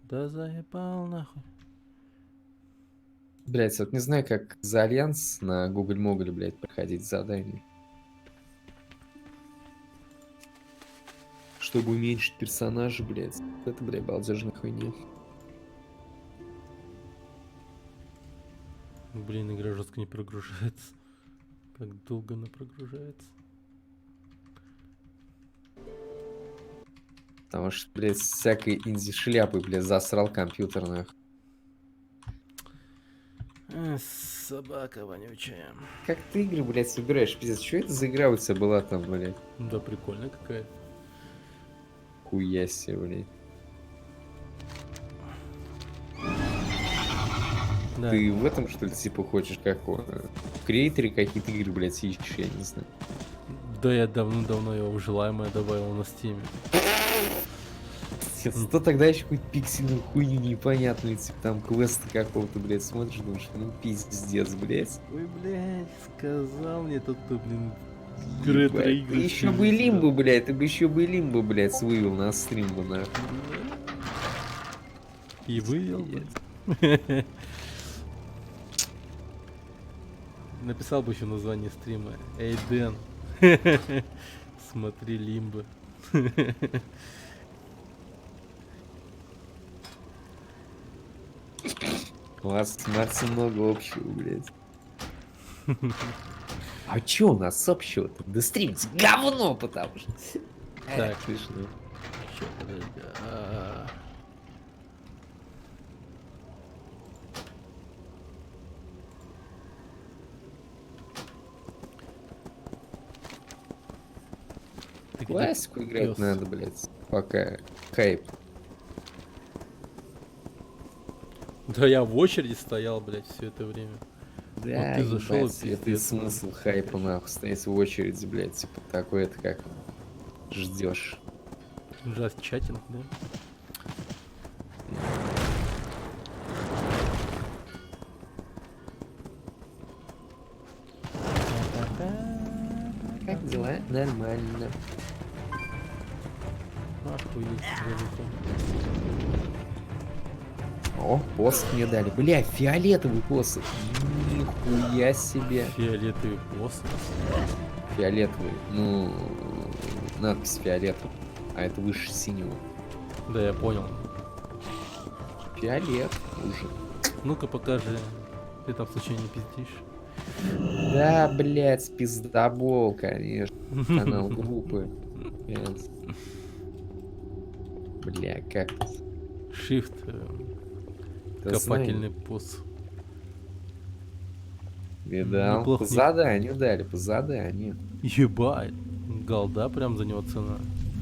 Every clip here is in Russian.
Да заебал нахуй. Блять, вот не знаю, как за Альянс на Гоголь-Моголь, блядь, проходить задание. Чтобы уменьшить персонажа, блядь. Это, блядь, балдежная хуйня. Блин, игра жестко не прогружается. Как долго она прогружается. Потому что, блядь, всякой инди-шляпы, блядь, засрал компьютер, нахуй. Собака вонючая. Как ты игры, блядь, собираешь, пиздец? Что это за игра у тебя была там, блядь? Да прикольная какая. Хуя себе, блядь. Да. Ты в этом, что ли, типа, хочешь, как в креаторе какие-то игры, блядь, ищешь, я не знаю. Да я давно-давно его в желаемое добавил на стиме. То тогда еще какую-то пиксельную хуйню непонятную, типа там квеста какого-то, блядь, смотришь, думаешь, ну пиздец, блядь. Ой, блядь, сказал мне тут-то, блин, Ебать. ретро-игры. Ты еще бы лимбу, блядь, ты бы еще бы лимбу, блядь, вывел на стрим бы, нахуй. И вывел бы. Написал бы еще название стрима. Эй, Дэн, смотри лимбы. У вас с Марсом много общего, блядь. А чё у нас общего-то? Да стримить говно, потому что... Так. Слышно. Ща, подожди. Ты где, Классику играть пёс? надо, блядь. Пока хайп. Да я в очереди стоял, блядь, все это время. Да, ты зашёл, ебать, и это пиздец, смысл хайпа, нахуй, стоять в очереди, блядь, типа, такой это как ждешь. Just чатинг, да? Как дела? Нормально. Охуеть, залетел. О, посох мне дали. Бля, фиолетовый посох. Нихуя себе. Фиолетовый посох. Фиолетовый. Ну, надпись фиолетовый. А это выше синего. Да, я понял. Фиолет уже. Ну-ка покажи. Ты там случайно не пиздишь? Да, блядь, пиздобол, конечно. Канал группы. Блядь. Бля, как это? Shift. Да Копательный знаю. посох. Видал? Неплохо, По заданию дали, по заданию. Ебать. Голда прям за него цена.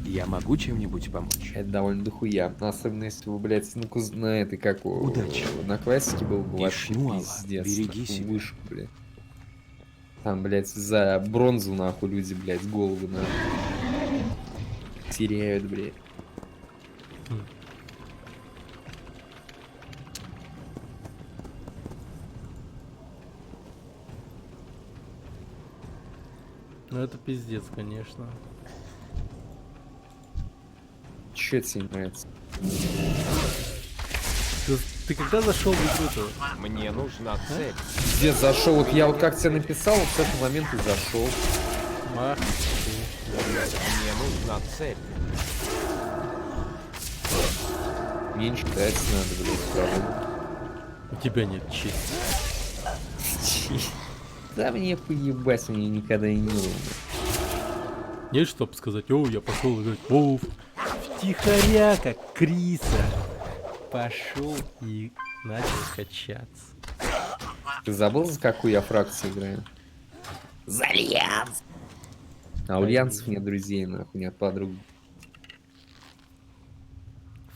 Я могу чем-нибудь помочь? Это довольно дохуя. Особенно если вы, блядь, на этой, как Удачи. на классике был бы вообще Ишнуала, пиздец. береги нахуй, себя. вышку, блядь. Там, блядь, за бронзу, нахуй, люди, блядь, головы, нахуй. Теряют, блядь. Ну это пиздец, конечно. Чё тебе не нравится? Ты когда зашел в игру-то? Мне нужна цель. Пиздец, зашел. Вот я вот как тебе написал, вот с этого момента и зашел. Ах, Мне нужна цель. Мне не считается надо, блядь, всё равно. у тебя нет чести. Да мне поебать, мне никогда и не было. Нет, чтоб сказать, о, я пошел играть Вов. Втихаря, как Криса. Пошел и начал качаться. Ты забыл, за какую я фракцию играю? За Альянс! А у Альянсов нет друзей, нахуй, нет подруг.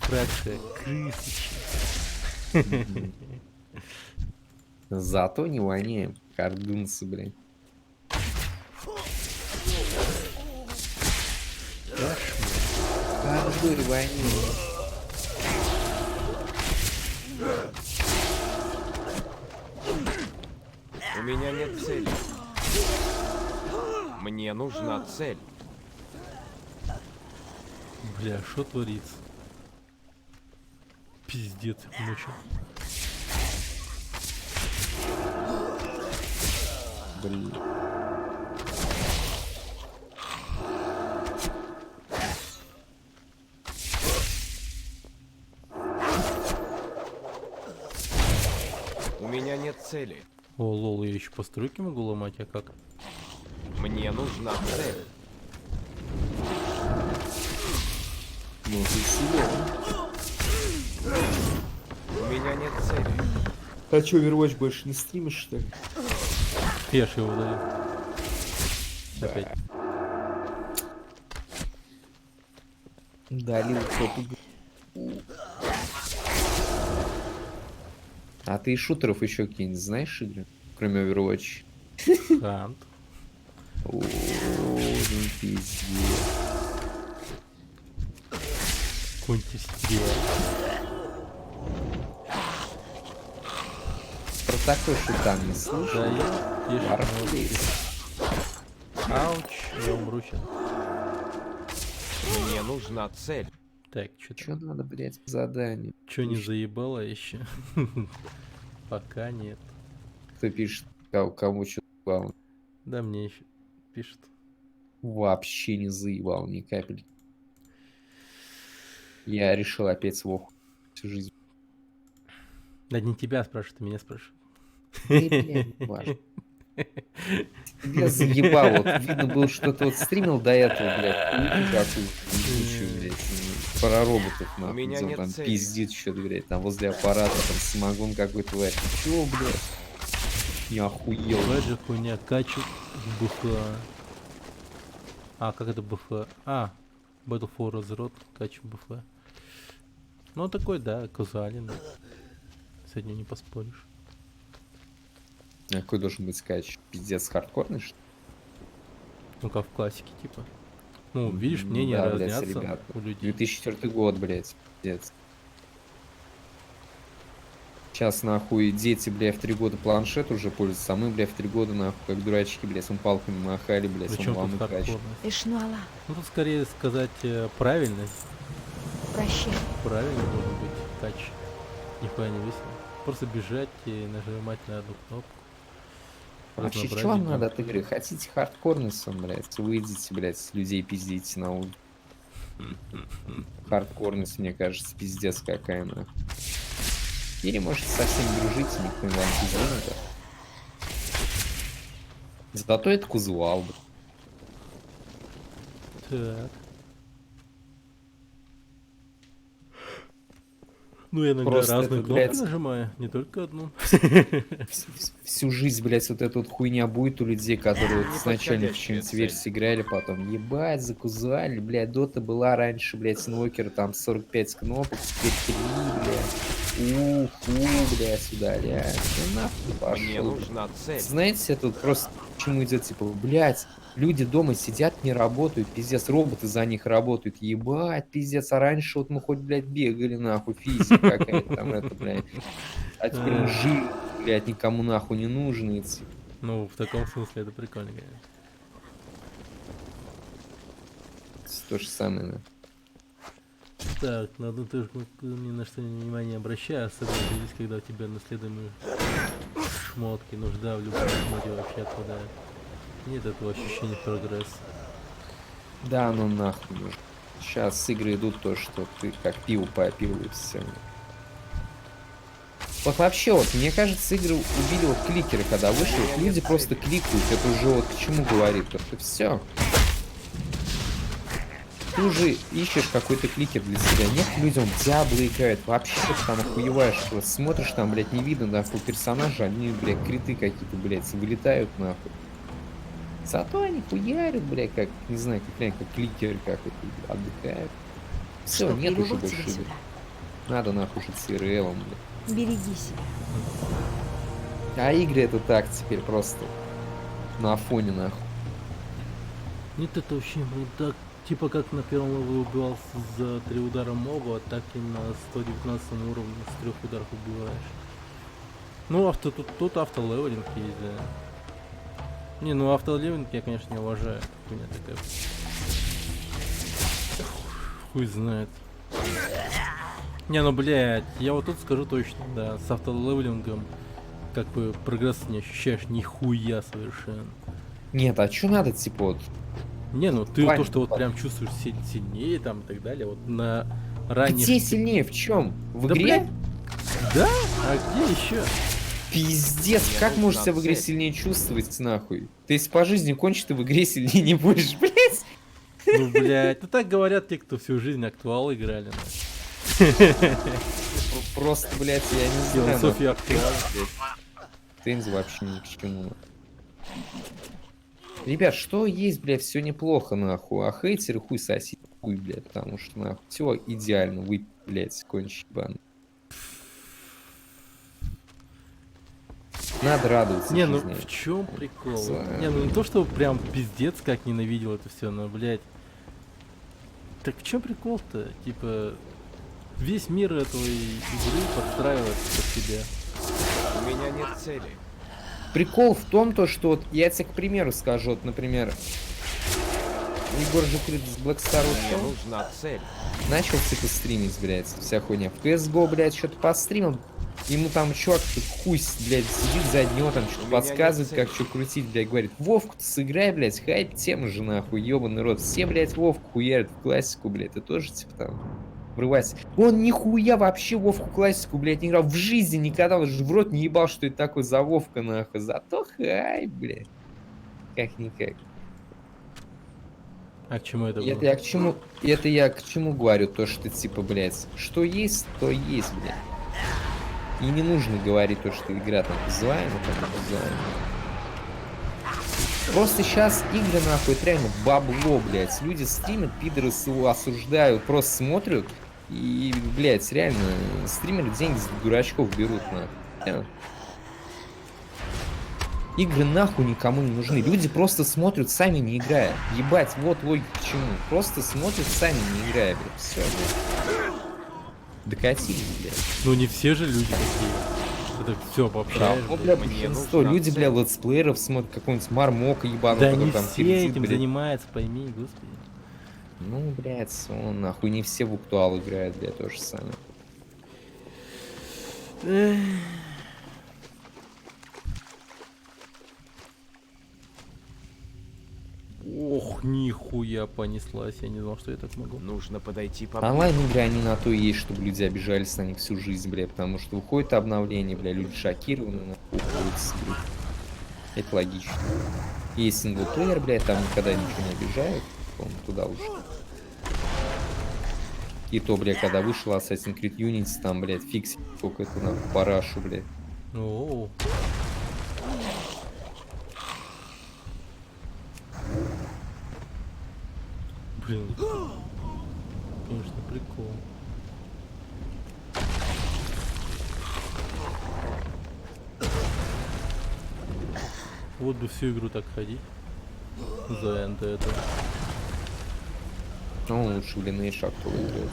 Фракция крысочек. Зато не воняем. Кардунцы, блядь. Кардурь воняет. У меня нет цели. Мне нужна цель. Бля, что творится? Пиздец, мучил. Блин. У меня нет цели. О, лол, я еще постройки могу ломать, а как? Мне нужна цель. Ну ты сильно. У меня нет цели. А чё, Overwatch больше не стримишь, что ли? Я ж его удалил. Опять. Удалил кто-то. А ты из шутеров еще какие-нибудь знаешь игры? Кроме Overwatch? Хант. О, ну пиздец. Конти стрел. Про такой шутан не слышал? Да, я Warface. Ауч, я умру сейчас. Мне нужна цель. Так, что Чё надо, блядь, по заданию? Чё не заебало еще? Пока нет. Кто пишет, кому что заебал? Да мне еще пишет. Вообще не заебал ни капельки. Я решил опять свою всю жизнь. Да не тебя спрашивают, а меня спрашивают. Да и, блядь, не важно. Я заебал, вот видно было, что ты вот стримил до этого, блядь, хуйню какую-то, ебучую, блядь, про роботов, нахуй, меня где он нет там цели. пиздит что-то, блядь, там возле аппарата, там самогон какой-то варит. Ты чего, блядь? Не охуел. Бывает же хуйня, качу БФА. А, как это БФА? А, Battle for Azeroth, качу БФА. Ну такой, да, казуален. С этим не поспоришь. А какой должен быть скач? Пиздец хардкорный, что ли? Ну как в классике, типа. Ну, видишь, мнения Да, блядь, разнятся ребята. у людей. 2004 год, блядь, пиздец. Сейчас, нахуй, дети, блядь, в 3 года планшет уже пользуются, а мы, блядь, в 3 года, нахуй, как дурачки, блядь, с палками махали, блядь, Причем он тут вам и кач. хардкорность? Эшнуала, Ну тут скорее сказать правильность. прощай. Правильно должен быть тач. Нихуя не весело. Просто бежать и нажимать на одну кнопку. Вообще, что Разнообразие вам надо от геймплея. игры? Хотите хардкорный сон, блядь? Выйдите, блядь, с людей пиздите на улицу. Хардкорность, мне кажется, пиздец какая, нахуй. Или можете со всеми дружить, и никто не вам пиздит. Зато это кузуал, блядь. Так. Ну, я иногда Просто разные это, кнопки блядь, нажимаю, не только одну. Всю жизнь, блядь, вот эта вот хуйня будет у людей, которые вот изначально в Неподходящая чем-то версии играли, потом ебать, закузали, блядь, дота была раньше, блядь, инвокер там 45 кнопок, теперь 3, блядь, блядь, удалять, ну нахуй Мне пошел. нужна цель. Знаете, тут просто к чему идет, типа, блядь, люди дома сидят, не работают, пиздец, роботы за них работают, ебать, пиздец, а раньше вот мы хоть, блядь, бегали, нахуй, физика какая-то там, это, блядь, а теперь мы жили, блядь, никому нахуй не нужны, типа. Ну, в таком смысле это прикольно, конечно. То же самое, да. Так, надо тоже ни на что внимание обращай, особенно здесь, когда у тебя наследуемые шмотки, нужда в любом шмоте вообще отпадает. Нет этого ощущения прогресса. Да, ну нахуй нужно. Сейчас игры идут то, что ты как пиво попил и все. Вот вообще, вот, мне кажется, игры убили вот кликеры, когда вышли, вот люди просто кликают, это уже вот к чему говорит, то что все. Ты уже ищешь какой-то кликер для себя. Нет, людям Диабло играют, вообще ты там охуеваешь, просто смотришь, там, блядь, не видно, нахуй, персонажа, они, блядь, криты какие-то, блядь, вылетают, нахуй. Зато они хуярят, блядь, как, не знаю, как, блядь, как кликеры, как это, отдыхают. Все, Что, нет уже привело больше тебя игр. сюда? Надо нахуй жить с ИРЛом, блядь. Береги себя. А игры это так теперь просто на фоне, нахуй. Нет, это вообще, ну, так, типа как на первом левеле убивался за 3 удара моба, так и на 119 уровне с 3 ударов убиваешь. Ну, тут автолевелинг есть, да. Не, ну автолевелинг я, конечно, не уважаю. Хуйня такая. Хуй знает. Не, ну блядь, я вот тут скажу точно, да, с автолевелингом как бы прогресс не ощущаешь нихуя совершенно. Нет, а чё надо, типа, вот, Не, ну ты Вань, то, что вот Вань. прям чувствуешь сильнее там и так далее, вот на где ранних... сильнее, в чем? В Да, игре? блядь, да? А где еще? Пиздец, Мне как можешь нужна себя в игре цель. сильнее чувствовать, нахуй? Ты если по жизни кончишь, ты в игре сильнее не будешь, блядь. Ну, блядь, ну так говорят те, кто всю жизнь актуал играли. Просто, блядь, я не знаю. Философия нахуй. актуал. Тенз вообще ни к чему. Ребят, что есть, блядь, все неплохо, нахуй. А хейтеры хуй соси, хуй, блядь, потому что, нахуй, все идеально. Вы, блядь, кончите бан. Надо радоваться Не, ну жизни. в чем прикол? За- Не, ну не то, что прям пиздец как ненавидел это все, но, блядь. Так в чем прикол-то? Типа, весь мир этой игры подстраивается под себя. У меня нет цели. Прикол в том, то, что вот я тебе, к примеру, скажу, вот, например, Егор же перед Black Star Мне ушел, нужна цель. начал типа стримить, блядь, вся хуйня. В CSGO, блядь, что-то постримил, ему там чувак, хуй, блядь, сидит за него, там что-то У меня нет подсказывает, цели. как что крутить, блядь, говорит, Вовку-то сыграй, блядь, хайп тема же, нахуй, ебаный рот. Все, блядь, Вовку хуярят в классику, блядь, ты тоже, типа, там, врывайся. Он нихуя вообще Вовку классику, блядь, не играл в жизни никогда, он же в рот не ебал, что это такое за Вовка, нахуй. Зато хайп, блядь. Как-никак. А к чему это И это было? я к чему, это я к чему говорю, то, что, типа, блядь, что есть, то есть, блядь. И не нужно говорить то, что игра там визуально, там визуально. Просто сейчас игры, нахуй, это реально бабло, блядь. Люди стримят, пидоры осуждают, просто смотрят. И, блядь, реально, стримеры деньги с дурачков берут, нахуй. Реально. Игры нахуй никому не нужны. Люди просто смотрят, сами не играя. Ебать, вот логика к чему. Просто смотрят, сами не играя, блядь. Все, блядь. Докатились, блядь. Ну не все же люди такие. Это все обобщаешь, Ну, блядь. бля, Мне большинство. нужна Люди, бля, цель. летсплееров смотрят, какого-нибудь мармока ебаного, Да который не там все пердит, этим блядь. занимаются, пойми, господи. Ну, блядь, он нахуй не все в актуал играют, блядь, то же самое. Эх. Ох, нихуя понеслась, я не знал, что я так могу. Нужно подойти поближе. Онлайн-игры, они на то и есть, чтобы люди обижались на них всю жизнь, бля, потому что выходит обновление, бля, люди шокированы, нахуй, уходят с игры. Это логично. Есть синглплеер, блядь, там никогда ничего не обижают, по-моему, туда ушли. И то, бля, когда вышел Assassin's Creed Unity, там, блядь, фиксит сколько это нахуй, парашу, блядь. О, блин, конечно, прикол. Вот бы всю игру так ходить. За НТ этого. Ну, лучше в Lineage Actual играть.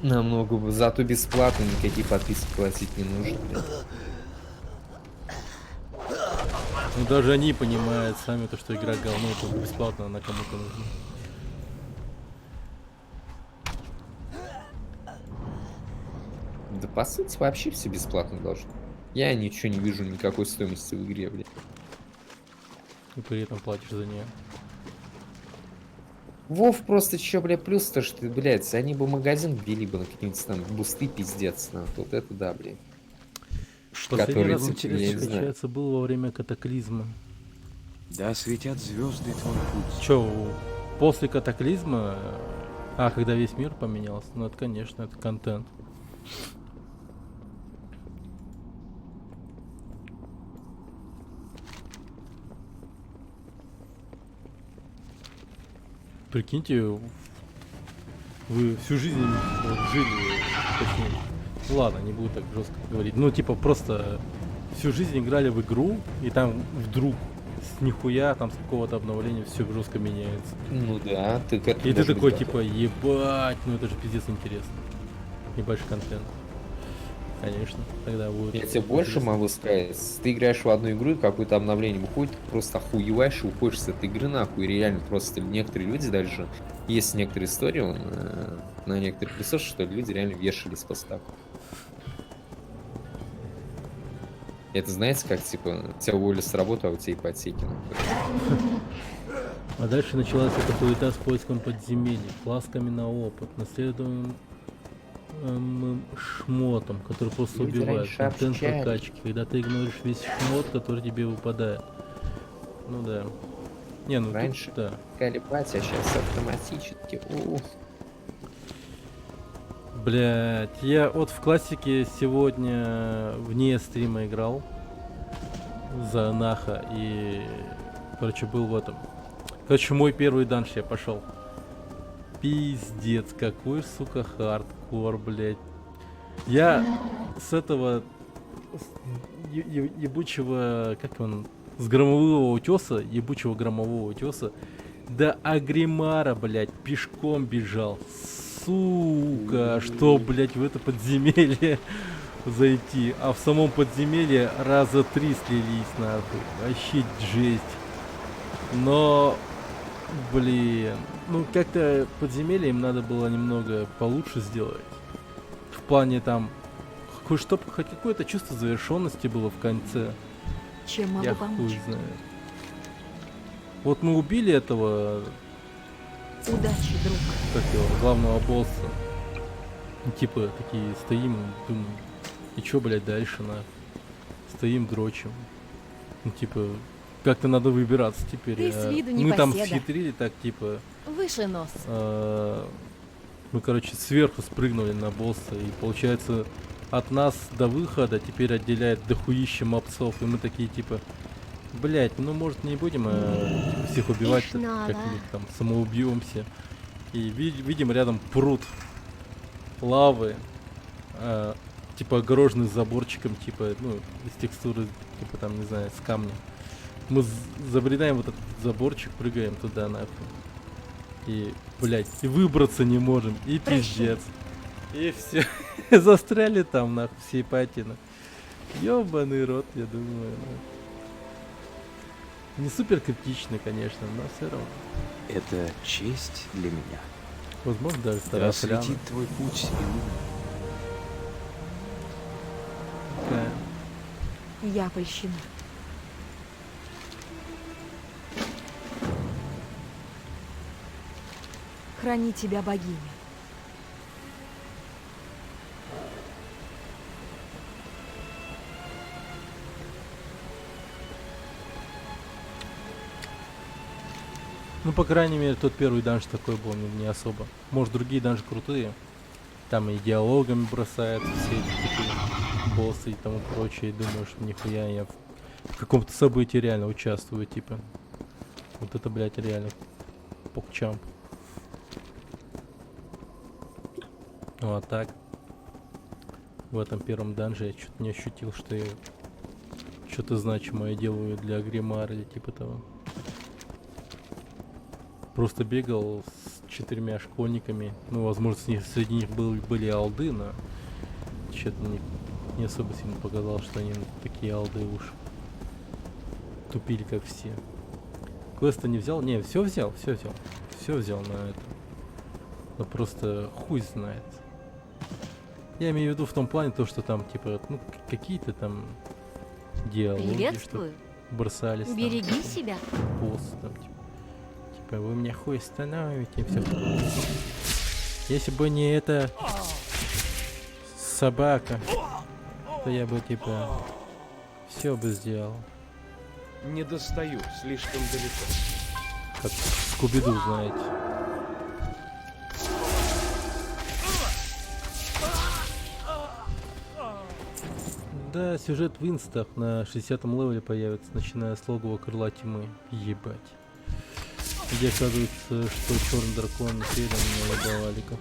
Намного бы. Зато бесплатно, никакие подписки платить не нужно, блядь. Ну даже они понимают сами то, что игра говно, это бесплатно, она кому-то нужна. Да по сути вообще все бесплатно должно. Я ничего не вижу, никакой стоимости в игре, блядь. И при этом платишь за нее. Вов просто чё, бля, плюс то, что, блядь, они бы магазин ввели бы на какие-нибудь там бусты, пиздец, на вот это да, блин. Последний Которые, раз типа, я интерес не знаю. качается был во время катаклизма. Да светят звезды твой путь. Чё, после катаклизма, когда весь мир поменялся, ну это конечно, это контент. Прикиньте, вы всю жизнь вот, жили, точнее, ну ладно, не буду так жестко говорить, ну типа просто всю жизнь играли в игру, и там вдруг с нихуя там с какого-то обновления все жестко меняется. Ну да, ты к этому И ты должен такой быть готов. типа, ебать, ну это же пиздец интересно. Ебать контент. конечно, тогда будет. Я тебе больше могу сказать. Ты играешь в одну игру, и какое-то обновление выходит, ты просто охуеваешь и уходишь с этой игры нахуй. И реально просто некоторые люди даже, есть некоторые истории, на некоторых ресурсах, что люди реально вешались после такого. Это знаете, как типа тебя уволили с работы, а у тебя ипотеки нахуй. А дальше началась эта хуета с поиском подземелий, фласками на опыт, наследуемым шмотом, который просто Люди убивает, раньше контент общались. прокачки, когда ты игноришь весь шмот, который тебе выпадает. Ну да. Не, ну Раньше тут, да. колебать, а сейчас автоматически. Блять, я вот в классике сегодня вне стрима играл за Наха и, короче, был в этом. Короче, мой первый данж я пошел. Пиздец, какой, сука, хардкор, блять. Я с этого ебучего, как он, с громового утеса, ебучего громового утеса, до Агримара, блять, пешком бежал. Сука, что, блять, в это подземелье зайти. А в самом подземелье раза 3 слились, нахуй. Вообще жесть. Но, блин, ну как-то подземелье им надо было немного получше сделать. В плане там, хоть какое-то чувство завершенности было в конце. Чем могу Я помочь? хуй знаю. Вот мы убили этого, Удачи, друг. как его, главного босса. И типа такие стоим, думаем, и чё, блядь, дальше на? Стоим, дрочим. Ну типа, как-то надо выбираться теперь. Ты с виду Мы там непоседа. схитрили так, типа, Выше нос. мы, короче, сверху спрыгнули на босса, и получается от нас до выхода теперь отделяет дохуище мопцов, и мы такие, типа, блять, ну может не будем типа, всех убивать, Их надо. как-нибудь там самоубьемся. И видим рядом пруд лавы, типа огороженный заборчиком, типа, ну, из текстуры, типа там, не знаю, с камня. Мы забредаем вот этот заборчик, прыгаем туда нахуй. И, блядь, и выбраться не можем, и Прыщи. пиздец. И все. Застряли там, нахуй, всей патины. Ёбаный рот, я думаю. Не супер критично, конечно, но все равно. Это честь для меня. Возможно, даже Да вторая поляна. осветит твой путь и луна. Такая. Я польщена. Храни тебя богиня. Ну, по крайней мере, тот первый данж такой был не особо. Может, другие данжи крутые. Там и диалогами бросаются все эти типа, боссы и тому прочее. И думаешь, нихуя, я в каком-то событии реально участвую, типа. Вот это, блядь, реально покчамп. Ну, а так, в этом первом данже я что-то не ощутил, что я что-то значимое делаю для Гримара или типа того. Просто бегал с 4 школьниками. Ну, возможно, среди них были алды, но что-то не особо сильно показал, что они такие алды уж. Тупили, как все. Квеста не взял? Не, все взял. Все взял на это. Но просто хуй знает. Я имею в виду в том плане то, что там, типа, ну, какие-то там диалоги, что Приветствую. бросались. там, Береги типа, себя. босс, там, типа, вы меня хуй остановите, все. Если бы не эта собака, то я бы, типа, все бы сделал. Не достаю, слишком далеко. Как Скуби-Ду, знаете. Да, сюжет в инстах на 60-м левеле появится, начиная с логового крыла тьмы. Ебать. Где оказывается, что черный дракон перед меня ебал Алика.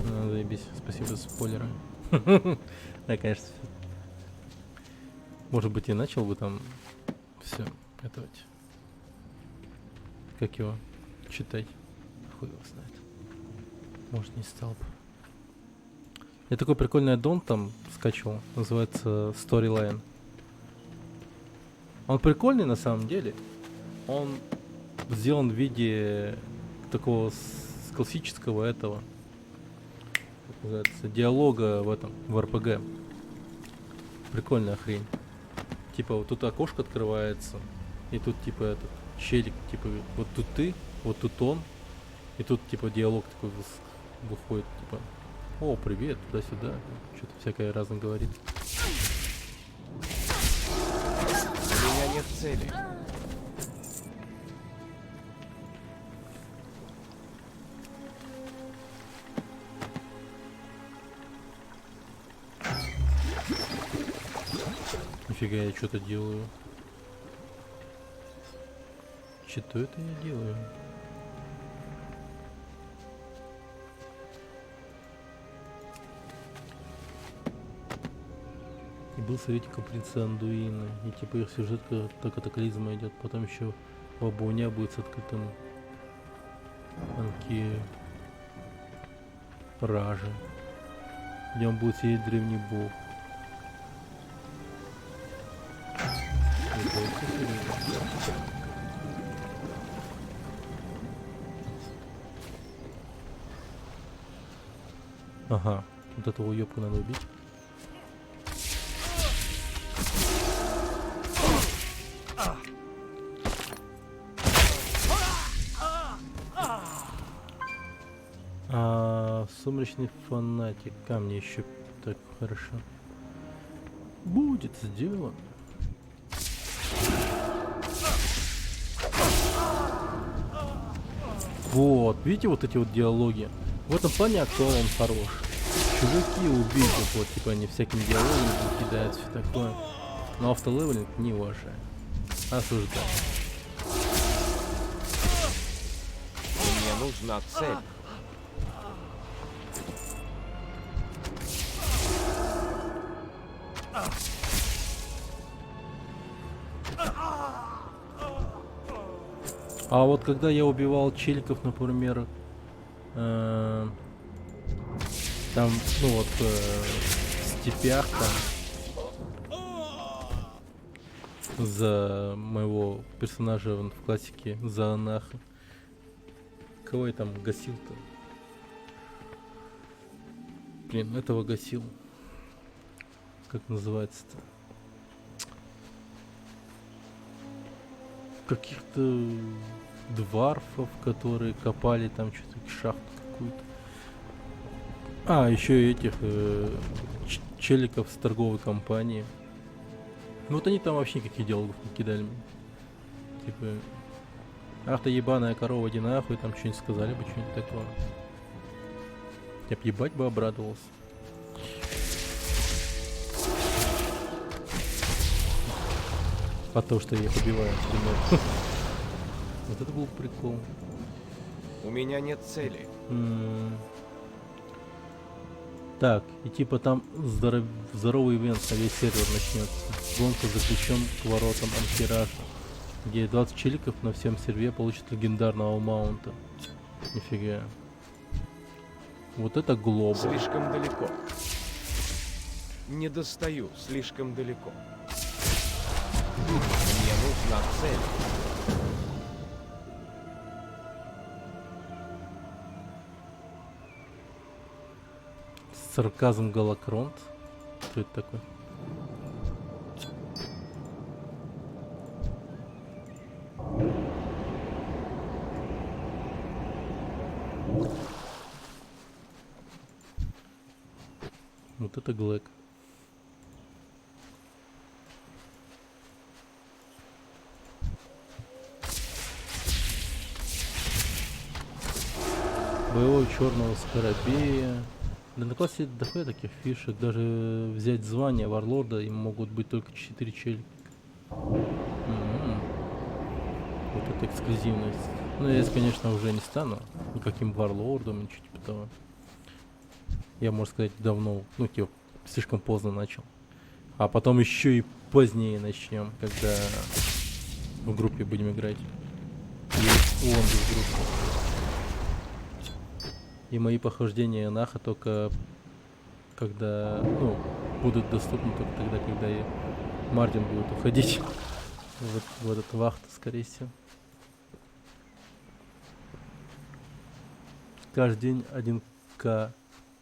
Ну, заебись, спасибо за спойлеры. Да, конечно. Может быть, и начал бы там все это вот. Как его читать? Хуй его знает. Может, не стал бы. Я такой прикольный аддон там скачивал, называется Storyline. Он прикольный на самом деле. Он сделан в виде такого классического этого, как называется, диалога в этом, в РПГ. Прикольная хрень. Типа вот тут окошко открывается, и тут типа этот челик, типа вот тут ты, вот тут он, и тут типа диалог такой выходит, типа: о, привет, туда-сюда, что-то всякое разное говорит. У меня нет цели. Нифига, я что-то делаю. Что это я делаю? И был советником принца Андуина. И типа их сюжет как катаклизма идет. Потом еще Бабуня будет с открытым Ражи, где он будет сидеть древний бог. Это очень серьезно. Ага, вот этого уёбка надо убить. Сумрачный фанатик. Камни еще так хорошо. Будет сделано. Вот, видите вот эти вот диалоги? В этом плане актуал он хорош. Чуваки убийцы, вот типа они всякими диалогами кидают, все такое. Но автолевелинг не ваше. Осуждаю. Мне нужна цель. А вот когда я убивал челиков, например, там, ну вот, в степях там, за моего персонажа в классике, за Анаха. Кого я там гасил-то? Блин, этого гасил. Как называется-то? Каких-то дварфов, которые копали там что-то, шахту какую-то. А, еще и этих челиков с торговой компании. Ну вот они там вообще никаких диалогов не кидали мне. Типа: ах ты ебаная корова, иди нахуй, там что-нибудь сказали бы, что-нибудь такое. Я б ебать бы обрадовался. А то, что я их убиваю, например. Вот это был прикол. У меня нет цели. Так, и типа там здоровый ивент на весь сервер начнется. Гонка заключен к воротам Антиража, где 20 челиков на всем сервере получат легендарного маунта. Нифига. Вот это глобал. Слишком далеко. Не достаю, слишком далеко. Мне нужна цель. Сарказм Галакронт. Что это такое? Вот это Глэк. Боевой черного скоробея. Да на классе дохуя таких фишек. Даже взять звание варлорда им могут быть только 4 челика. Вот это эксклюзивность. Ну, я, конечно, уже не стану никаким варлордом, ничего типа того. Я, можно сказать, давно, ну, типа, слишком поздно начал. А потом еще и позднее начнем, когда в группе будем играть. И он в группе. И мои похождения Наха только когда, ну, будут доступны только тогда, когда и Мартин будет уходить в этот вахту, скорее всего. Каждый день 1К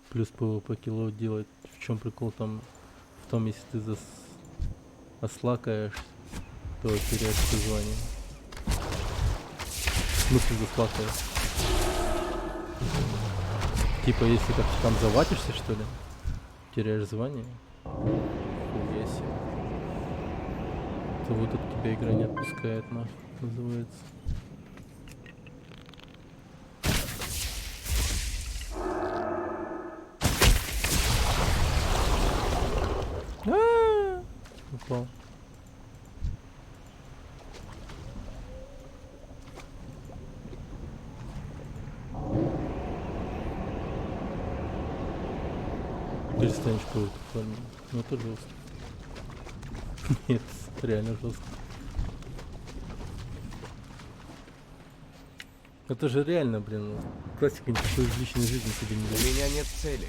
плюс ПВП кило делать. В чем прикол там? В том, если ты ослакаешь, то теряешь все звание. В смысле заслакаешь? Типа, если как там заватишься, что ли, теряешь звание, хуя себе, то вот это тебя игра не отпускает, нахуй, называется. Упал. Перестанешь кого-то фармить. Ну это жестко. Нет, реально жестко. Это же реально, блин, классика никакой в личной жизни тебе не У дает. меня нет цели.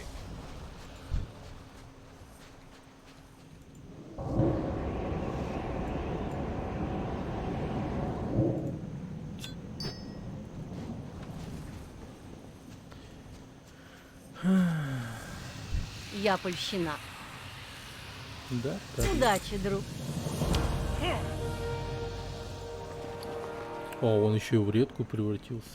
Я польщена. Да? Так. Удачи, друг. О, он еще и в редку превратился.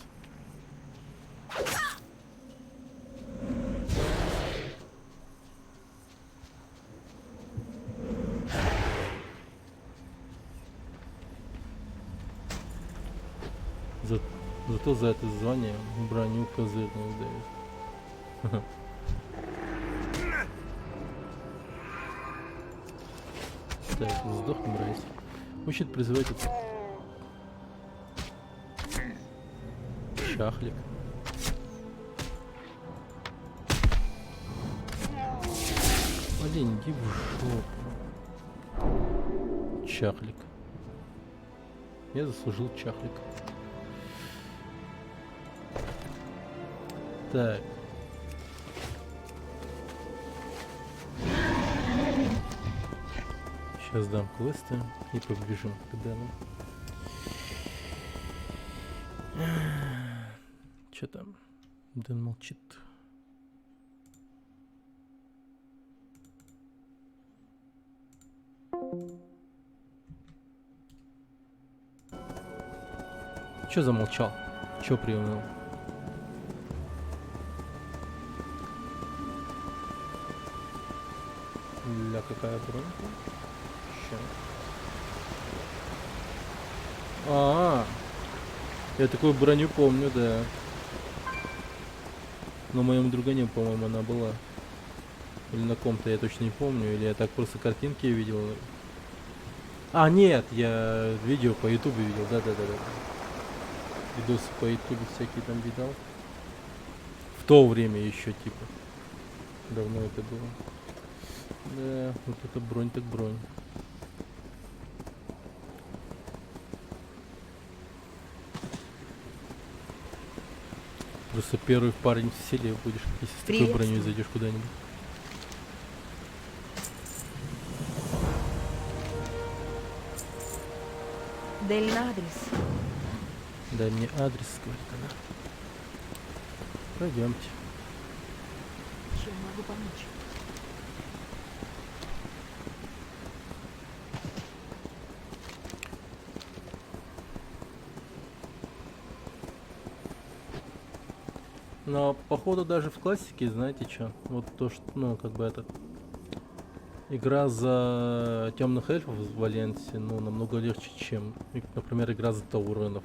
Зато за это звание броню козырную дают. Так, сдохнем, брать. Учит призывать это. Чахлик. Блин, иди в жопу. Чахлик. Я заслужил чахлик. Так. Сейчас дам квесты и побежим к Дэну. Чё там? Дэн молчит. Чё замолчал? Чё приуныл? Ля, какая бронька? Ща. Я такую броню помню, да. На моем другане, по-моему, она была. Или на ком-то, я точно не помню. Или я так просто картинки видел. А, нет, я видео по ютубе видел, да-да-да. Видосы по ютубе всякие там видал. В то время еще, типа. Давно это было. Да, вот это бронь так бронь. Просто первый парень в селе будешь, если с такой броней Приветствую. зайдешь куда-нибудь. Дель на адрес. Дай мне адрес, говорит она. Пойдемте. Чем могу помочь? Но походу даже в классике, знаете что? Вот то, что, ну, как бы это. Игра за темных эльфов в Валенсии, ну, намного легче, чем, например, игра за Тауренов.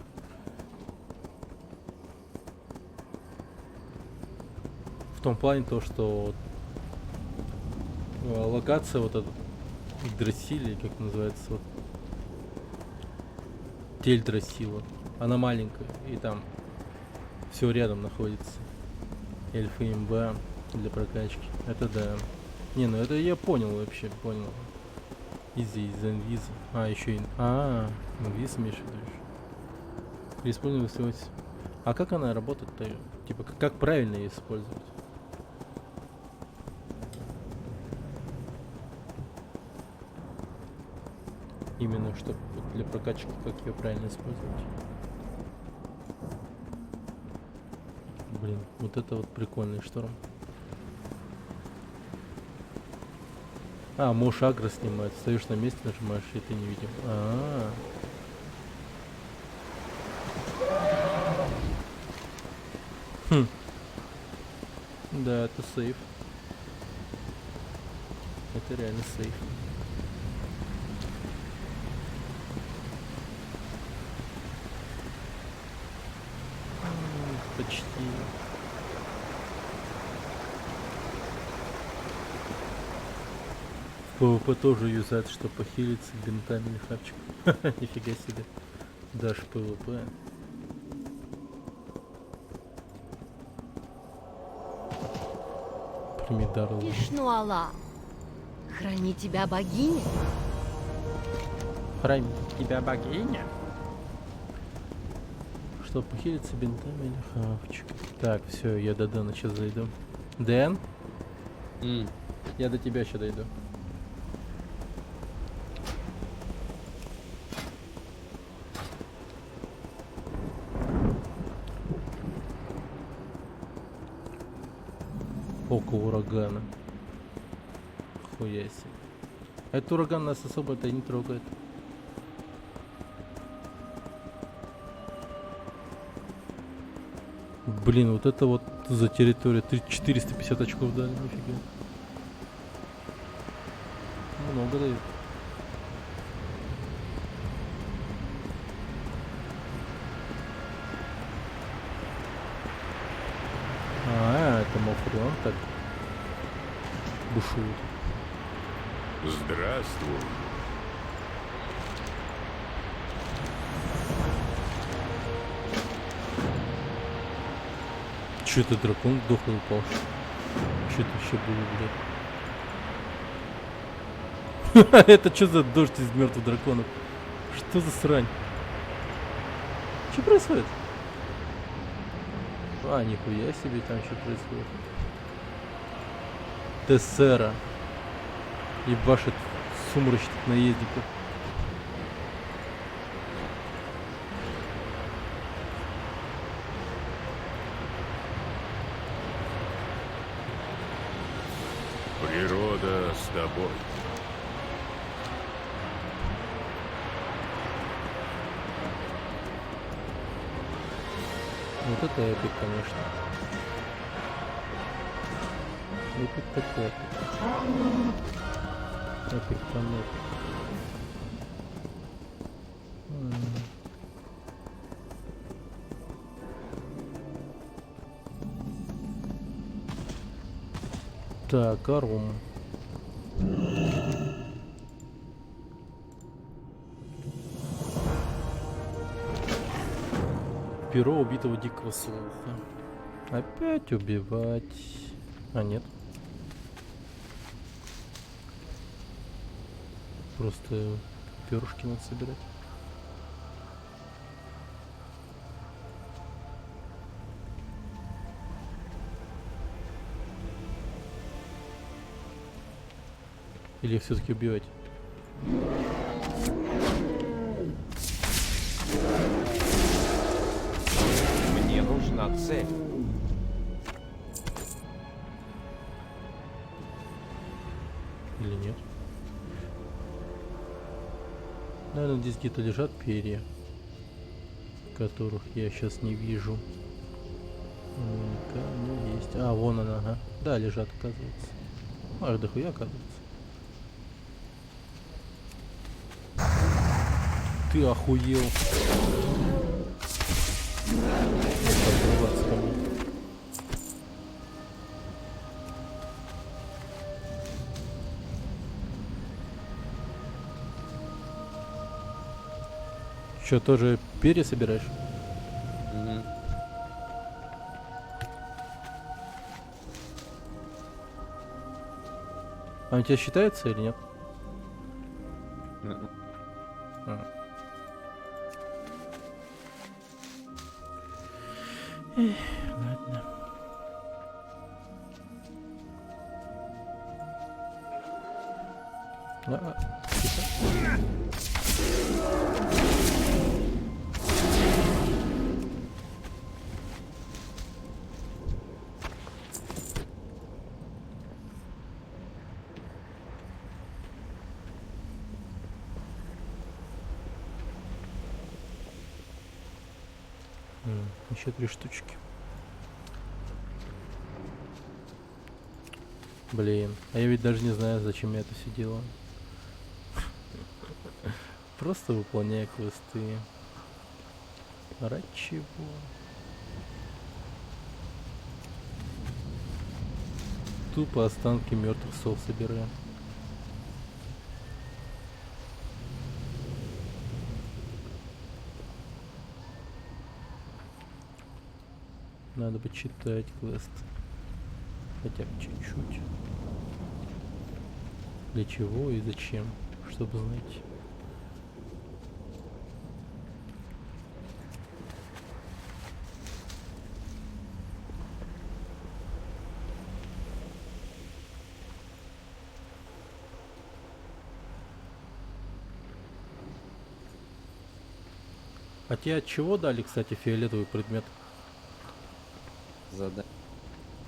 В том плане то, что локация вот эта Игдрасиль, как называется, вот Тельдрасила, она маленькая, и там все рядом находится. Эльфы имба для прокачки. Это да. Не, ну это я понял вообще, понял. Изи из инвиза. А, еще и... инвиз имеешь в виду? Использовать. А как она работает-то? Типа, как правильно ее использовать? Именно чтобы для прокачки, как ее правильно использовать. Блин, вот это вот прикольный шторм. А, можешь агро снимать. Стоишь на месте, нажимаешь, и ты не видим. Хм. Да, это сейф. Это реально сейф. Почти. В PvP тоже юзать, чтобы похилиться бинтами или хавчиком. Нифига себе. Даже PvP. Прими Дарла. Ишнуала, храни тебя богиня. Храни тебя богиня. Чтобы похилиться бинтами или хавчиком. Так, все, я до Дэна сейчас зайду. Дэн? Я до тебя сейчас дойду. Око урагана. Хуя себе. Этот ураган нас особо-то и не трогает. Блин, вот это вот за территорию 450 очков дали, нифига. Много дают. А, это Малфурион так бушует. Здравствуй. Че это дракон дохлый упал? Че это вообще было, блядь? Это что за дождь из мертвых драконов? Что за срань? Что происходит? А, нихуя себе там что происходит. Тессера. Ебашит сумрачных наездников. Природа с тобой. Вот это эпик, конечно. Эпик так эпик. Эпик там эпик. Так, Арум. Перо убитого дикого слуха. Опять убивать. А, нет. Просто перышки надо собирать. Или все-таки убивать? Мне нужна цель. Или нет? Наверное, здесь где-то лежат перья, которых я сейчас не вижу. Ну, есть. А, вон она, ага. Да, лежат, оказывается. Ах, да хуя, оказывается. Ты охуел. Отрываться ко мне. Че, тоже перья собираешь? А у тебя считается или нет? А. Эх, ладно. Тихо. Еще 3 штучки. Блин, а я ведь даже не знаю, зачем я это все делаю. Просто выполняю квесты. Ради чего? Тупо останки мертвых сов собираем. Надо почитать квест. Хотя бы чуть-чуть. Для чего и зачем, чтобы знать. А тебе от чего дали, кстати, фиолетовый предмет? Задание.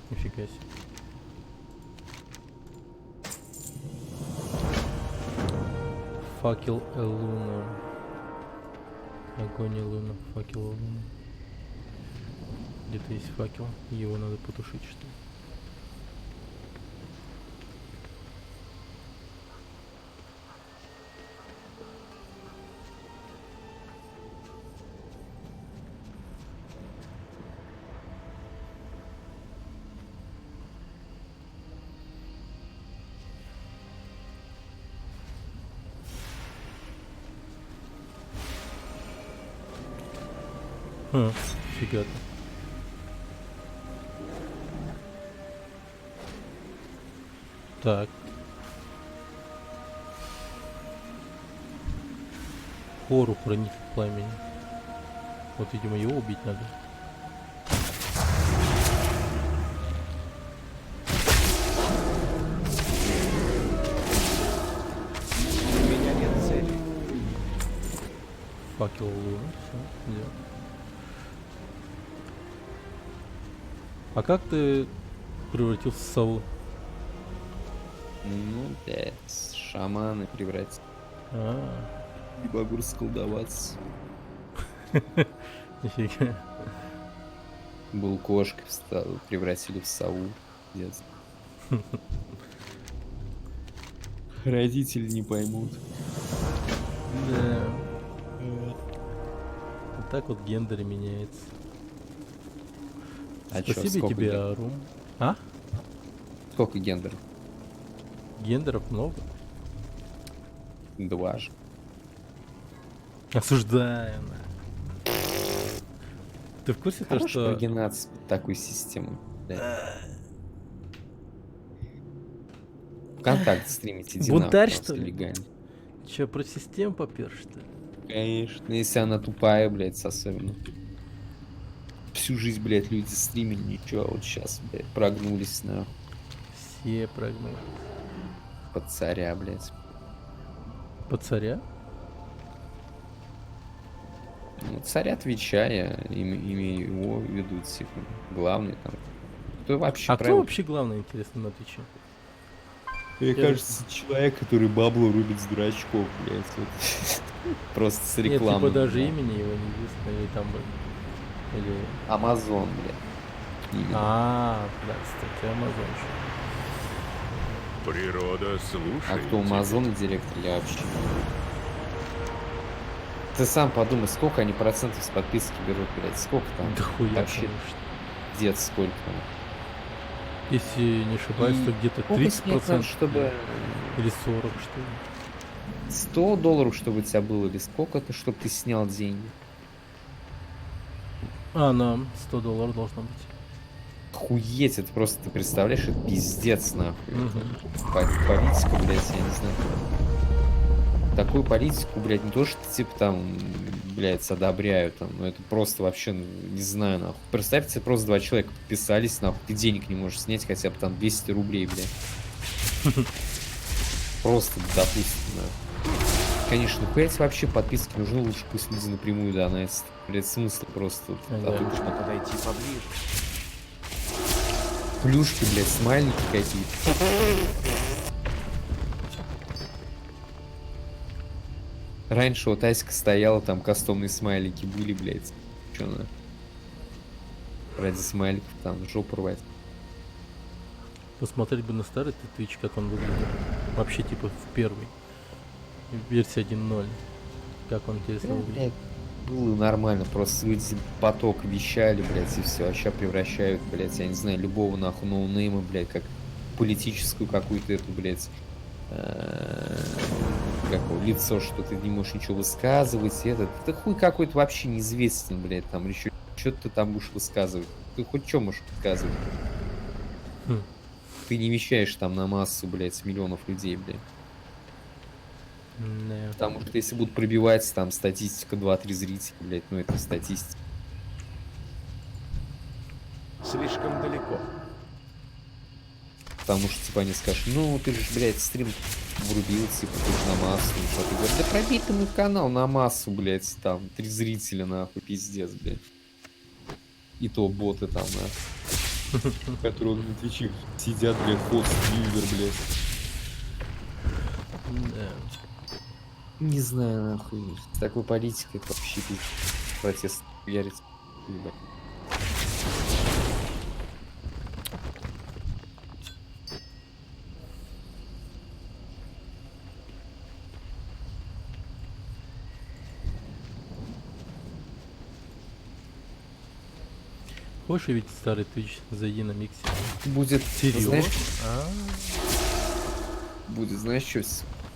Нифига себе. Факел Элуна. Огонь Элуна. Факел Элуна. Где-то есть факел. Его надо потушить, что ли? Фига-то. Так. Хору хранитель пламени. Вот, видимо, его убить надо. У меня нет цели. Факел Луна. Все, дело. А как ты превратился в сову? Ну, блядь, шаманы превратить. Не могу расколдоваться. Нифига. Был кошкой, превратили в сову. Детство. Родители не поймут. Да. Вот так вот гендер меняется. А чё, Спасибо сколько тебе, гендеров? Арум. А? Сколько гендеров? Гендеров много. 2 же. Осуждаю. Ты в курсе то, Хорош что... прогинаться под такую систему. Вконтакте стримить иди Бунтарь, нахуй, что ли? легально. Че, про систему попер, что ли? Конечно, если она тупая, блядь, особенно. Всю жизнь, блядь, люди стримили, ничего, а вот сейчас, блядь, прогнулись на Все прогнали. под царя, блядь. По царя? Ну, царя Твича, имя его ведут, типа, главный там. Кто вообще А кто вообще главный, интересно, на Твиче? Мне кажется, человек, который бабло рубит с дурачков, блядь. Вот. Просто с Нет, рекламой. типа даже имени его не известно, или там... Или... Амазон, блядь. Именно. А, да, кстати, Амазон. Природа слушает. А кто Амазон директор, я вообще не знаю. Ты сам подумай, сколько они процентов с подписки берут, блядь, сколько там? Да хуя, Вообще, конечно. дед, сколько там? Если не ошибаюсь, И то где-то сколько 30%, снять надо, чтобы или 40, что ли. $100, чтобы у тебя было, или сколько-то, чтобы ты снял деньги? А, нам $100 должно быть. Охуеть, это просто, ты представляешь, это пиздец, нахуй. Мгм. Политику, блядь, я не знаю. Такую политику, блядь, не то, что типа там, блядь, одобряю там, но это просто вообще, ну, не знаю, нахуй. Представьте, просто 2 человека подписались, нахуй, ты денег не можешь снять, хотя бы там 200 рублей, блядь. Просто, допустим, да. Конечно, блядь, вообще подписки нужны, лучше пусть люди напрямую донатят. Блядь, смысл просто. Ага. А тут Нужно подойти поближе. плюшки, блядь, смайлики какие-то. Раньше вот Аська стояла, там кастомные смайлики были, блядь. Чё она? Ради смайликов там жопу рвать. Посмотреть бы на старый Twitch, как он выглядит. Вообще, типа, в первый. В версии 1.0. Как он интересно выглядит. Блядь, было нормально, просто люди поток вещали, блядь, и все. А сейчас превращают, блядь, я не знаю, любого нахуй ноунейма, блядь, как политическую какую-то эту, блядь, как его, лицо, что ты не можешь ничего высказывать, этот. Ты хуй какой-то вообще неизвестен, блядь, там еще что ты там будешь высказывать. Ты хоть что можешь высказывать? Хм. Ты не вещаешь там на массу, блядь, миллионов людей, блядь. Не. Потому что если будут пробивать там статистика 2-3 зрителя, блядь, ну это статистика. Слишком далеко. Потому что, типа, они скажут, ну, ты же, блядь, стрим врубил, типа, ты же на массу. И что ты говоришь, да пробей ты мой канал на массу, блядь, там, 3 зрителя, нахуй, пиздец, блядь. И то боты там, нахуй. Которые на Твиче сидят, блядь, ход стример, блядь. Да. Не знаю, нахуй. С такой политикой это вообще пиздец. Протест ярить. Ебать. Хочешь увидеть старый Twitch? Зайди на миксе. Будет, Серьезно? знаешь, А, будет, знаешь, что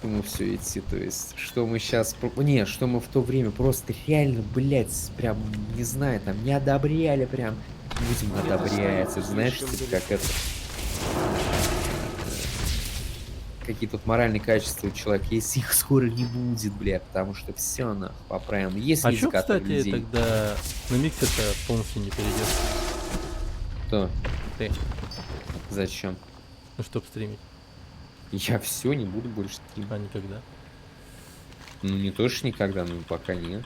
ему все идти, то есть, что мы сейчас, не, что мы в то время просто реально, блядь, прям, не знаю, там, не одобряли, прям, будем Где-то одобрять, стоит это, знаешь, слишком типа, как это, какие тут моральные качества у человека, если их скоро не будет, блядь, потому что все, нахуй, поправим, есть А люди, чё, которые кстати, людей, тогда на миксер-то полностью не перейдет? то, Ты, зачем? ну чтоб стримить, Я все, не буду больше стримить. а никогда. Ну, не то, что никогда, но пока нет.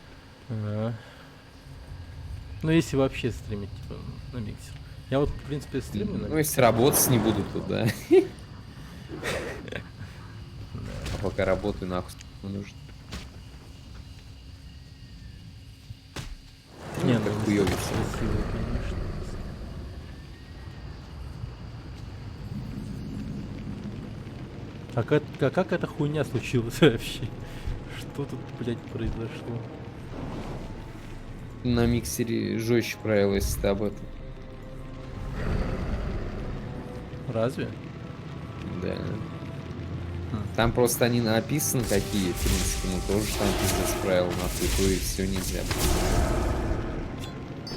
А. Ну если вообще стримить, типа, на миксер. Я вот, в принципе, стримлю на Ну, если работать не буду, то да. А пока работаю, нахуй не нужно. Не, как ну, хуёвый красиво, конечно. Как эта хуйня случилась вообще? Что тут, блядь, произошло? На миксере жестче правила, если ты об этом. Разве? Да. Там просто они написаны какие, в принципе, ну тоже там пиздец правила, нахуй, то и все нельзя.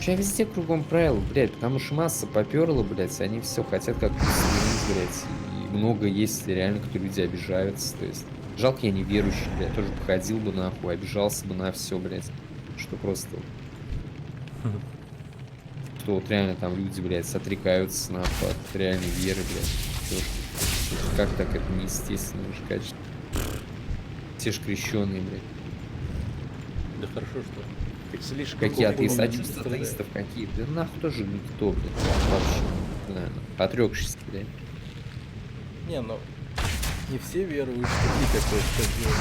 Сейчас везде кругом правила, блядь, потому что масса поперла, блядь, они все хотят как изменить, блядь, и много есть реально, кто люди обижаются, то есть. Жалко, я не верующий, блядь, тоже походил бы нахуй, обижался бы на все, блядь, что просто... Что вот реально там люди, блядь, отрекаются нахуй от реальной веры, блядь. Тоже. Как так это неестественно, же качество. Все ж крещеные, блядь. Да хорошо, что. Ты слишком Какие далеко. атеисты? А не чё страдает. атеистов какие? Да нахуй тоже никто, блядь. Вообще. Наверное. Отрекшись, блядь. Не, ну не все веруют, такие такое что делают.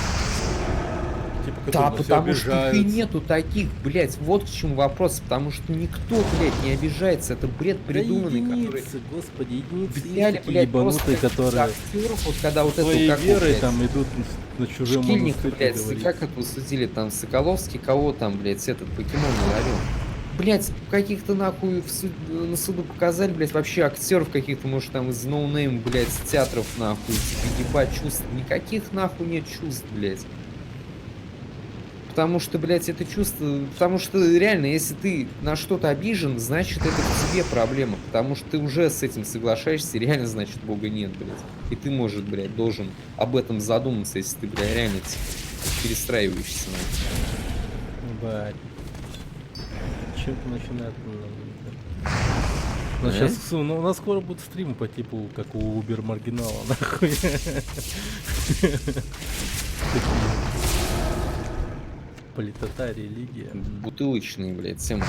Типа, Да, которые на всё потому что их и обижаются. нету таких, блядь. Вот к чему вопрос. Потому что никто, блядь, не обижается. Это бред Да придуманный, который... единицы, господи, единицы есть Взяли, такие блядь, ебанутые, просто которые актеров, вот когда вот это своей как верой там идут на чужой шкильник, монастырь, блядь, говорит. как это судили там Соколовский, кого там, блядь, этот покемон наловил. Блядь, каких-то нахуй на суду показали, блядь, вообще актеров каких-то, может, там из ноунейм, блядь, с театров, нахуй, типа, ебать, чувств. Никаких нахуй нет чувств, блядь. Потому что, блядь, это чувство... Потому что, реально, если ты на что-то обижен, значит, это к тебе проблема. Потому что ты уже с этим соглашаешься, и реально, значит, Бога нет, блядь. И ты, может, блядь, должен об этом задуматься, если ты, блядь, реально перестраиваешься. Ебать. Чем-то начинает... У нас, А? щас, ну, у нас скоро будут стримы по типу, как у Убер Маргинала, нахуй. Такие. Политота, религия. Бутылочные, блядь, всем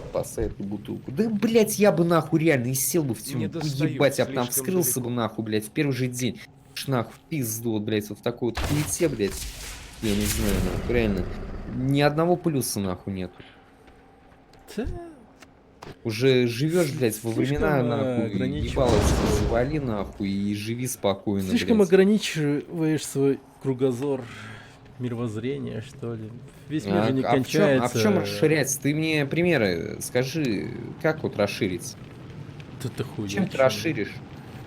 спасает бутылку. Да, блядь, я бы нахуй реально и сел бы в Не тюрьму, достают, ебать, я бы там слишком вскрылся далеко. бы нахуй, блядь, в первый же день. Нахуй, в пизду, вот, блядь, вот в такой вот плите, блядь. Я не знаю, нахуй, реально. Ни одного плюса нахуй нет. Ца- Уже живешь, блядь, во Слишком, времена, нахуй, ограничиваешь ебалось, свой- завали, нахуй, и живи спокойно, Слишком блядь. ограничиваешь свой кругозор, мировоззрение, что ли. Весь мир же не кончается. в чем расширять? Ты мне примеры скажи, как вот расширить? Ты хуй. Чем ты расширишь?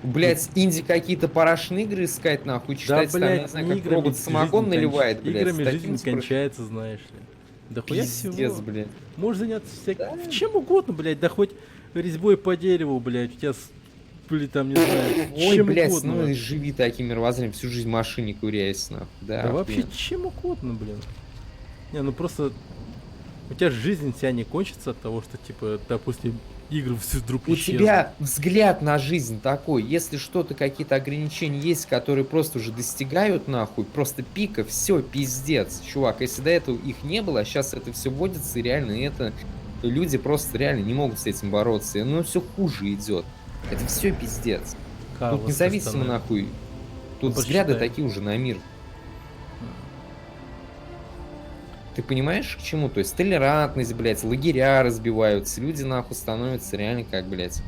Блять, инди какие-то парашные игры искать, нахуй, Да, читать там, я не блядь, знаю, не как играми робот самогон жизнь наливает, блядь. Играми с жизнь таким кончается, знаешь ли. Да хуя Пиздец, всего. блядь. Можешь заняться чем угодно, блядь, да хоть резьбой по дереву, блядь, у тебя, блядь, там, не знаю, Ой, чем блядь, угодно. ну и живи таким мировоззрением, всю жизнь в машине ковыряясь, нахуй. Да, Да вообще блин. чем угодно, блин. Не, ну просто у тебя жизнь вся не кончится от того, что, типа, допустим, игры все вдруг У исчезнут. тебя взгляд на жизнь такой, если что-то, какие-то ограничения есть, которые просто уже достигают, нахуй, просто пика, все, пиздец, чувак. Если до этого их не было, а сейчас это все вводится, и реально это люди просто реально не могут с этим бороться. И оно все хуже идет. Это все пиздец. Кава Тут независимо, Кастанеда. нахуй. Тут Ну, взгляды посчитай. такие уже на мир. Ты понимаешь, к чему? То есть толерантность, блядь, лагеря разбиваются, люди нахуй становятся реально как, блядь,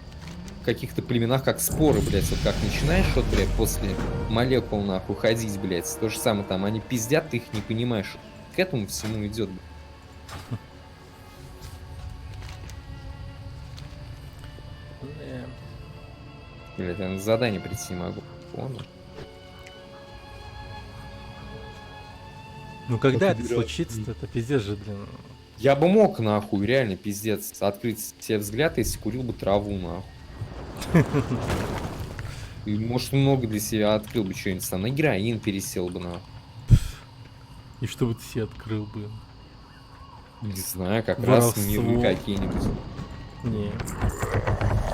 в каких-то племенах как споры, блядь, вот как начинаешь, вот, блядь, после молекул нахуй ходить, блядь, то же самое там, они пиздят, ты их не понимаешь. К этому всему идет, блядь. Блядь, я на задание прийти не могу. Понял? Ну когда это берёт. случится, это пиздец же, блин. Я бы мог, нахуй, реально, пиздец, открыть себе взгляд, если курил бы траву, нахуй. И, может, много для себя открыл бы что-нибудь там, на героин пересел бы, нахуй. И что бы ты себе открыл, блин? Не знаю, как раз Воровство. миры какие-нибудь. Не.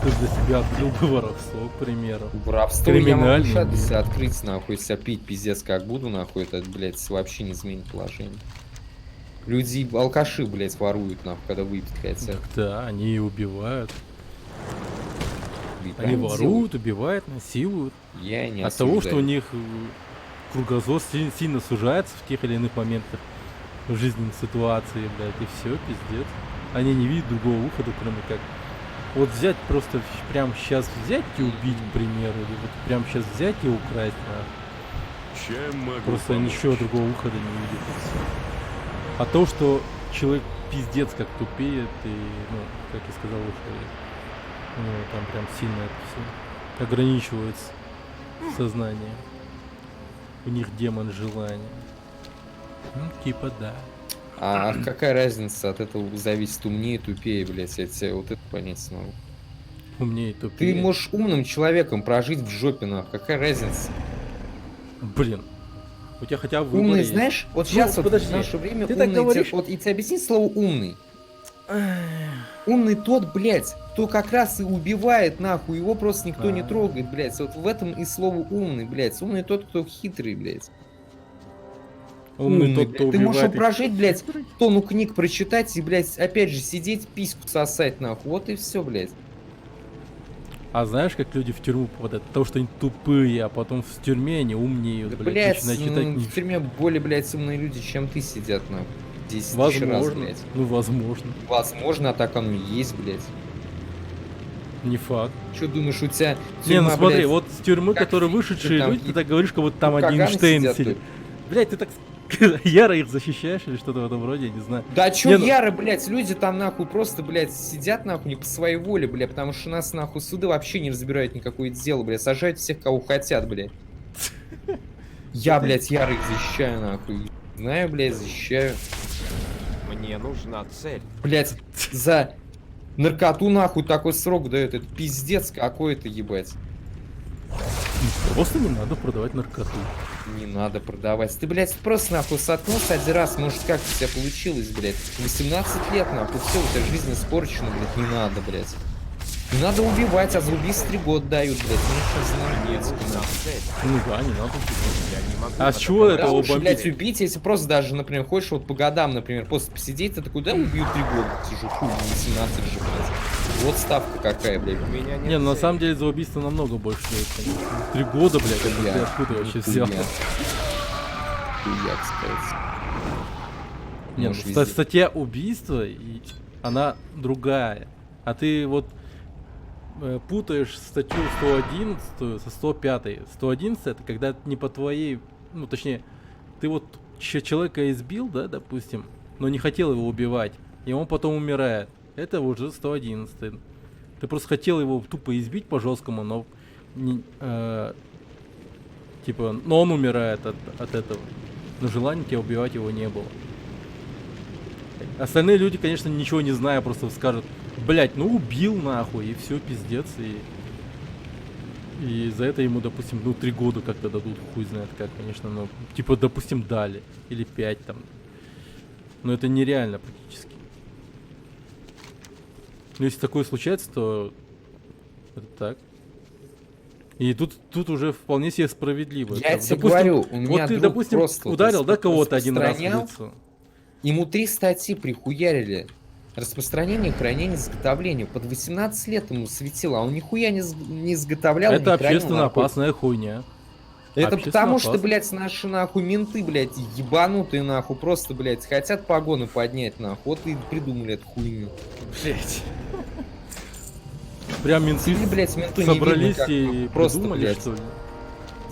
Ты для себя открыл бы воровство, к примеру. Воровство я могу Криминальный сейчас для мир. себя открыть, нахуй, если я пить пиздец как буду, нахуй, это, блядь, вообще не изменит положение. Люди, алкаши, блядь, воруют, нахуй, когда выпить хотят. Так да, они и убивают. И Они правильно воруют, убивают, насилуют. делают. Я не От того, что у осуждаю. них кругозор сильно сужается в тех или иных моментах в жизненной ситуации, блядь, и все, пиздец. Они не видят другого выхода, кроме как вот взять просто прямо сейчас взять и убить, к примеру, или вот прямо сейчас взять и украсть, нахуй. Чем могу Просто помочь? ничего другого выхода не видит. А то, что человек пиздец как тупеет, и, ну, как я сказал, что у него там прям сильно это все ограничивается сознание. У них демон желания. Ну, типа да. А какая разница от этого зависит, умнее, тупее, блядь, я тебе вот это понять не могу. Умнее Ты тупее. можешь умным человеком прожить в жопе, нахуй, какая разница? Блин. У тебя хотя бы выбор Умный, есть. знаешь, вот Ну, сейчас вот подожди, в наше время ты так умный, говоришь- вот и тебе объяснить слово умный. Умный тот, блядь, кто как раз и убивает, нахуй, его просто никто не А. трогает, блядь. Вот в этом и слово умный, блядь. Умный тот, кто хитрый, блядь. Умный тот, кто блядь. Ты можешь убивает. прожить, блядь, тонну книг прочитать и, блядь, опять же сидеть, письку сосать, нахуй. Вот и все, блядь. А знаешь, как люди в тюрьму попадают? Потому что они тупые, а потом в тюрьме они умнеют, Да, блядь, блядь, начинают читать в книжки. тюрьме более, блядь, умные люди, чем ты сидят, нахуй. 10 тысяч раз, Возможно. блядь. Ну, возможно. Возможно, а так оно и есть, блядь. Не факт. Че думаешь, у тебя Не, ну тюрьма, смотри, блядь, вот с тюрьмы, как которые фильм, вышедшие там люди, ты и- так говоришь, как будто там один Каганы Эйнштейн сидят сидит. тут. Блядь, ты так яро их защищаешь или что-то в этом роде, я не знаю. Да чё Не, ну- яро, блядь, люди там нахуй просто, блядь, сидят нахуй не по своей воле, блядь, потому что нас нахуй суды вообще не разбирают никакое дело, блядь, сажают всех, кого хотят, блядь. Я, блядь, яро их защищаю, нахуй. Знаю, блядь, защищаю. Мне нужна цель. Блядь, за наркоту нахуй такой срок дают, это пиздец какой-то, ебать. Просто не надо продавать наркоту. Не надо продавать. Ты, блядь, просто нахуй соткнулся один раз, может, как у тебя получилось, блядь. 18 лет, нахуй, все, у тебя жизнь испорчена, блядь, не надо, блядь. Не надо убивать, а за убийство 3 года дают, блядь. Ну что Мне за нужна цель. Ну да, не надо. Я не могу. А с чего это Лучше, бомбить? блядь, убить, если просто даже, например, хочешь вот по годам, например, после посидеть, ты такой, да, убью 3 года, сижу, хуй, не 17 же, блядь. Вот ставка какая, блядь. У меня нет Не, ну на цели. самом деле за убийство намного больше дают, конечно. 3 года, блядь, это ты Я. откуда вообще Нихуя. взял? Хуяк, сказать. Не, ну, Можешь везде. статья убийства, и она другая. А ты вот путаешь статью 111 со 105. 111 это когда не по твоей, ну точнее, ты вот человека избил, да, допустим, но не хотел его убивать, и он потом умирает. Это уже 111. Ты просто хотел его тупо избить по-жесткому, но типа, но он умирает от этого. Но желания тебя убивать его не было. Остальные люди, конечно, ничего не зная, просто скажут, блять, ну убил нахуй, и все, пиздец, и за это ему, допустим, ну 3 года как-то дадут, хуй знает как, конечно, но типа, допустим, дали, или 5 там. Но это нереально практически. Но если такое случается, то это так. И тут уже вполне себе справедливо. Я Это, тебе допустим, говорю, у меня вот ты, друг допустим, просто вот ударил, да, кого-то один раз в распространял. лицо. Ему 3 статьи прихуярили. Распространение, хранение, изготовление. Под 18 лет ему светило, а он нихуя не изготовлял. Это не хранил, общественно нахуй. опасная хуйня. Это общественно потому что, опасно. блядь, наши нахуй менты, блядь, ебанутые нахуй, просто, блядь, хотят погоны поднять нахуй. Вот и придумали эту хуйню. Блять. Прям менты Или, блядь, менты не собрались видно, как и просто, придумали, блядь, что ли?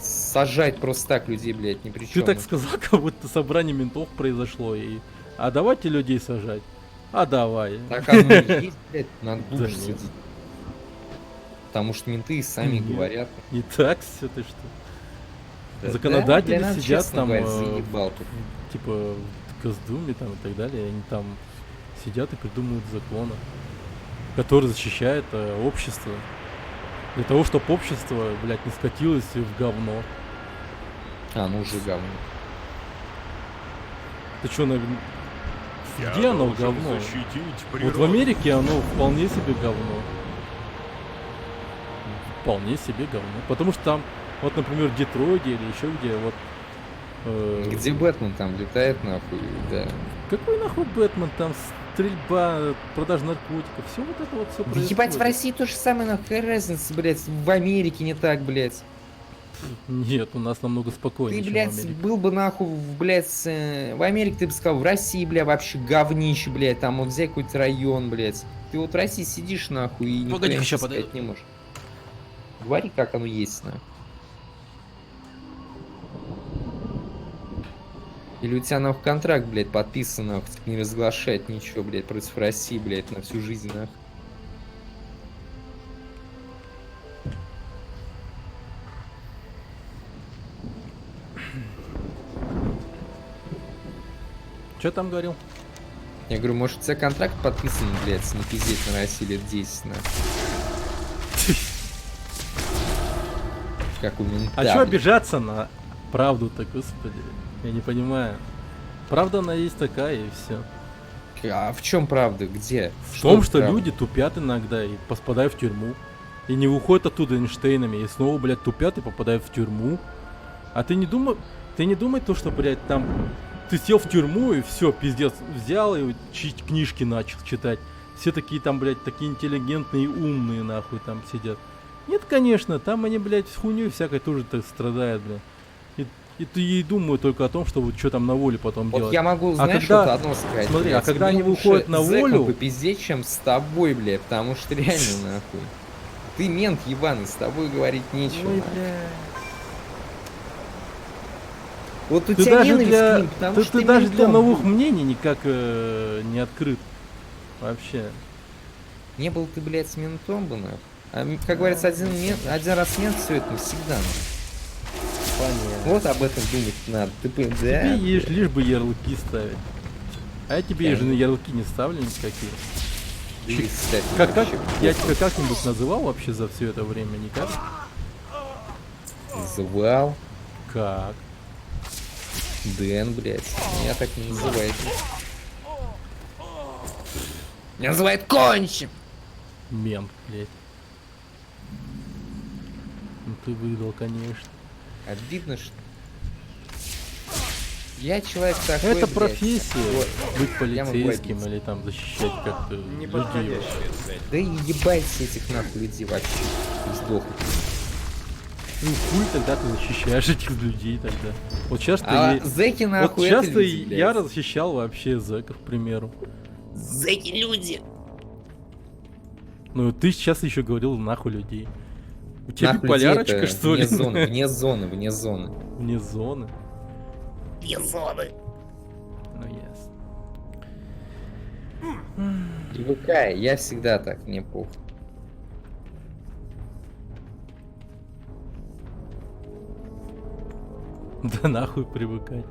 сажать просто так людей, блядь, ни при Ты чем. так сказал, как будто собрание ментов произошло, и... А давайте людей сажать. А давай. Так оно и есть, блядь, надо Да лучше нет. сидеть. Потому что менты и сами Нет. говорят. Не так все ты что. Да, Законодатели да, сидят честно там, говоря, заебал тут. типа, в Госдуме там и так далее, они там сидят и придумывают законы, которые защищают общество. Для того, чтобы общество, блядь, не скатилось в говно. А, ну уже говно. Ты чё, где оно говно? Защитить Вот природу. в Америке оно вполне себе говно. Вполне себе говно. Потому что там, вот, например, в Детройде или еще где, вот... Где Бэтмен там летает, нахуй, да. Какой нахуй Бэтмен? Там стрельба, продажа наркотиков, все вот это вот все Да происходит. ебать, в России то же самое, нахуй, какая разница, блядь, в Америке не так, блядь. Нет, у нас намного спокойнее, Ты, чем в блядь, Америке. был бы, нахуй, блядь, в Америке ты бы сказал, в России, бля, вообще говнище, блядь, там вот взять какой-то район, блядь. Ты вот в России сидишь, нахуй, и никто Погоди-ка, ща ничего сказать подойду. не можешь. Говори, как оно есть, нахуй. Или у тебя, нахуй, контракт, блядь, подписан, нахуй, не разглашать ничего, блядь, против России, блядь, на всю жизнь, нахуй. Что там говорил? Я говорю, может, у тебя контракт подписан, блядь, не пиздеть на России лет 10, нахуй. Как у мента, А чё блядь. обижаться на правду-то, господи? Я не понимаю. Правда она есть такая, и все. А в чем правда? Где? В том, что правда? люди тупят иногда и попадают в тюрьму. И не выходят оттуда Эйнштейнами, и снова, блядь, тупят и попадают в тюрьму. А ты не думай то, что, блядь, там ты сел в тюрьму и все, пиздец, взял и книжки начал читать. Все такие там, блядь, такие интеллигентные и умные, нахуй, там сидят. Нет, конечно, там они, блядь, с хуйней всякой тоже так страдают, блядь. И ты и думают только о том, что вот что там на воле потом Вот делать. я могу, знаешь, когда- вот одно сказать. смотри, блядь, а когда мне они лучше выходят на зэком волю- попиздеть, чем с тобой, блядь, потому что реально, нахуй. Ты мент ебаный, с тобой говорить нечего. Ой, нахуй. бля. Вот у Ты тебя даже ненависть для, к ним, потому ты, что ты ты даже для ментом новых был. мнений никак не открыт. Вообще. Не был ты, блядь, с ментом бы, нахуй. А, как говорится, один раз мент, все это навсегда, нахуй. Понятно. Вот об этом думать надо. Ты, да, Тебе блядь. лишь бы ярлыки ставить. А я тебе же Конечно. ярлыки не ставлю никакие. Ты, кстати, Как, вообще я тебя как-нибудь называл вообще за все это время? Никак? звал Как? Дэн, блядь. Меня так не называет. Меня называют кончим. Мент, блядь. Ну ты выдал, конечно. Обидно, что... Я человек такой, Это блядь. профессия, Вот. быть Я могу полицейским обидеться. или там защищать как-то людей. Неподходящая цель. Да и ебать этих нахуй людей вообще. Сдохнут. Ну хуй тогда ты защищаешь этих людей тогда. Вот часто А зэки вот нахуй это часто люди, блядь. я защищал вообще зэков, к примеру. Зэки люди. Ну ты сейчас еще говорил нахуй людей. У тебя Нахуй биполярочка, людей это что ли? Вне зоны, вне зоны, вне зоны. Вне зоны. Вне зоны. Ну ясно. Привыкай, я всегда так, мне похуй. Да нахуй привыкать.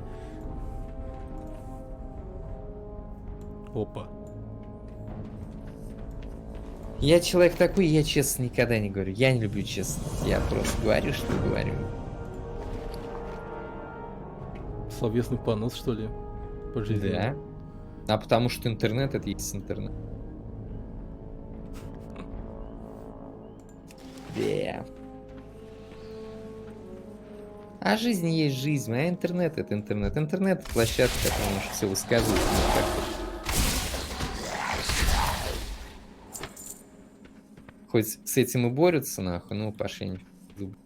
Опа. Я человек такой, я честно никогда не говорю. Я не люблю честно. Я просто говорю, что говорю. Словесный понос, что ли? По жизни. Да. А потому что интернет это есть интернет. Да. А жизнь есть жизнь, а интернет это интернет. Интернет это площадка, которая может все высказывать. Ну, как хочешь. Хоть с этим и борются, нахуй, ну пошли они в зубы.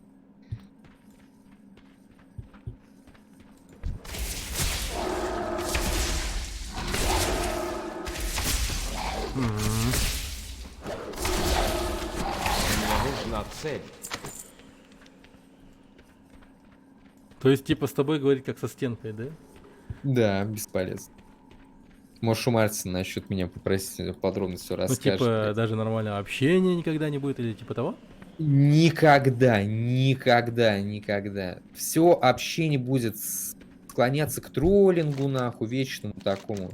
Мне нужна цель. То есть, типа, с тобой говорить как со стенкой, да? Да, бесполезно. Можешь у Мартина насчет меня попросить подробно все Ну, расскажет. типа, блядь. даже нормального общения никогда не будет, или типа того? Никогда, никогда, никогда. Все общение будет склоняться к троллингу, нахуй, вечному такому.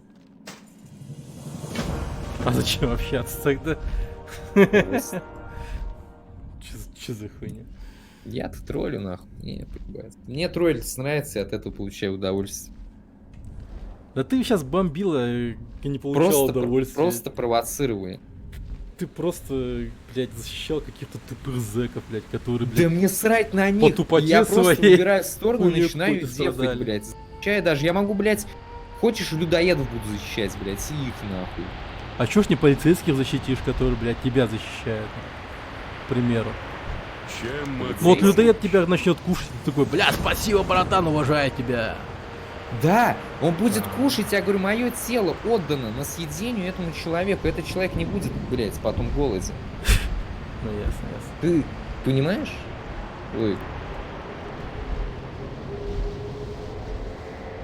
А зачем общаться тогда? Просто Че за хуйня? Я-то троллю, нахуй. Не, поебать. Мне троллить нравится, и от этого получаю удовольствие. Да ты сейчас бомбила и не получал Просто, удовольствия. просто провоцирую. Ты просто, блядь, защищал каких-то тупых зэков, блядь, которые, Да блядь, мне срать на них. тупоте Я просто своей выбираю сторону и хуйней начинаю какой-то дефать, страдали. блядь. Защищаю даже. Я могу, блядь, хочешь, людоедов буду защищать, блядь, и их нахуй. А чё ж не полицейских защитишь, которые, блядь, тебя защищают? К примеру. Чем мы... Ну вот людоед тебя начнет кушать, ты такой, бля, спасибо, братан, уважаю тебя. Да, он будет кушать, я говорю, мое тело отдано на съедению этому человеку. Этот человек не будет, блядь, потом голоден. Ну ясно, ясно. Ты понимаешь? Ой,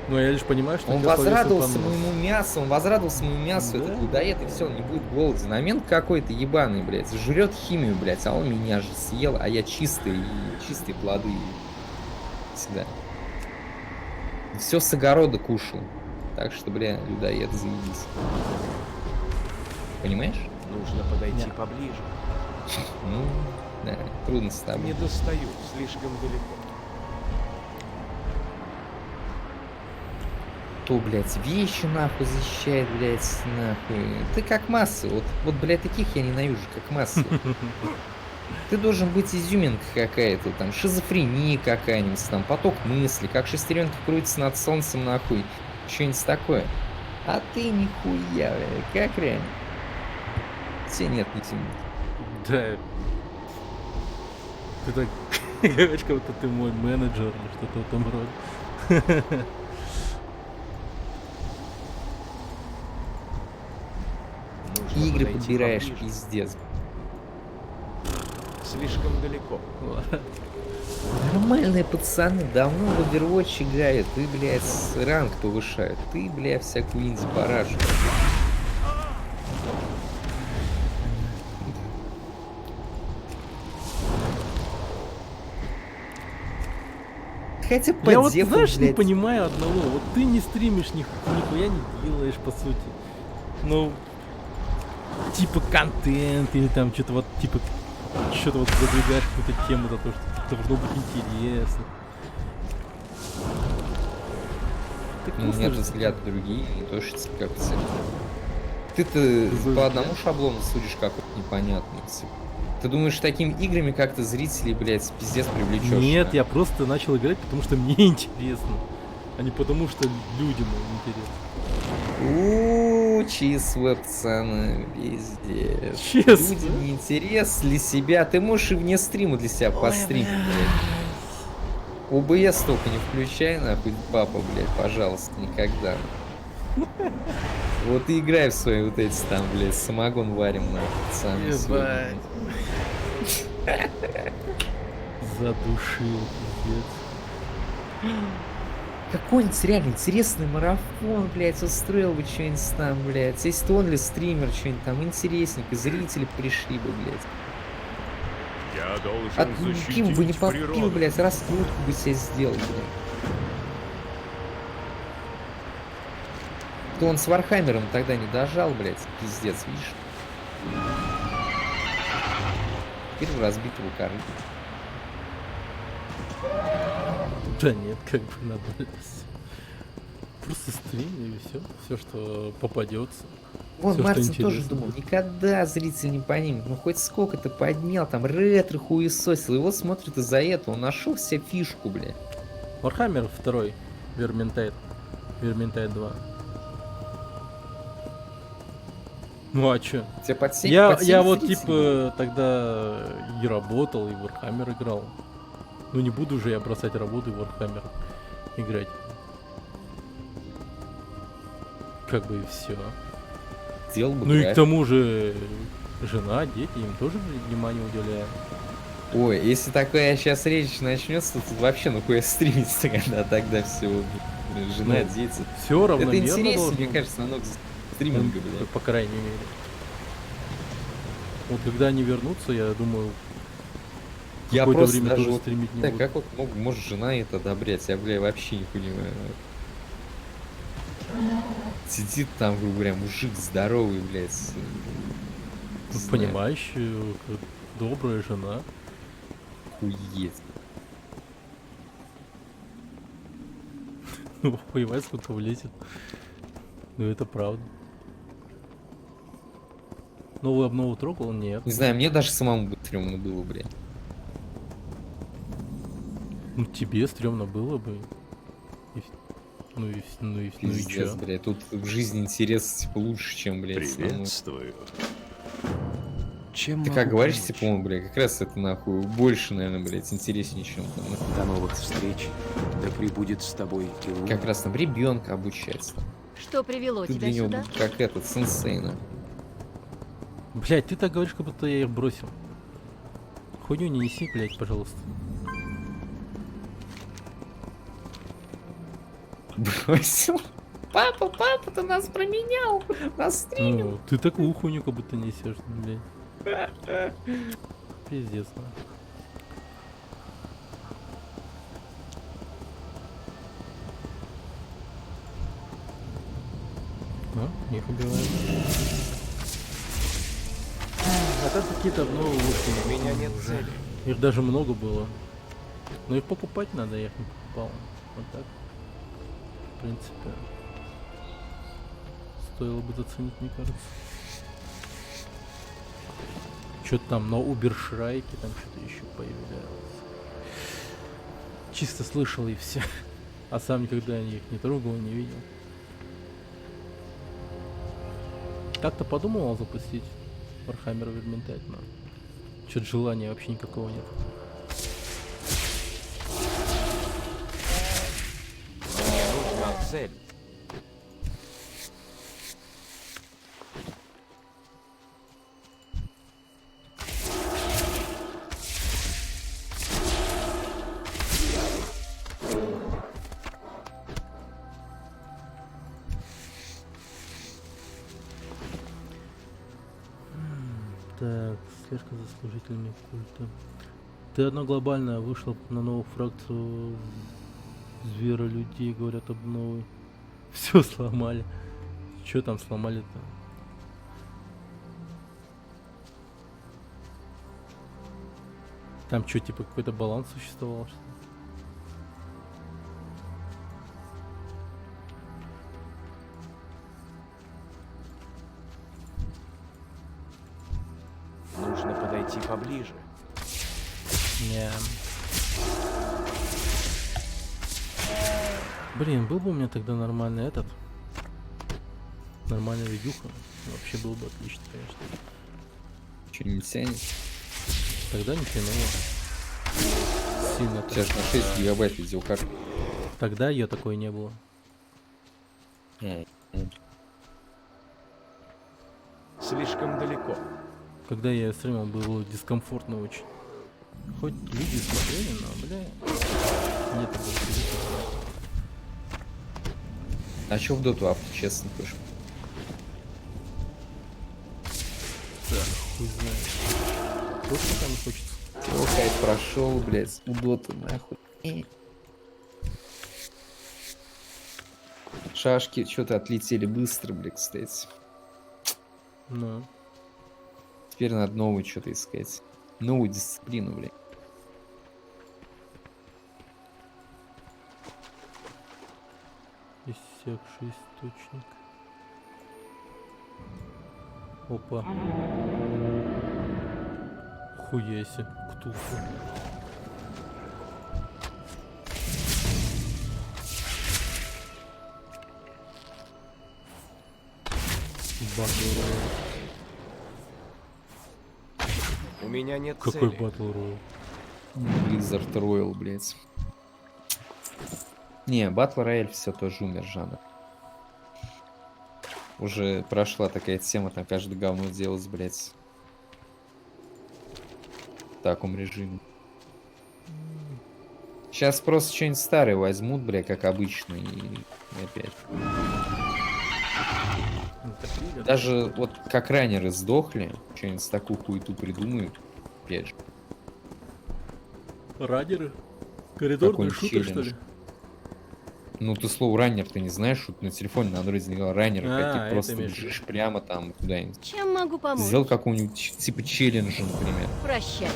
Ну я лишь понимаю, что у он тебя словесный возрадовался понос. моему мясу, он возрадовался моему мясу, Да. этот людоед, и все, он не будет голоден. А мент какой-то ебаный, блядь, жрет химию, блядь, а он меня же съел, а я чистый, и чистые плоды всегда. Все с огорода кушал. Так что, бля, людоед, заебись. Понимаешь? Нужно подойти Не. поближе. Ну, да, трудно с тобой. Не достаю, слишком далеко. То, блядь, вещи нахуй защищает, блядь, нахуй. Ты как масса. Вот, блядь, таких я ненавижу, как масса. Ты должен быть изюминка какая-то, там, шизофрения какая-нибудь, там, поток мысли, как шестеренки крутятся над солнцем, нахуй. Что-нибудь такое. А ты нихуя, блядь, как реально? Тебе нет изюминки. Да. Ты так говоришь, как будто ты мой менеджер или что-то в этом роде. Нужно Игры подойти подбираешь, поближе. пиздец. Слишком далеко. Ладно. Нормальные пацаны давно в Overwatch играют. Ты, блядь, ранг повышают. Ты, блядь, всякую инди-парашу. Хотя по Я вот, дефу, знаешь, не блядь, понимаю одного. Вот ты не стримишь, нихуя не делаешь, по сути. Ну, типа контент или там что-то вот, типа, что-то вот задвигаешь какую-то тему за то, что должно быть интересно. Ты ну, у просто меня же- взгляды другие, не то, что как все. Ты-то Другой по взгляд. одному шаблону судишь, как вот непонятно. Типа. Ты думаешь, такими играми как-то зрителей, блядь, пиздец привлечешь? Нет, а? я просто начал играть, потому что мне интересно. А не потому, что людям интересно. Числа, пацаны, пиздец. Честно? Людям не интерес для себя. Ты можешь и вне стрима для себя постримить, блядь. ОБС только не включай, нахуй, папа, блядь, пожалуйста, никогда. Вот и играй в свои вот эти там, блядь, самогон варим, нахуй, пацаны. Ебать. Задушил, пиздец. Какой-нибудь реально интересный марафон, блядь, устроил бы что-нибудь там, блядь. Если он ли стример, что-нибудь там интересненько, зрители пришли бы, блядь. Я должен А пил бы не защитить попил, природу. блядь, раскрутку бы себе сделал, блядь. То он с Вархаммером тогда не дожал, блядь, пиздец, видишь? Теперь в разбитого корыта. Да нет, как бы надо. Просто стрим и все. Все, что попадется. Вон, Всё, что Мартин тоже интересно. думал, никогда зритель не поднимет. Ну хоть сколько-то поднял, там ретро хуесосил. Его смотрят из-за этого. Он нашел себе фишку, блядь. Warhammer 2, Vermintide. Vermintide 2. Ну а чё? Тебе под семь- Я под семь вот зрителей. типа тогда и работал, и в Warhammer играл. Ну не буду же я бросать работу и в Warhammer играть. Как бы и все. Делал бы Ну и к график. тому же жена, дети, им тоже внимание уделяю. Ой, если такая сейчас речь начнется, то тут вообще нахуя стримить тогда все. Жена, Ну, дети. Все равно Это интереснее, мне кажется, намного стриминга, блядь. по крайней мере. Вот когда они вернутся, я думаю, Я какое-то просто время даже тоже вот... стримить не Так, буду. как вот может жена это одобрять? Я, бля, вообще не понимаю. Сидит там, грубо говоря, мужик здоровый, блядь. Ну, понимающая, добрая жена. Хуеть. Ну, понимает, сколько влезет. Ну, это правда. Новую обнову трогал? Нет. Не знаю, мне даже самому бы стрёмно было, блядь. Ну, тебе стрёмно было бы. И ну и Пиздец, чё? блядь. Тут в жизни интерес, типа, лучше, чем, блядь, самому. Приветствую. Чем Ты могу как говоришь, помочь? типа, он, блядь, как раз это, нахуй, больше, наверное, блядь, интереснее, чем там. До новых встреч. Да пребудет с тобой и луна. Как раз там ребенка обучается. Что привело Ты тебя для него сюда? будешь как этот, сенсей, нахуй. Блять, ты так говоришь, как будто я их бросил. Хуйню не неси, блять, пожалуйста. Бросил. Папа, ты нас променял. Нас стримил. Ну, ты такую хуйню как будто несешь, блять. Пиздец, нахуй. Ну, их убиваем. А там какие-то обновы вышли. У меня нет цели. Их даже много было. Но их покупать надо, я их не покупал. Вот так. В принципе. Стоило бы заценить, мне кажется. Что-то там на Убершрайке, там что-то еще появлялось. Чисто слышал и все. А сам никогда их не трогал, не видел. Как-то подумал запустить Warhammer Vermintide, но что-то желания вообще никакого нет. Мне нужна цель. Так, слежка за служителями культа. Т1 глобальная вышла на новую фракцию зверолюдей, говорят, обновы. Все сломали. Че там сломали-то? Там что, типа какой-то баланс существовал, что ли? Нужно подойти подойти поближе. Не. Блин, был бы у меня тогда нормальный этот. Нормальная видюха. Вообще было бы отлично, конечно. Что, не тянет? Тогда не тянуло. Сильно так. Сейчас на 6 гигабайт видеокарта. Тогда ее такой не было. Слишком далеко. Когда я стримил, было дискомфортно очень. Хоть люди смотрели, но, бля, нет, это было физически. А чё в доту авто, честно, пишем? Да, хуй знает. Просто пока не хочется. О, хайп прошел, блядь, у доты, нахуй. Шашки что-то отлетели быстро, блядь, кстати. Ну, Теперь надо новую что-то искать. Новую дисциплину, блядь. иссякший источник. Опа. Хуяси, ктулху. Батл Роял. У меня нет Какой цели. батл Роял? Blizzard Royal, блядь. Не, Battle Royale все тоже умер жанр. Уже прошла такая тема, там каждый говно делать, блядь. В таком режиме. Сейчас просто что-нибудь старое возьмут, бля, как обычно, и опять. Даже вот как раннеры сдохли, что-нибудь такую хуету придумают. Опять же. Радеры? Коридорные Какой-нибудь шутер, что челлендж. ли? Ну ты слово раннер ты не знаешь, что на телефоне на андроиде не раннеры, А, какие это просто имеешь в бежишь прямо там куда-нибудь. Чем могу помочь? Сделал какого-нибудь типа челленджа, например. Прощай.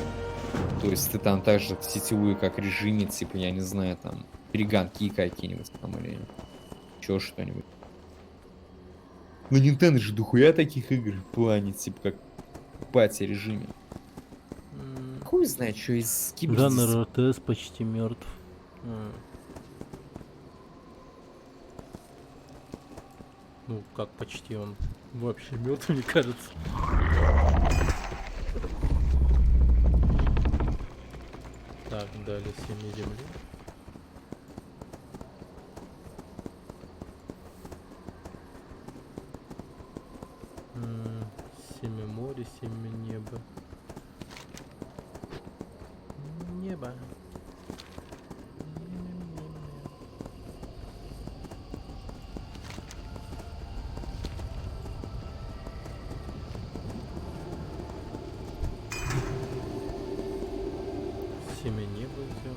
То есть ты там также в сетевую как режиме, типа, я не знаю, там, перегонки какие-нибудь там или еще что-нибудь. На Nintendo же дохуя таких игр в плане, типа, как в пати режиме. Хуй знает, что из Жанр РТС почти мертв. Ну, как почти, он вообще мертв, мне кажется. Так, далее Семи земли. Семя моря, семя неба. Небо. Семя неба взял.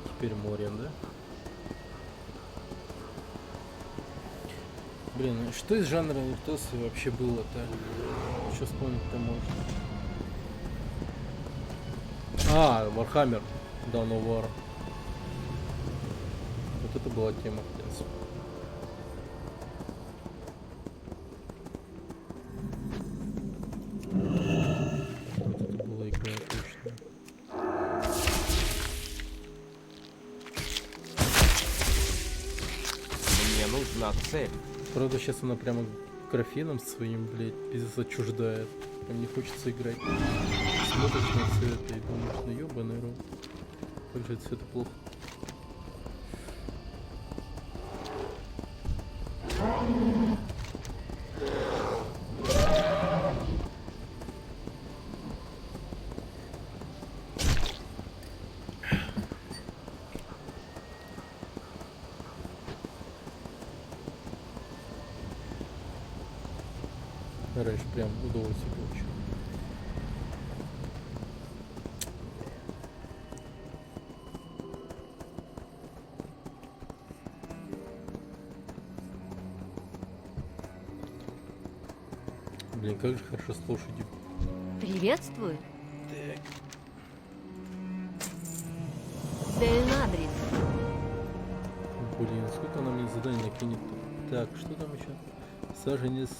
Теперь морем, да? Блин, ну что из жанра РТС вообще было-то? Что вспомнить-то можно? А, Warhammer Dawn of War. Вот это была тема, в принципе. Вот это была игра отличная. Мне нужна цель. Правда, сейчас она прямо графеном своим, блядь, пиздец отчуждает. Прям не хочется играть. Смотришь на все это и думаешь, ну ёбаный рот. Как же это все это плохо. Раньше прям удовольствие получил. Блин, как же хорошо с лошадью. Приветствую. Дельнадрис. Блин, сколько она мне заданий накинет-то? Так, что там еще? Саженец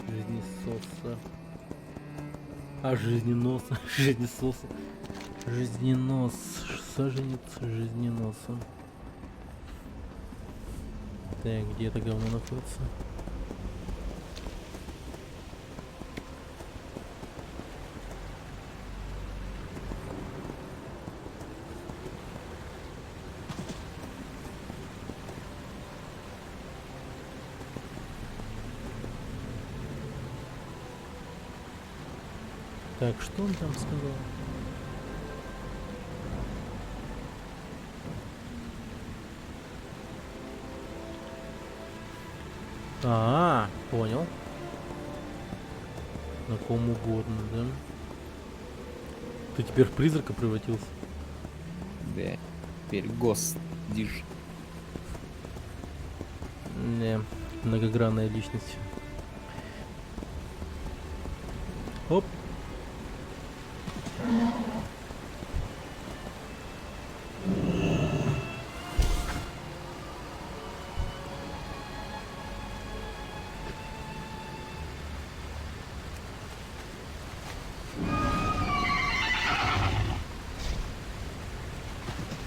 жизнесоса. А жизненос, жизнесос, жизненос, саженец жизненоса. Так, где это говно находится? Так, что он там сказал? Понял. На ком угодно, да? Ты теперь в призрака превратился? Да. Теперь гос. Диш. Не, многогранная личность. Оп.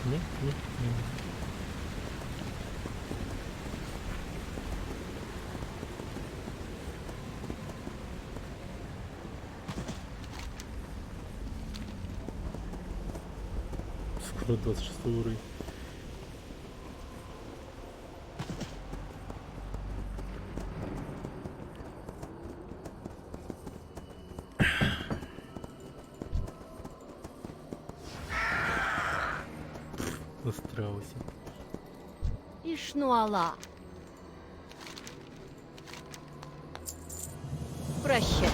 Не. Скоро 26 уровень. На страусе. Ишнуала. Прощай.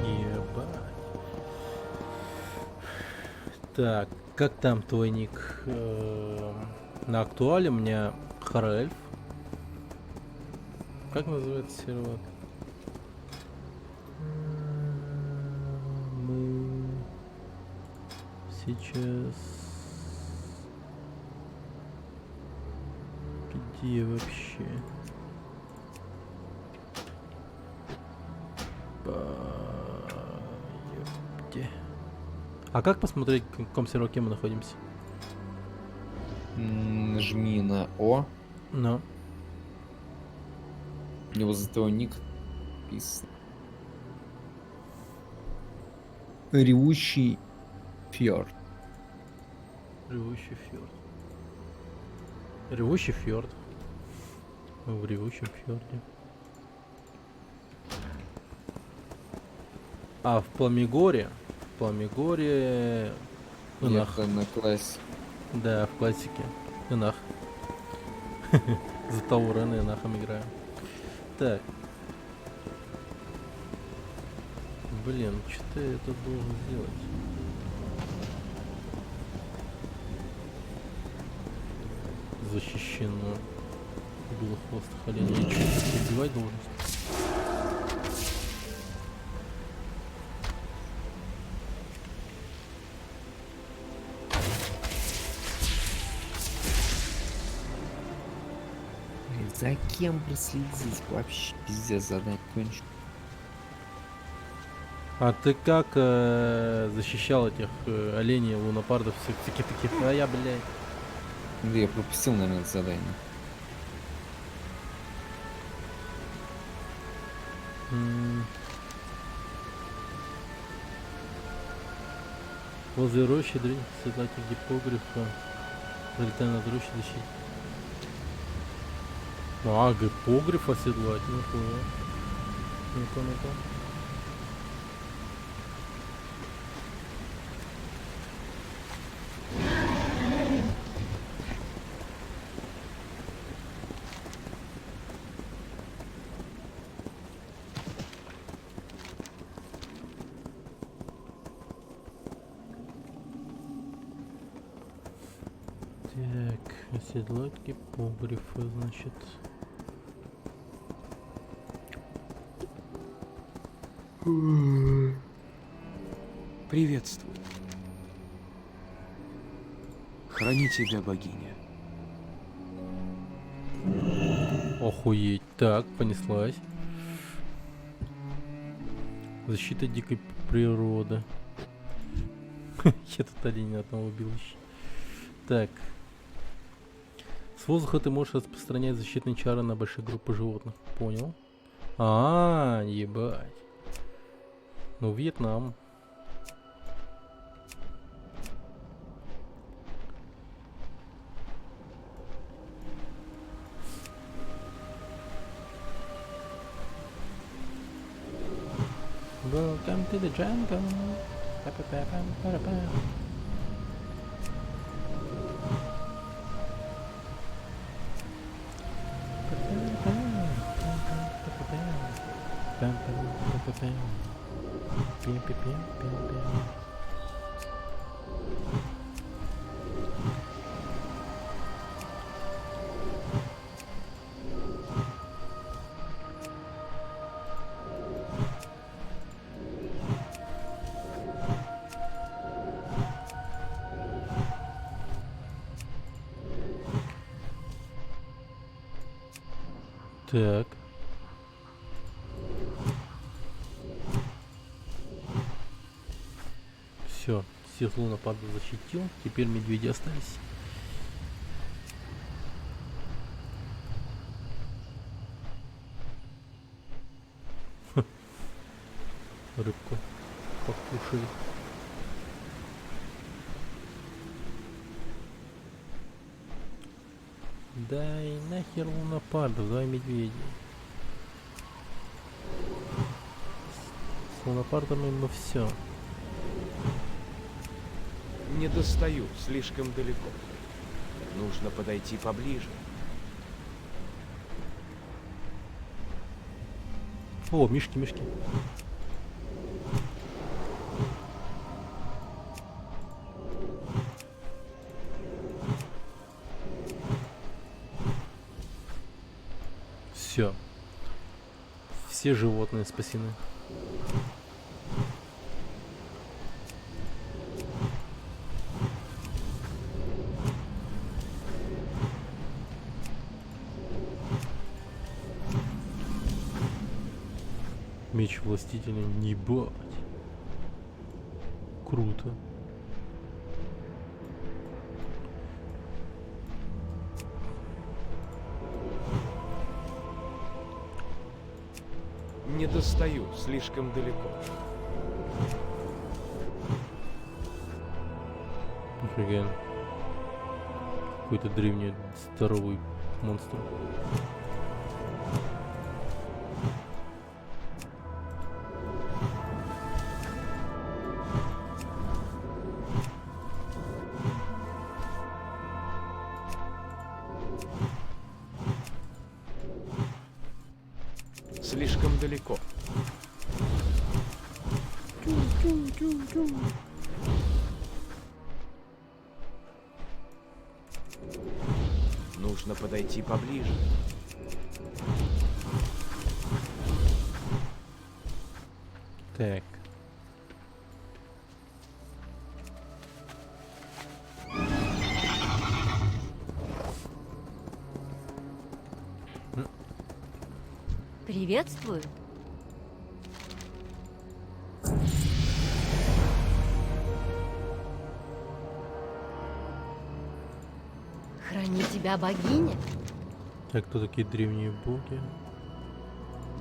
Ебать. Так, как там твой ник? На актуале у меня Харельф. Как называется сервак? Мы сейчас... Где вообще? Ёпте. А как посмотреть, в каком серваке мы находимся? Нажми на О. Ну. У него за того ник написан. Ревущий фьорд. Ревущий фьорд. Ревущий фьорд. Мы в ревущем фьорде. А в Пламигоре? В Пламигоре... Инах. Это на классе. Да, в классике. Инах. За Таурена Инахом играю. Так. Блин, что я это должен сделать? Защищено. Было хвостых оленей. Я что, убивать должен? За кем проследить? Вообще пиздец, задать кончено. А ты как защищал этих оленей, лунопардов, всяких таких? А я, блядь. Да я пропустил, наверное, это задание. Возле рощи дрянь создатель гипогрифа. Пролетая над рощей защитить. А, гипогриф оседлать, нихуя. Ну-ка. Так, оседлать гипогрифа, значит. Приветствую. Храни тебя, богиня. Охуеть. Так, понеслась. Защита дикой природы. Я тут оленя одного убил еще. Так. С воздуха ты можешь распространять защитные чары на большие группы животных. Понял. Ебать. Ну, Вьетнам. Welcome to the jungle. Па-па-па-пам-па-па-пам. Так. Все, всех лунопардов защитил. Теперь медведи остались. Рыбку покушали. Дай нахер лунопардов, давай медведей. С лунопардами мы все. Не достаю, слишком далеко. Нужно подойти поближе. О, мишки, мишки. Все. Все животные спасены. Меч властителя, ебать. Круто. Не достаю, слишком далеко. Нифига. Какой-то древний здоровый монстр. Слишком далеко. Нужно подойти поближе. Так. Приветствую. Храни тебя богиня. Так, кто такие древние боги?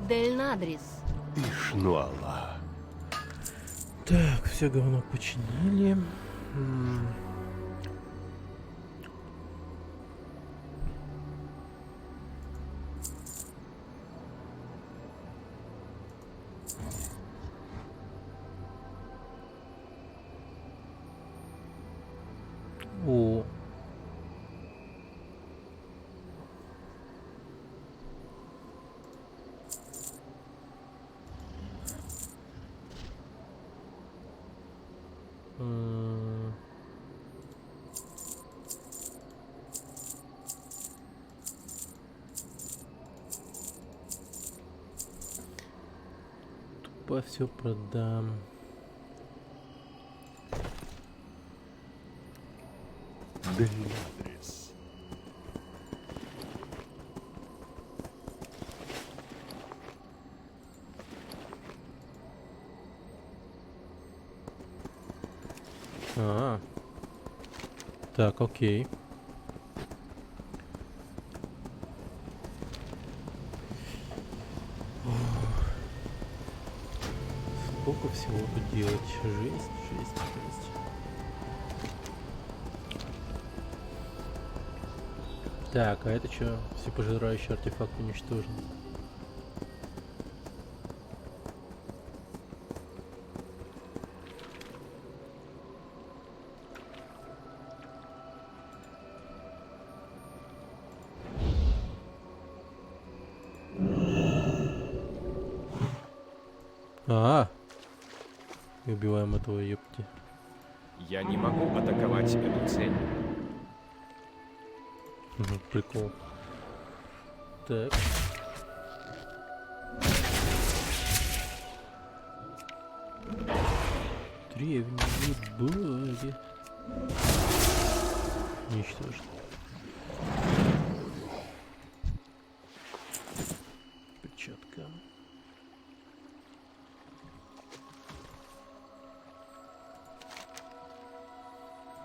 Дельнадрис. Ишнуала. Так, все говно починили. О. Тупо все продам. Дельнадрис. Так, окей. Сколько всего тут делать? Жесть, жесть, жесть. Так, а это что? Всепожирающий артефакт уничтожен. И убиваем этого ёпти. Я не могу атаковать эту цель. Прикол. Так. Древние боги. Уничтожен. Перчатка.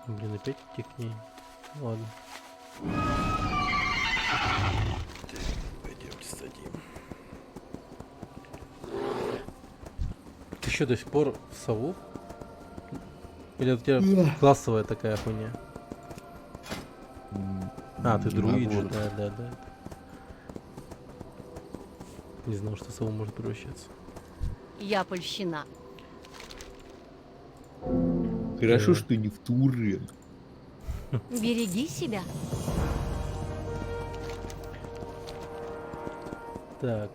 Блин, опять идти к ней. Ладно. Пойдемте садим. Ты еще до сих пор в сову? Или у тебя классовая такая хуйня? А, ты друид же, да. Не знал, что сову может превращаться. Я польщена. Хорошо, что не в Турен. Береги себя. Так.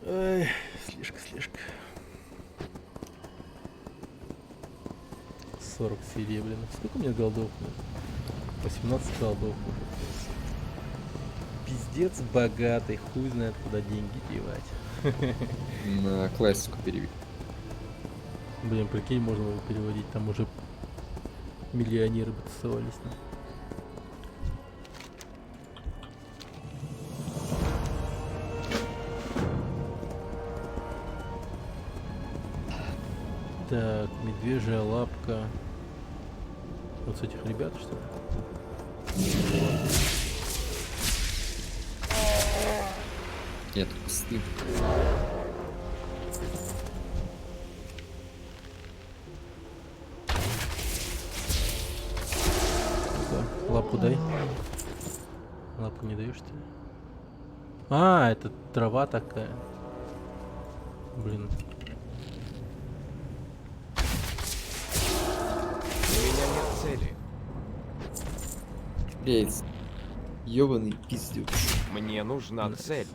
Ой, слишком. 40 серебряных. Сколько у меня голдов? 18 голдов. Пиздец богатый. Хуй знает, куда деньги девать. На классику перевели. Блин, прикинь, можно его переводить. Там уже миллионеры бы тусовались. Так, медвежья лапка. Вот с этих ребят, что ли? Нет, пусты. Лапу дай. Лапу не даешь ты? А, это трава такая. Блин. У меня нет цели. Блять. Ёбаный пиздюк. Мне нужна цель.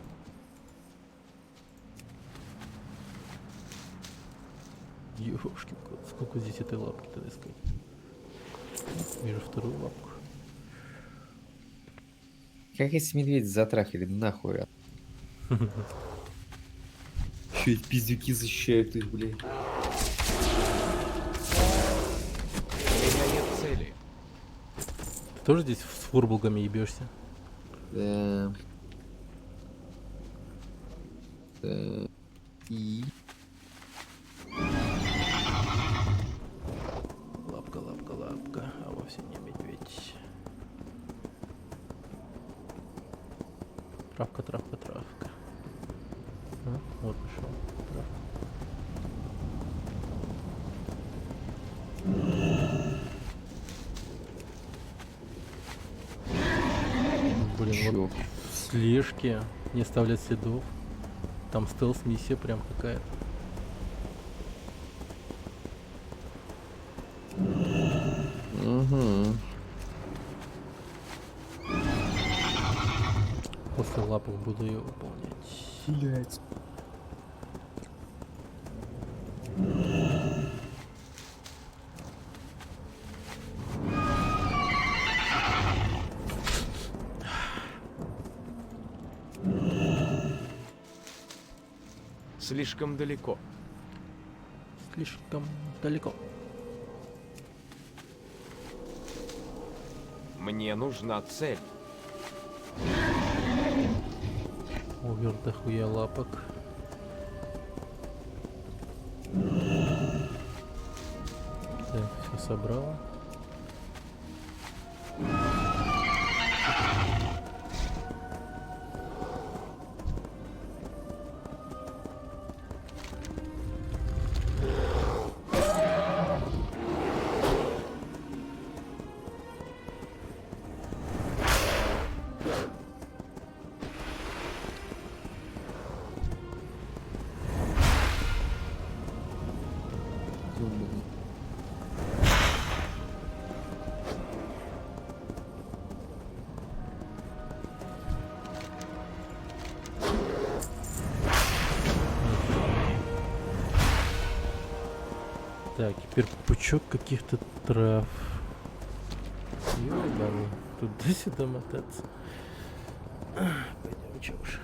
Ёшкин кот. Сколько здесь этой лапки тогда искать? Вижу вторую лапку. Как эти медведи затрахали нахуй? Еще эти пиздюки защищают их, блядь. У меня нет цели. Ты тоже здесь с фурбулгами ебешься? Да. Да. И... Лапка, а вовсе не медведь. Травка. А, вот нашел. Травка. Блин, Чё? вот слежки, не оставлять следов. Там стелс-миссия прям какая-то. Угу. После лапок буду ее выполнять. Блять. Слишком далеко. Слишком далеко. Мне нужна цель. Овер дохуя лапок. Так, все собрал. Так, теперь пучок каких-то трав. Ёбаный, туда-сюда мотаться. Пойдем, чё уж.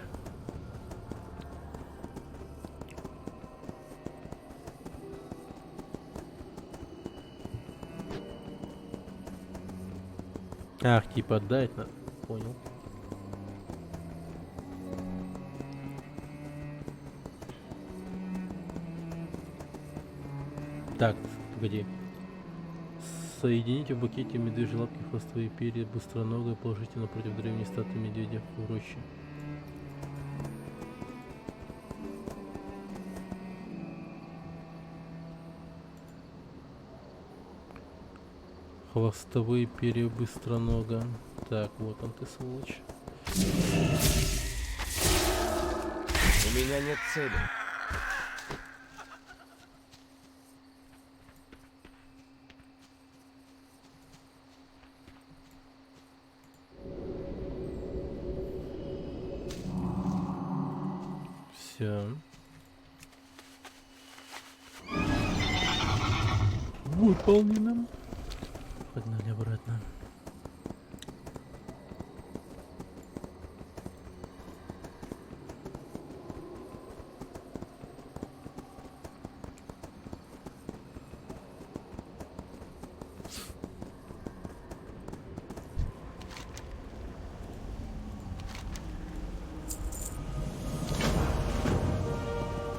Ах, типа отдать надо. Понял. Так, погоди. Соедините в букете медвежьи лапки, хвостовые перья, быстроногое, положите напротив древней статуи медведя в роще. Хвостовые перья быстронога. Так, вот он ты, сволочь. У меня нет цели. Все. Выполнено. Погнали обратно.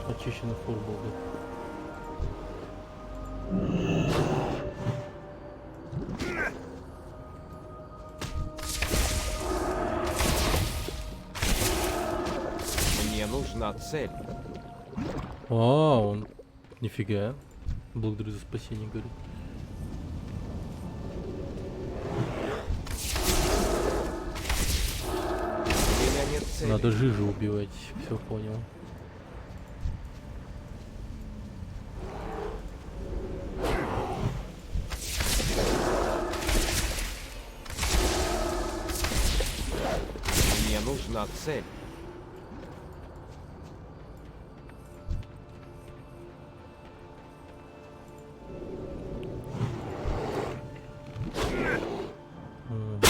Очищенный фурболга. Мне нужна цель. А, он... Нифига. Благодарю за спасение, говорит. У меня нет цели. Надо жижу убивать. Все понял. Мне нужна цель. М.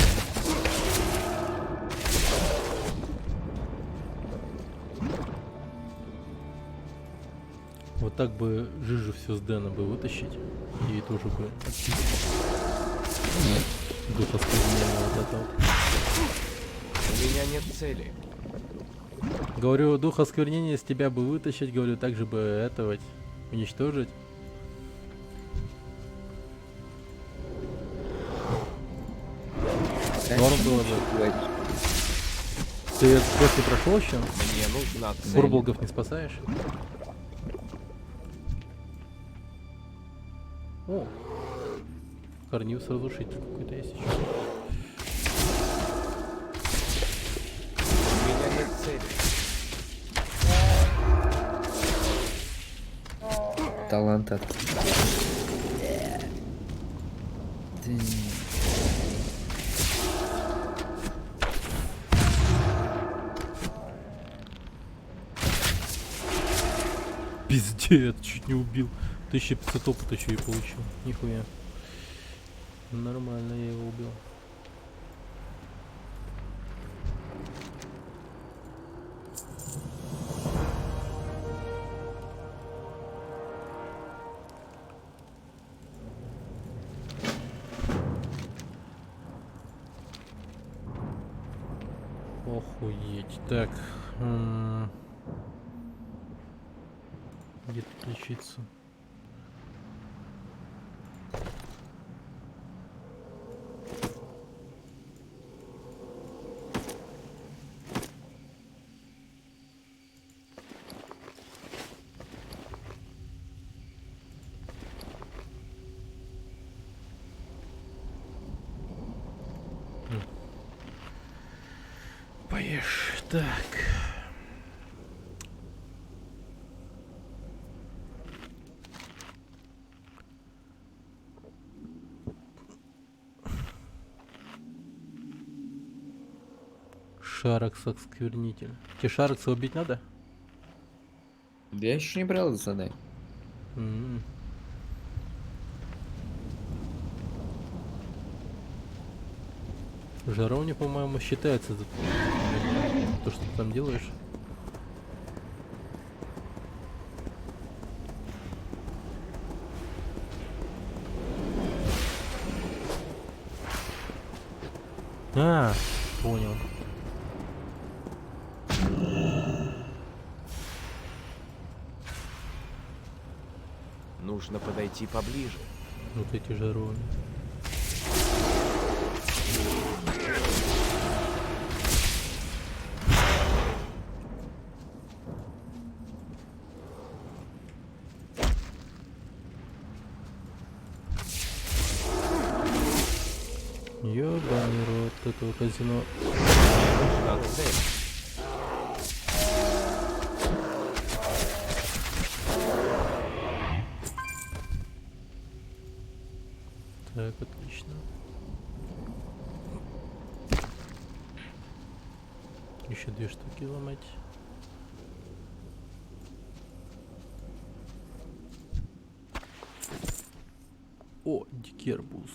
Вот так бы жижу все с Дэна бы вытащить. И тоже бы дух осквернения вот это вот. У меня нет цели. Говорю, дух осквернения с тебя бы вытащить, говорю, также бы это вот уничтожить. Норм было бы. Ты этот квест не прошел еще? Мне нужна цель. Фурболгов не спасаешь? О! Корнивс разрушитель какой-то есть еще. У меня нет цели. Талант от... Пиздец, чуть не убил. 1500 опыта еще и получил. Нихуя. Нормально, я его убил. Охуеть. Так. Где тут лечиться? поешь. Так. Шаракс осквернитель. Тебе Шаракса убить надо? Да я еще не брал это задание. М. Жаровня, по-моему, считается за то, что ты там делаешь. А, понял. Нужно подойти поближе. Вот эти жаровни. Ёбаный рот этого казино. Нужна цель. Так, отлично. Еще 2 штуки ломать. О, дикий арбуз.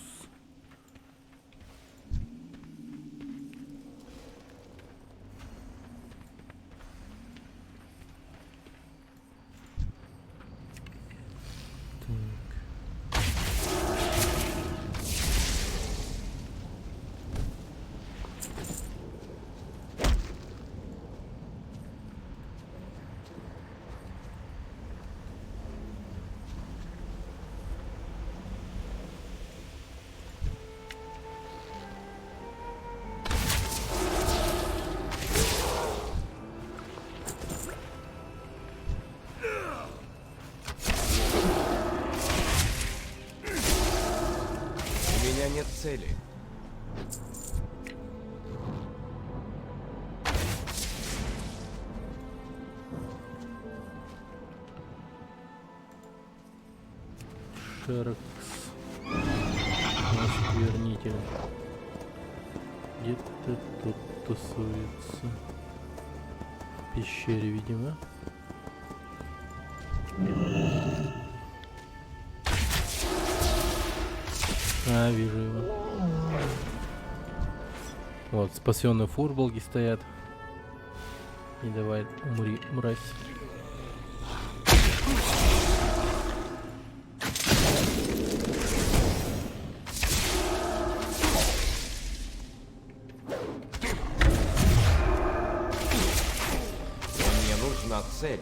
У меня нет цели. Шаракс. Осквернитель. Где-то тут тусуется. В пещере, видимо. А, вижу его. Вот, спасенные фурболги стоят. И давай, умри, мразь. Мне нужна цель.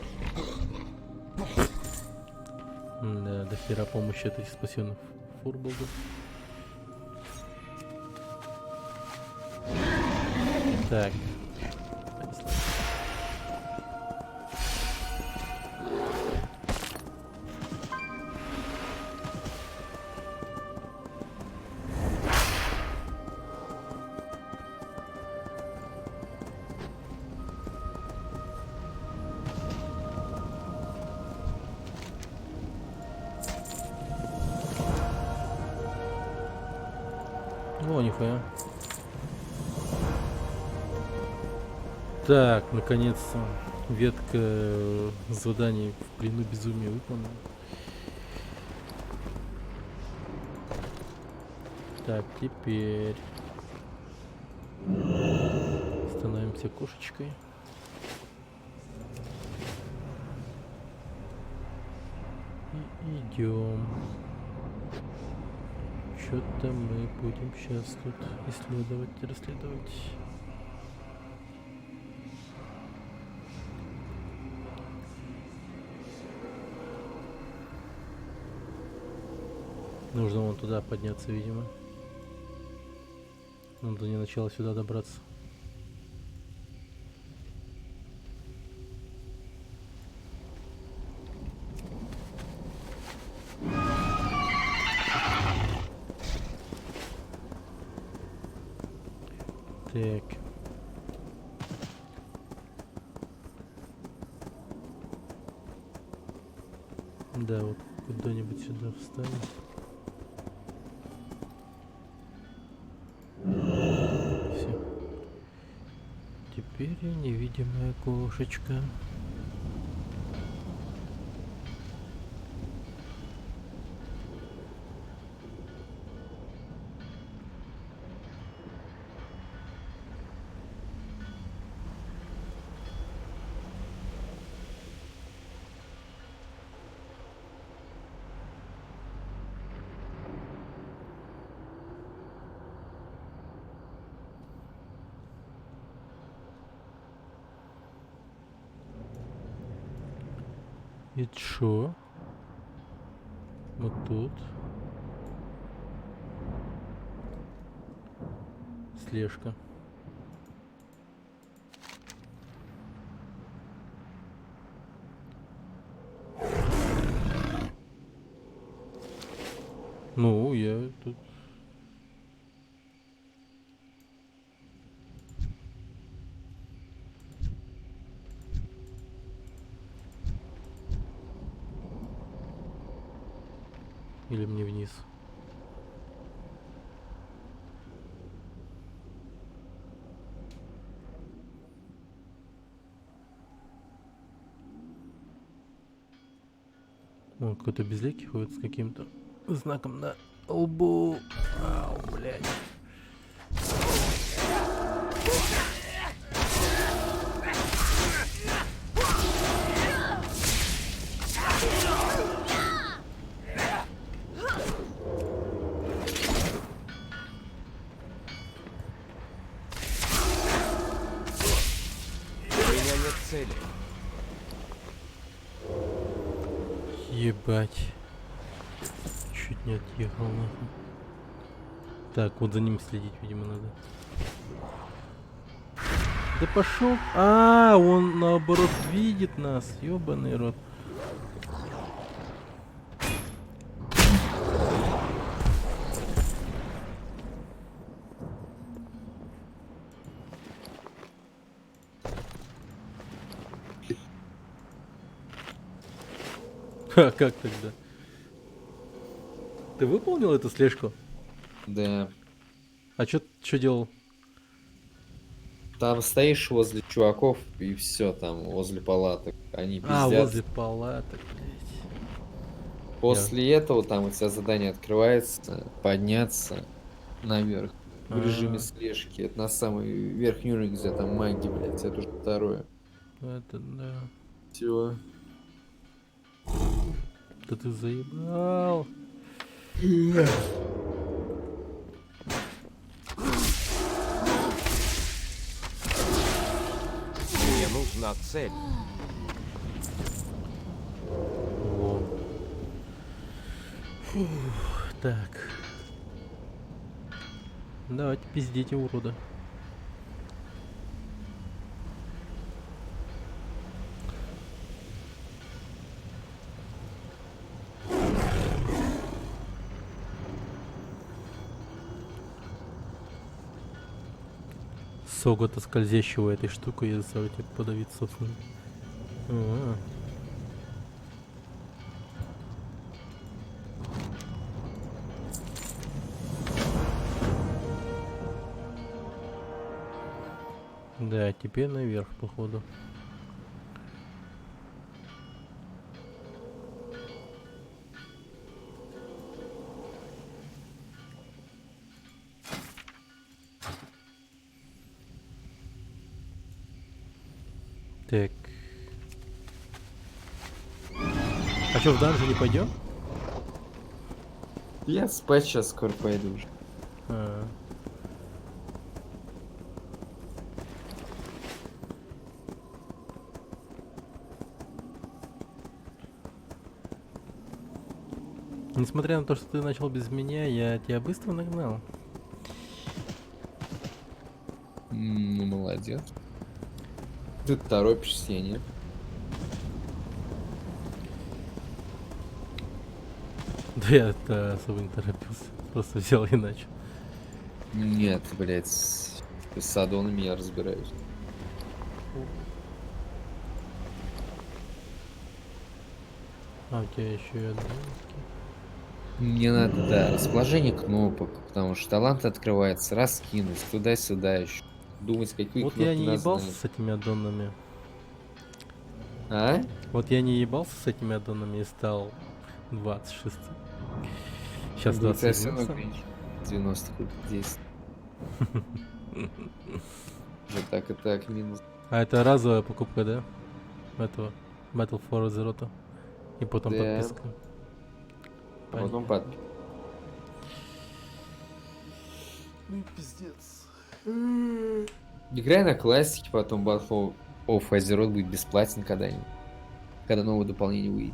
Да, до хера помощи от этих спасенных фурболгов. Так. Понеслась. О, нихуя. Так, наконец-то ветка заданий в плену безумия выполнена. Так, теперь становимся кошечкой. И идем. Что-то мы будем сейчас тут исследовать и расследовать. Нужно вон туда подняться, видимо. Нам до начала сюда добраться. Так. Да, вот куда-нибудь сюда встанем. Все. Теперь я невидимая кошечка. И чё? Вот тут. Слежка. Ну, я тут... Или мне вниз? О, какой-то безликий ходит с каким-то знаком на лбу. Ау, блядь. У меня нет цели. Ебать. Чуть не отъехал нахуй. Так, вот за ним следить, видимо, надо. Да пошел. А, он наоборот видит нас. Ёбаный рот. Ха, как тогда? Ты выполнил эту слежку? Да. А чё делал? Там стоишь возле чуваков и все, там возле палаток. Они А, пиздят. возле палаток, блядь. После этого там у тебя задание открывается подняться наверх в режиме А. слежки. Это на самый верхний уровень, где там маги, блядь. Это уже второе. Это да. Все. Да ты заебал. Мне нужна цель. Во. Фух, так. Давайте пиздите, урода. Согота скользящего этой штукой я заставлю тебя подавиться собственно. Да, теперь наверх, походу. Так. А что, в данжи не пойдем? Я спать сейчас скоро пойду уже. А. Несмотря на то, что ты начал без меня, я тебя быстро нагнал. Ну, молодец. Ты торопишься, я нет. Да я-то особо не торопился. Просто взял и начал. Нет, блядь, с аддонами я разбираюсь. А у тебя еще и одна. Мне надо, да, расположение кнопок, потому что талант открывается, раскинуть туда-сюда еще. Думать, какие Вот я кнопки не надо ебался знать. с этими аддонами. А? Вот я не ебался с этими аддонами и стал 26. Сейчас Да у тебя всё 27. равно меньше. 90 хоть 10. Вот так и так, минус. А это разовая покупка, да? Этого Battle for Azeroth. И потом Да. подписка. А потом подпись. Играй на классике, потом Battle of Azeroth будет бесплатен когда-нибудь. Когда новое дополнение выйдет.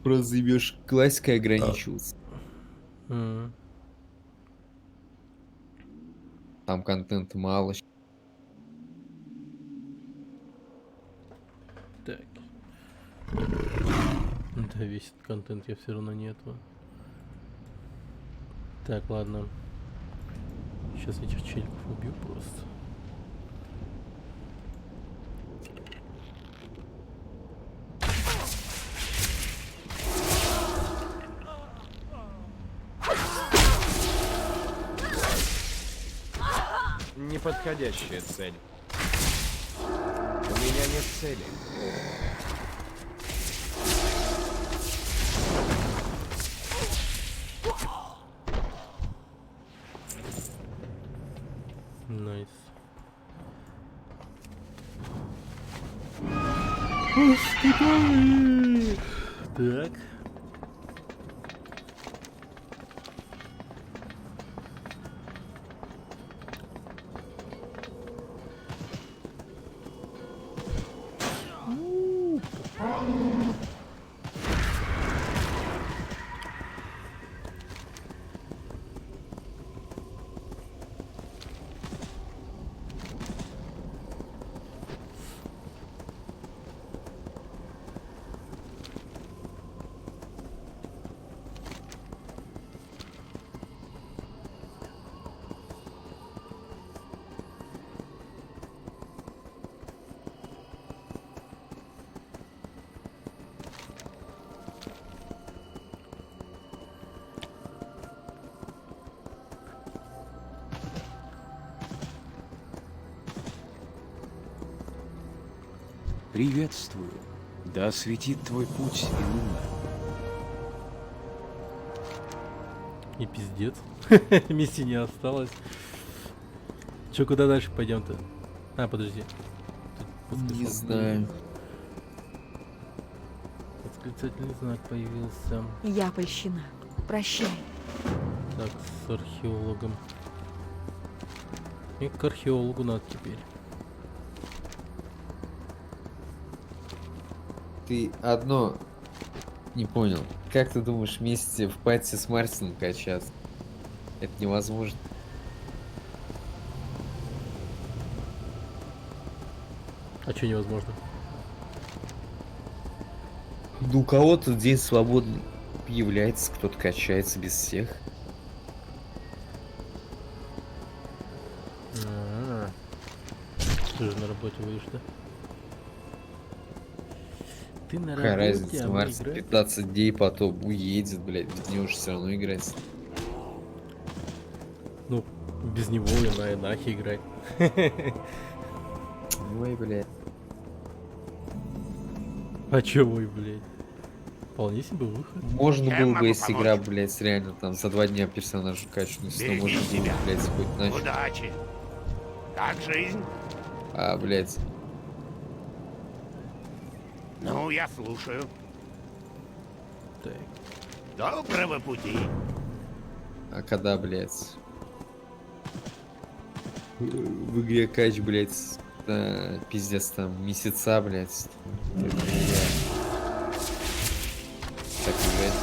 Просто заебешь, классика ограничивается. М. Там контента мало. Так. Да, весь этот контент я все равно нету. Так, ладно. Сейчас этих челиков убью просто. Неподходящая цель. У меня нет цели. Найс. Так. Приветствую. Да осветит твой путь Илуна. И пиздец. Миссии не осталось. Че, куда дальше пойдем-то? А, подожди. Тут Не восклицательный- знаю. Восклицательный знак появился. Я польщена. Прощай. Так, с археологом. И к археологу надо теперь. Ты одно не понял. Как ты думаешь вместе в пати с Мартином качаться? Это невозможно. А что невозможно? Да у кого-то день свободный появляется, кто-то качается без всех. А-а-а. Ты же на работе будешь, да? Ты на Какая работе, разница, а мы Мартин играем? 15 дней потом уедет, блядь, без него же все равно играть. Ну, без него и на Энахе играть. Ой, блядь. А чё вы, блядь? Вполне себе выход. Можно Чем было бы, могу если помочь? игра, блядь, реально там за 2 дня персонажа качнуть, но Береги можно было, себя. блядь, хоть начать. Удачи. Как жизнь? А, блядь, Ну, я слушаю. Так. Доброго пути. а когда, блядь? В игре кач, блядь, да, пиздец, там, месяца, блядь. Это нереально. Так играть.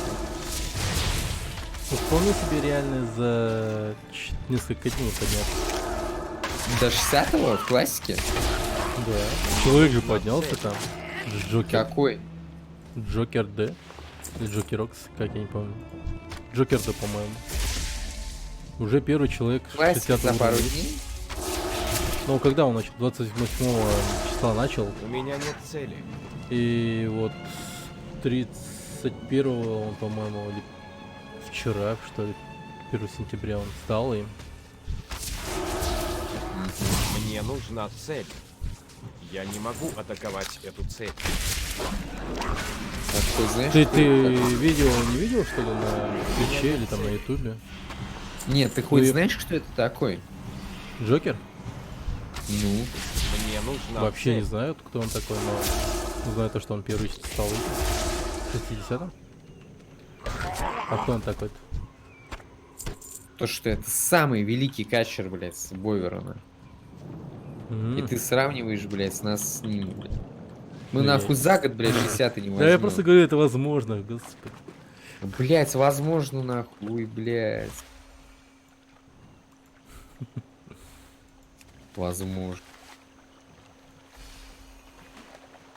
Ну, вполне себе реально за несколько дней подняться. До 60-го в классике? Да. Человек же поднялся там. Джокер. Какой? Джокер Д. Или Джокер Окс, как я не помню. Джокер Д, по-моему. Уже первый человек Классика 60 за пару уровня. дней? Ну, когда он начал? 28 числа начал. У меня нет цели. И вот 31 он, по-моему, или вчера, что ли, 1 сентября он стал им. Мне нужна цель. Я не могу атаковать эту цель. А что, знаешь, Ты, что ты это такое? видео не видел, что ли, на Твиче или там на Ютубе? Нет, ты хоть Ну, знаешь, кто это такой? Джокер? Ну, Мне нужна Вообще не цель. знают, кто он такой, но знаю то, что он первый стал в 60-м. А кто он такой-то? то, что это самый великий качер, блядь, с Бойверона. И ты сравниваешь, блядь, с нас с ним, блядь. Мы Блядь. нахуй за год, блядь, 60 не возьмем. Да я просто говорю, это возможно, господи. Блядь, возможно, нахуй, блядь. Возможно.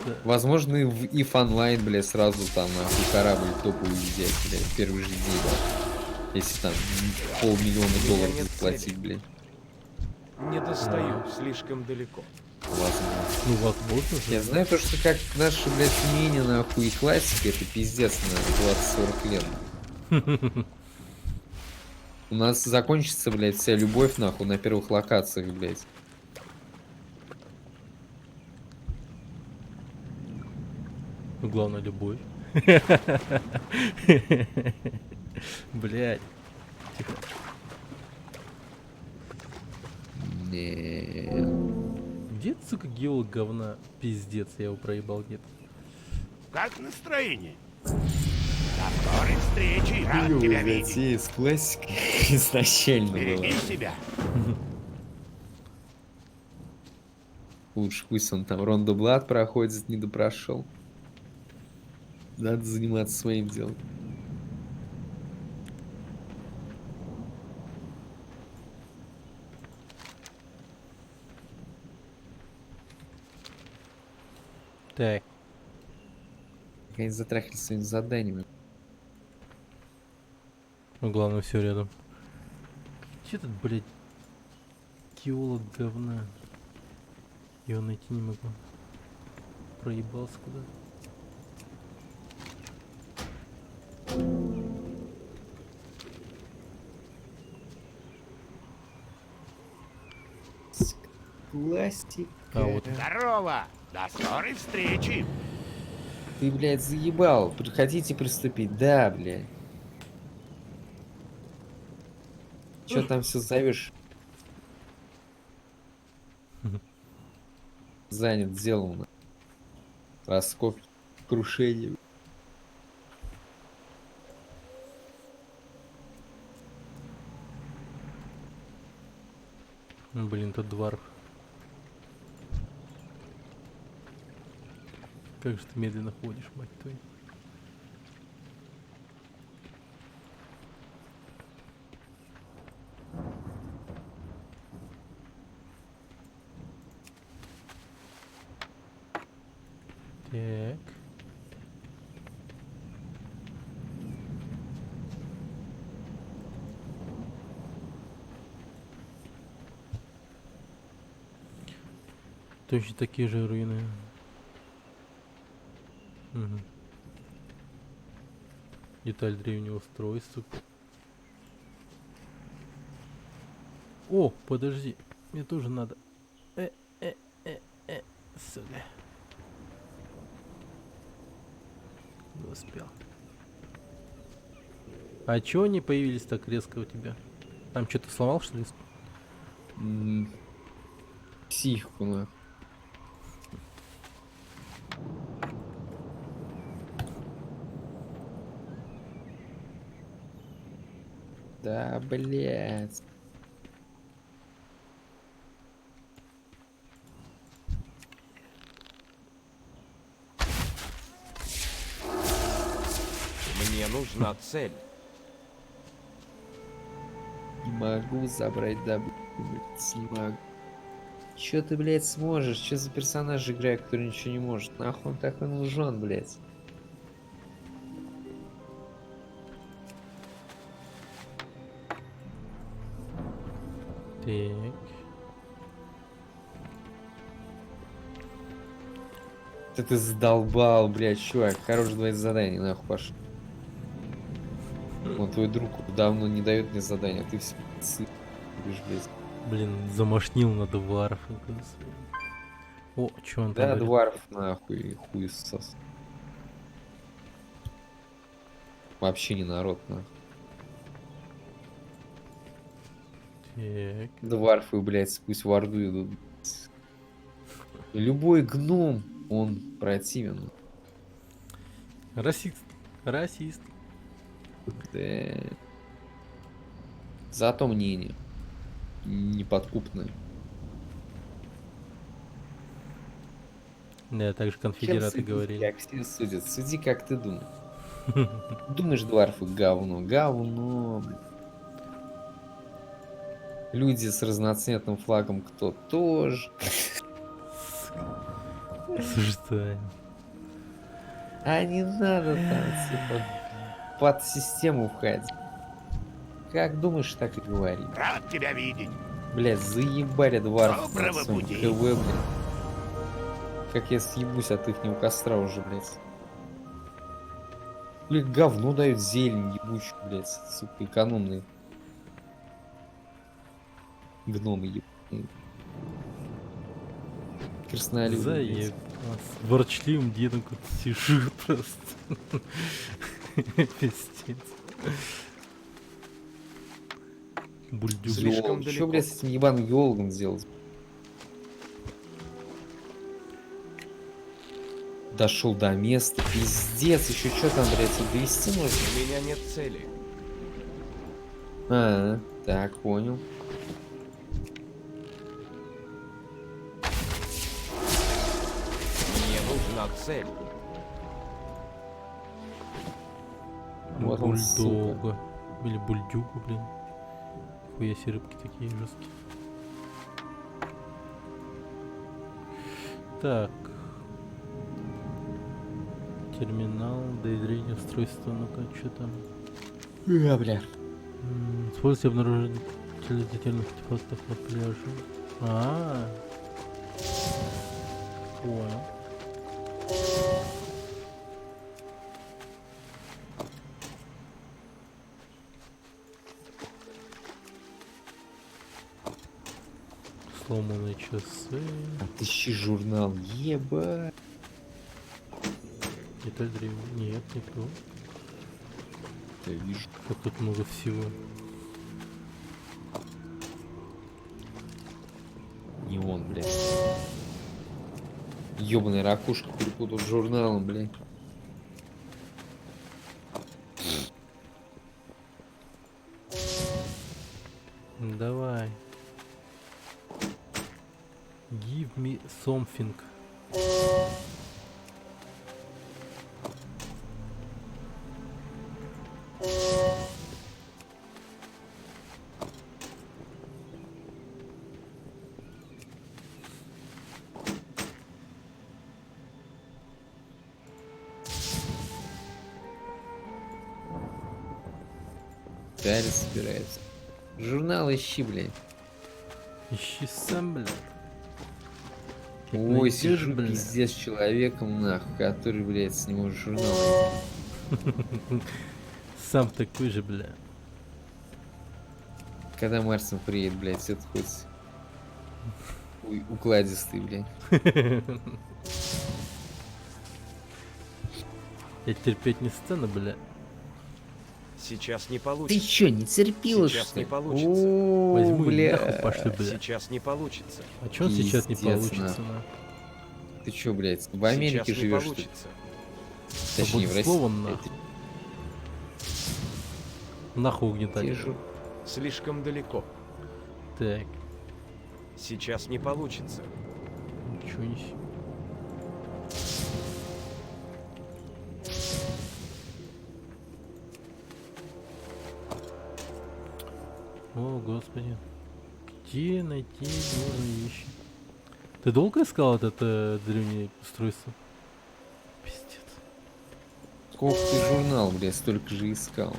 Да. Возможно, и в If Online, блядь, сразу там, нахуй, корабль топовый взять, блядь, в первый же день. Если там $500 000 нет заплатить, цели. блядь. Не достаю, слишком далеко. Возможно. Ну, возможно же. Я да. знаю то, что как наши, блядь, умения, нахуй, и классика, это пиздец на 20-40 лет. У нас закончится, блядь, вся любовь, нахуй, на первых локациях, блядь. Ну, главное, любовь. Блять. Не. Где, сука, геолог говна? Пиздец, я его проебал где-то. Как настроение? До скорой встречи. Рад тебя видеть. с классикой изначально Береги было. себя. Лучше пусть он там Рондо Блад проходит, не допрошел. Надо заниматься своим делом. Так, Они затрахались своими заданиями. ну главное все рядом. Че тут, блядь, геолог говна? Его найти не могу. Проебался куда? Классик. А, вот. Здорово. До скорой встречи. Ты, блядь, заебал. Хотите приступить? Да, блядь. Чё там все зовешь? Занят делом. Раскопки, крушение. Ну, блин, тут дварф. Как же ты медленно ходишь, мать твою. Так. Точно такие же руины. Мгм. Деталь древнего устройства. О, подожди. Мне тоже надо. Сука. Не успел. А чё они появились так резко у тебя? Там что-то сломал, что ли? Психику, нахуй. Да, блядь. Мне нужна цель. Не могу забрать добычу, блядь, не могу. Чё ты, блядь, сможешь? Чё за персонаж играет, который ничего не может? Нахуй он такой нужен, блядь? Так. Ты задолбал, блядь, чувак. Хорош давай задание, нахуй пошел. Вот твой друг давно не дает мне задания, а ты все сыпешь, блядь. Блин, замашнил на дварф. О, чё он там Да, говорит? дварф нахуй, хуй сос. Вообще не народ, нахуй. Так. Дварфы, блядь, пусть в Орду идут. Любой гном, он противен. Расист. Расист. Да. Зато мнение неподкупное. Да, также Чем конфедераты судить, говорили. как все судят? Суди, как ты думаешь. Думаешь, дварфы говно? Говно. Блин. Люди с разноцветным флагом кто тоже. Осуждаю. А не надо там, типа, под систему входить. Как думаешь, так и говори. Рад тебя видеть. Блядь, заебали дварфов на Доброго своем пути. КВ, блядь. Как я съебусь от ихнего костра уже, блядь. Блядь, говно дают зелень ебучую, блядь, сука, экономные. Гномы ебаные. Краснолюбы, Заеб. С ворчливым дедом как сижу просто. Пиздец. Бульдюк. Слишком Что, далеко. блядь, с этим ебаным геологом сделать? Дошел до места, пиздец, еще что там, блядь, тут довести нужно? У меня нет цели. Так, понял. Мне нужна цель. Вот он, сука. Бульдога. Или бульдюга, блин. Хуя себе рыбки такие жесткие. Так. Терминал, дейдрейдинг, устройство, ну-ка, что там? Бля. Используйте обнаружение детальных артефактов на пляже. Понял. Сломанные часы. Отыщи журнал, ебать. Деталь древняя. Нет, не то. Я вижу. Как тут много всего. Не он, блядь. Ёбаная ракушка перепутал с журналом, блядь. Давай. Give me something. Далее собирается. Журнал ищи, блядь. Ищи сам, бля. Как Ой, найдёшь, сижу бля. пиздец с человеком, нахуй, который, блядь, не может журнал найти. Сам такой же, бля. Когда Марсом приедет, блядь, это хоть укладистый, блядь. Я терпеть не стану, бля. Сейчас не Ты получится. чё, не терпила, Сейчас что не ли? получится. О, Возьму и бля. нахуй пошли, бля. Сейчас не получится. А чё он сейчас не Пиздец, получится, на? Ты чё, блядь, в Америке Сейчас не живешь, что ли? получится. Точнее, в России. Словом, блядь. нахуй. Нахуй угнетать. Те жу- Слишком далеко. Так, Сейчас не получится. ничего не себе. О, господи. Где найти нужные вещи? Ты долго искал это древнее устройство? Пиздец. Сколько ты журнал, блядь, столько же искал.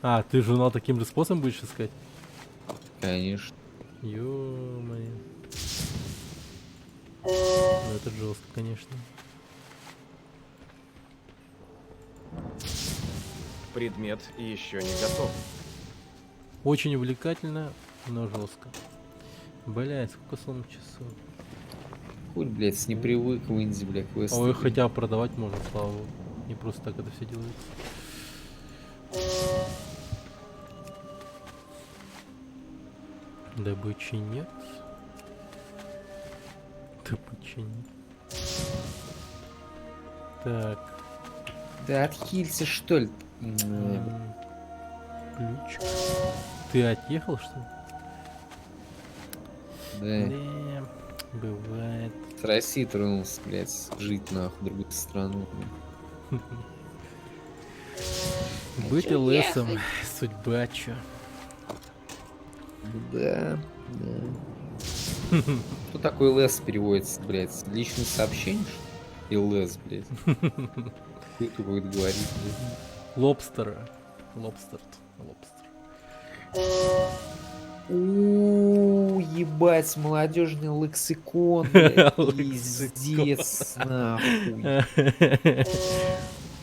А, ты журнал таким же способом будешь искать? Конечно. Ё-моё. Ну, это жестко, конечно. Предмет еще не готов. Очень увлекательно, но жестко. Блять, сколько сон часов. Хуй, блядь, не привык в Инди, блядь, квесты. Ой, хотя продавать можно, слава богу. Не просто так это все делается. Добычи нет. Добычи нет. Так. Да отхилься, что ли? Ключ. Ты отъехал, что ли? Да. Не, бывает. С России тронулся, блядь, жить нахуй в другую страну. Быть лесом, судьба, чё. Да, да. Что такое ЛС переводится, блядь? Личное сообщение, что ли? ЛС, блядь. Кто это будет говорить, блядь? Лобстера. Лобстер. Лобстер. Ебать, молодежный лексикон, блядь, пиздец, нахуй.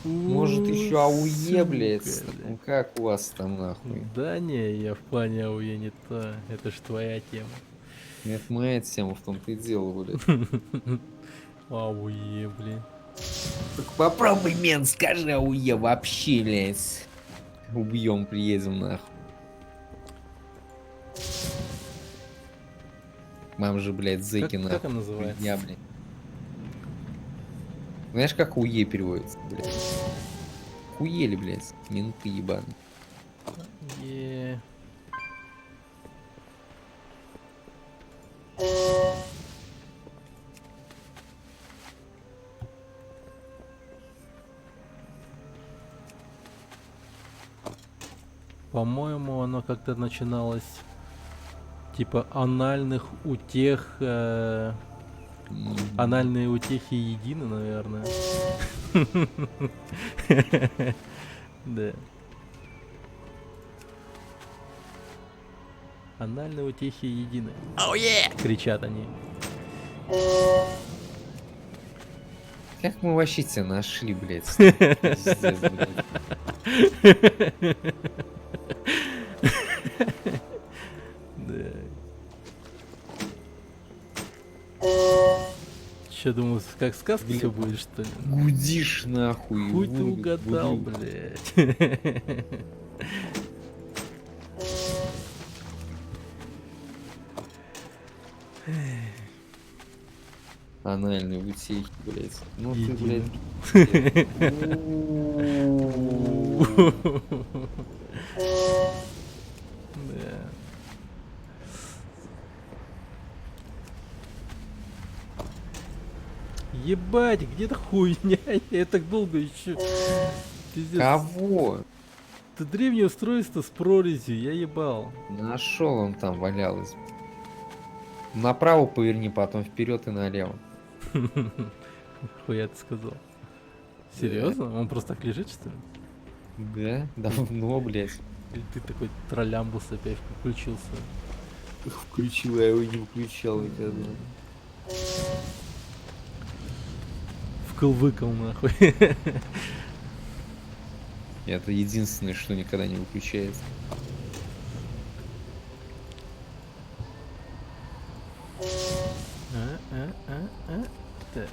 Может еще АУЕ, блядь? Сука, Ну как у вас там, нахуй? Да не, я в плане АУЕ не то. Это ж твоя тема. Это моя тема, в том-то и дело, блядь. АУЕ, блин. Так попробуй, мен, скажи АУЕ вообще, блядь. Убьем, приедем, нахуй. Мам же, блядь, зэки, нахуй. Как он называется? Я, блядь. Знаешь, как УЕ переводится, блядь? Хуели, блядь, менты ебаные. Е. По-моему, оно как-то начиналось типа анальных утех. Анальные утехи едины, наверное. Да. Анальные утехи едины. Кричат они. Как мы вообще тебя нашли, блядь? Пиздец, блядь. Да. Че, думал, как сказка все будет, что ли? Гудишь, нахуй. Хуй ты вырубит, угадал, буду. блядь. Анальные утехи, блядь. Ну ты, Едино. блядь. Да. Ебать, где-то хуйня, я так долго еще. Пиздец. Кого? Это древнее устройство с прорезью, я ебал. Нашел он там, валялось. Направо поверни, потом вперед и налево. Хуя ты сказал. Серьезно? Он просто так лежит, что ли? Да? Давно, блядь. Или ты такой троллямбус опять включился? Включил, я его не включал никогда. Вкл-выкл, нахуй. Это единственное, что никогда не выключается. Так.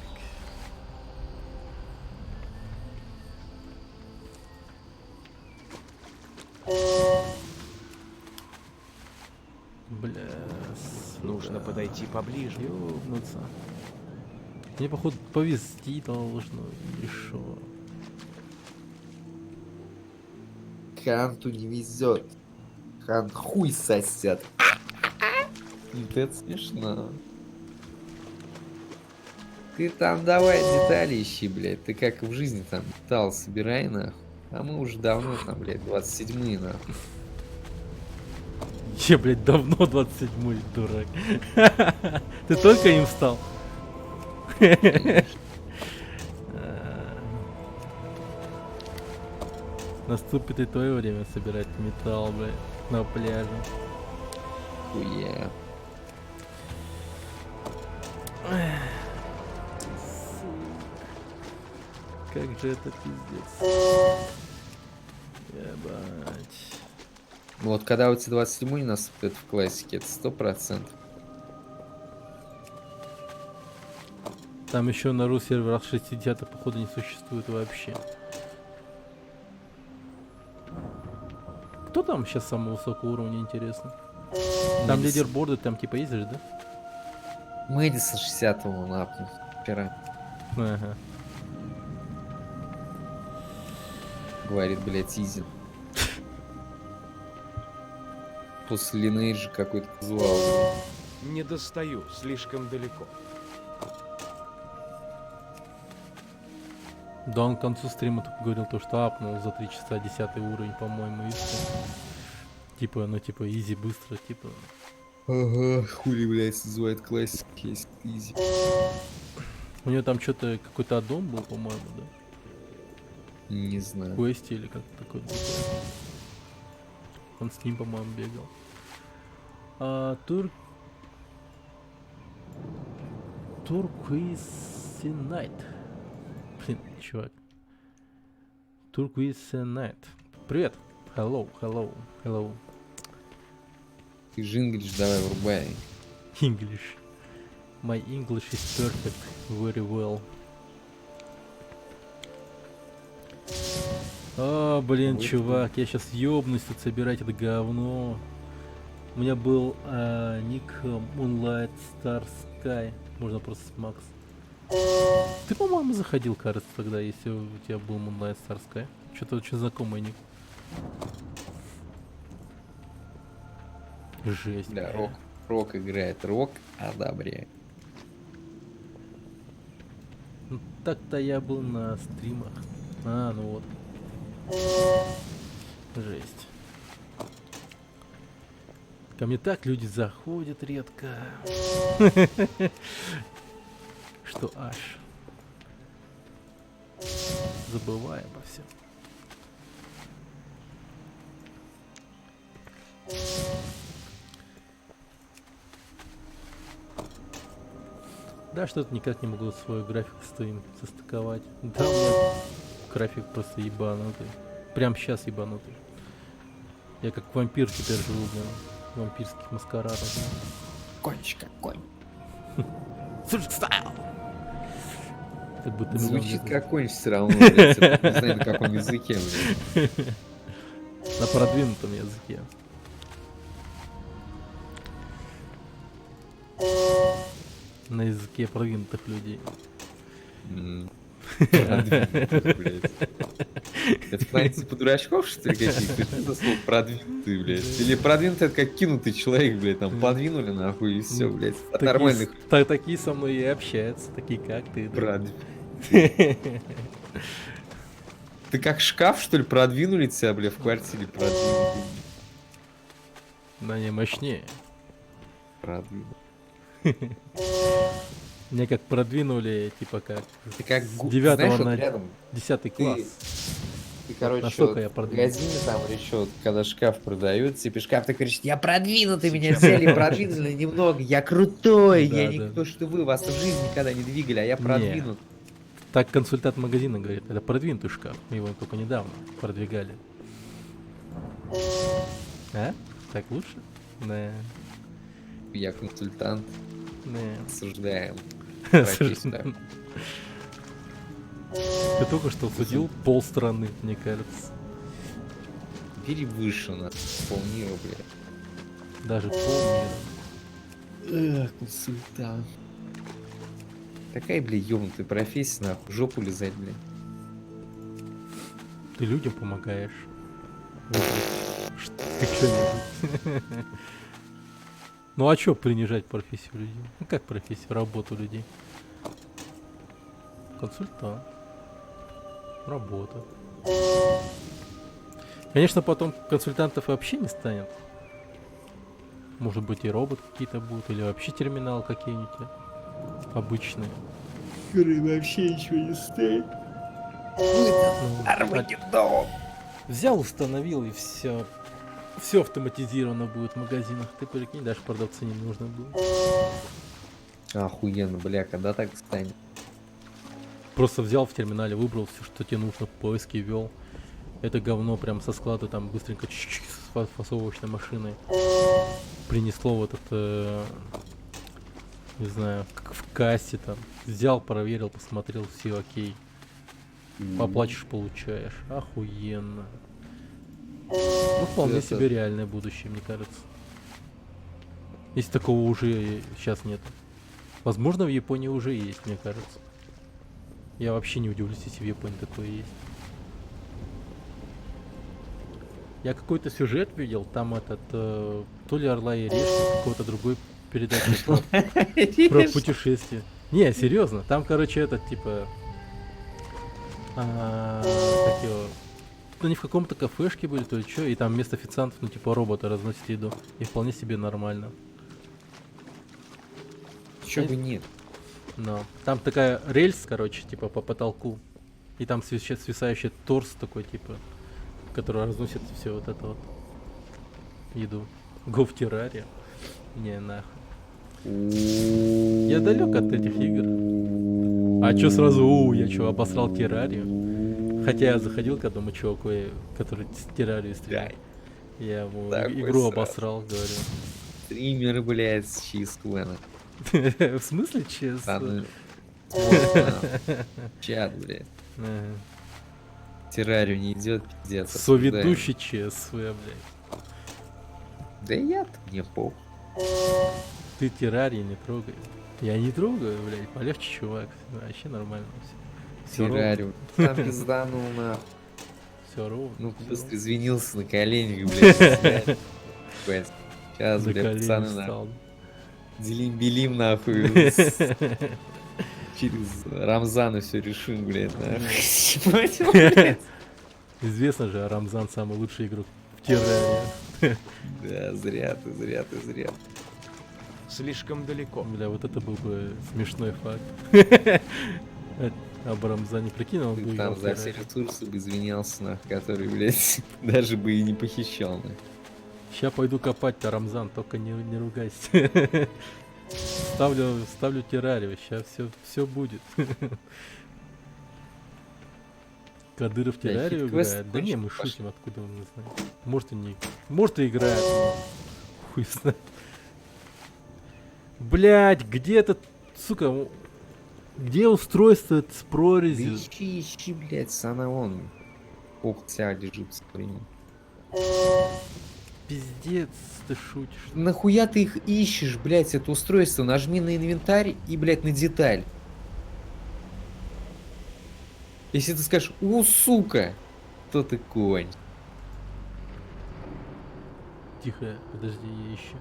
Бля, Нужно подойти поближе. ёбнуться. Мне, походу, повезти должно, или шо? Ханту не везет. Хан хуй сосет. Это смешно. Ты там давай детали ищи, блядь. Ты как в жизни там металл собирай, нахуй. А мы уже давно там, блядь, 27-е, нахуй. Я, блядь, давно 27-й, дурак. Ты только им стал? Наступит и твое время собирать металл, блядь, на пляже. Хуя. Эх. Как же это пиздец. Ебать. Ну вот когда у тебя 27 не наступит в классике, это 100%. Там еще на ру серверах 60 походу не существует вообще. Кто там сейчас самого высокого уровня, интересно? Там Мэдисон. лидерборды, там типа ездишь, да? Мэдисон 60-го напнул вчера. Ага. Говорит, блядь, изи. После Lineage какой-то казуал. Не достаю, слишком далеко. Да он к концу стрима только говорил то, что апнул за 3 часа 10 уровень, по-моему, и все. Типа, ну типа, изи быстро, типа. Ага, хули, блядь, называет классик, есть изи. У него там что-то, какой-то аддон был, по-моему, да? Не знаю. Квести или как-то такое. Он с ним, по-моему, бегал. Турквизинайт. Блин, чувак. Турквизинайт. Привет. Hello, hello, hello. Ты же English давай врубай. English. My English is perfect. Very well. Блин, Вот чувак, я сейчас ёбнусь тут собирать это говно. У меня был ник Moonlight Star Sky. Можно просто с Макс. Ты, по-моему, заходил, кажется, тогда, если у тебя был Moonlight Star Sky. Что-то очень знакомый ник. Жесть. Да, бля. рок играет, рок одобряет. Ну, так-то я был на стримах. Ну вот. Жесть. Ко мне так люди заходят редко. Что аж. Забываем обо всем. Да, что-то никак не могу свой график с твоим состыковать. Да, у меня график просто ебанутый. Прям сейчас ебанутый. Я как вампир теперь живу, блин. В вампирских маскарадах. Кончик конь. Как будто Звучит миллион как конь все равно, блядь. Я не знаю, на каком языке, блядь. на продвинутом языке. На языке продвинутых людей. Продвинутый, блядь. Это в плане типа дурачков, что ли, каких-то? Что за слово продвинутый, блядь? Или продвинутый, это как кинутый человек, блядь, там подвинули нахуй и все, блядь. От нормальных Такие со мной и общаются, такие как ты. Да? продвинутых. Ты как шкаф, что ли, продвинули тебя, бля, в квартире продвинутый? Да не мощнее. Продвинутый. Мне как продвинули, типа как Ты как с 9 знаешь, вот на рядом 10 класс. Ты, короче, Настолько вот я в продвинут. магазине там или что, вот, когда шкаф продают, типа шкаф, ты говоришь, я продвинутый, меня взяли, продвинули немного, я крутой, Да, я не да. то, что вы, вас в жизни никогда не двигали, а я продвинут. Так консультант магазина говорит, это продвинутый шкаф. Мы его только недавно продвигали. А? Так лучше? Да. Я консультант, осуждаем. профессию. Ты только что судил полстраны, мне кажется. Бери выше на полмира, блядь. Даже полмира. Консультант. Такая, бля, ёбнутая профессия, нахуй, в жопу лизать, бля. Ты людям помогаешь. Как что-нибудь. Ну а чё принижать профессию людей? Ну как профессию, работу людей? Консультант. Работа. Конечно, потом консультантов вообще не станет. Может быть и робот какие-то будут, или вообще терминал какие-нибудь обычные. Который вообще ничего не стоит. Ну, Армагеддон! взял, установил и все. Все автоматизировано будет в магазинах. Ты прикинь, даже продавцы не нужно будет. Охуенно, бля, когда так станет? просто взял в терминале, выбрал все, что тебе нужно, в поиске ввел. Это говно прям со склада там быстренько с фасовочной машиной принесло вот это, не знаю, как в кассе там. Взял, проверил, посмотрел, все окей. Поплачешь, получаешь. Охуенно. Ну, вполне Это- себе реальное будущее, мне кажется. Если такого уже сейчас нет. Возможно, в Японии уже есть, мне кажется. Я вообще не удивлюсь, если в Японии такое есть. Я какой-то сюжет видел, там этот, то ли Орла и Решка, какой-то другой передачи про путешествие. Не, серьезно, там, короче, этот, типа, как его, они в каком-то кафешке были, то ли что, и там вместо официантов, ну, типа, роботы разносят еду. И вполне себе нормально. Чё бы нет. Но там такая рельс, короче, типа, по потолку. И там свисающий торс такой, типа, который разносит все вот это вот еду. Го в террарию. Не, нахуй. Я далек от этих игр. А чё сразу, я чё, обосрал террарию? Хотя я заходил к одному чуваку, который с террарию стрелял. Я ему Такой игру сразу. обосрал, говорю. Стример, блядь, с чизквена. В смысле, честно? Да, ну, вот, нахуй. Чат, блядь. Ага. Террарию не идет, пиздец. Соведущий ЧСВ, блядь. Да я-то не пох. Ты террарий не трогай. Я не трогаю, блядь, полегче, чувак. Вообще нормально все. Террарию. Там пизданул нахуй. Все ровно. Ну, всё просто ровно. извинился на коленях, блядь. Сейчас, На блядь, колени пацаны, нахуй. встал. Делим-белим, нахуй. Через Рамзана все решим, блядь, нахуй. Блядь. Известно же, Рамзан самый лучший игрок в террарии. Да, зря ты. Слишком далеко. Бля, вот это был бы смешной факт. Об Рамзане прикинул, он бы Ты играл там в за все террарии. ресурсы бы извинялся, нахуй, который, блядь, даже бы и не похищал, нахуй. Ща пойду копать-то, Рамзан, только не ругайся. Ставлю террарию, сейчас все будет. Кадыров Бля, террарию хит-квест играет? Да не, мы кончик шутим, откуда он не знает. Может и не... Может и играет, но хуй знает. Блять, где этот, сука, где устройство с Да прорезью? ищи, блядь, она вон. Ох, тебя лежит с временем. Пиздец, ты шутишь. Нахуя ты их ищешь, блядь, это устройство? Нажми на инвентарь и, блядь, на деталь. Если ты скажешь, сука, то ты конь. Тихо, подожди, я ищу.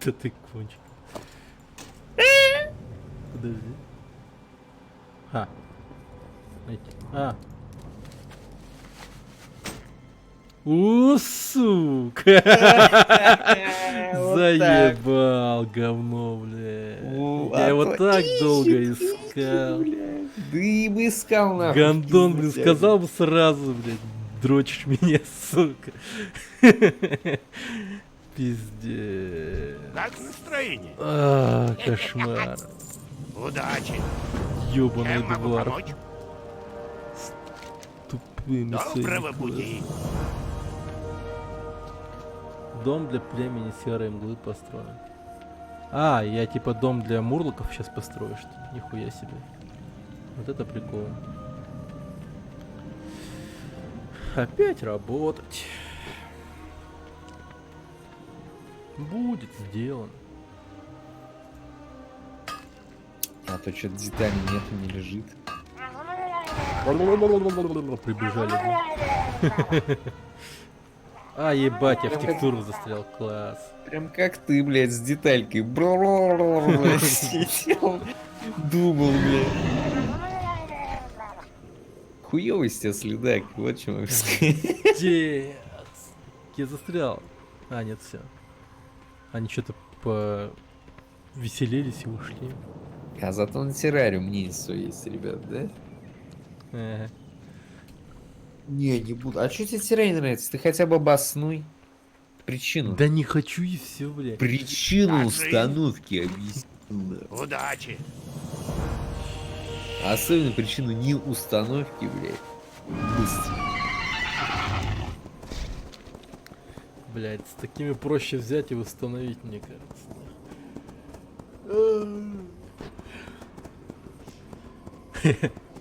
Да ты кончик. Подожди. Найти. Сука! Заебал, говно, бля. Я его так долго искал. Да и бы искал, нахуй. Гандон, блин, пиздец. сказал бы сразу, блядь. Дрочишь меня, сука. Пиздец. Как настроение? Кошмар. Удачи. Ёбаный Чем могу двор. помочь? Тупыми Доброго своими пути. Дом для племени серой мглы построен. Я типа дом для мурлоков сейчас построю, что ли? Нихуя себе. Вот это прикол. Опять работать. Будет сделано. А то что-то деталей нету, не лежит. Прибежали. Ебать, я в текстуру застрял. Класс. Прям как ты, блядь, с деталькой. Сидел, думал, блядь. Хуёвый с тебя следак, вот что могу сказать. Пиздец. Я застрял. Нет, все. Они что-то веселились и ушли. А зато на террариум мнение свое есть, ребят, да? Ага. Не буду. А что тебе террарий нравится? Ты хотя бы обоснуй причину. Да не хочу и все, блядь. Причину А установки объясни. Да. Удачи. Особенно причину не установки, блядь. Быстро. Блять, с такими проще взять и восстановить, мне кажется.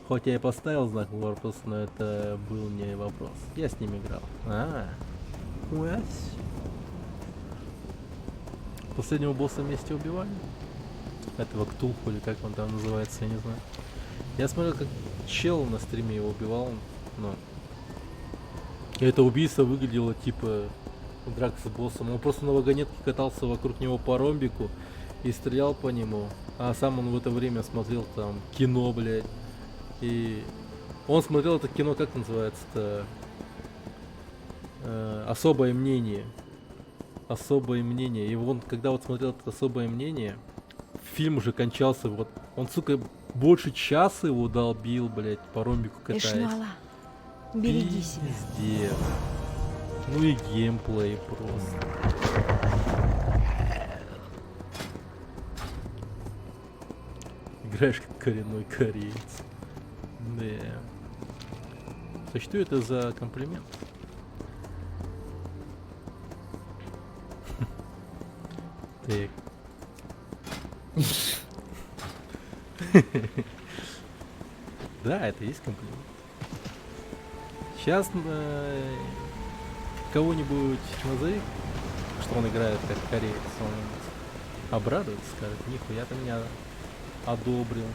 Хоть я и поставил знак вопроса, но это был не вопрос. Я с ним играл. Последнего босса вместе убивали? Этого Ктулху или как он там называется, я не знаю. Я смотрел, как чел на стриме его убивал, но... Это убийство выглядело типа драка с боссом. Он просто на вагонетке катался вокруг него по ромбику и стрелял по нему. А сам он в это время смотрел там кино, блядь. И он смотрел это кино, как называется-то? Особое мнение. Особое мнение. И он, когда вот смотрел это особое мнение, фильм уже кончался. Вот он, сука, больше часа его долбил, блядь, по ромбику катаясь. Эшнуала, береги себя. Пиздец. Ну и геймплей просто. Играешь как коренной кореец. Да. То что это за комплимент? Так. Да, это и есть комплимент. Сейчас кого-нибудь назови, что он играет как кореец, он обрадуется, скажет, нихуя ты меня одобрил,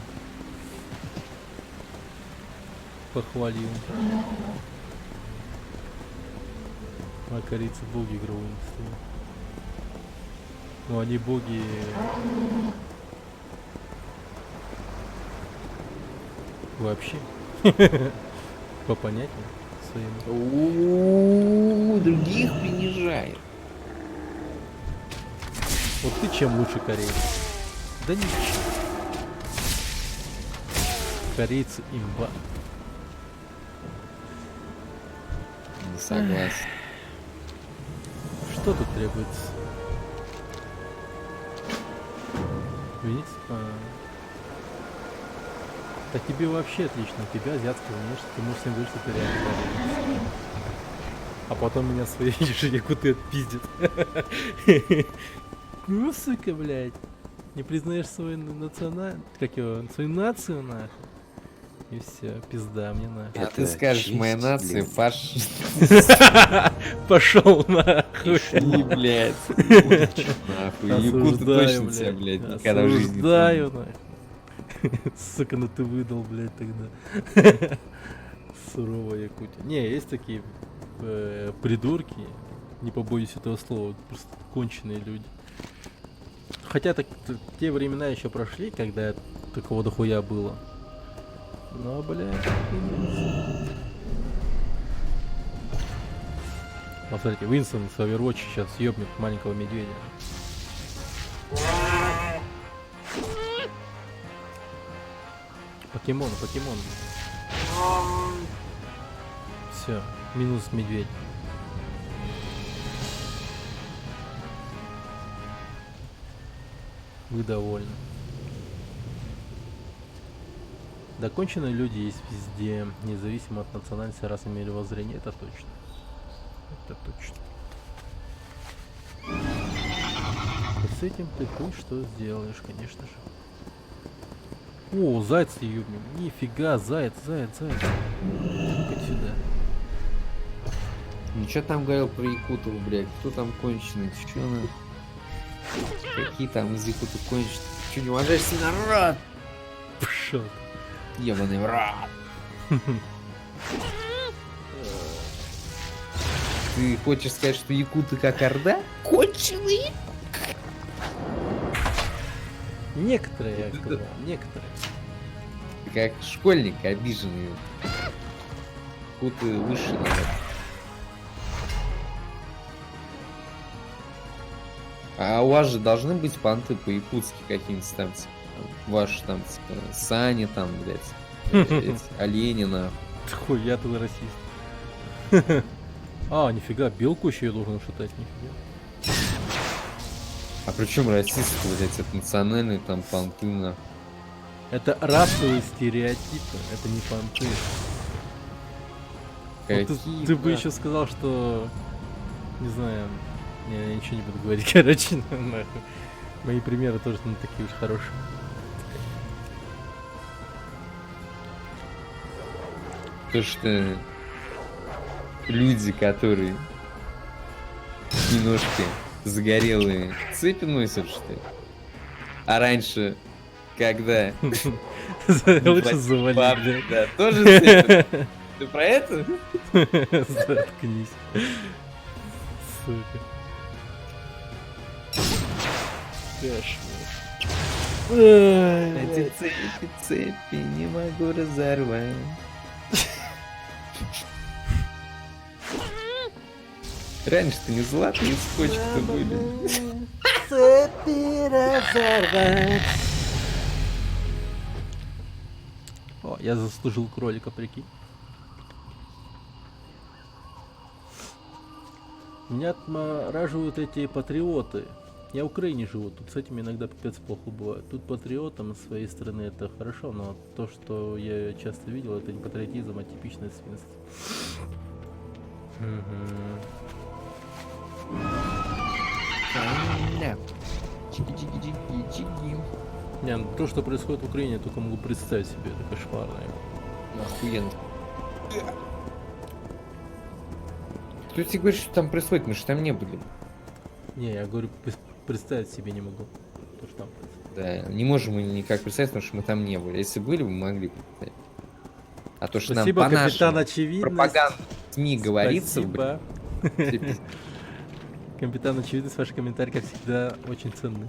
похвалил. А корейцы боги игровые индустрии. Ну они боги... Вообще. Попонятнее своему. Других принижает. Вот ты чем лучше кореец? Да ничего. Корейцы имба. Не согласен. Что тут требуется? Видите? Так тебе вообще отлично, у тебя азиатская внешность, ты можешь всем говорить, что ты реально кореец. А потом меня свои же якуты отпиздят. Ну, сука, блядь. Не признаешь свою национальность, как его, свою нацию, нахуй. И все, пизда мне нахуй. А ты скажешь, моя нация фашист. Пошел нахуй. И, блядь. Нахуй. Якуты Осуждаю, точно тебя, блядь, блядь. никогда в жизни не Осуждаю, нахуй. Сука, ну ты выдал, блядь, тогда. Суровая Якутия. Не, есть такие придурки, не побоюсь этого слова, просто конченые люди. Хотя те времена еще прошли, когда такого дохуя было. Но, блядь, пиздец. Посмотрите, Винсон с Overwatch сейчас ёбнет маленького медведя. Покемон. Все, минус медведь. Вы довольны. Доконченные люди есть везде, независимо от национальности, расы, мировоззрения, это точно. Это точно. И с этим ты кое-что сделаешь, конечно же. О, заяц ёбнем. Нифига, заяц. Иди сюда. Ничего там говорил про якутов, блядь. Кто там конченый? Ты чё на... Какие там из якутов конченые? Ты чё не уважаешь свой народ? Пшёл. Ебаный в рот. Ты хочешь сказать, что якуты как орда? Конченые? Некоторые, я сказал, некоторые. Ты как школьник обиженный. Якуты выше надо. А у вас же должны быть понты по-якутски какие-нибудь там, типа, ваши там, типа, Сани там, блядь, олени, нахуй. Хуй, я тут расист. А, нифига, белку еще я должен шатать, нифига. А причем расисты, блядь, это национальные там понты, нахуй. Это расовые стереотипы, это не понты. Вот Какие, ты бы нахуй? еще сказал, что... Не знаю, я ничего не буду говорить, короче, нахуй. Мои примеры тоже не такие уж хорошие. То, что люди, которые немножко загорелые, цепи носят, что ли? А раньше, когда... Лучше завалить, Баб, блядь. да, тоже цепи. Ты про это? Заткнись. Сука. Эти цепи не могу разорвать. Раньше-то не золотые скотчи-то были. О, я заслужил кролика, прикинь. Меня отмораживают эти патриоты. Я в Украине живу, тут с этим иногда пипец плохо бывает. Тут патриотам с своей стороны это хорошо, но то, что я часто видел, это не патриотизм, а типичное свинство. Не, ну то, что происходит в Украине, я только могу представить себе, это кошмарно. Охуенно. Кто тебе говорит, что там происходит? Мы же там не были. Не, я говорю, представить себе не могу. То, что там происходит. Да, не можем мы никак представить, потому что мы там не были. Если были, мы могли представить. А то, что Спасибо, нам по капитан нашему очевидность. пропаганде СМИ говорится, Спасибо. блин, Капитан очевидность, ваши комментарии, как всегда, очень ценны.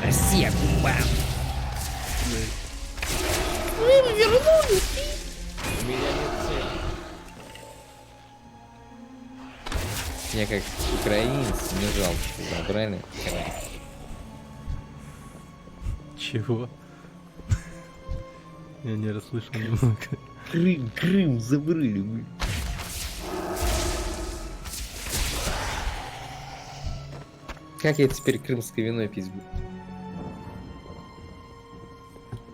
Россия, Куба. У меня нет цели. Я как украинец не жалко, что забрали. Чего? Я не расслышал немного. Крым забрали, блин. Как я теперь крымское вино пить буду?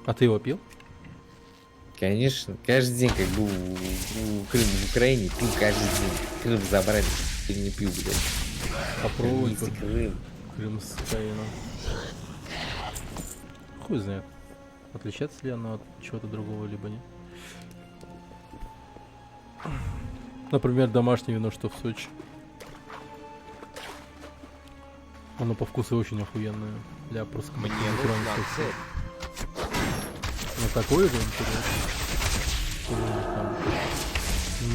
А ты его пил? Конечно, каждый день, как был в Украине, пил каждый день. Крым забрали, теперь не пью, блядь. Попробуй. Верните Крым. Крымское вино. Хуй знает. Отличается ли оно от чего-то другого, либо нет. Например, домашнее вино, что в Сочи. Оно по вкусу очень охуенное. Для просто Мне натурального нужна вкуса. цель. Ну такое же интересно. Что у них там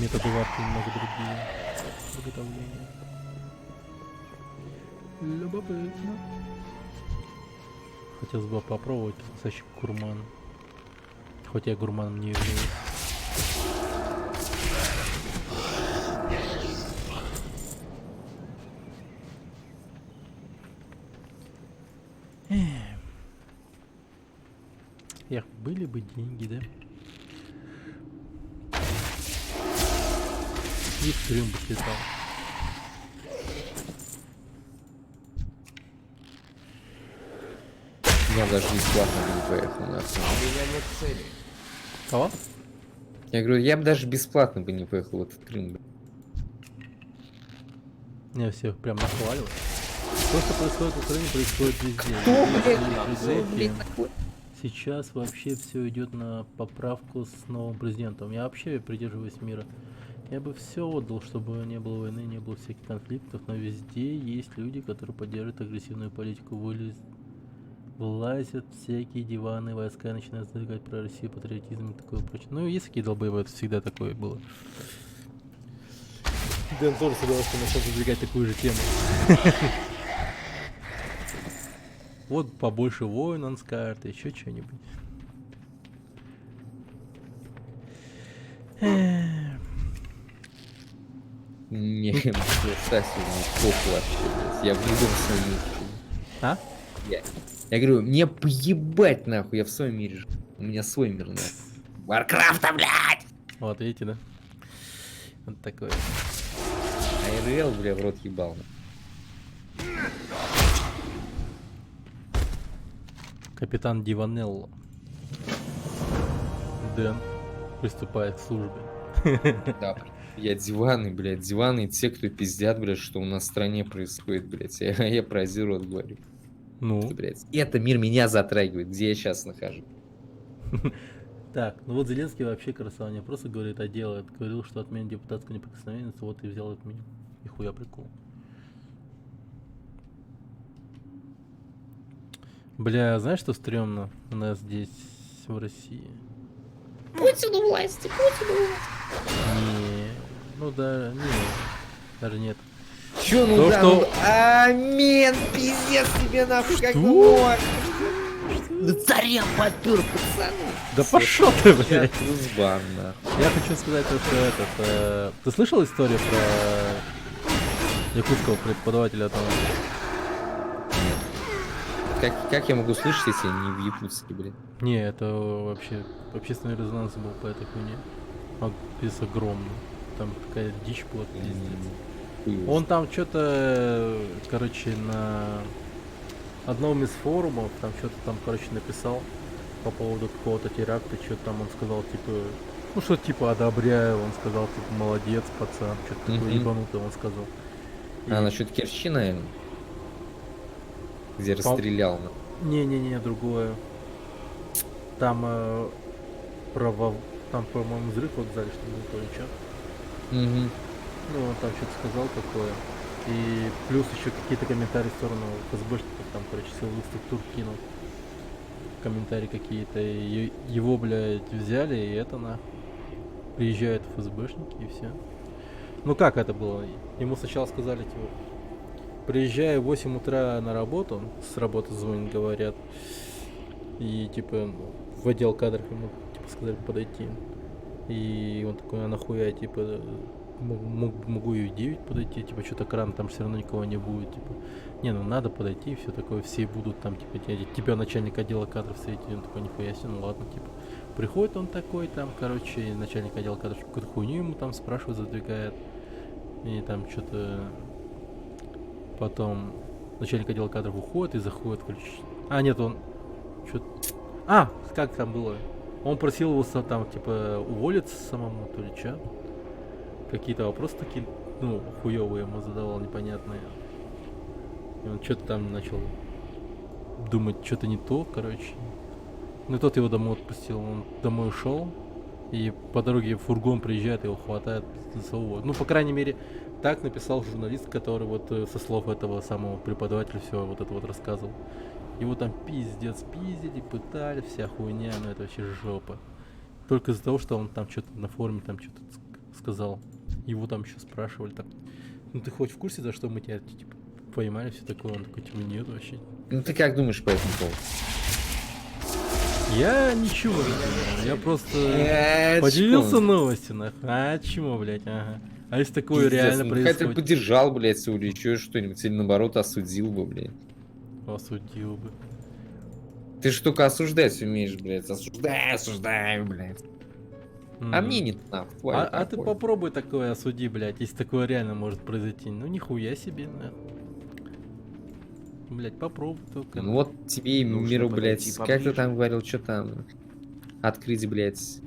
методы варки немного другие. Приготовления. Любопытно. Хотелось бы попробовать настоящий гурман. Хоть я гурманом не являюсь. Эх, были бы деньги, да? И в Крым бы слетал. Я даже бесплатно бы не поехал нахуй. У меня нет цели. Кого? Я говорю, я бы даже бесплатно бы не поехал в этот Крым. блин. Я всех прям нахваливаю. То, что происходит в Украине, происходит везде. Сейчас вообще все идет на поправку с новым президентом. Я вообще придерживаюсь мира. Я бы все отдал, чтобы не было войны, не было всяких конфликтов, но везде есть люди, которые поддерживают агрессивную политику, вылазят всякие диваны, войска начинают задвигать про Россию, патриотизм и такое прочее. Ну, есть такие долбоебы, это всегда такое было. Дэн тоже собирался, что начал задвигать такую же тему. Вот побольше войн он скажет, еще что-нибудь. Не, Стасю, мне похуй вообще, блядь. Я в любом своем мире. А? Я говорю, мне поебать нахуй, я в своем мире живу. У меня свой мир, нахуй. Варкрафта, блядь! Вот видите, да? Вот такое. А РЛ, бля, в рот ебал. Капитан Диванелло. Дэн приступает к службе. Да, я диваны, блядь, диваны, те, кто пиздят, блядь, что у нас в стране происходит, блядь. Я про Азерот говорю, Ну, блядь. Это мир меня затрагивает, где я сейчас нахожусь. так, ну вот Зеленский вообще красава, не просто говорит, а делает. Говорил, что отменит депутатскую неприкосновенность, вот и взял отменил. Нихуя прикол. Бля, знаешь, что стрёмно у нас здесь, в России? Путин у власти, Путин у власти. Не, ну да, не, даже нет. Чё, ну То, да, что- ну, амин, пиздец тебе нахуй, как Что? можно. На царя попёр, пацаны. Да пошел ты, Я блядь. плюс-бан, нахуй. Я хочу сказать то, что ты слышал историю про якутского преподавателя там? Как я могу слышать, если я не в Якутске, блин? Не, это вообще общественный резонанс был по этой хуйне. Пиздец огромный. Там такая дичь была, пиздец. Он там что-то, короче, на одном из форумов, там что-то там, короче, написал по поводу какого-то теракта, что-то там он сказал, типа, ну что типа одобряю, он сказал, типа, молодец, пацан, что-то такое Мгм. ебанутое он сказал. И- Насчет Керчи, наверное? Где Пол- расстрелял, нахуй. Не-не-не, другое. Там там, по-моему, взрыв в вокзале, что ли, то ли чё. Мгм. Ну, он там что-то сказал такое. И плюс еще какие-то комментарии в сторону ФСБшников, там, короче, силовых структур кинул. Комментарии какие-то. И его, блядь, взяли, и это нахуй. Приезжают ФСБшники, и все. Ну как это было? Ему сначала сказали, типа, приезжай в 8 утра на работу, с работы звонят, говорят. И, типа, в отдел кадров ему, типа, сказали подойти. И он такой, а нахуя, типа, могу и в 9 подойти, типа, что-то кран, там все равно никого не будет, типа. Не, ну надо подойти, все такое, все будут там, типа, тебя начальник отдела кадров встретить, он такой, нихуя себе, ну ладно, типа. Приходит он такой, там, короче, начальник отдела кадров какую-то хуйню ему там спрашивает, задвигает. И там что-то... Потом начальник отдела кадров уходит и заходит, короче. А, нет, он... Что-то... А, как там было? Он просил его там, типа, уволиться самому, то ли что. Какие-то вопросы такие, ну, хуёвые ему задавал, непонятные. И он что-то там начал думать, что-то не то, короче. Ну, тот его домой отпустил, он домой ушел. И по дороге фургон приезжает, его хватает, засовывает. Ну, по крайней мере, так написал журналист, который вот со слов этого самого преподавателя все вот это вот рассказывал. Его там пиздец пиздили, пытали, вся хуйня, ну это вообще жопа. Только из-за того, что он там что-то на форуме там что-то сказал. Его там еще спрашивали так. Ну ты хоть в курсе, за что мы тебя типа поймали, все такое? Он такой, типа, нет вообще. Ну ты как думаешь по этому поводу? Я ничего не знаю, я просто поделился новостью, нахуй. А чему, блядь, ага. А если такое реально Хотя происходит? поддержал, блядь, или еще что-нибудь, или наоборот осудил бы, блядь. Осудил бы. Ты же только осуждать умеешь, блядь. Осуждай, блядь. А М. мне не нахуй, тварь А ты такой. попробуй такое осуди, блядь, если такое реально может произойти. Ну нихуя себе, нахуй. Блядь, попробуй только. Ну вот тебе и Нужно миру, подойти блядь, как ты поближе. там говорил, что там? Открыть, блядь,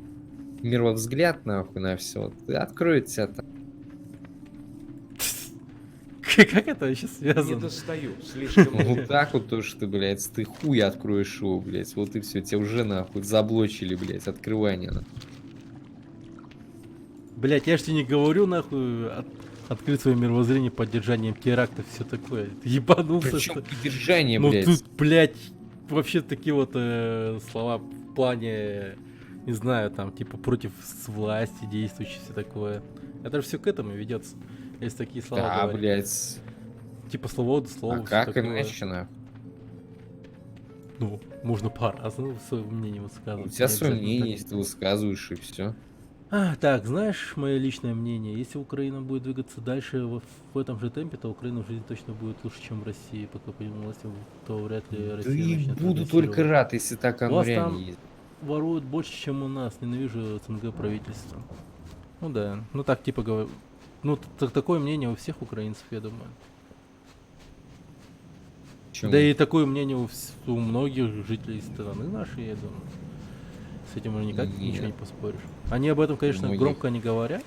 мировозгляд, нахуй, на все. Откроет тебя там. Как это вообще Не связано? достаю, слишком Вот так вот то, что, блядь, ты хуй откроешь его, блядь. Вот и все, тебя уже, нахуй, заблочили, блядь, открывание, нахуй. Блядь, я ж тебе не говорю, нахуй, открыть свое мировоззрение поддержанием терактов, все такое. Ты ебанулся, Причем что? поддержание, Ну блядь. тут, блядь, вообще такие вот слова в плане, не знаю, там, типа, против власти действующей, все такое. Это же все к этому ведется. Если такие слова Да, говорить. блядь. Типа слово до слова. А всё как такое. иначе, нахуй? Ну, можно по-разному свое мнение У высказывать. тебя не свое обязательно мнение, так. если ты высказываешь, и все. Так, знаешь, мое личное мнение, если Украина будет двигаться дальше в этом же темпе, то Украина в жизни точно будет лучше, чем в России. Пока пойдем властью, то вряд ли Да Россия и начнет буду прогрессировать. только рад, если так У оно вас реально там- есть. Воруют больше, чем у нас. Ненавижу СНГ правительство. Ну да, ну так типа говорю. Ну, такое мнение у всех украинцев, я думаю. Почему? Да и такое мнение у многих жителей страны нашей, я думаю. С этим уже никак Нет. ничего не поспоришь. Они об этом, конечно, Многих. громко не говорят.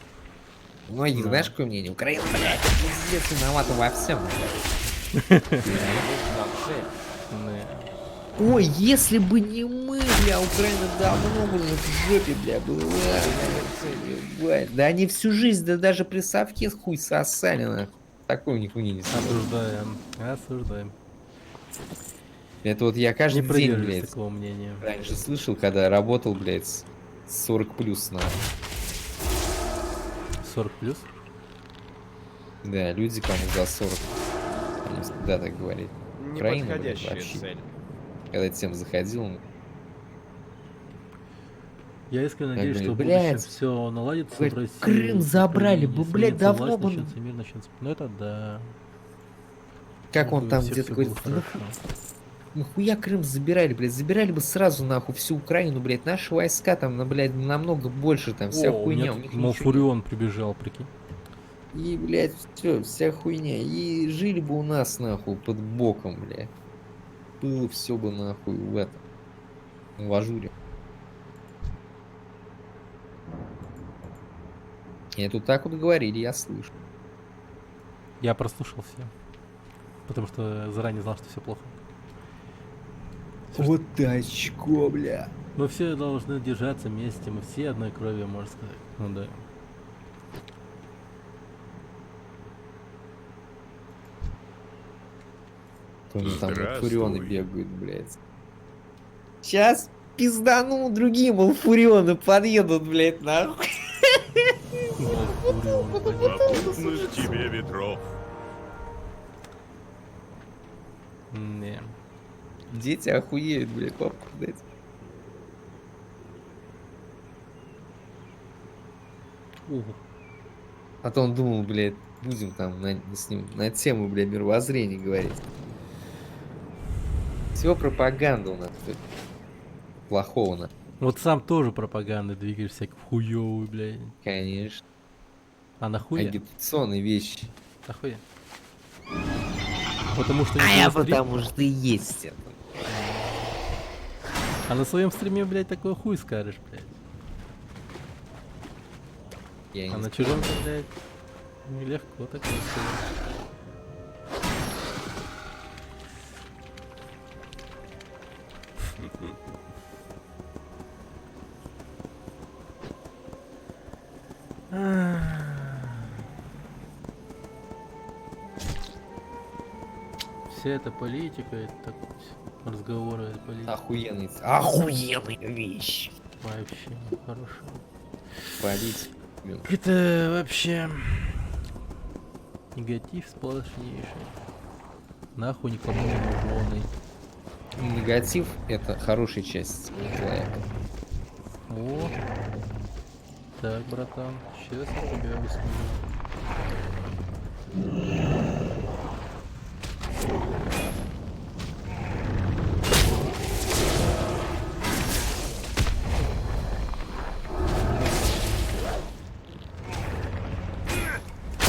У многих, Да. знаешь, какое мнение? Украина, блядь, пиздец, виновата во всем. Мне нужна цель. Не. Ой, если бы не мы, бля, Украина давно бы уже в жопе, бля, была. Ебать. Да они всю жизнь, да даже при совке хуй сосали, нахуй. Такой у них мнение. Осуждаем. Осуждаем. Это вот я Не каждый день, придерживаюсь блядь, такого мнения. раньше слышал, когда работал, блядь, с 40 плюс на. 40 плюс. Да, люди кому за 40. Они всегда так говорили. Украина, блядь, Неподходящая вообще. цель. Когда тем заходил, Я искренне Я надеюсь, что говорю, в будущем блядь, все наладится блядь, в России. Крым забрали бы, Украине, блядь, сменится давно власть, бы- начнется мир, начнется. Ну это да. как он Чтобы там у всех где-то всё говорит, было «Ну, хорошо. нахуя Крым забирали, блядь, забирали бы сразу нахуй всю Украину, блядь, наши войска там, блядь, намного больше, там вся О, у хуйня, меня у тут них ничего Малфурион прибежал, прикинь. нет. И, блядь, все, вся хуйня, и жили бы у нас, нахуй, под боком, блядь. Было все бы, нахуй, в этом, в ажуре. И это так вот говорили, я слышу. Я прослушал все. Потому что заранее знал, что все плохо. Всё, Вот очко, бля. Мы все должны держаться вместе, мы все одной крови, можно сказать. Ну да. Там Здравствуй. фурионы бегают, блядь. Сейчас пиздану другие малфурионы подъедут, блядь, нахуй. Малфурион, понятно. Попутных тебе ветров. Не. Дети охуеют, блядь, папа, блядь. Ух. А то он думал, блядь, будем там с ним на тему, блядь, мировоззрения говорить. Все пропаганда у нас тут. Плохого на. Вот сам тоже пропагандой двигаешь всякую хуёвую, блядь. Конечно. А нахуя? Агитационные вещи. Нахуя? Потому что... А на я своем стриме- потому что и есть это. А на своем стриме, блядь, такой хуй скажешь, блядь. Я А не на чужом, блядь, нелегко так сказать. Вся эта политика, это так вот, разговоры о политике Охуенная вещь. вообще хорошая. Политика. блин. Это вообще негатив сплошнейший. Нахуй никому не нужный. Негатив — это хорошая часть человека. О, так, братан, сейчас я тебя усмирю.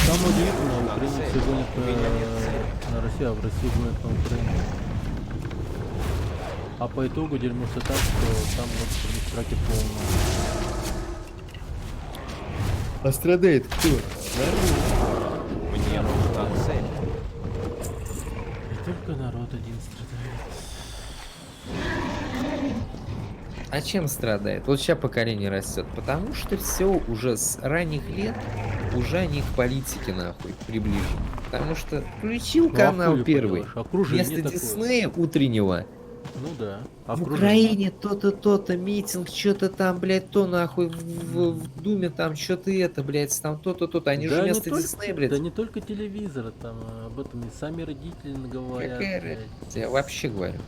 Самое удивительное, на Украине все гонят на Россию, а в России гонят на Украину. А по итогу дерьмося так, что там вот траки полные. А страдает кто? Мне нужна цель. И только народ один страдает. А чем страдает? Вот сейчас поколение растет. Потому что все уже с ранних лет уже они к политике нахуй приближены. Потому что включил Ну, а канал хули первый. поделаешь, окружение Вместо такое. Диснея утреннего. Ну да. В Окружение. Украине то-то, то-то, митинг, что-то там, блядь, то нахуй, в Думе там, что-то это, блядь, там то-то, то-то. Они же Да не вместо только- Диснея, блядь. Да не только телевизор, там об этом и сами родители говорят. Какая разница? Я вообще говорю.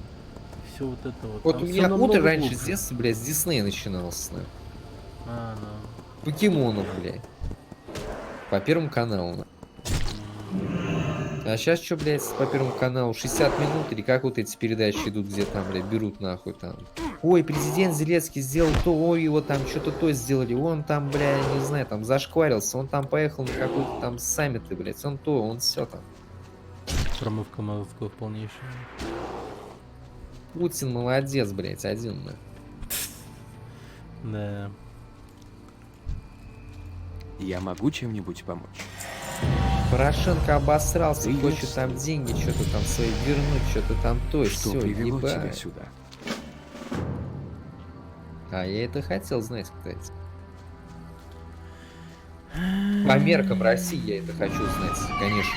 Все вот это вот. Вот Там у всё меня утро намного раньше глубже. с детства, блядь, с Диснея начиналось. нахуй. А, ну. Покемонов, блядь. По первому каналу. нахуй. А сейчас что, блядь, по первому каналу 60 минут или как вот эти передачи идут, где там, блядь, берут нахуй там. Ой, президент Зеленский сделал то, ой, его там что-то то сделали, он там, бля, не знаю, там зашкварился, он там поехал на какой-то там саммит, блядь, он то, он все там. промывка мозгов полнейшая. Путин молодец, блядь, один, да. Да. Я могу чем-нибудь помочь? Порошенко обосрался, Ты хочет есть. там деньги, что-то там свои вернуть, что-то там то, Что все, привело тебя ебать. сюда? А я это хотел знать, кстати. По меркам России я это хочу знать, конечно.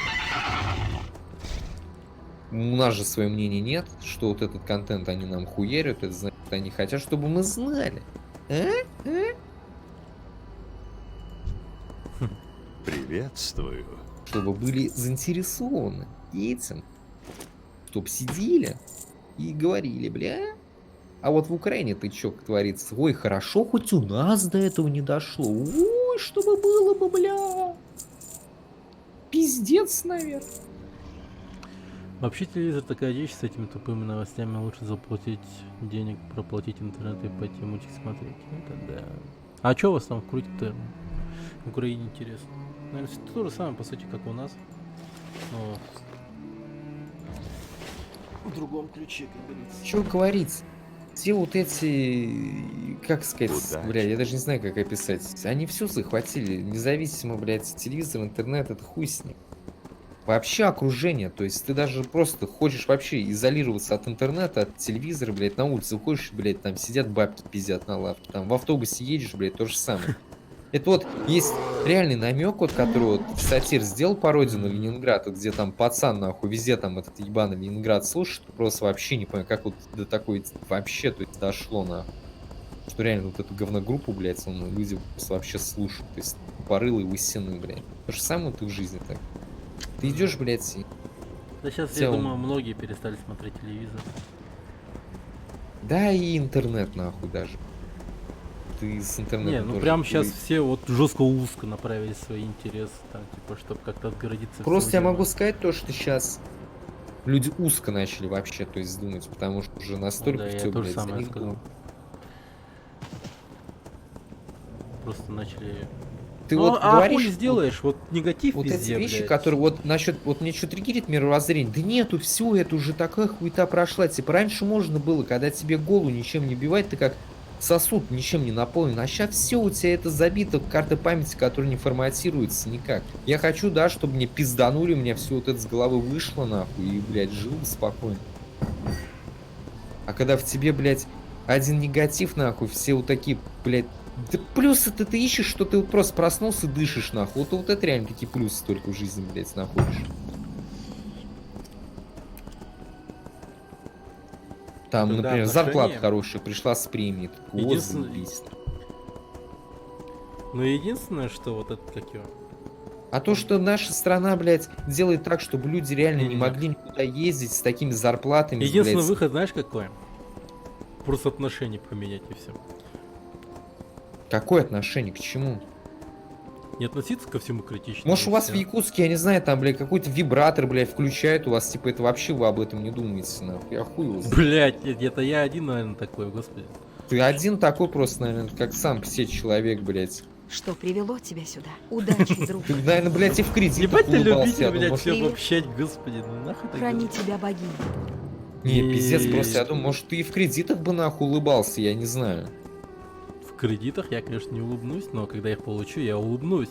У нас же свое мнение нет, что вот этот контент они нам хуярят, это значит, они хотят, чтобы мы знали. Приветствую. Чтобы были заинтересованы этим, чтоб сидели и говорили, бля. А вот в Украине ты чё творится? Ой, хорошо, хоть у нас до этого не дошло. Ой, чтобы было бы, бля. Пиздец, наверное. Вообще телевизор такая вещь, с этими тупыми новостями лучше заплатить денег, проплатить интернет и пойти мультик смотреть. Это да. А чё вас там крутит-то? В Украине интересно. Наверное, всё то же самое, по сути, как у нас. Но в другом ключе, как говорится. Чё говорить? Все вот эти, как сказать, Удачи. бля, я даже не знаю, как описать. Они все захватили, независимо, блядь, телевизор, интернет, это хуй с ним. Вообще окружение, то есть ты даже просто хочешь вообще изолироваться от интернета, от телевизора, блядь, на улице выходишь, блядь, там сидят бабки пиздят на лавке, там в автобусе едешь, блядь, то же самое. Это вот есть реальный намек, вот, который вот сатир сделал пародию на Ленинград, вот, где там пацан, нахуй, везде там этот ебаный Ленинград слушает, просто вообще не понимаю, как вот до такой вообще, то есть, дошло, нахуй. Что реально вот эту говногруппу, блядь, люди просто вообще слушают, то есть, порылы и лысины, блядь. То же самое ты в жизни так. Ты идешь, блядь, и... Да сейчас, я целом- думаю, многие перестали смотреть телевизор. Да и интернет, нахуй, даже. Ты с интернетом Не, ну тоже прям сейчас хуй. все вот жестко узко направили свои интересы, там, типа, чтобы как-то отгородиться. Просто всего я могу дела. сказать то, что сейчас люди узко начали вообще, то есть думать, потому что уже настолько да, я все, тоже блядь, за самое них сказал. было. Просто начали. Ты Ну, вот а говоришь, хуй сделаешь, вот негатив вот везде, эти вещи, блядь. которые вот насчет, вот мне что триггерит мировоззрение, да нету, все, это уже такая хуета прошла, типа раньше можно было, когда тебе голову ничем не бивать, ты как сосуд ничем не наполнен, а сейчас все у тебя это забито, карта памяти, которая не форматируется никак. Я хочу, да, чтобы мне пизданули, у меня все вот это с головы вышло, нахуй, и, блядь, жил бы спокойно. А когда в тебе, блядь, один негатив, нахуй, все вот такие, блядь, да плюсы ты ищешь, что ты вот просто проснулся, дышишь, нахуй. Вот это реально такие плюсы только в жизни, блядь, находишь. Там, Да, например, отношения. зарплата хорошая, пришла с премией. Единственное- Заебись. Ну, единственное, что вот это как его. А то, что наша страна, блядь, делает так, чтобы люди реально не Не-не-не. могли никуда ездить с такими зарплатами. с, Единственный блядь, выход, знаешь, какой? Просто отношения поменять и все. Какое отношение к чему? Не относиться ко всему критично. Может, и у вас всё. в Якутске, я не знаю, там, блядь, какой-то вибратор, блядь, включают, у вас, типа, это вообще вы об этом не думаете, нахуй. Я хуй его знаю. Блять, это я один, наверное, такой, господи. Ты один такой просто, наверное, как сам все человек, блядь. Что привело тебя сюда? Удачи, друг. Ты, наверное, блядь, и в кредит Ебать ты улыбался, любитель, я думал, блядь, может, все Привет. обобщать, господи, ну нахуй так Храни делать? тебя богиня. Не, пиздец, И- просто я думаю, может, ты и в кредитах бы нахуй улыбался, я не знаю. В кредитах я, конечно, не улыбнусь, но когда их получу, я улыбнусь.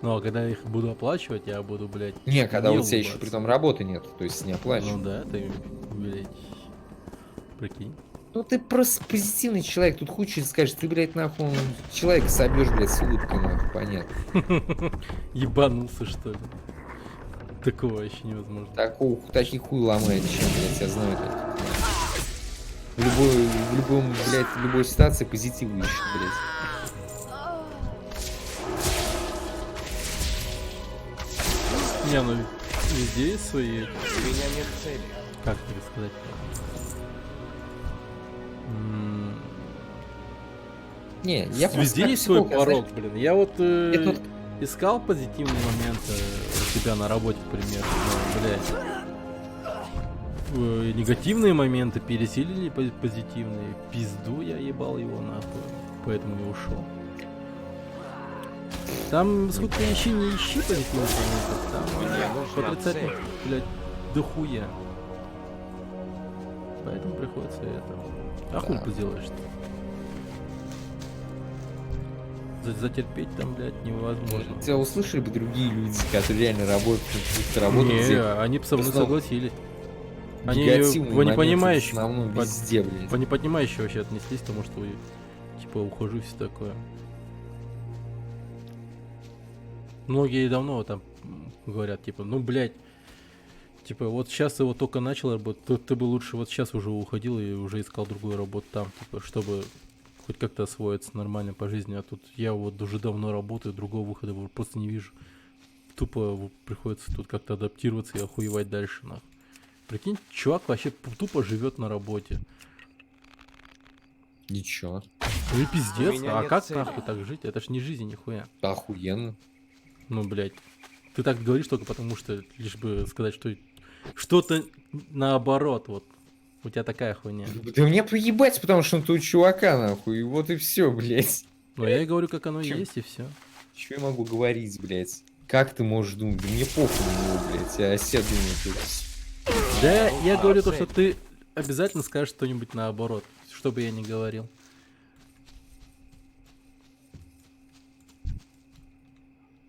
Ну, а когда их буду оплачивать, я буду, блядь, Не, когда не у тебя еще улыбаться. при том работы нет, то есть не Ну оплачиваешь. да, ты, блядь, прикинь. Ну ты просто позитивный человек, тут хуй что скажешь, ты, блядь, нахуй человека собьешь, блядь, с улыбкой, нахуй, понятно. Ебанулся, что ли? Такого вообще невозможно. Таких хуй ломает, чем, блядь, я знаю это. В любом, блядь, в любой ситуации позитив ищет, блядь. Не, ну везде есть свои, У меня нет цели. как тебе сказать? Не, я просто Везде как есть свой психолог, я, знаешь, порог, блин. Я вот это вот- искал позитивные моменты у себя на работе, к примеру, но, блядь. Негативные моменты пересилили позитивные. Пизду я ебал его нахуй. Поэтому и ушел. Там сколько ищи, не ищи позитивных моментов. Там Мне нужна отрицательных, цель. блядь, дохуя. Поэтому приходится это. А хуй Да. поделаешь-то? Затерпеть там, блядь, невозможно. Тебя услышали бы другие люди, которые реально работают, работают, Не, где они бы со мной Просто согласились. Они негативные по моменты в непонимающему, основном везде, блядь. по непонимающему вообще отнеслись, потому что типа ухожу и все такое. Многие давно там говорят, типа, ну блядь, типа вот сейчас ты вот только начал работать, ты бы лучше вот сейчас уже уходил и уже искал другую работу там, типа, чтобы хоть как-то освоиться нормально по жизни, а тут я вот уже давно работаю, другого выхода просто не вижу. Тупо приходится тут как-то адаптироваться и охуевать дальше, нахуй. Прикинь, чувак вообще тупо живет на работе. Ничего. Ну и пиздец, У меня а нет как цели. нахуй так жить? Это ж не жизнь нихуя. Охуенно. Ну, блядь. Ты так говоришь только потому, что лишь бы сказать, что что-то наоборот, вот. У тебя такая хуйня. Да мне поебать, потому что он тут чувака, нахуй, и вот и все, блядь. Но я и говорю, как оно Чё? есть, и все. Что я могу говорить, блядь? Как ты можешь думать? Да мне похуй на него, блядь, я о себе думаю тут. Да, я говорю то, что ты обязательно скажешь что-нибудь наоборот, что бы я ни говорил.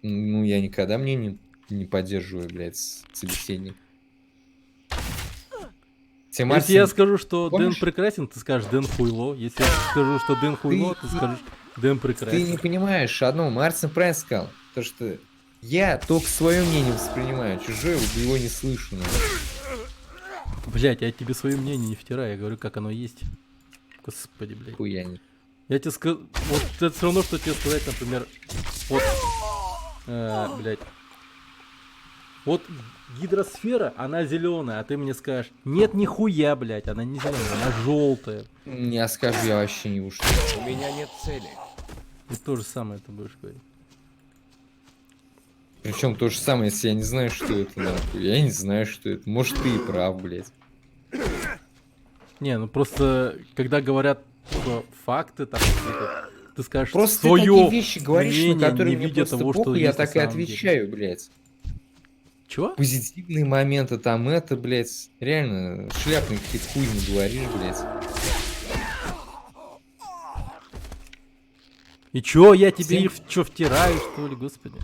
Ну, я никогда мнение не поддерживаю, блядь, собеседник. Тебе, Если я Мартин, скажу, что Дэн помнишь? прекрасен, ты скажешь Дэн хуйло. Если я скажу, что Дэн хуйло, ты скажешь Дэн ты не прекрасен. понимаешь одно, Мартин правильно сказал, то что я только свое мнение воспринимаю, чужое вот его не слышу, наверное. Блять, я тебе свое мнение не втираю, я говорю, как оно есть. Господи, блядь. Хуя не. Я тебе скажу, вот это все равно, что тебе сказать, например, вот, блядь, вот гидросфера, она зеленая, а ты мне скажешь, нет, нихуя, блядь, она не зеленая, она желтая. Не скажу, я вообще не уж. У меня нет цели. И то же самое ты будешь говорить. Причем то же самое, если я не знаю, что это, нахуй. Я не знаю, что это. Может, ты и прав, блядь. Не, ну просто, когда говорят что факты, там, какие-то, ты скажешь Просто ты свое такие вещи говоришь, мнение, на которые не мне видя просто того, что похуй, я есть на так и самом деле. отвечаю, блядь. Чего? Позитивные моменты там это, блядь. Реально, шляпные какие-то хуйни говоришь, блядь. И чё, я тебе Всем- их чё втираю, что ли, господи?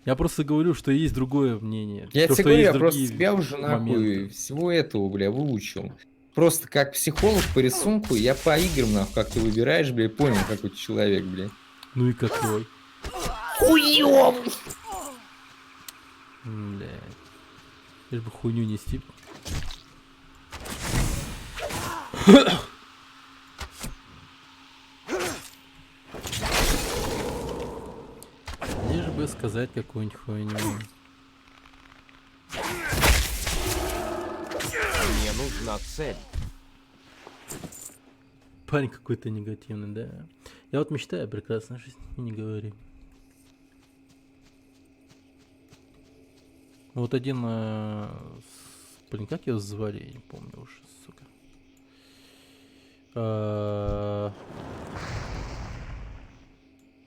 Я просто говорю, что есть другое мнение. Я То, тебе что говорю, есть я просто другие тебя уже нахуй моменты. всего этого, бля, выучил. Просто как психолог по рисунку, я по играм, нахуй, как ты выбираешь, бля, понял, какой ты человек, бля. Ну и какой? Хуёвый! Блядь. Лишь бы хуйню нести. Лишь бы сказать какую-нибудь хуйню. Мне нужна цель. Парень какой-то негативный, да. Я вот мечтаю о прекрасной жизни, и не говори. Вот один... блин, как его звали? Я не помню уже, сука.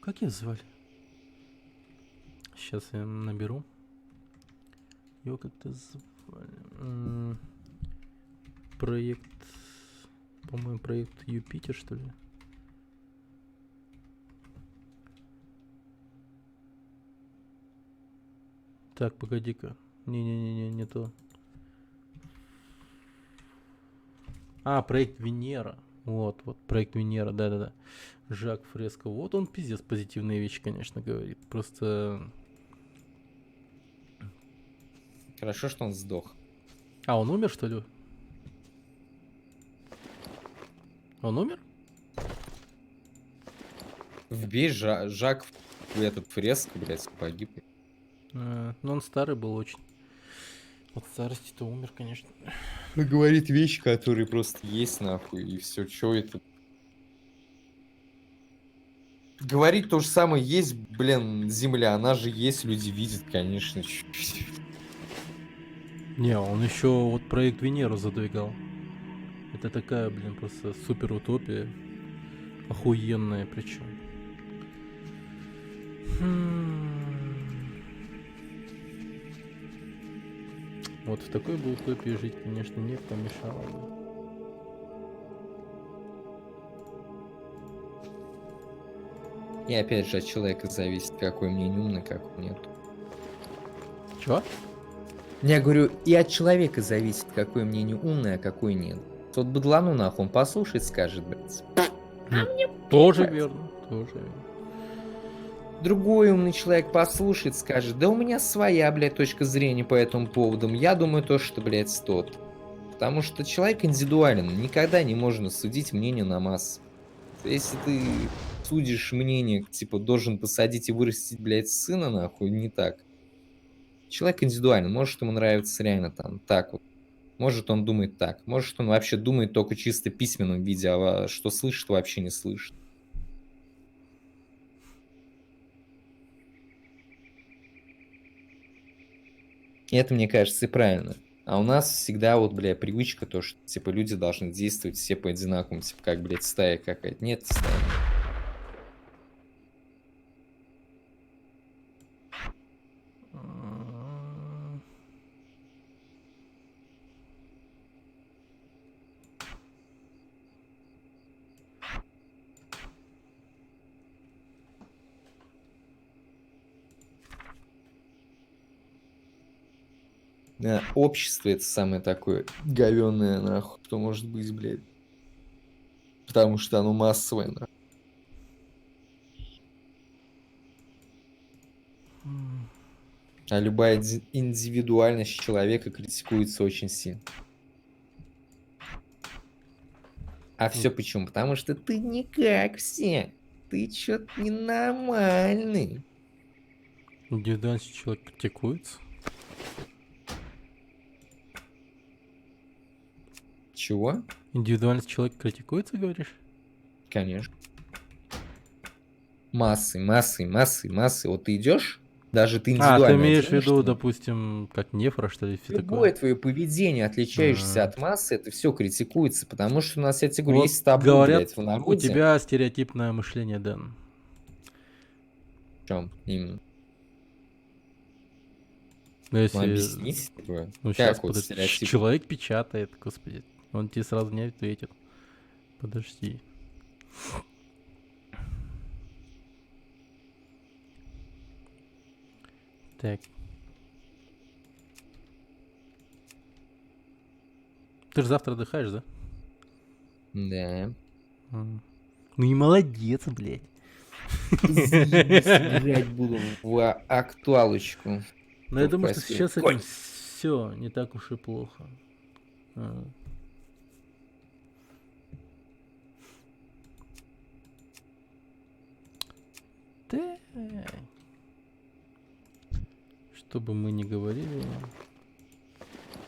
Как его звали? Сейчас я наберу. Его как-то звали. Проект... По-моему, проект Юпитер, что ли? Так, погоди-ка. Не-не-не, не то. А, проект Венера. Вот, проект Венера, да-да-да. Жак Фреско. Вот он пиздец позитивные вещи, конечно, говорит. Просто... Хорошо, что он сдох. А, он умер, что ли? Он умер? Вбей Жак в этот фреско, блядь, погиб. Ну, он старый был очень. От старости-то умер, конечно. Ну, говорит вещи, которые просто есть, нахуй, и все, чё это? Говорит то же самое, есть, блин, Земля, она же есть, люди видят, конечно. Не, он еще вот проект Венеру задвигал. Это такая, блин, просто супер утопия. Охуенная причем. Вот в такой бы утопии жить, конечно, не помешало бы. И опять же от человека зависит, какой мнение умный, какой нет. Чё? Я говорю, и от человека зависит, какое мнение умное, а какое нет. Вот быдлану нахуй он послушает, скажет, блядь. Тоже верно, тоже верно. Другой умный человек послушает, скажет, да у меня своя, блядь, точка зрения по этому поводу. Я думаю то, что, блядь, тот. Потому что человек индивидуален, никогда не можно судить мнение на массу. Если ты судишь мнение, типа, должен посадить и вырастить, блядь, сына, нахуй, не так. Человек индивидуален, может ему нравится реально там так вот. Может он думает так, может он вообще думает только чисто в письменном виде, а что слышит, вообще не слышит. И это, мне кажется, и правильно. А у нас всегда вот, бля, привычка то, что, типа, люди должны действовать все по одинаковому, типа, как, блядь, стая какая-то. Нет стаи. Да, общество это самое такое говёное, нахуй, что может быть, блядь. Потому что оно массовое, нахуй. А любая индивидуальность человека критикуется очень сильно. А все почему? Потому что ты не как все. Ты чё-то ненормальный. Индивидуальность человек критикуется. Чего? Индивидуальность человека критикуется, говоришь? Конечно. Массы. Вот ты идешь, даже ты А, индивидуально. ты имеешь в оденешь, виду, там, допустим, как нефра, что ли, все любое такое? твое поведение, отличающееся от массы, это все критикуется, потому что у нас, я тебе говорю, Вот есть табу, говорят, блядь, в у народе. тебя стереотипное мышление, Дэн. В чем именно? Ну, Ну, если... объясните такое. Ну, сейчас, Как вот подожди. стереотип? Человек печатает, господи. Он тебе сразу не ответит. Подожди. Так. Ты же завтра отдыхаешь, да? Да. Ну и молодец, блядь. Заебись, играть буду в актуалочку. Но я думаю, что Попасть в сейчас конь. этим все не так уж и плохо. А. Так. Что бы мы ни говорили,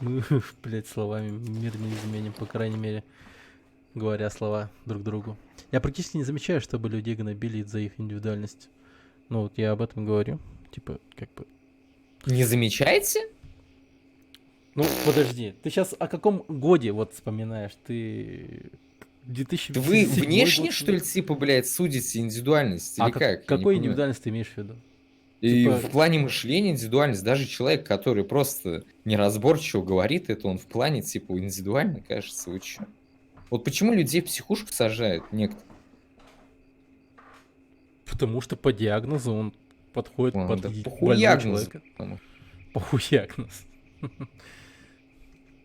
мы, блядь, словами мир не изменим, по крайней мере, говоря слова друг другу. Я практически не замечаю, чтобы людей гнобили из-за их индивидуальности. Ну вот я об этом говорю. Типа, как бы... Не замечаете? Ну, подожди, ты сейчас о каком годе вот вспоминаешь? Ты... 2007 Вы внешне, год, что ли, типа, блядь, судите индивидуальность? Или А как? Я не какой понимаю. индивидуальность ты имеешь в виду? И Типа- в плане мышления индивидуальность, даже человек, который просто неразборчиво говорит это, он в плане, типа, индивидуально, кажется, вы чё? Вот почему людей в психушку сажают некоторые? Потому что по диагнозу он подходит Он, под да больного похуягнус, человека. потому- Похуягнус.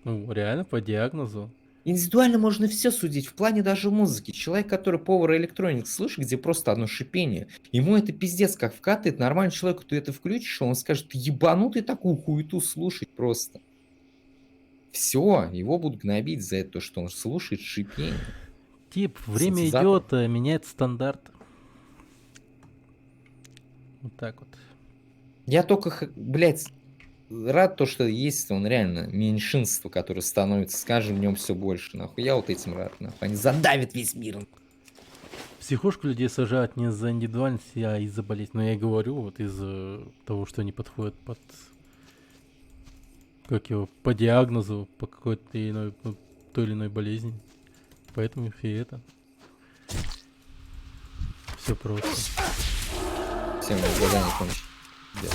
Ну, реально по диагнозу. Индивидуально можно все судить, в плане даже музыки. Человек, который повар электроник слышит, где просто одно шипение, ему это пиздец как вкатывает. Нормальный человек, ты это включишь, он скажет, ты ебанутый такую хуету слушать просто. Все, его будут гнобить за это, что он слушает шипение. Тип, время Синтезатор. идет, меняется стандарт. Вот так вот. Я только, блядь, рад то, что есть он реально меньшинство, которое становится, скажем, в нем все больше, нахуй. Я вот этим рад, нахуй. Они задавят весь мир. В психушку людей сажают не из-за индивидуальности, а из-за болезни. Но я и говорю, вот из-за того, что они подходят под... Как его? По диагнозу, по какой-то иной, ну, той или иной болезни. Поэтому их и это. Все просто. Всем задание кончено.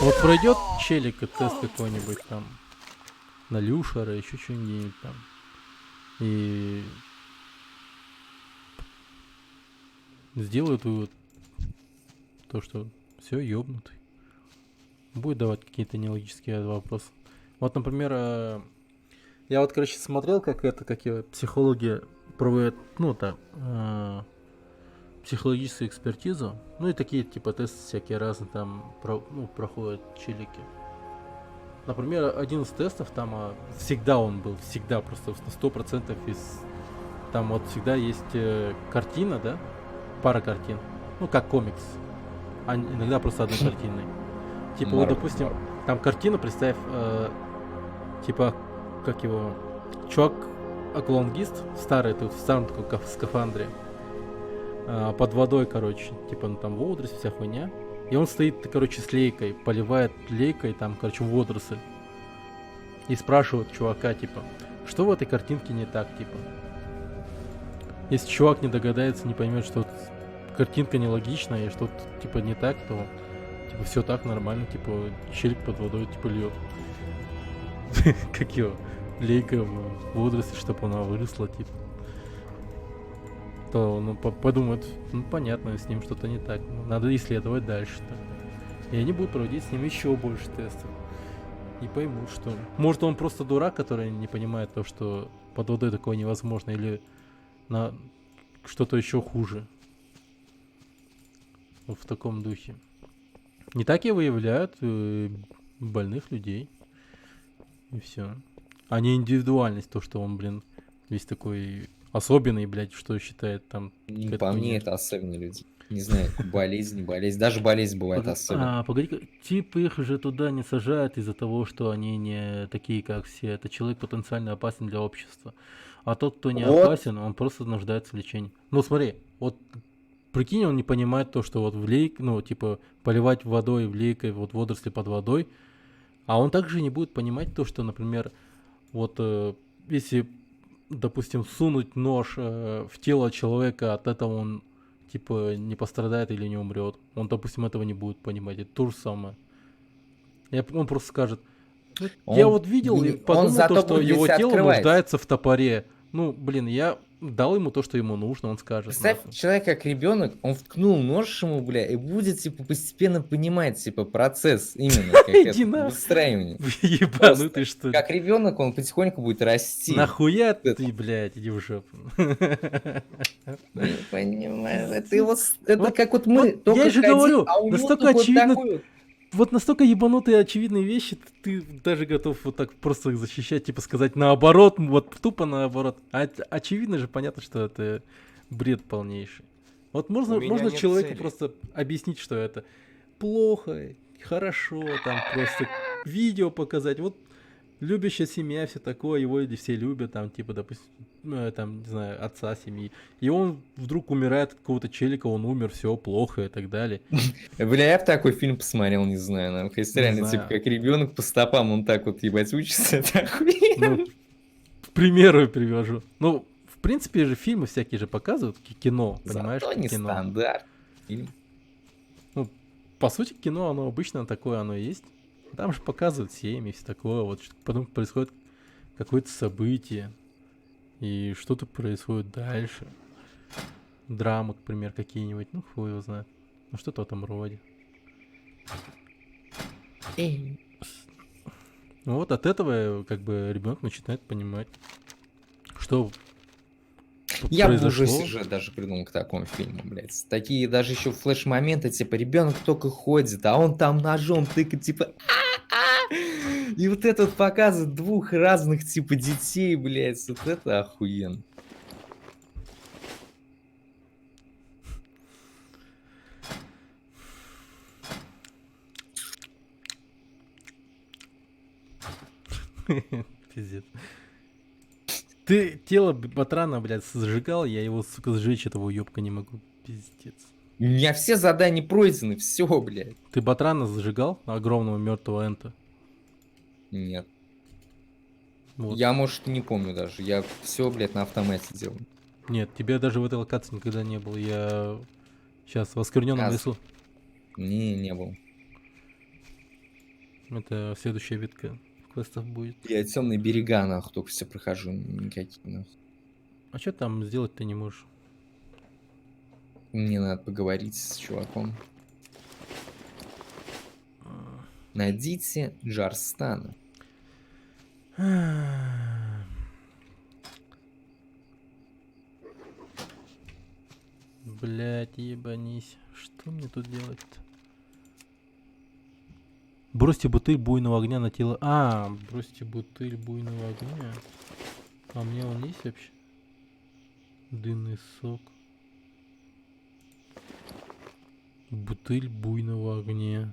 Вот пройдет челик и тест какой-нибудь там на Люшера, еще что-нибудь там. И сделают вывод, то, что все, ёбнутый. Будет давать какие-то нелогические вопросы. Вот, например, я вот, короче, смотрел, как психологи проводят, ну, так, психологическую экспертизу. Ну, и такие, типа, тесты всякие разные там проходят челики. Например, один из тестов там всегда он был, всегда просто на 100% из... Там вот всегда есть картина, да? Пара картин. Ну, как комикс. А иногда просто одной картиной. Типа, вот, допустим, там картина, представь, типа, как его... Чувак-аквалангист, старый, тут в старом таком скафандре. Под водой, короче. Типа, ну, там водоросли, вся хуйня. И он стоит, короче, с лейкой, поливает лейкой, там, короче, водоросль. И спрашивает чувака, типа, что в этой картинке не так, типа. Если чувак не догадается, не поймет, что картинка нелогичная и что типа не так, то типа все так нормально, типа челик под водой типа льет. Как его? Лейка в водоросли, чтобы она выросла, типа. То, ну, подумают, ну, понятно, с ним что-то не так. Надо исследовать дальше-то. И они будут проводить с ним еще больше тестов. И поймут, что... Может, он просто дурак, который не понимает то, что под водой такое невозможно, или на что-то еще хуже. В таком духе. Не так и выявляют больных людей. И все. А не индивидуальность, то, что он, блин, весь такой особенный, блядь, что считает там... Не по мне это особенные люди. Не знаю, болезнь, болезнь. Даже болезнь бывает особенная. Погоди, типа их же туда не сажают из-за того, что они не такие, как все. Это человек потенциально опасен для общества. А тот, кто не опасен, он просто нуждается в лечении. Ну смотри, вот прикинь, он не понимает то, что вот в лейк, ну типа поливать водой в лейкой, вот водоросли под водой. А он также не будет понимать то, что, например, вот если, допустим, сунуть нож в тело человека, от этого он типа не пострадает или не умрет. Он, допустим, этого не будет понимать. Это то же самое. Он просто скажет, ну, я вот видел и подумал, то, что его тело нуждается в топоре. Ну, блин, я дал ему то, что ему нужно, он скажет. Представь, человек как ребенок, он вткнул нож ему, бля, и будет, типа, постепенно понимать, типа, процесс именно, как это, выстраивание. Ебанутый, что ли? Как ребенок, он потихоньку будет расти. Нахуя ты, блядь, иди в жопу. Не понимаю, это как вот мы, я же говорю, настолько очевидно... Вот настолько ебанутые очевидные вещи, ты даже готов вот так просто их защищать, типа сказать наоборот, вот тупо наоборот. А очевидно же, понятно, что это бред полнейший. Вот можно человеку просто объяснить, что это плохо, хорошо, там просто видео показать. Вот любящая семья, все такое, его все любят, там, типа, допустим, там, не знаю, отца семьи. И он вдруг умирает от какого-то челика, он умер, все плохо и так далее. Бля, я бы такой фильм посмотрел, не знаю, нам. Если реально, типа, как ребенок по стопам, он так вот, ебать, учится, это охуенно. Ну, к примеру привожу. Ну, в принципе же фильмы всякие же показывают, кино, понимаешь? Зато не кино. стандарт. Ну, по сути, кино, оно обычно такое, оно и есть. Там же показывают семьи, все такое, вот потом происходит какое-то событие, и что-то происходит дальше. Драмы, к примеру, какие-нибудь, ну, хуй его знает. Ну, что-то в этом роде. Ну, вот от этого, как бы, ребенок начинает понимать, что Я бы произошло. уже сюжет даже придумал к такому фильму, блядь. Такие даже еще флеш-моменты, типа, ребенок только ходит, а он там ножом тыкает, типа... И вот это вот показывает двух разных, типа, детей, блядь. Вот это охуенно. Пиздец. Ты тело Батрана, блядь, зажигал, я его, сука, сжечь этого уёбка не могу. Пиздец. У меня все задания пройдены, все, блядь. Ты Батрана зажигал? Огромного мертвого энта? Нет. Вот. Я, может, не помню даже. Я все, блядь, на автомате делаю. Нет, тебя даже в этой локации никогда не было. Я сейчас в оскверненном лесу. Не был. Это следующая ветка квестов будет. Я темные берега, нахуй, только все прохожу. Никаких, нахуй. А что там сделать ты не можешь? Мне надо поговорить с чуваком. Найдите Джарстана. Блять, ебанись. Что мне тут делать-то? Бросьте бутыль буйного огня на тело. А, бросьте бутыль буйного огня. А у меня он есть вообще? Дынный сок. Бутыль буйного огня.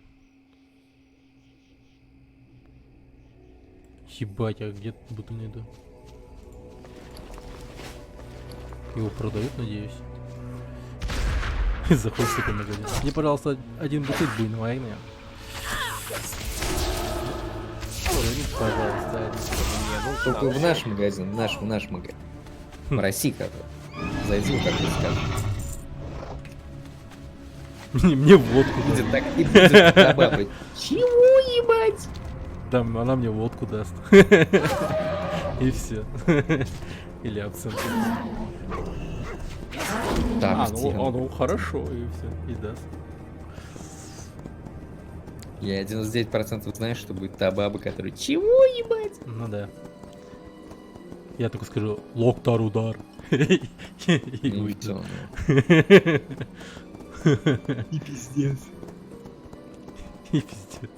Ебать, а где бутыль найду? Его продают, надеюсь. Заходишь в такой магазин. Мне, пожалуйста, один бутыль буйного огня. Пожалуйста, Мне нужна Только в цель. наш магазин, в наш магазин. В России как-то. Зайди, как ты скажешь. мне водку даст. Будет так и будет добавить. Чего, ебать? Там она мне водку даст. И все. Или абсент. Так, ну хорошо, и все. И даст. я 99% знаю, что будет та баба, которая... Чего, ебать? Ну да. Я только скажу Локтар удар. И И уйду. всё, И пиздец. И пиздец.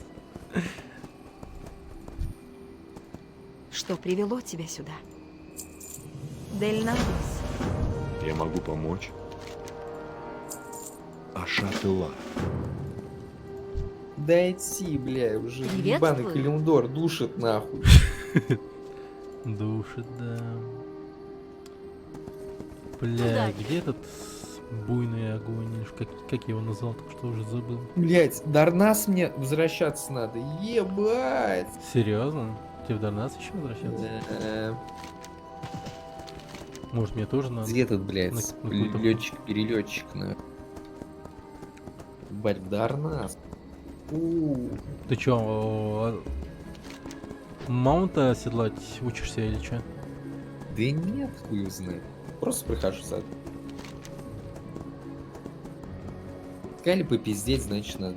Что привело тебя сюда? Дель Навис. Я могу помочь. Ашатыла. Дайте, бля, уже Приветствую. ебаный календор душит нахуй. Душит, да. Бля, Удачи. где этот буйный огонь? Или как я его назвал, только что уже забыл. Блять, Дарнас мне возвращаться надо. Ебать. Серьезно? Тебе в Дарнас еще возвращаться? Может, мне тоже надо? Где этот, блядь, На какой-то- летчик-перелетчик, на. Ебать, Дарнас. Ты чё, маунта оседлать учишься или чё? Да нет, хуй знает. Просто прихожу сад. Сказали попиздеть, значит надо.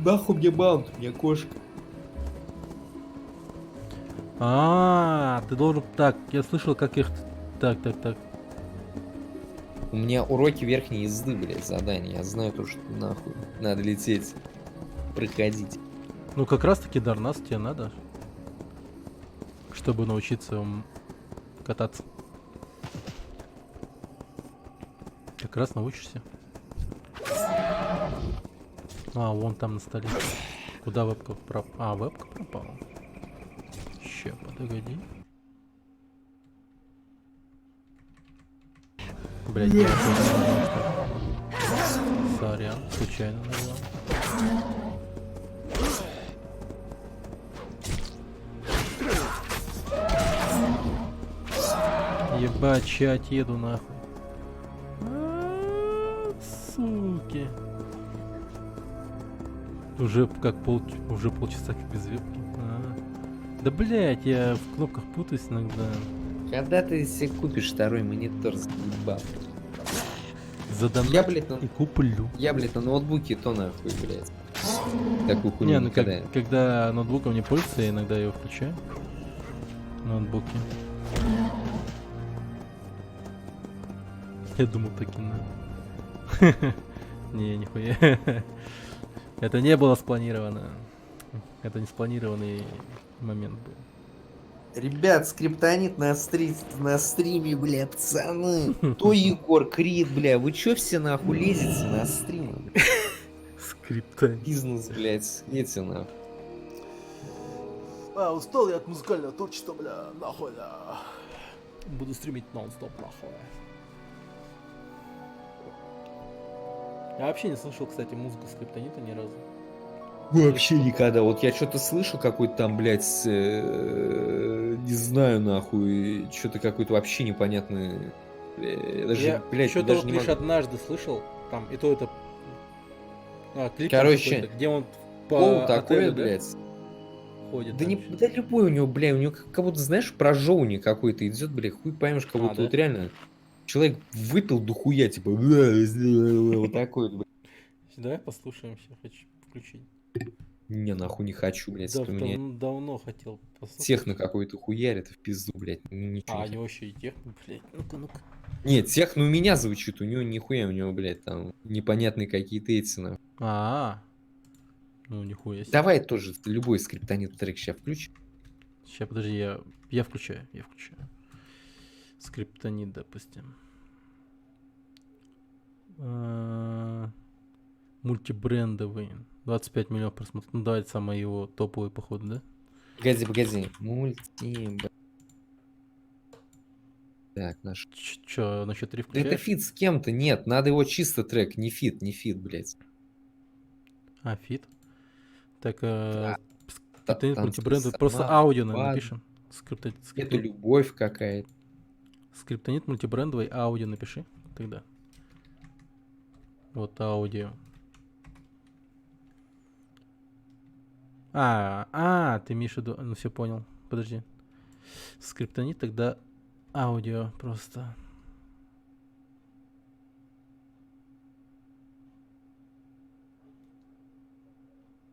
Нахуй мне маунт, у меня кошка. Ты должен... Так, я слышал, как их... Так. У меня уроки верхней езды, блядь, задания. Я знаю то, что нахуй надо лететь. Проходить. Ну, как раз таки Дарнас тебе надо. Чтобы научиться кататься. Как раз научишься. Вон там на столе. Куда вебка пропала? Вебка пропала. Ща, подогоди. Блять, я сорян, случайно нажал. Ебать, ща отъеду нахуй. Суки. Уже уже полчаса как без вебки. Да блять, я в кнопках путаюсь иногда. Когда ты себе купишь второй монитор, заебал? Задам Я, блядь, и куплю. Я, блядь, на ноутбуке то нахуй, блядь. Такую хуйню Не, ну никогда. когда ноутбуком не пользуюсь, я иногда его включаю. Ноутбуки. Я думал таки на. Не, нихуя. Это не было спланировано. Это не спланированный момент был. Ребят, скриптонит на стриме, бля, пацаны. То Егор, Крид, бля, вы чё все нахуй лезете на стрим? Скрипта. Бизнес, блядь, эти нахуй. Устал я от музыкального творчества, бля, нахуй, да. Буду стримить нон-стоп, нахуй. Я вообще не слышал, кстати, музыку скриптонита ни разу. Вообще никогда. Вот я что-то слышал какой-то там, блядь, не знаю, нахуй, что-то какой-то вообще непонятный. Даже, Я блядь, что-то даже вот не лишь могу. однажды слышал, там, и то это Клип Короче, какой-то, где он по Пол такой, отелю, да, блядь. ходит. Да там не, ещё. да любой у него, бля, у него как будто, знаешь, про жоуни какой-то идет, бля, хуй поймешь, как будто да? вот реально человек выпил дохуя, типа, вот такой, вот, бля. Давай послушаем, сейчас хочу включить. Не, нахуй не хочу, блядь, Да, если у меня давно хотел послушать. техно какой-то хуярит в пизду, блядь, ну ничего А, не у него хочу. еще и техно, блядь. Ну-ка, ну-ка. Нет, техно у меня звучит, у него нихуя, у него, блядь, там непонятные какие-то эти, нахуй. Ну нихуя себе. Давай тоже любой скриптонит трек сейчас включи. Сейчас, подожди, я включаю. Скриптонит, допустим. Мультибрендовый. 25 миллионов просмотров. Ну, давайте самый его топовый, походу, да? Погоди. Так, наш. Чё, на счет 3 Да это включаешь? фит с кем-то, нет, надо его чисто трек, не фит, блядь. Фит. Так, Да, скриптонит там мультибрендовый. сама, Просто аудио, наверное, ладно. напишем. Это любовь какая-то. Скриптонит мультибрендовый, аудио напиши тогда. Вот аудио. Ты имеешь в виду... Ну все понял. Подожди. Скриптонит тогда аудио просто.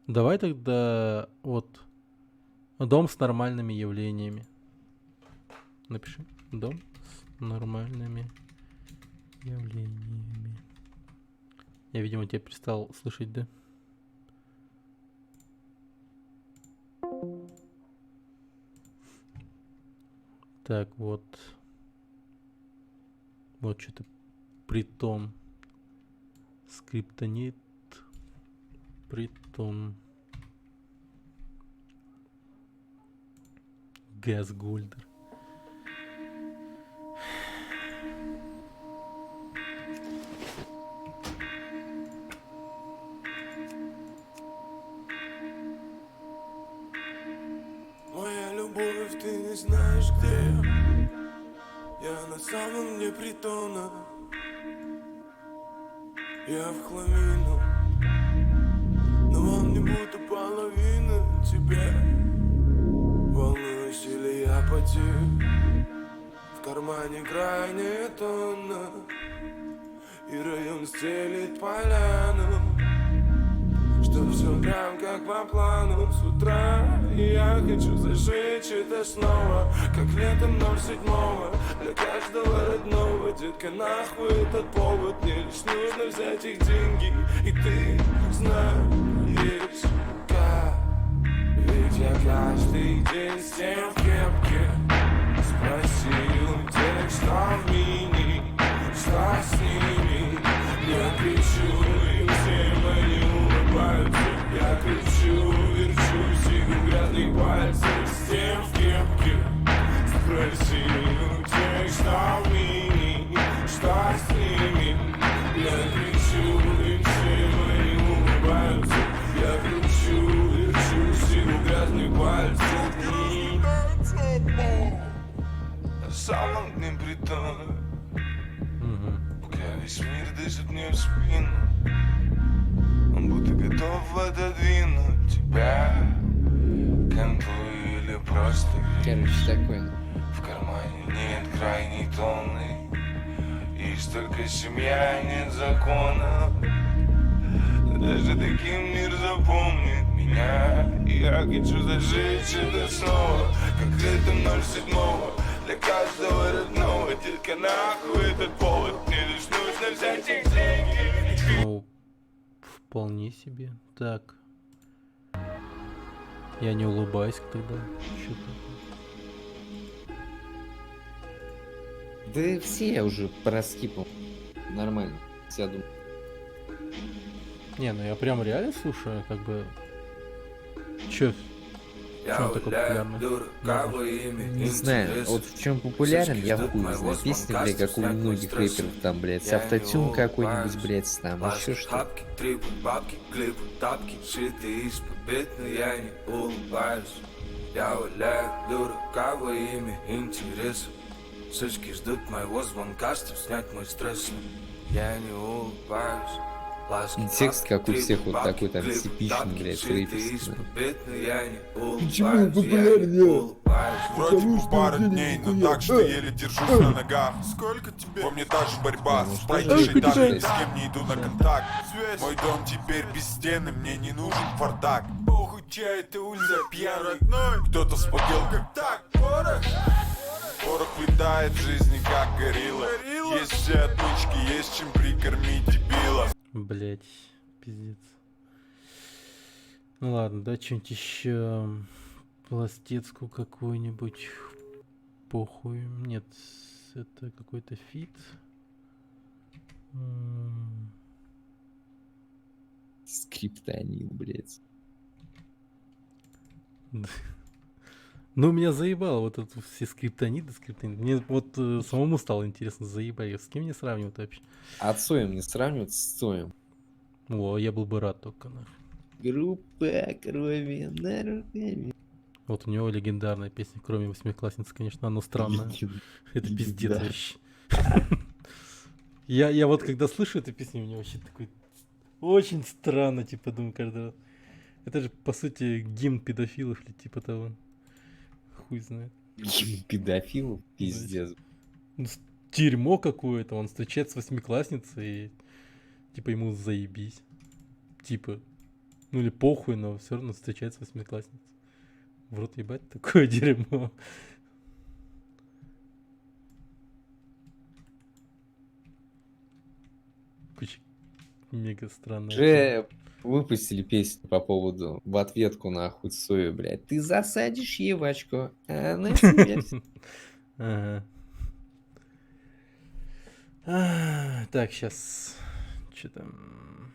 Давай тогда вот дом с нормальными явлениями. Напиши. Дом с нормальными явлениями. Я, видимо, тебя перестал слышать, да? Так, вот. Вот что-то притон. Скриптонит. Притон. Газгольдер. Моя любовь, ты не знаешь где. Я на самом дне притона. Я в хламину, но он не будто половина тебя. Волнуюсь или я потею. В кармане крайняя тонна, и район стелит поляну. Что все прям как по плану с утра. И я хочу зажечь это снова, как летом 07-го. Для каждого родного, детка, нахуй этот повод. Мне лишь нужно взять их деньги, и ты знаешь как. Ведь я каждый день с тем в кепке. Спроси у тех, что в мини, что с ними. Я кричу, и всем они улыбаются. Я кричу, верчусь, и грязных пальцев с тем в кепке. Спроси у тех, что в мини, что с ними. Я кричу, и всем они улыбаются. Я кричу, верчусь, и грязных пальцев. На самом дне притона, пока весь мир дышит мне в спину. Он будто готов отодвинуть тебя к конту или просто Короче, такой. в кармане нет крайней тонны. Есть только семья, нет закона. Даже таким мир запомнит меня. И я хочу зажечь это снова, как летом 07-го. Для каждого родного, детка, нахуй этот повод. Мне лишь нужно взять их деньги. Ну, вполне себе. Так. Я не улыбаюсь тогда. Чё-то. Да все я уже проскипал. Нормально. Я думаю. Не, ну я прям реально слушаю, как бы... Чё? Чё он такой популярный? Не знаю, вот в чем популярен, я хуй знаю. Песни, блядь, как у многих рэперов, там, блядь, с автотюн какой-нибудь, блядь, там, еще что. Трипы, бабки, клипы, тапки, шитые из побед, но я не улыбаюсь. Я валяю дурака во имя интереса. Сучки ждут моего звонка, чтоб снять мой стресс. Я не улыбаюсь. И текст, как у всех, вот такой там типичный, блядь, рэперский. Почему популярнее? Вроде бы пара дней, но так что еле держусь на ногах. Сколько тебе? Во мне та же борьба, с пройдешей даже ни с кем не иду на контакт. Мой дом теперь без стены, мне не нужен фартак. Похуй, чай, ты ульза пьяный. Кто-то вспотел как так, порох. Порох летает в жизни как горилла. Есть все отмычки, есть чем прикормить дебила. Блять, пиздец. Ну ладно, да, что-нибудь еще пластецкую какую-нибудь. Похуй. Нет, это какой-то фит. Скриптонит, блядь. Ну, меня заебало вот это все скриптониты. Мне вот самому стало интересно, заебали. С кем мне сравнивать вообще? А Цоем не сравнивать с Цоем. О, я был бы рад только, нахуй. Группа крови на руками. Вот у него легендарная песня, кроме восьмиклассницы, конечно, она странная. Это пиздец Да. вообще. Я вот когда слышу эту песню, у меня вообще такой очень странно, типа, думаю, каждый раз. Это же, по сути, гимн педофилов или типа того. Хуй знает. Педофилов, пиздец. Ну, дерьмо какое-то, он встречается с восьмиклассницей и типа ему заебись. Типа, ну или похуй, но все равно встречается с восьмиклассницей. В рот ебать, такое дерьмо. Куча мега странная. Уже выпустили песню по поводу в ответку нахуй Цою, блядь. Ты засадишь евачку, а она тебя... Ага. Так, сейчас. Что там?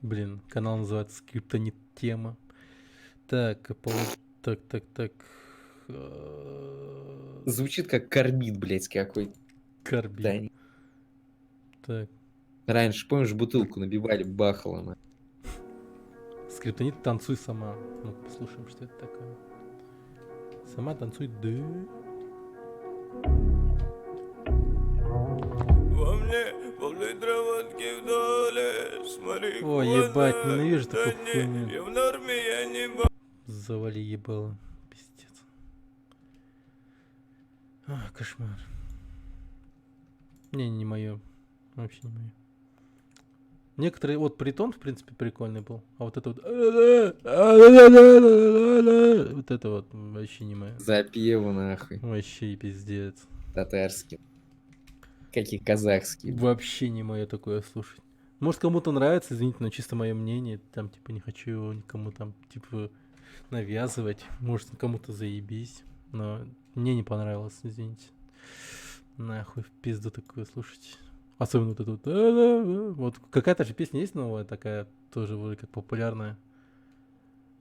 Блин, канал называется Скриптонит Тема. Так, так. Звучит как карбид, блядь, какой-то. Карби. Да, Так. раньше, помнишь, бутылку набивали бахалом. Скриптонит «Танцуй сама». Ну, послушаем, что это такое. Сама танцуй, да. Во мне пол-литра водки вдоль, смотри, Ой, ебать, ненавижу такую хуйню. я в норме, я не Завали ебало. Пиздец. Кошмар. Не мое. Вообще не мое. Некоторые, вот притон, в принципе, прикольный был. А вот это вот... Вот это вот вообще не мое. Запеву нахуй. Вообще пиздец. Татарский. Какие казахские. Вообще не мое такое слушать. Может, кому-то нравится, извините, но чисто мое мнение. Там, типа, не хочу его никому там, типа, навязывать. Может, кому-то заебись. Но мне не понравилось, извините. Нахуй в пизду такое слушать. Особенно вот это вот. Вот какая-то же песня есть новая такая, тоже вроде как популярная.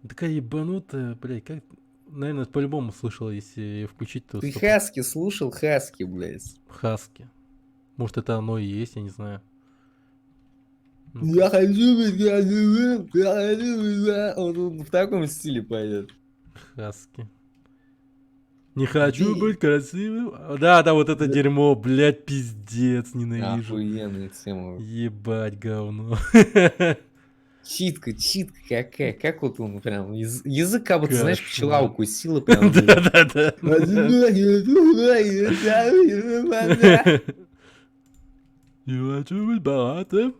Такая ебанутая, блядь, как... Наверное, по-любому слышал, если её включить, то... Ты 100%. Хаски слушал? Хаски, блядь. Хаски. Может, это оно и есть, я не знаю. Ну, Я хочу быть красивым, я хочу быть... Он в таком стиле поет. Хаски. Не хочу Ди- быть красивым. Да, вот это дерьмо, блядь, пиздец, ненавижу. Охуенная тема. Ебать, говно. Читка какая. Как вот он прям... Язык как будто, знаешь, Кошмар. пчела укусила прям. Да. Я хочу быть богатым.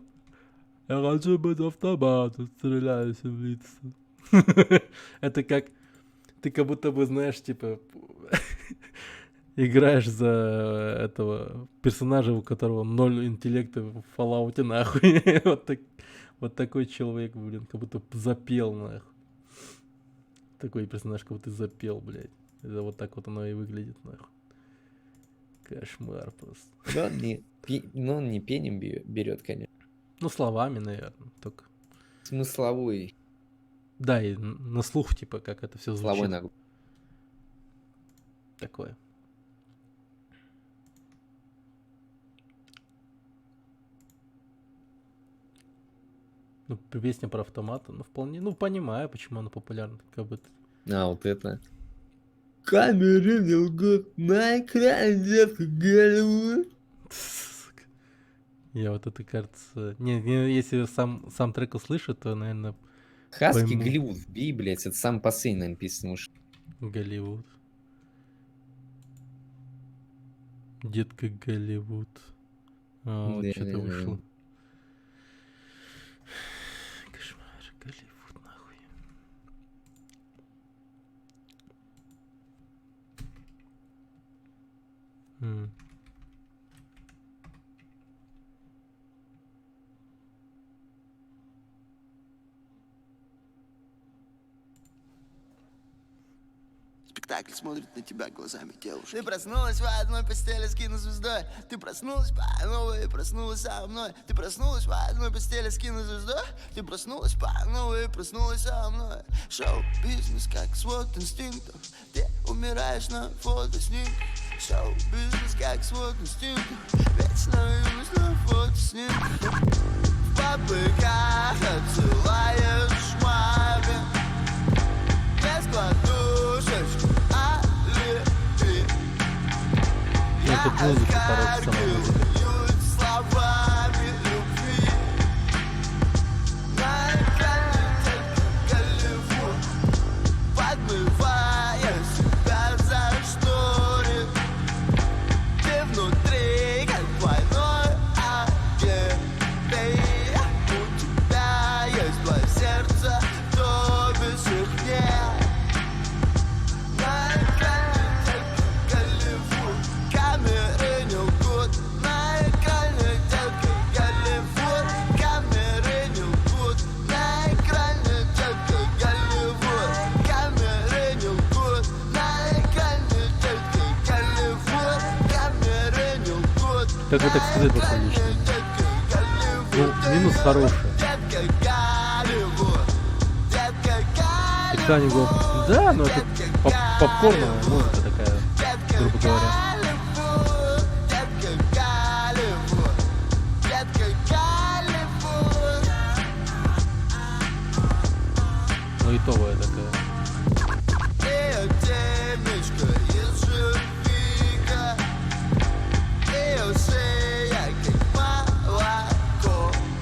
Я хочу быть автоматом, стреляющим в лицо. Это как... Ты как будто бы, знаешь, типа... Играешь за этого персонажа, у которого 0 интеллекта в Fallout, нахуй. Вот такой человек, блин, как будто запел, нахуй. Такой персонаж, как будто запел, блядь. Это вот так вот оно и выглядит, нахуй. Кошмар просто. Но он не пением берет, конечно. Ну, словами, наверное, только. Смысловой. Да, и на слух, типа, как это все Славой звучит. нагрузка. Такое. Ну, песня про автомат, ну, вполне, ну, понимаю, почему она популярна, как бы. А, вот это. Камеры не лгут, на экране детка Голливуд. Я вот это, кажется... Не, если сам трек услышу, то, наверное, Хаски Пойму. Голливуд, вбей, блядь, это сам последний написано уж. Голливуд. Детка Голливуд. А, вот Да, что-то да, да. вышло. Кошмар, Голливуд, нахуй. М. Спектакль смотрит на тебя глазами девушки. Ты проснулась в одной постели с кинозвездой. Ты проснулась по новой, проснулась со мной. Ты проснулась в одной постели с кинозвездой. Ты проснулась по новой, проснулась со мной. Шоу-бизнес как свод инстинктов. Ты умираешь на фотоснимках. Шоу-бизнес как свод инстинктов. Вечно юность на фотоснимках. В попыхах отсылаешь маме. Без кладушечки, алиби. Ну, тут музыка хорошая, сама музыка. Оскорбляюсь словами любви. На экране Голливуд, подмывая себя за шторы. Ты внутри, как двойной агент. У тебя есть два сердца, то без их нет. На экране Голливуд, камеры не лгут. На экране только Голливуд, камеры не лгут. На экране только Голливуд, камеры не лгут. На экране только Голливуд, камеры не лгут. Как бы так сказать, лично. Ну, минус хороший. Экране был. Да, но это попкорновая музыка такая, грубо говоря. Ну, итовая такая.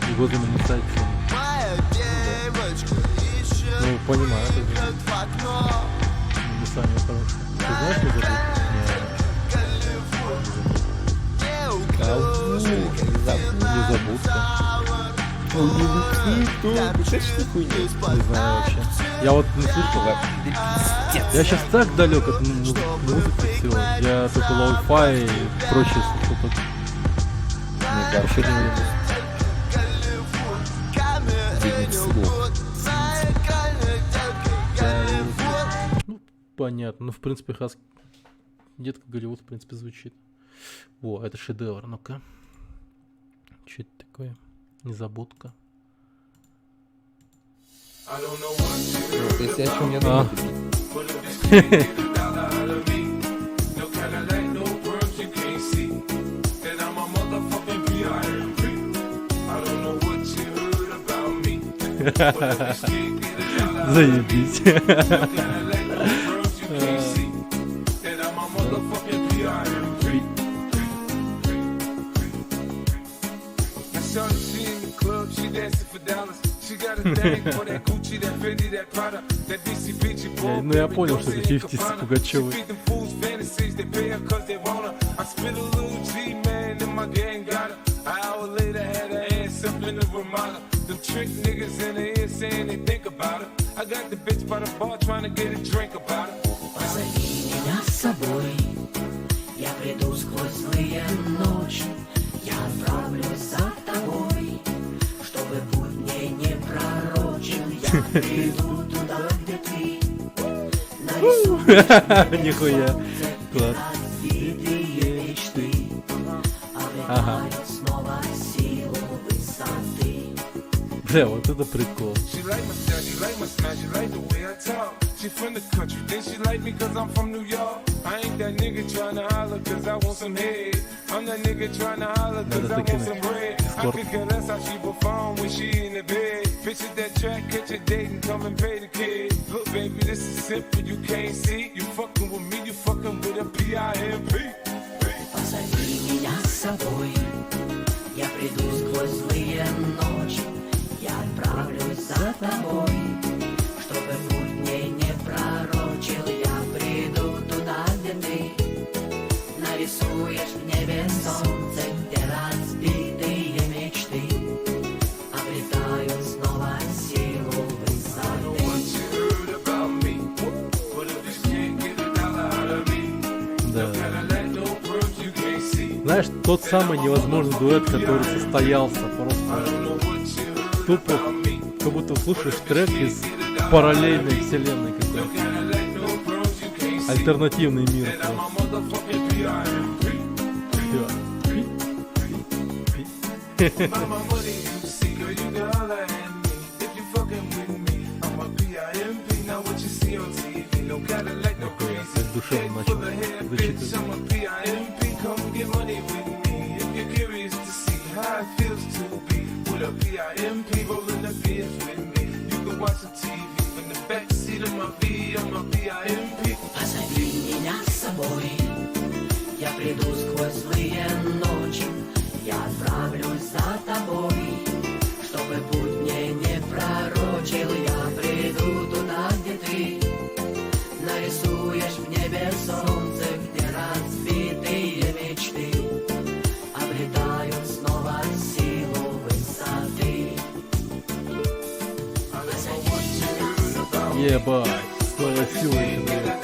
Его замечательно. Ну, понимаю, это же. Ну, сами хорошие. Ты знаешь, что зовут? Не забудка. Не знаю вообще. Я вот не слышал. Я сейчас так далек от музыки всего. Я только лоу-фай и прочее слушал только. Мне вообще не нравится. Ну, понятно. Ну, в принципе, Хаски... Детка Голливуд, в принципе, звучит. О, это шедевр. Ну-ка. Что это такое? Незабудка. Вот, если о чем я думаю, Заебись. Ну я понял, что это 50 с Пугачевой. Trick niggas in the ear saying they think about it. I got the bitch by the bar trying to get a drink about it. Позови меня с собой, я приду сквозь злые ночи, я отправлюсь за тобой, чтобы путь мне не пророчен. Я приду туда, где ты нарисуешь Нихуя. Класс. разбитые мечты, обретают снова силу высоты. Бля, вот это прикол. She like my style, she like my smile, she like the way I talk. She from the country, then she like me cause I'm from New York. I ain't that nigga tryna holler cause I want some head. I'm that nigga tryna holler cause I want some bread. I could care less how she perform when she in the bed. Picture that track, catch a date and come and pay the kid. Look, baby, this is simple, you can't see. You fucking with me, you fucking with a PIMP. Позови меня с собой, я приду сквозь злые ночи, я отправлюсь за тобой, чтобы путь мне не пророчил. Я приду туда, где ты нарисуешь в небе солнце, где разбитые мечты обретают снова силу высоты. Да. Знаешь, тот самый невозможный дуэт, который состоялся, просто тупо, как будто слушаешь трек из параллельной вселенной какой-то. Альтернативный мир просто. Как душевно начал зачитывать. Позови меня с собой, я приду сквозь злые ночи, я отправлюсь за тобой, чтобы путь мне не пророчил. Я приду туда, где ты нарисуешь в небе солнце, где разбитые мечты обретают снова силу высоты. Ебать, снова силой дает.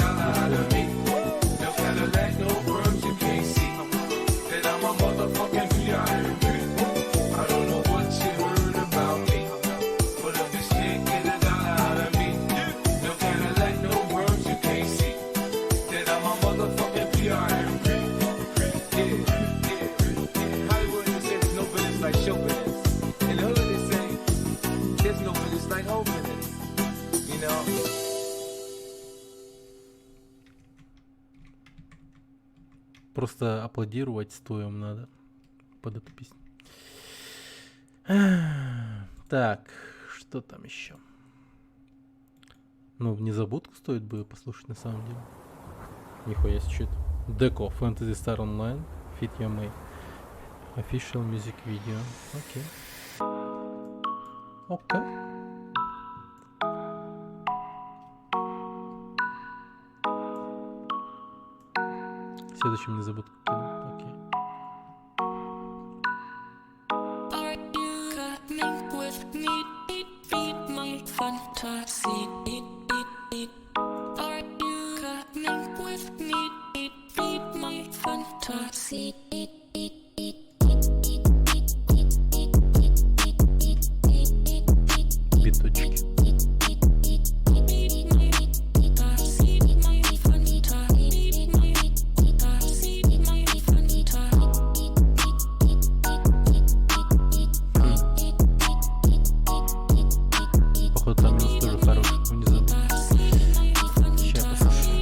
Просто аплодировать стоим надо под эту песню. Так, что там еще? Ну, в незабудку стоит бы послушать на самом деле. Нихуя себе, что это? Деко, Fantasy Star Online, Fit Yamei. Official Music Video. Окей. Окей. Следующим не забудь кинуть. Окей. Биточки. Походу там минус тоже хороший, но не забыл. Сейчас послушаю.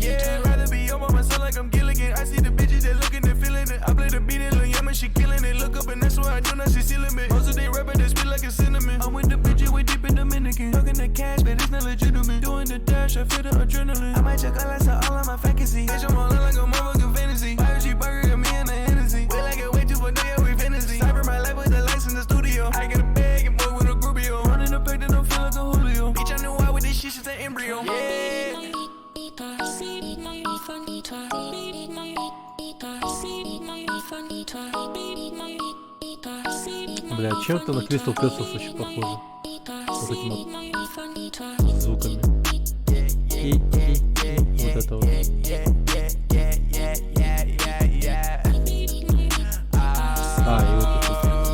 Yeah, rather be up on myself like I'm Gilligan. I see the bitches that looking and feeling it. I play the beat in Lil Yama, she killing it. Look up and that's what I do, now she sealing me. Most of they rapping, they spit like a cinnamon. I'm with the bitches, we deep in Dominican. Talking the cash, but it's not legitimate. Doing the dash, I feel the adrenaline. I might check all that's all of my fantasy. Bitch, I'm all in like a motherfucking fantasy. Why is she burger me in the Hennessy? We like it way too but yeah, we fantasy. Cyber my life with the lights in the studio. I get a bag and boy with a groupio. Running the pack, then I feel like a Julio. Bitch, I know why with this shit, she's an embryo. Yeah. Бля, чем-то на Crystal Castles очень похоже. Вот этим вот звуками. И вот это вот. А, и вот это вот.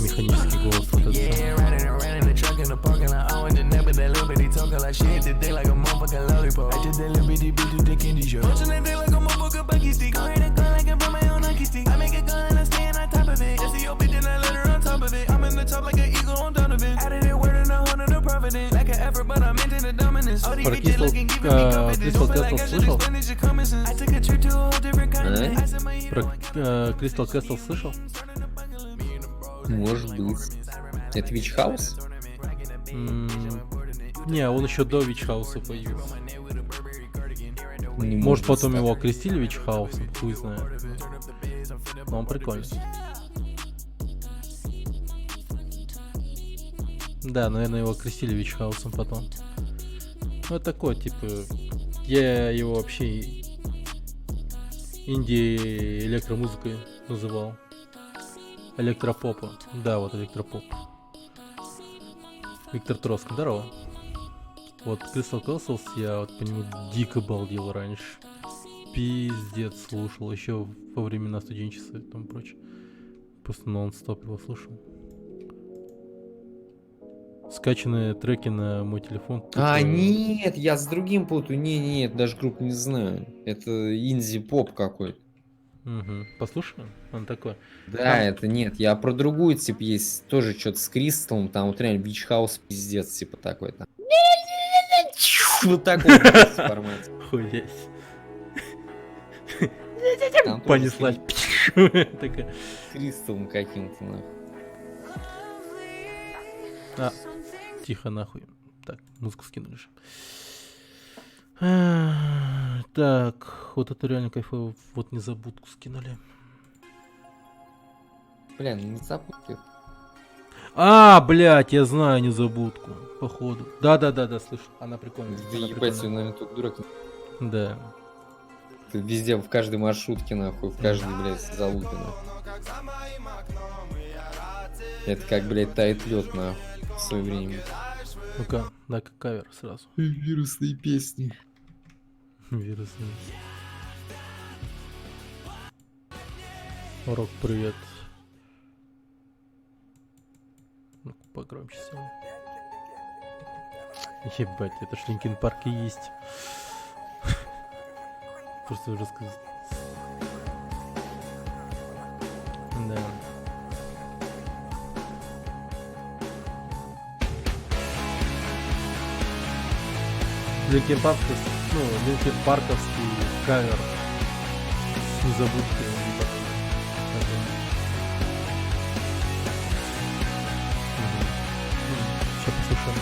Механический голос вот этот самый. Про Crystal Castles слышал? Про Crystal Castles слышал? Может быть. Это Witch House? Не, он еще до Witch House появился. Не Может, потом быть, его окрестили Witch House, хуй знает. Но он прикольный. Да, наверное, его окрестили Witch House потом. Ну, это такой, типа... Я его вообще инди-электромузыкой называл. Электропопа. Да, вот электропоп. Виктор Троцкий, здорово. Вот Crystal Castles я вот по нему дико балдел раньше. Пиздец слушал. Еще во времена студенчества и тому прочее. Просто нон-стоп его слушал. Скачанные треки на мой телефон. Нет, я с другим путаю. Не, даже группу не знаю. Это инди-поп какой-то. Угу. Послушаем? Он такой. Да, это нет. Я про другую, типа, есть тоже что-то с Кристаллом. Там вот реально Beach House пиздец, типа, такой там. Вот такой формат. Хуясь. Там тоже Понеслась. Такая. с Кристаллом каким-то, нахуй. А, тихо нахуй. Так, музыку скинули же. Так, вот это реально кайфово. Вот незабудку скинули. Бля, ну не запутки. Блять, я знаю незабудку. Походу. Да, слышу. Она прикольная. Да она ебать, прикольная. он, наверное, тут дурак. Да. Ты везде, в каждой маршрутке, нахуй, в каждой, блядь, залупе, нахуй. Это как, блядь, тает лед, нахуй, в свое время. Ну-ка, дай-ка кавер сразу. Вирусные песни. Вирусный. Рок, привет. Ну, погромче сделай. Ебать, это ж Линкин Парк и есть. Просто уже сказал. Да. Линкин Парк, ну, Линкин Парковский кавер с незабудкой. Сейчас послушаем.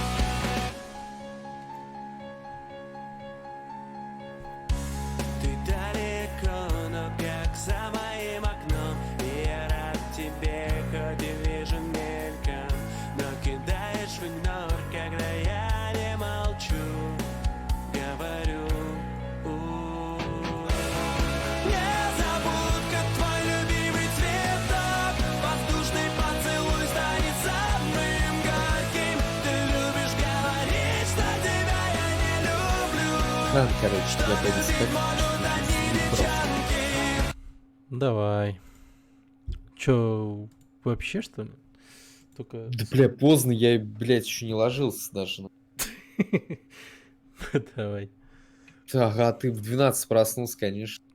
Ты далеко, но как за моим окном, и я рад тебе, хоть и вижу мельком, но кидаешь в игнор, когда я не молчу. Говорю, незабудка, твой любимый цветок, воздушный поцелуй станет самым горьким. Ты любишь говорить, что тебя я не люблю. Ладно, короче, я пойду спать. Давай. Чё, вообще что ли? Только... Да, бля, поздно, я, блядь, еще не ложился даже. Давай. Ага, ты в 12 проснулся, конечно.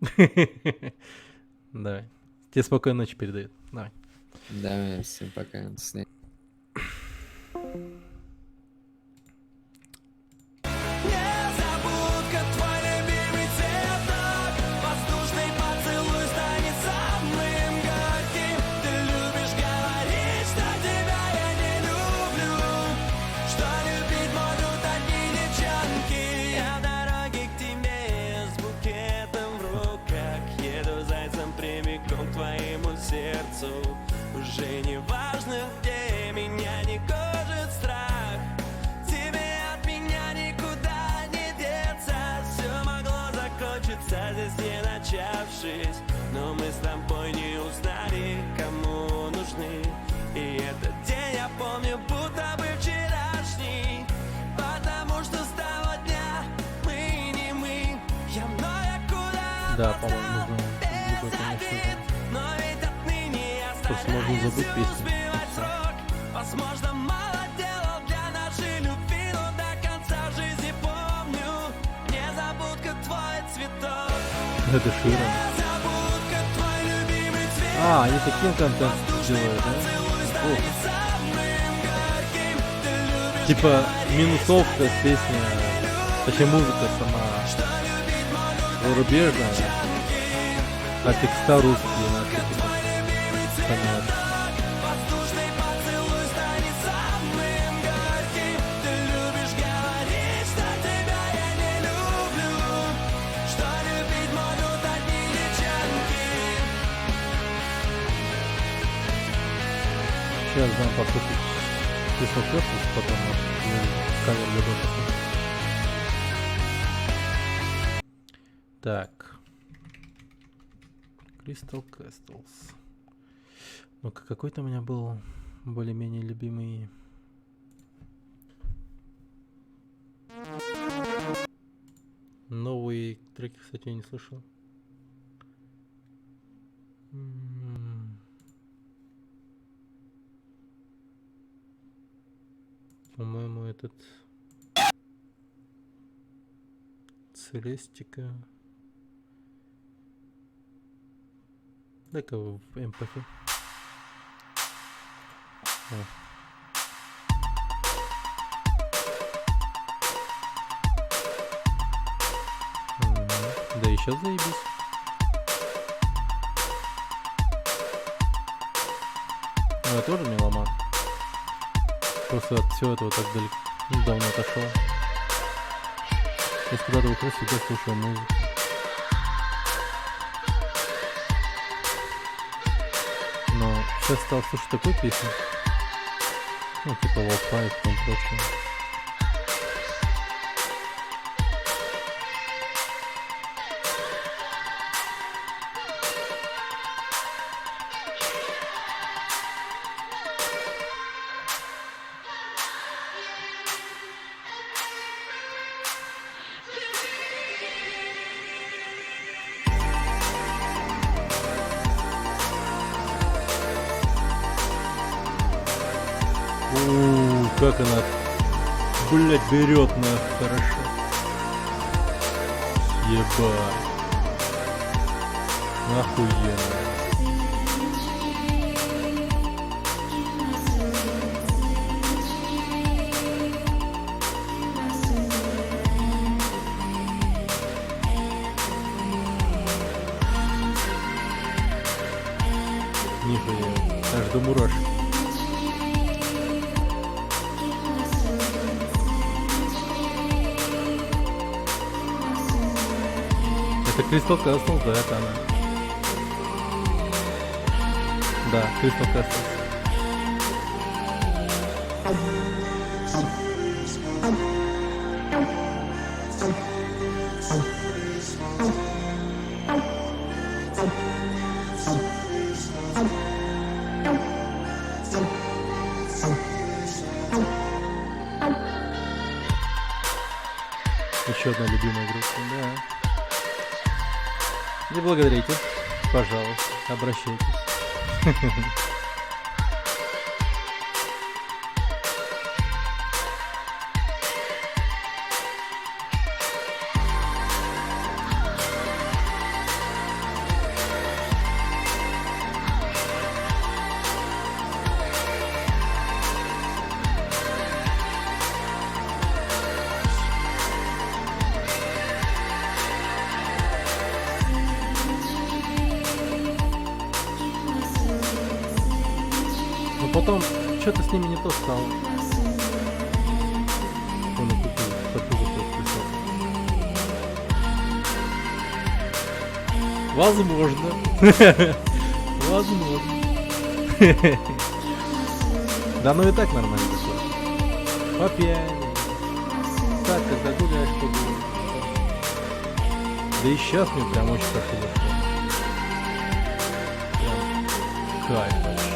Давай. Тебе спокойной ночи передает. Давай. Давай, всем пока. До свидания. Незабудка, твой любимый цветок, воздушный поцелуй станет самым горьким. Ты любишь говорить, что тебя я не люблю, что любить могут одни девчонки. Я в дороге к тебе с букетом в руках, еду зайцем прямиком к твоему сердцу. Уже не важно, где меня не гложет страх. Тебе от меня никуда не деться. Все могло закончиться здесь не начавшись, но мы с тобой не узнали, кому нужны. И этот день я помню, будто бы вчерашний, потому что с того дня мы не мы. Я много куда Да, по-моему, нужно любой, конечно, но ведь отныне я просто можно забыть песню. сбивать срок. Возможно, мало делал для нашей любви, но до конца жизни помню. Незабудка, твой цветок. Это Шира. Незабудка, твой любимый цвет. Они таким контент делают, да? Неплохо. Типа минусовка с песни, точнее музыка сама зарубежная, а текста русские, понятно. сейчас дам послушать Crystal Castles, потом кавер для Dota. Так. Crystal Castles. Ну-ка, какой-то у меня был более-менее любимый. Новые треки, кстати, я не слышал. По-моему, этот Целестика. Дай-ка в Empathy. Да и сейчас заебись. Ну, я тоже меломан. Просто от всего этого так далеко давно отошел. Если куда-то выхожу, всегда слушаю музыку. Но сейчас стал слушать такую песню. Ну, типа Lo-Fi и тому прочее. Как она, блять, берет на хорошо. Ебать. Охуенно. Нихуя, аж до мурашек. Это Crystal Castles, да, это она. Да, Crystal Castles. Еще одна любимая группа, да. Не благодарите, пожалуйста, обращайтесь. Потом что-то с ними не то стало. Он и купил такую вот. Возможно. Возможно. Да ну и так нормально такое. По пьяни. Так, когда гуляешь, погуляешь. Да и сейчас мне прям очень хорошо зашло. Прям кайф вообще.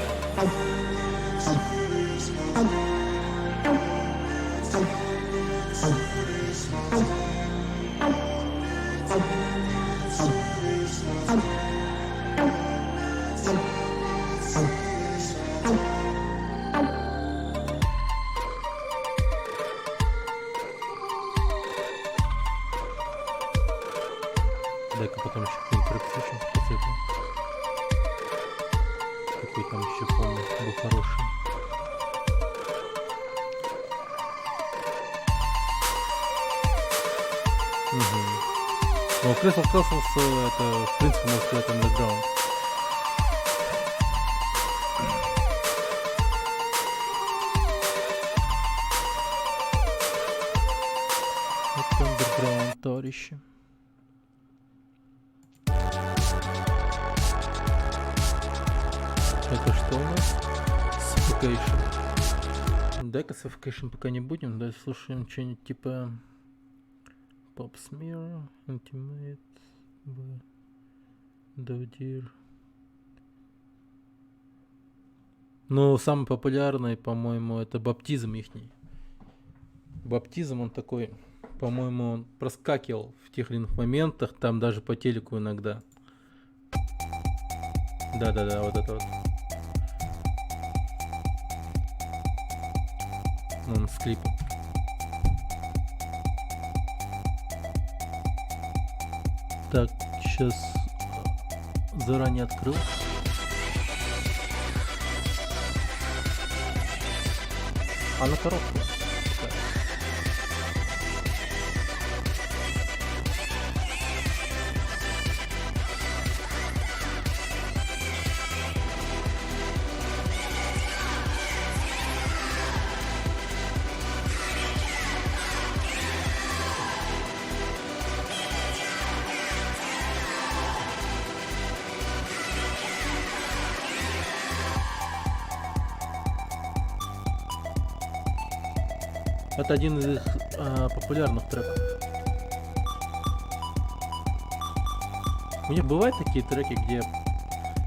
Дай-ка потом еще какой-нибудь трек слушаем после этого. Какой там еще помню, был хороший. Ну, Crystal Castles это, в принципе, можно сказать, underground. Это underground, товарищи. Это что у нас? Suffocation. Дай-ка Suffocation пока не будем, да слушаем что-нибудь типа Pop Smear, Intimate, Davdir. Ну, самый популярный, по-моему, это Баптизм ихний. Баптизм, он такой, по-моему, он проскакивал в тех или иных моментах, там даже по телеку иногда. Да-да-да, вот это вот. Он с клипом. Так, сейчас заранее открыл. Она короткая. Так. Это один из их популярных треков. У них бывают такие треки, где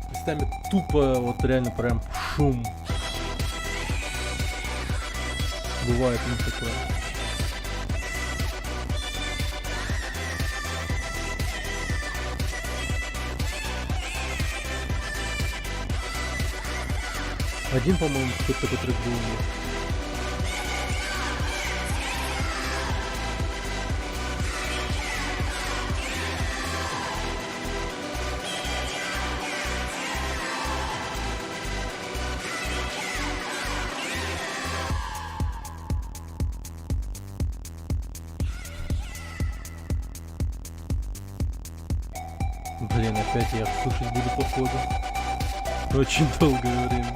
местами тупо, вот реально прям шум. Бывает у них такое. Один, по-моему, какой-то такой трек был у них. Блин, опять я слушать буду походу. Очень долгое время.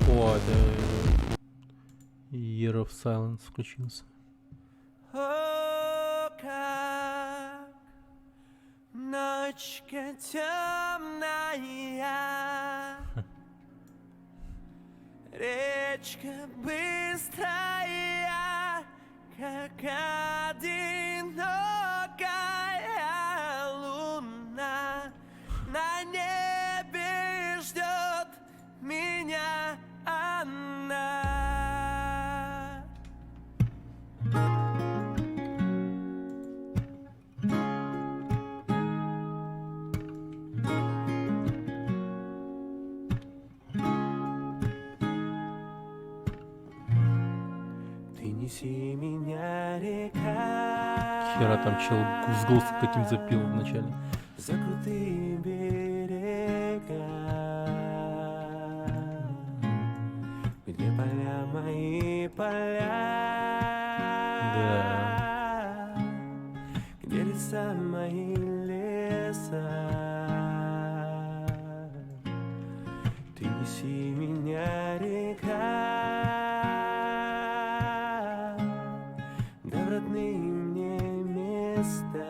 О, это Year of Silence включился. О, как ночка темная, речка быстрая, как одинокая луна на небе ждет меня она. Ты неси меня, река. Хера там чел с голосом каким запил вначале. За крутые берега, где поля мои поля, Да. где леса мои леса. Ты неси меня, река, да в родные мне места,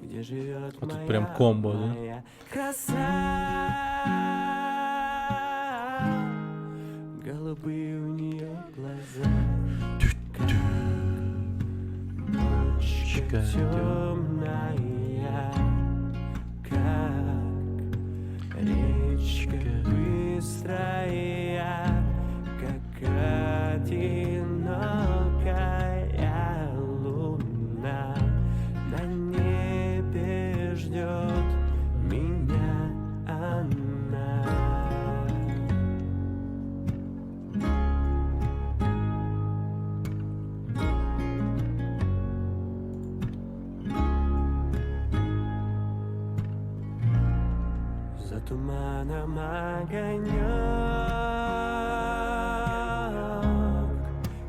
где живет А тут моя, прям комбо, да? моя краса. Голубые у нее глаза, как ночка темная, быстрая, как одинокая луна. На небе ждет меня она. За туманом огонек,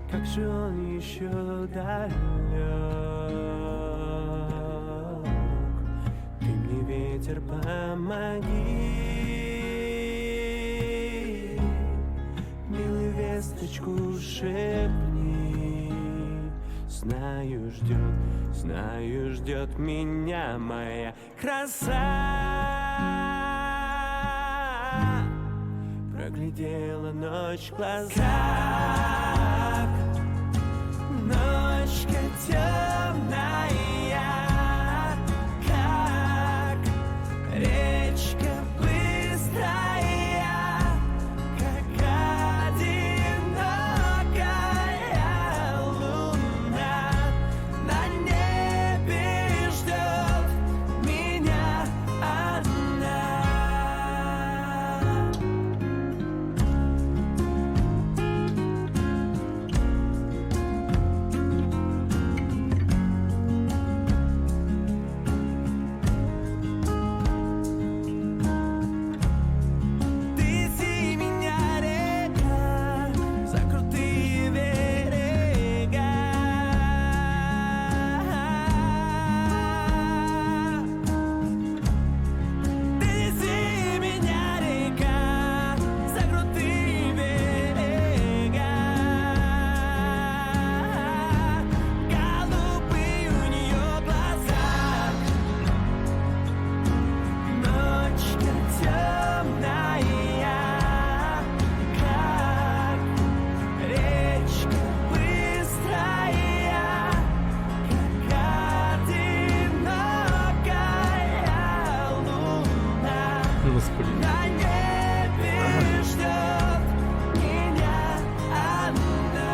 как же он еще далек. Ты мне, ветер, помоги, милый, весточку шепни. Знаю, ждет меня моя краса. Проглядела ночь в глазах, ночка темная, как речка быстрая, как одинокая луна. На небе ждет меня одна. Вези меня, река, за крутые берега. Вези меня, река, за крутые берега. Голубые у нее глаза, ночка темная, как речка быстрая, как одинокая луна. Господи. На небе ждет меня одна.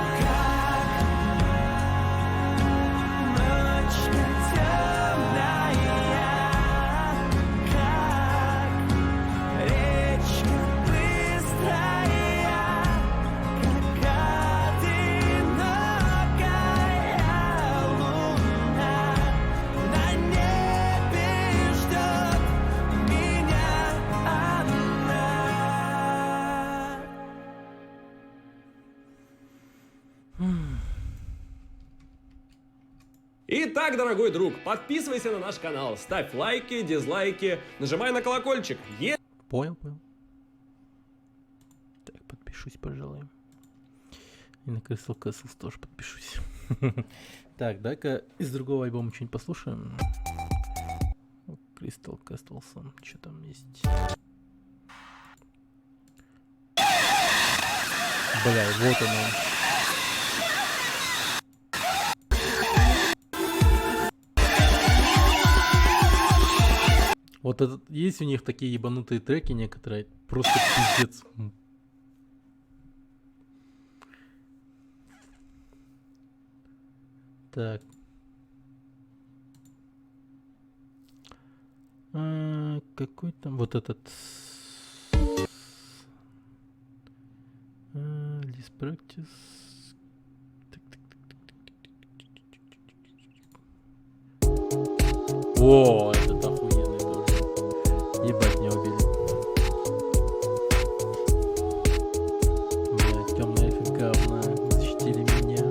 Ночка темная, как речка быстрая, как одинокая луна. На небе ждет меня одна. Итак, дорогой друг, подписывайся на наш канал, ставь лайки, дизлайки, нажимай на колокольчик. Понял. Так, подпишусь, пожалуй. И на Crystal Castles тоже подпишусь. Так, дай-ка из другого альбома что-нибудь послушаем. Crystal Castles, что там есть? Бля, вот он. Вот этот, есть у них такие ебанутые треки некоторые, просто пиздец. Так. Какой там вот этот... List Practice. О, этот охуенный тоже. Ебать, не убили. Бля, темная эльфы говна. Защитили меня.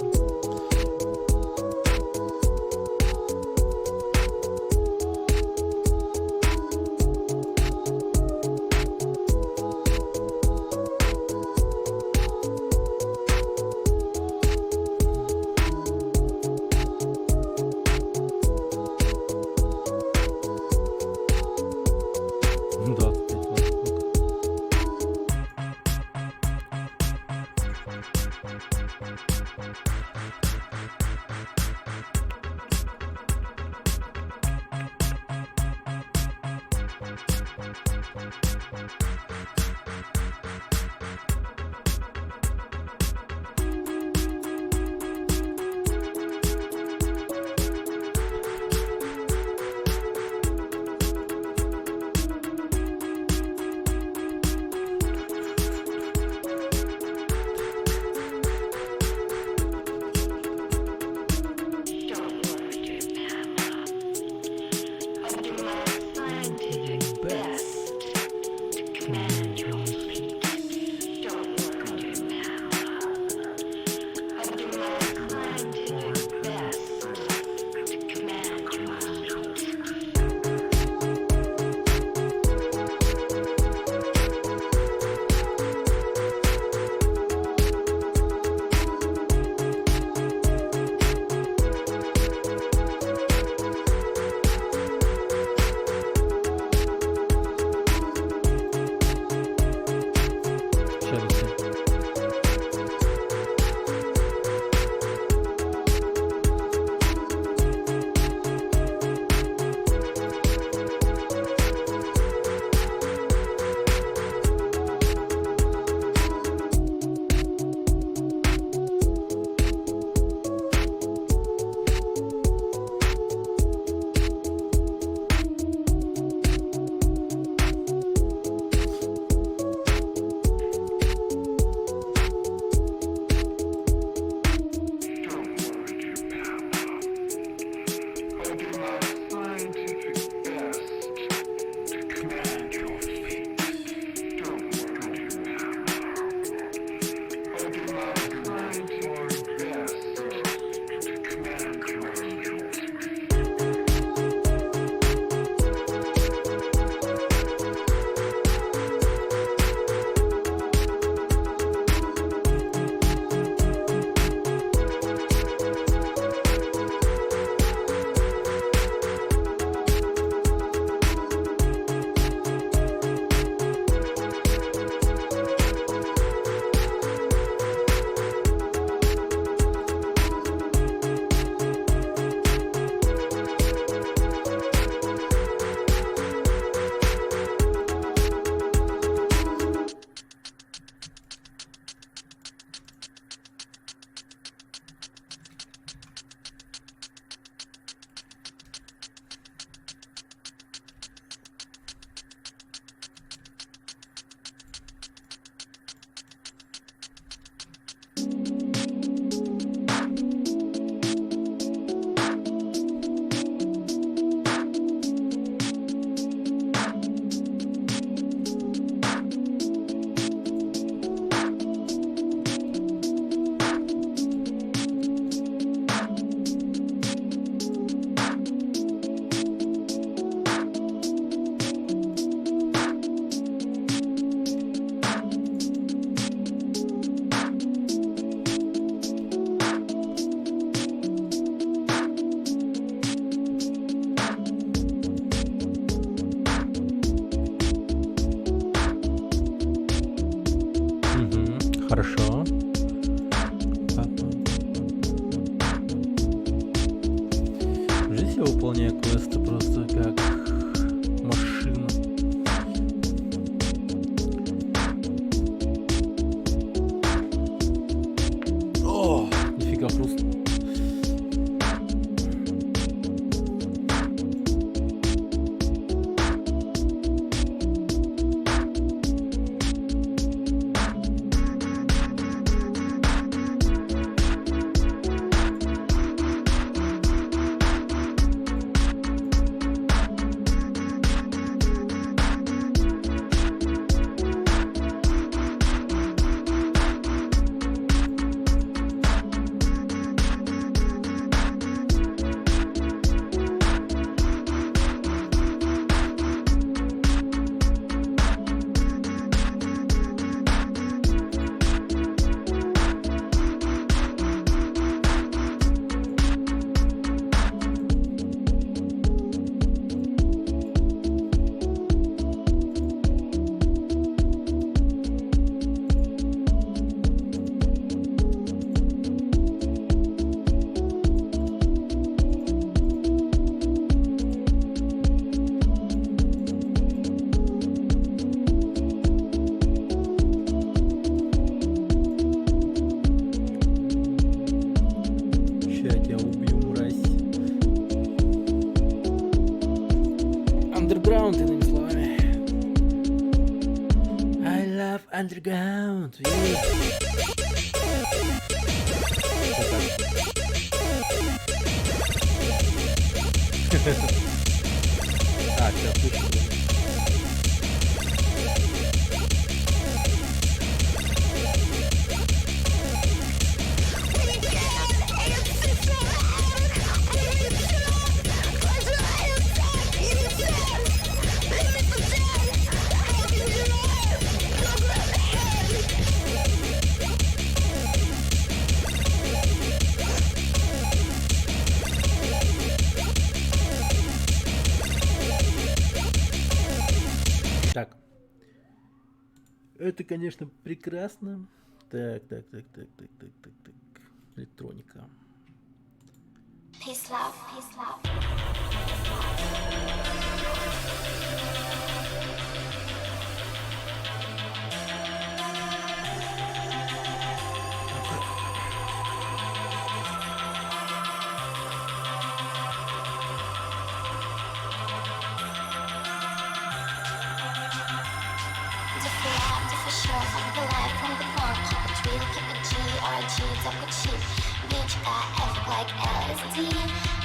Хорошо. Здесь я выполняю квесты просто как машина. О, нифига хруст. Underground. А, сейчас вышло. Так. Это, конечно, прекрасно. Так. Электроника. Peace, love, peace, love. Like LSD,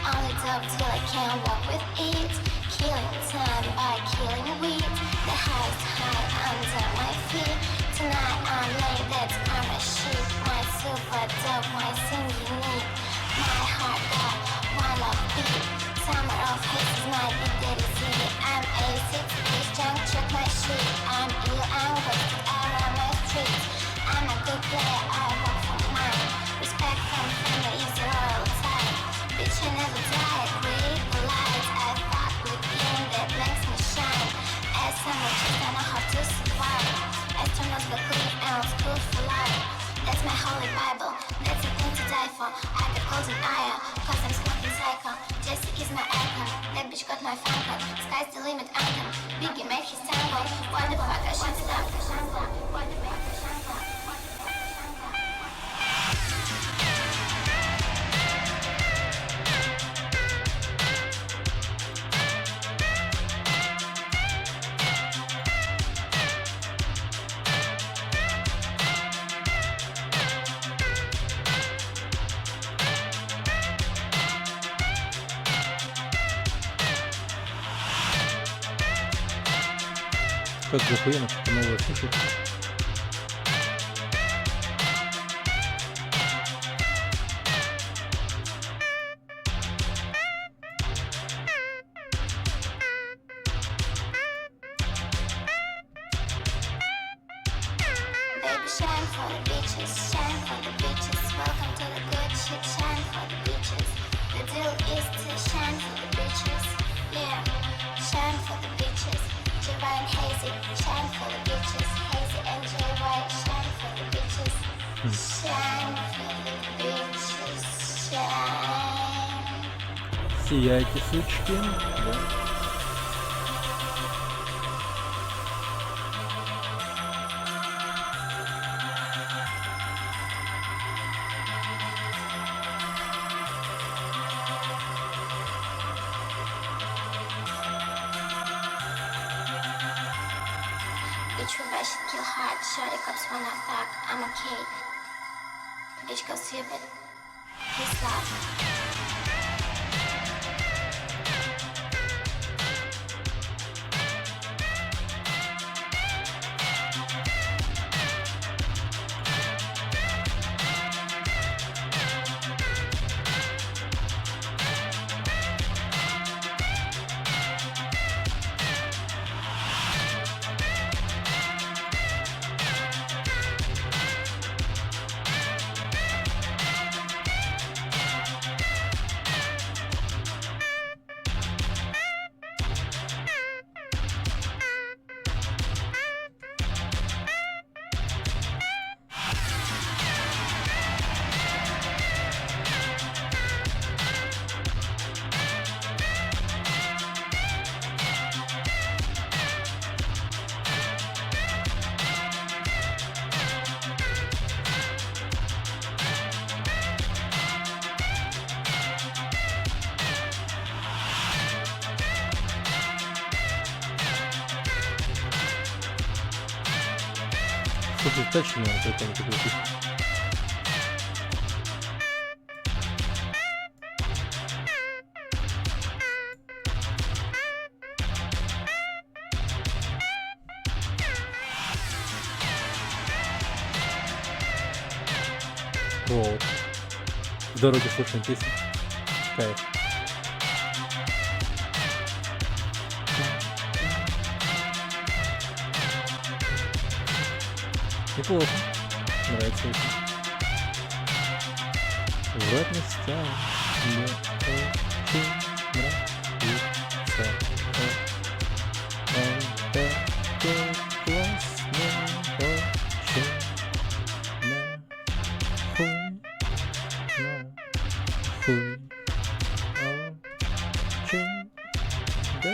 only dope till I can't walk with it. Killing time by killing weed. The highest high under my feet. Tonight I'm late, that's on my sheet. My super dope, my sing unique. My heart got one love beat. Summer of hate is my big daddy city. I'm A6, please junk check my shit. I'm ill, I'm wasted around my streets. I'm a good player, I work for mine. Respect from family is a royal tie. Bitch, I never die, read the lights. I fuck with him, that makes me shine. As someone just don't know how to survive. Astronauts but clean and school for life. That's my holy Bible, that's a thing to die for. I got golden eye, cause I'm smoking psycho. Jesse is my icon, that bitch got my phone call. Sky's the limit anthem, Biggie made his tango. Why the fuck I shut it up? Why the fuck I shut it up? Как захуенно, что новое слушать. Baby, shine for the bitches, shine for the bitches. Welcome to the good shit, shine for the bitches. The deal is to shine for the bitches. Yeah, shine for the bitches. J-Ryan and Hazy, shine for the bitches. Hazy and J-Ryan, shine for the bitches. Shine for the bitches, shine. Сияйте, сучки. Да. Bitch, we rush and kill hard. Shorty cops wanna fuck, I'm okay. Bitch, go stupid. Peace, love. Слушай, тачки, наверное, какой-нибудь такой пусть. Вот. В дороге слушаем песню. Кайф. Неплохо. Нравится очень. В местах мне очень нравится. Он такой классный, очень нахуй, очень, да,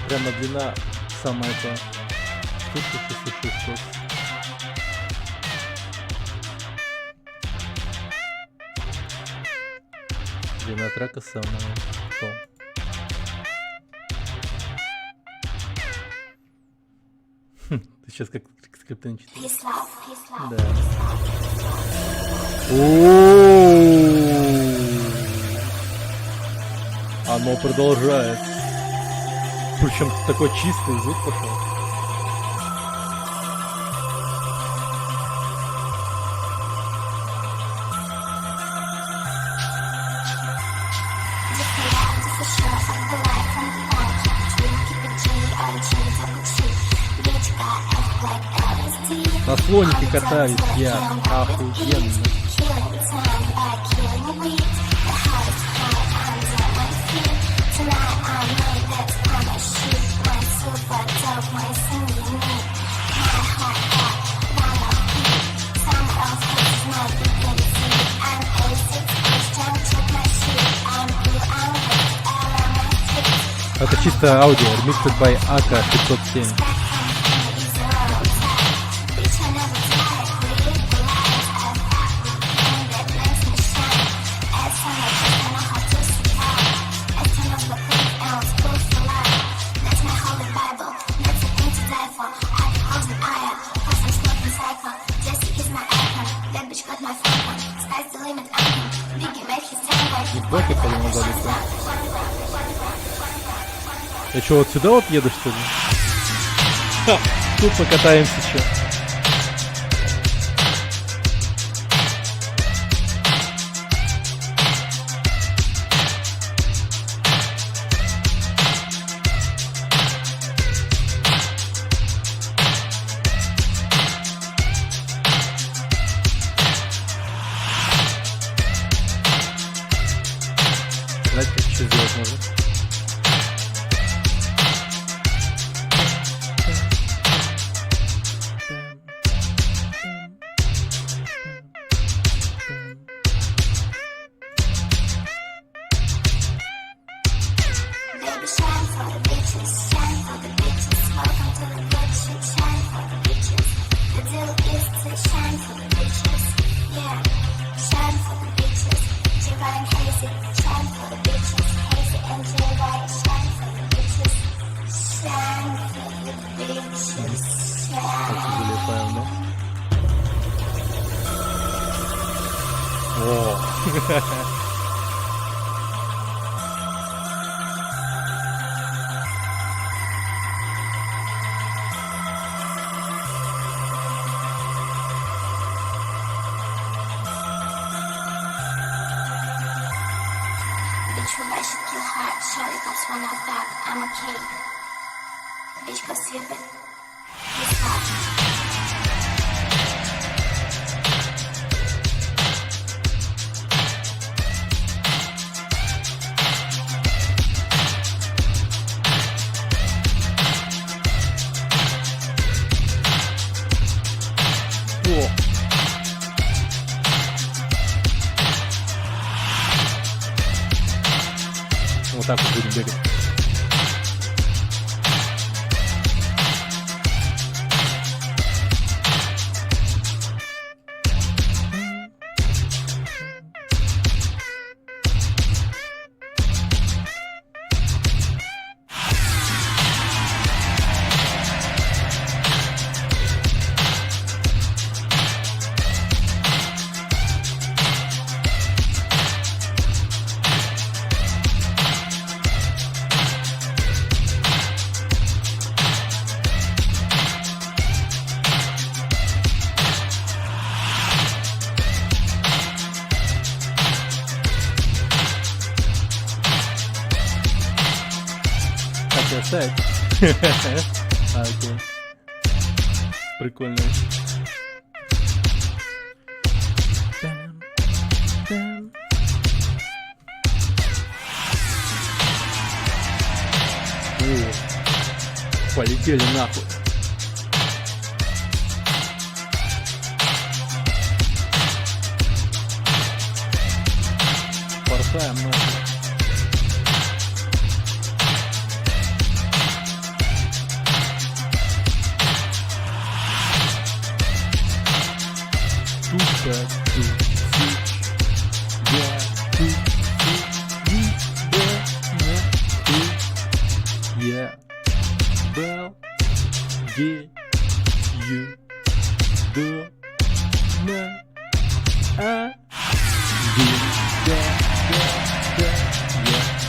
прямо длина самая эта штука 66. Длина трека самая то. Ты сейчас как скриптончик. Да. Оно продолжает. Причем такой чистый звук пошел. На слонике катаюсь я, охуенно. Это чисто аудио, remixed by AK 507. Ебать, как я могу далеко. Я что, вот сюда вот еду, что ли? Ха, тут покатаемся, что? Знаете, как еще сделать можно? так вот будем бегать. Оставить. Окей. Прикольно. О, полетели нахуй. Порхаем нахуй. Yeah, well, где you do на а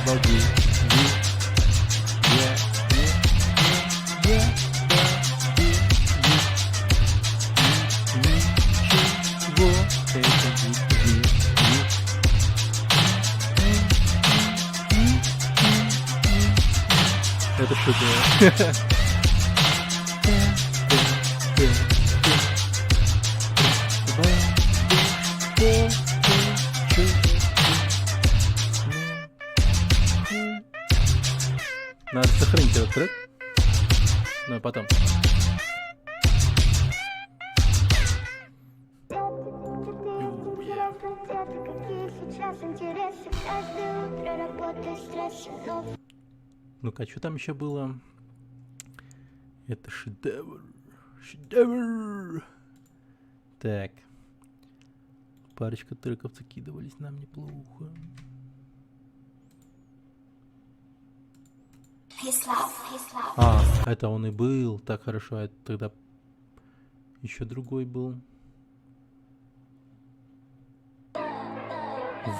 балди это шутка. Надо сохранить этот трек. Ну и потом. Ну-ка, что там еще было? Это шедевр. Шедевр. Так. Парочка треков закидывались нам неплохо. А, это он и был. Так, хорошо. Это тогда еще другой был.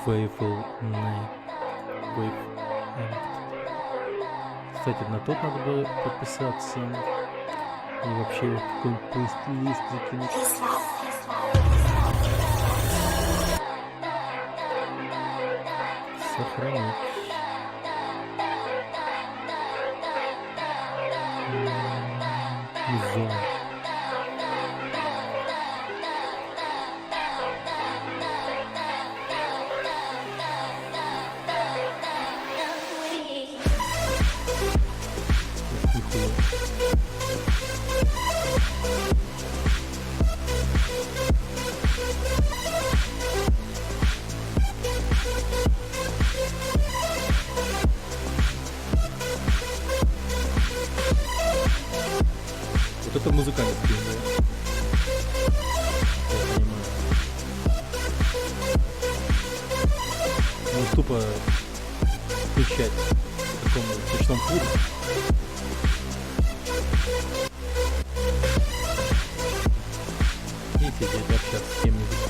Wayful Night. Кстати, на тот надо было подписаться. И вообще какой-нибудь плейлист закинуть. Сохранить. Зон. Вот это музыкальный фильм, да? Я понимаю. Ну, тупо включать в таком ночном клубе. И сидеть, общаться с кем-нибудь.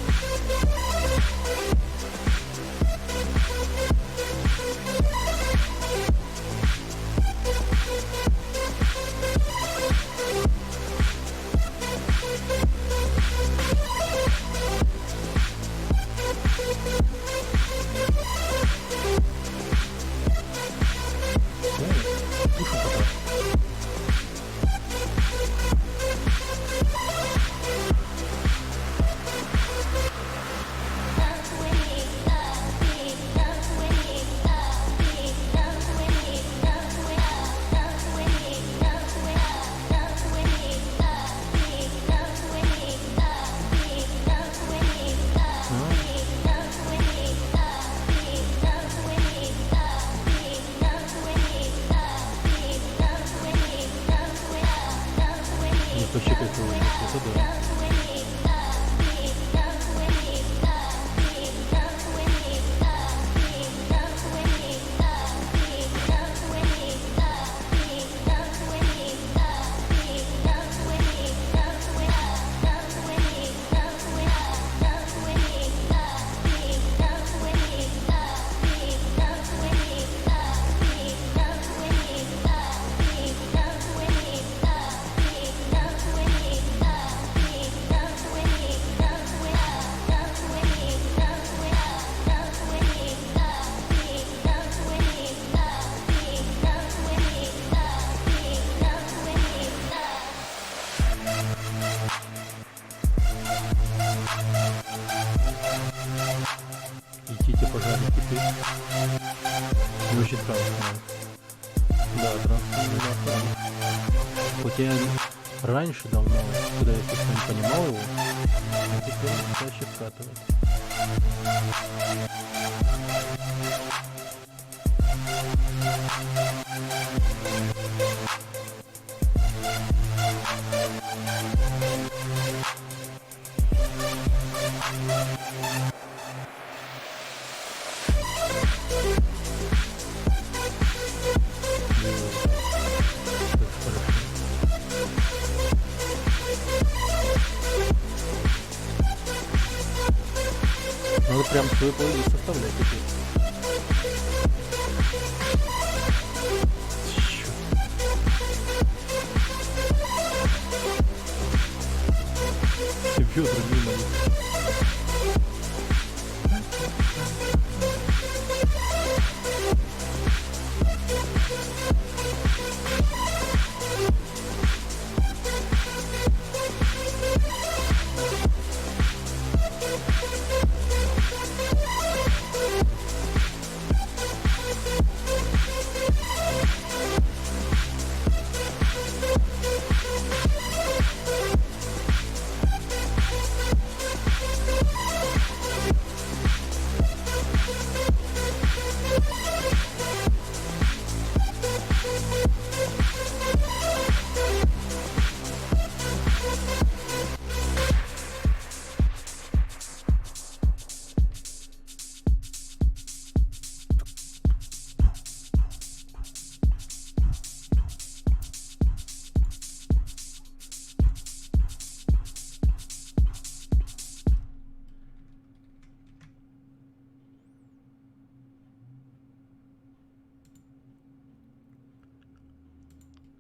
пожарники ты. Не очень страшно. Да, трансформатор. Хотя я раньше давно, когда я просто не понимал его, а теперь чаще вкатывать. Надо прям свой плейлист составлять теперь. Все бедра мимо них.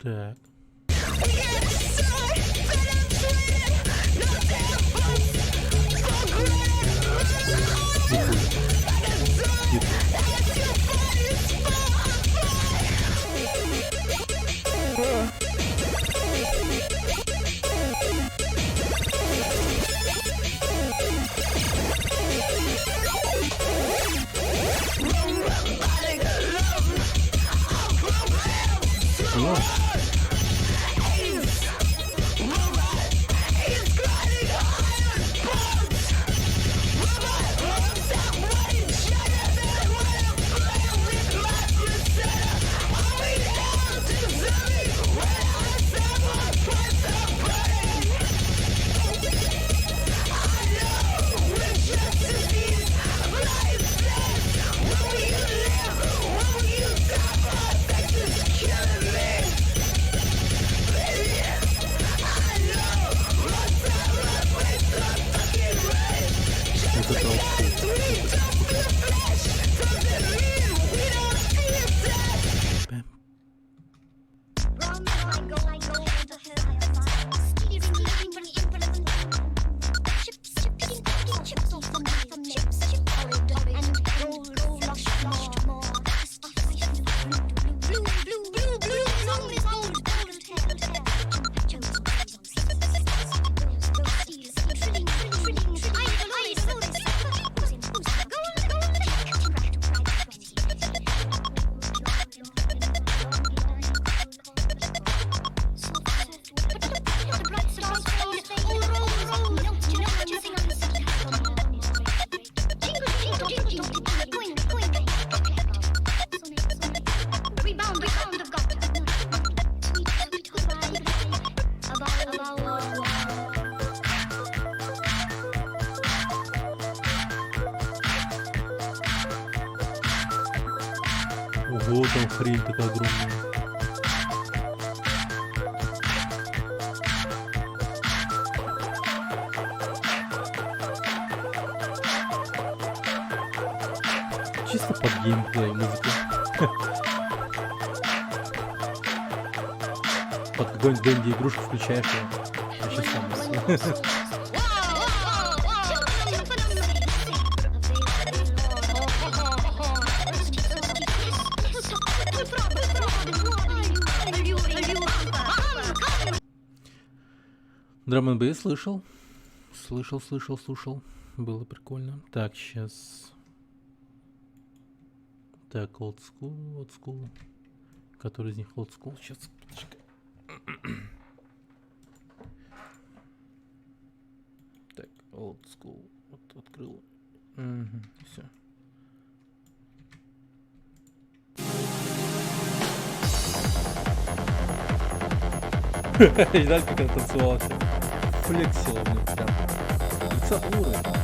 Так. Ого, там хрень такая огромная. Чисто под геймплей музыка. Под какой-нибудь Дэнди игрушку включаешь ее. Вообще сам. Драм н бейс слышал. Слышал. Было прикольно. Так, сейчас. Так, old school. Который из них old school? Сейчас, так, old school. Вот открыл. Угу, все. Видать, как он танцевался. Флексила, блин, прям. 30 уровень.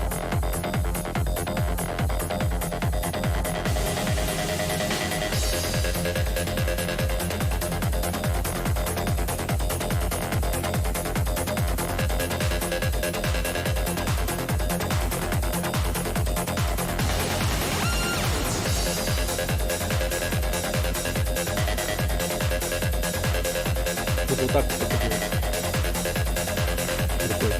Вот так вот это делать. Прикольно.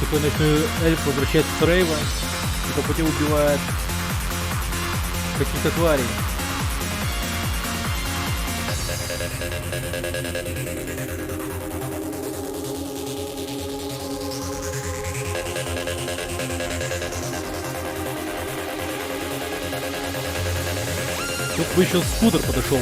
Такой ночной эльф возвращается с рейва и по пути убивает каких-то тварей. Тут бы еще скутер подошел.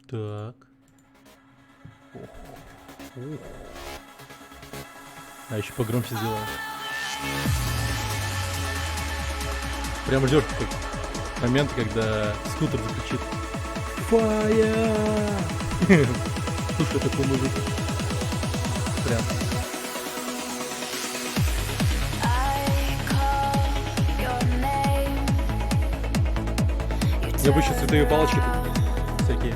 Так. Ух. А еще погромче сделаем. Прям ждешь такой момент, когда скутер закричит Фая! Слушай такую музыку. Прям. Я бы еще цветовые палочки тут всякие.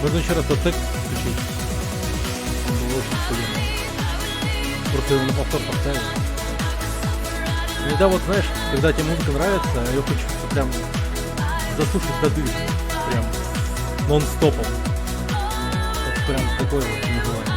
Можно еще раз тот текст включить. Он был очень охуенный. Просто его на повтор поставили. Иногда вот, знаешь, когда тебе музыка нравится, ее хочется прям заслушать до дыр. Прям нон-стопом. Вот прям такое вот желание.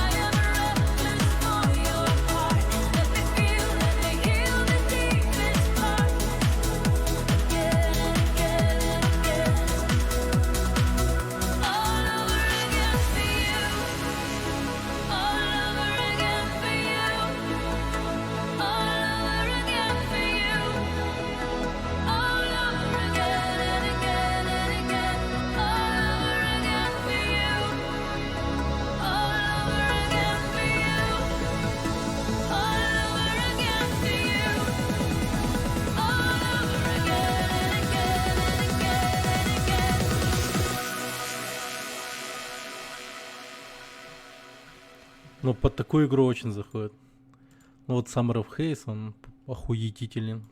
Но под такую игру очень заходит. Ну вот Summer of Haze, он охуетителен.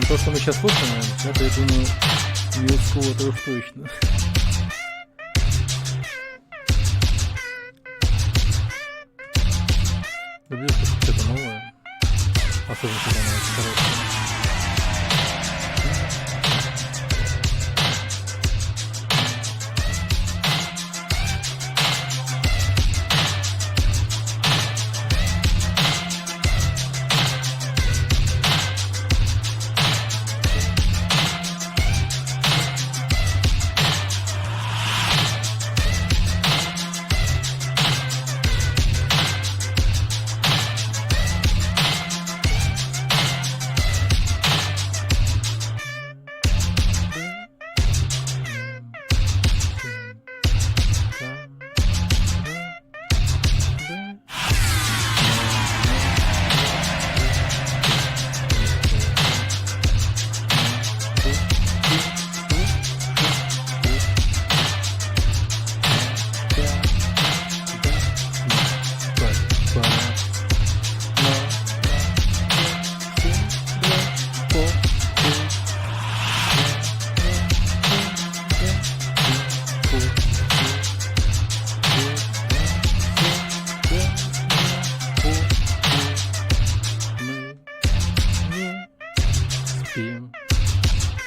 То, что мы сейчас слушаем, это, я думаю, New School, это уж точно. Люблю слушать что-то новое. Особенно, когда оно очень хорошее.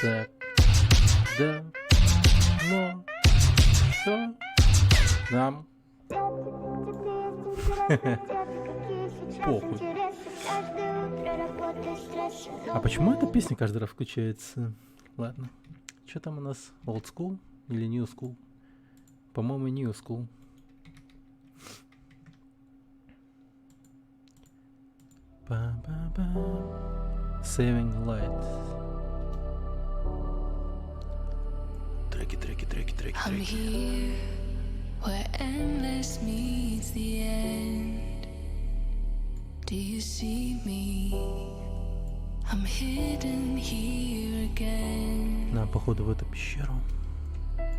Так, да, но что нам похуй. А почему эта песня каждый раз включается? Ладно. Что там у нас? Old School или New School? По-моему, New School. Saving Light. Треки. I'm here where endless meets the end. Do you see me? I'm hidden here again. Нам, походу, в эту пещеру.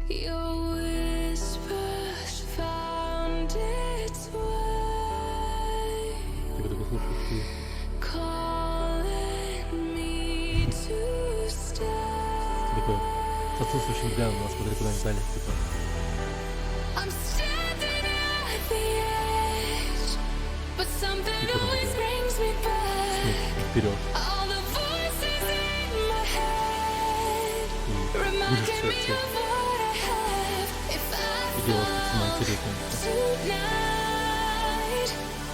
Your whispers found its way. Типа такой слушаешь ты. Calling me to stay. Такой с отсутствующим взглядом нас смотрит куда-нибудь дали, типа. I'm standing at the edge, but something always brings me back. Вперед. All the voices in my head reminding me of what I have. If I fall tonight,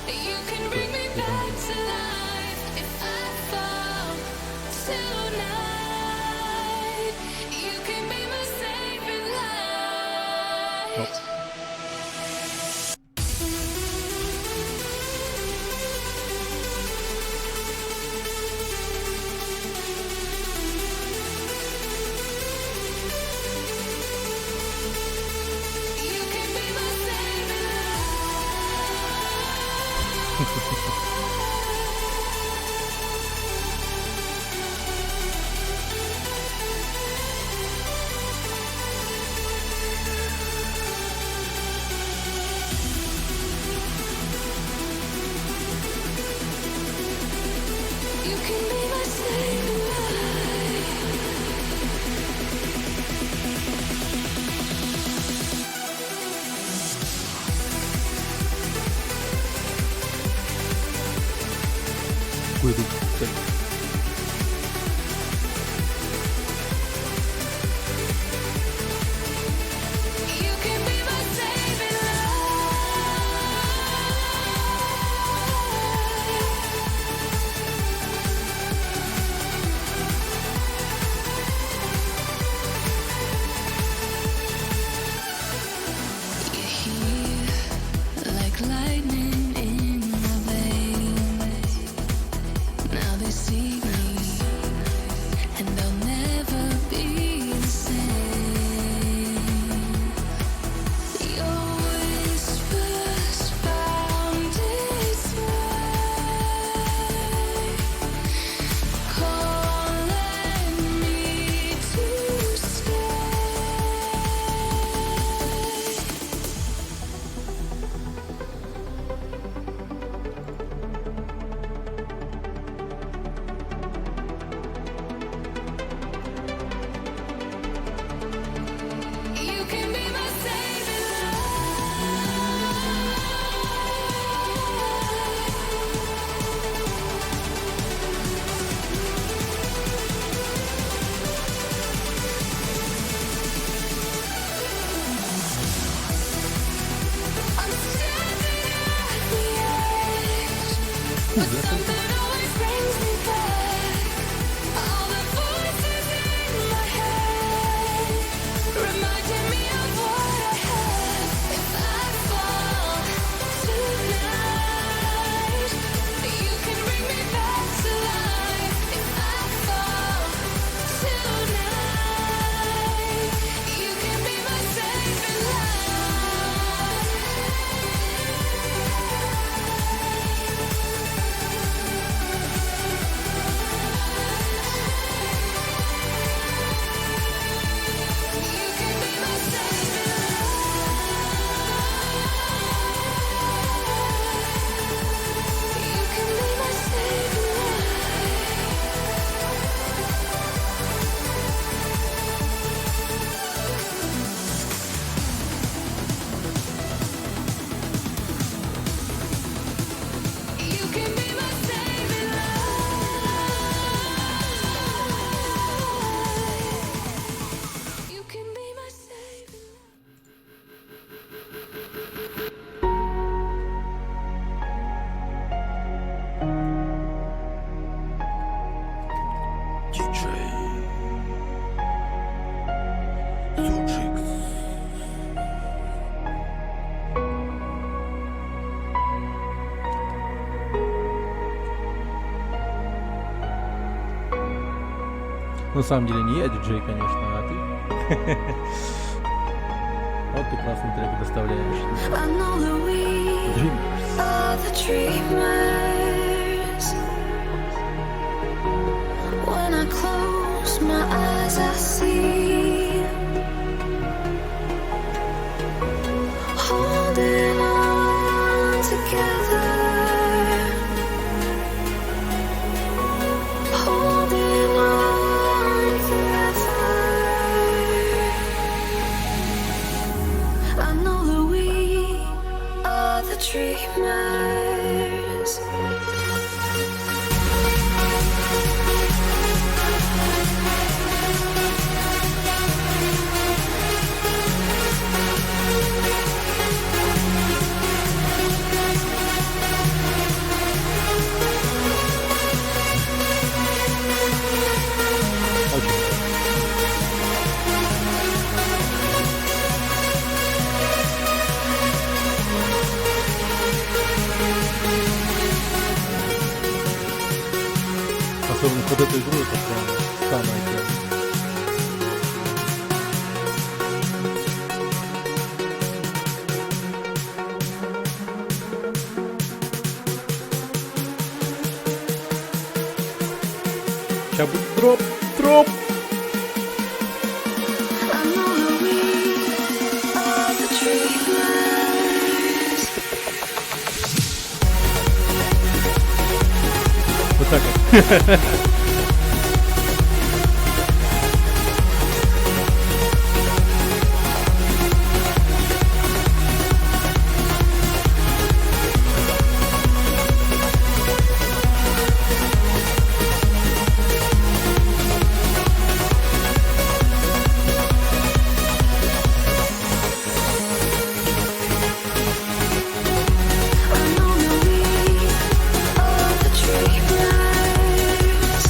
you can bring me back to life. If I fall tonight, you can be my saving light. Какой тут цель? Like lightning in my veins. Now they see На самом деле не я диджей, конечно, а ты. Вот ты классный трек доставляешь. Dreamers. When I close my eyes, I see holding on together, holding on forever. I know that we are the dreamers. Особенно под эту игру это прям самое дело. Сейчас будет дроп, дроп! Вот так вот. I know that we are the dreamers.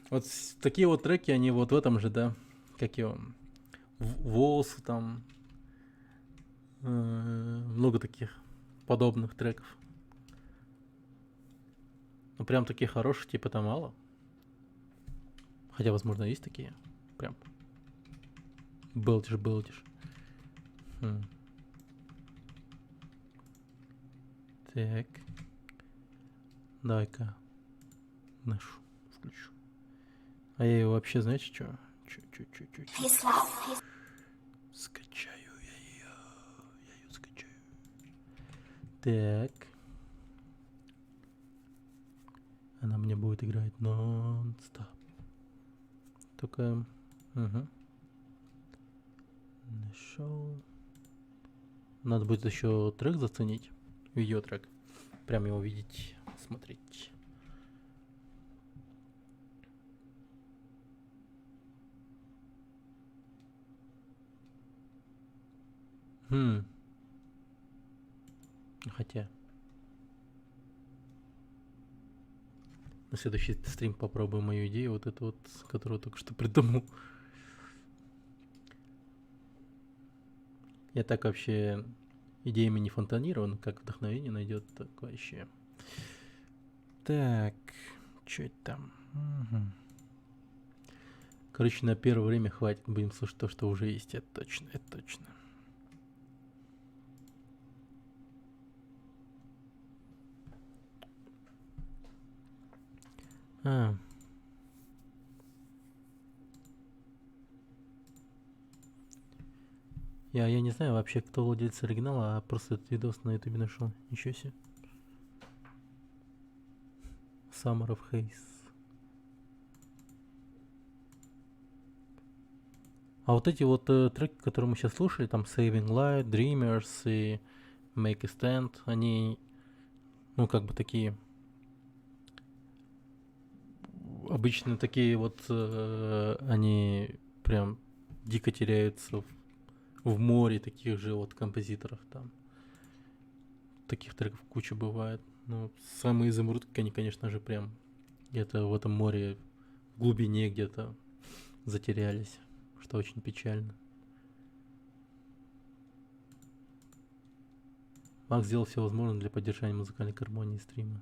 Вот такие вот треки, они вот в этом же, да, как его, Волс там, много таких подобных треков. Ну прям таких хороших, типа, там мало. Хотя, возможно, есть такие. Прям. Белдиш. Так. Давай-ка нашу включу. А я ее вообще, знаете, что? Скачаю я ее скачаю. Так. Она мне будет играть нон-стоп. Только... Угу. Нашел. Надо будет еще трек заценить. Видеотрек. Прям его видеть, смотреть. Хотя... На следующий стрим попробуем мою идею, вот эту вот, которую только что придумал. Я так вообще идеями не фонтанирую, но как вдохновение найдет, так вообще. Так, что это там? Угу. Короче, на первое время хватит, будем слушать то, что уже есть, это точно, это точно. Я не знаю вообще, кто владелец оригинала, а просто этот видос на ютубе нашел. Ничего себе. Summer of Haze. А вот эти вот треки, которые мы сейчас слушали, там Saving Light, Dreamers и Make a Stand, они, ну, как бы такие... Обычно такие вот, они прям дико теряются в море таких же вот композиторов там. Таких треков куча бывает. Но самые изумрудки, они, конечно же, прям где-то в этом море, в глубине где-то затерялись, что очень печально. Макс сделал все возможное для поддержания музыкальной гармонии стрима.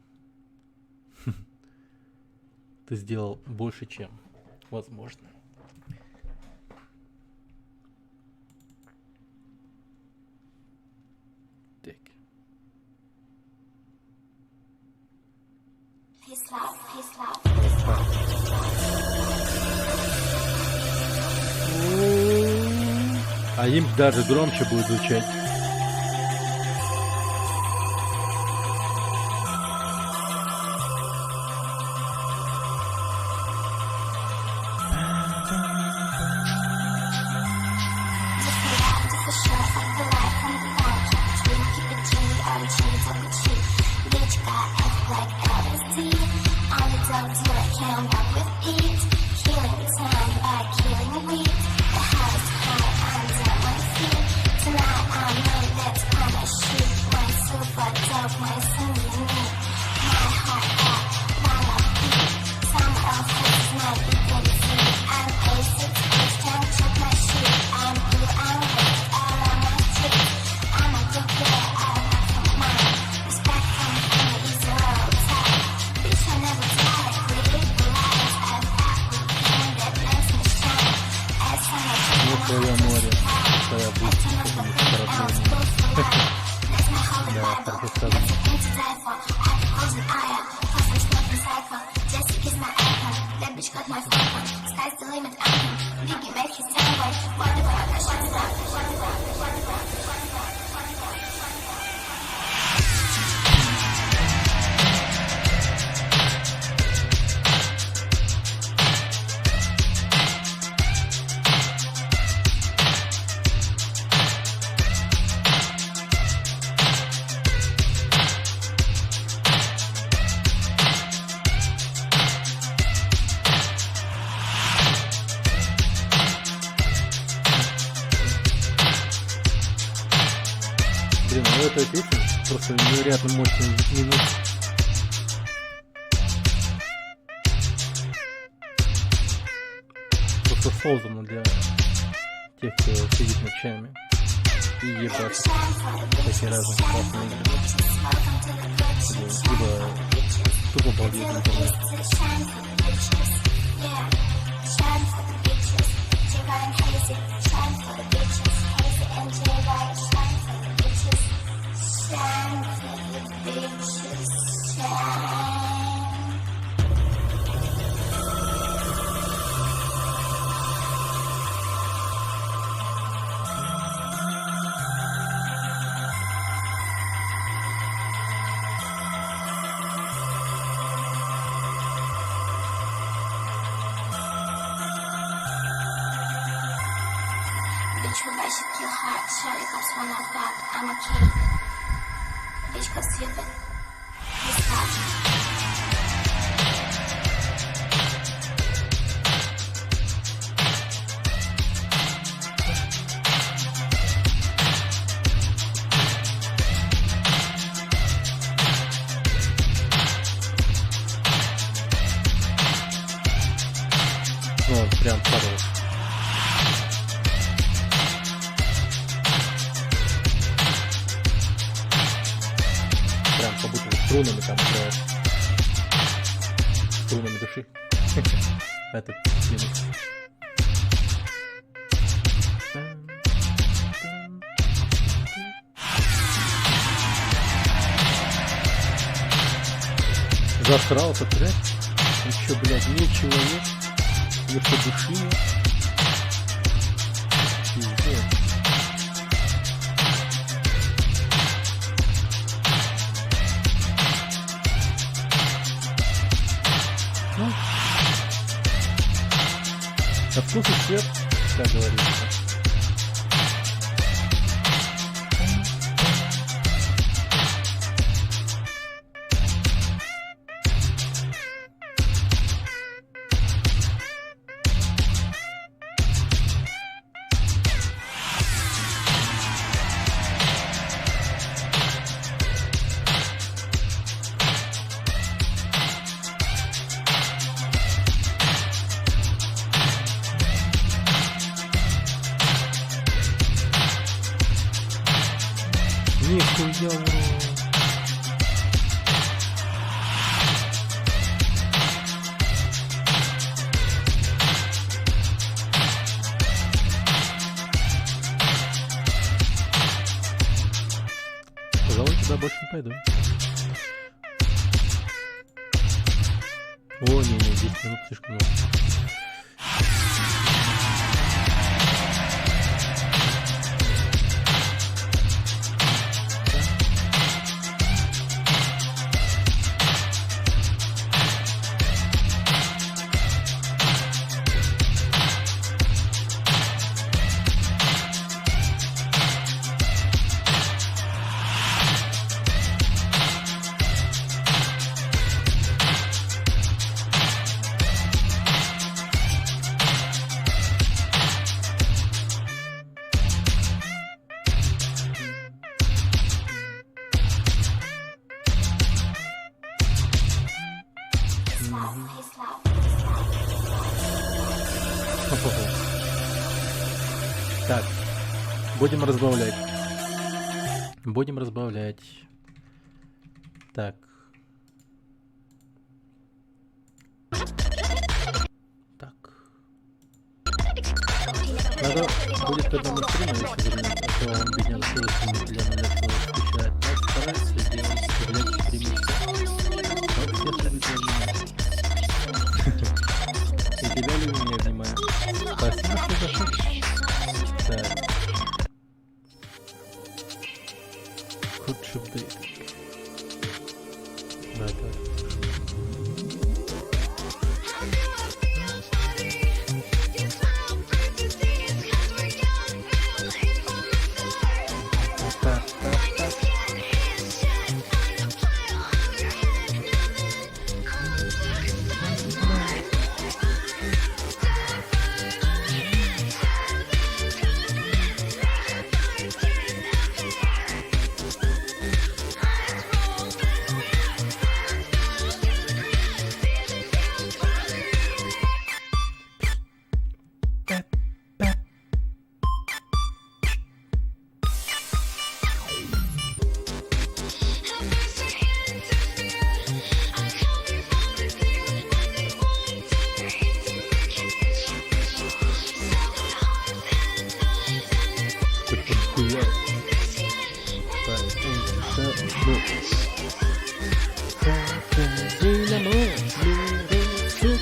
Ты сделал больше, чем возможно. Так. А им даже громче будет звучать. Эта песня просто невероятно мощный минус. просто создано для тех, кто сидит ночами и ебать такие разные классные игры. Либо тупо балдеет на интернете. Bitch, will I shit you hot? Shawty comes when I fuck, I'm a king. Bitch, go slip it. You stop. Ну, прям хорош. Прям как будто струнами там играет. Струнами души. Этот минус. Засрал этот трек. Еще, блядь, ничего нет. Еще души нет. Пиздец. Ну, на вкус и цвет, как говорится. Нихуя, ура. Пожалуй, туда больше не пойду. О, не, 10 минут слишком много. Так, будем разбавлять. Будем разбавлять. Так. Так. Надо будет к одному стриму, если вернуть, а то он бедняк целый для нуля скучает. Так, старайся делать, стрелять стримиться. Вот все любят меня. И тебя любим, я внимаю. Спасибо, что зашел. Так. Лучше бы. Да, да.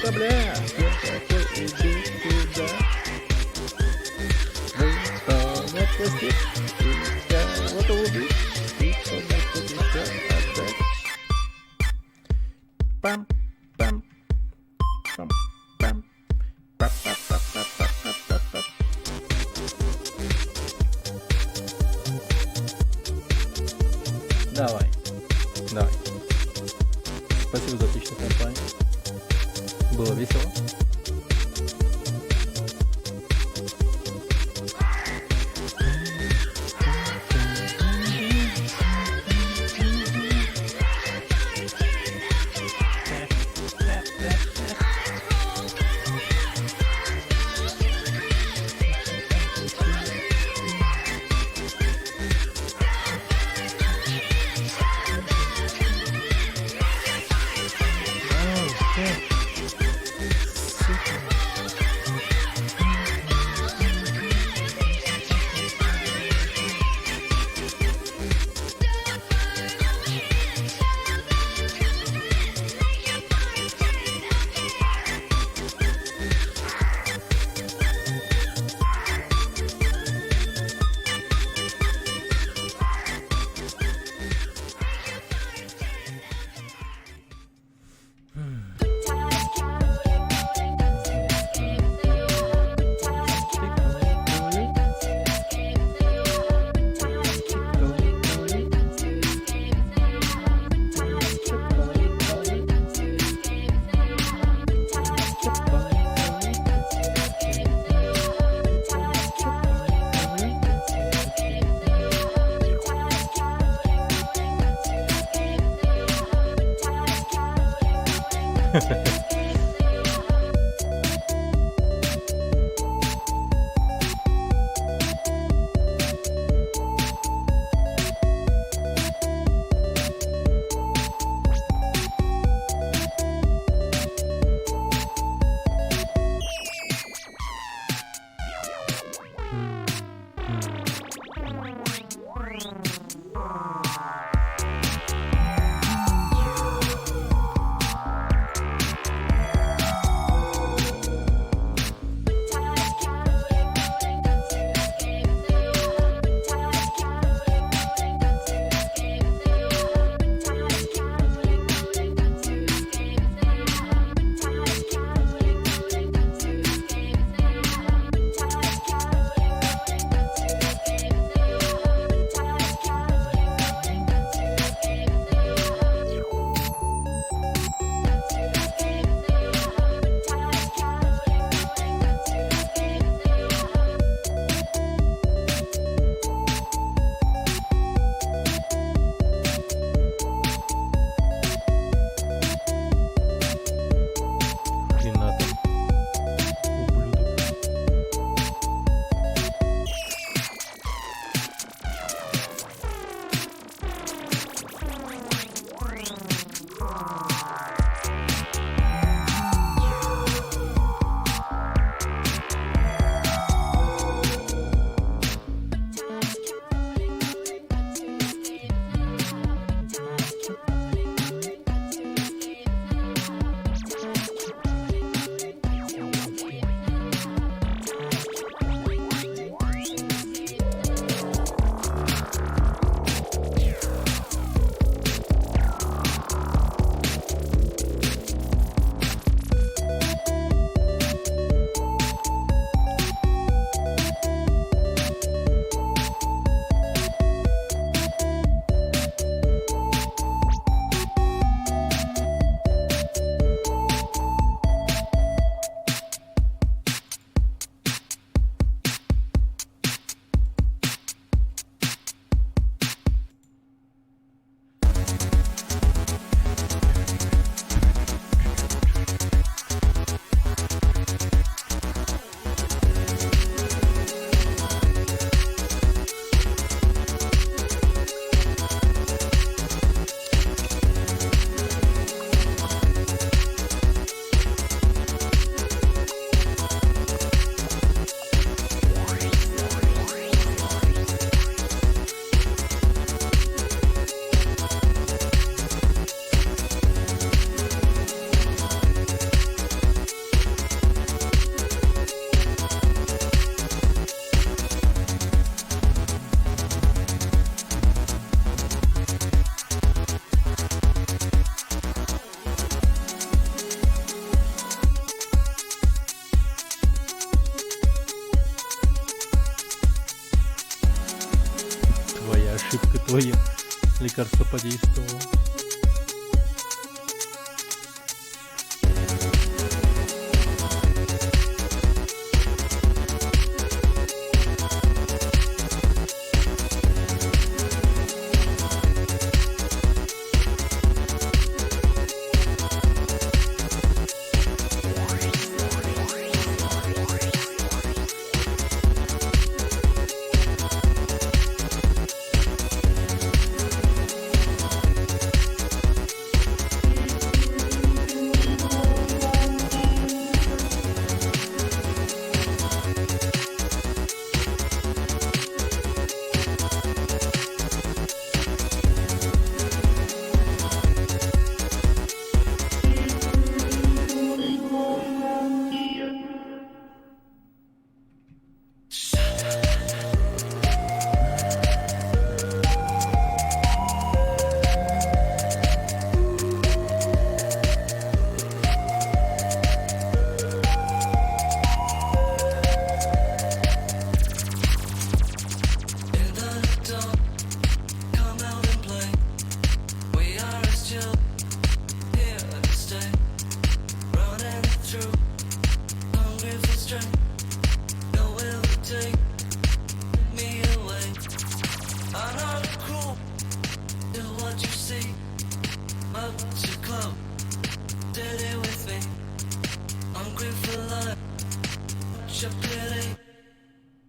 Детка, бля, детка, иди сюда. Никто не отпустит, тебя вот убить, никто не хочет тебя отдать. Пам, пам, пам, пам, пам, пам, пам, пам, пам, пам, пам. Давай, давай. Спасибо за отличную компанию. Было весело. твое лекарство подействовало.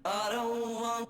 I don't want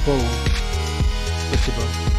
follow. Спасибо.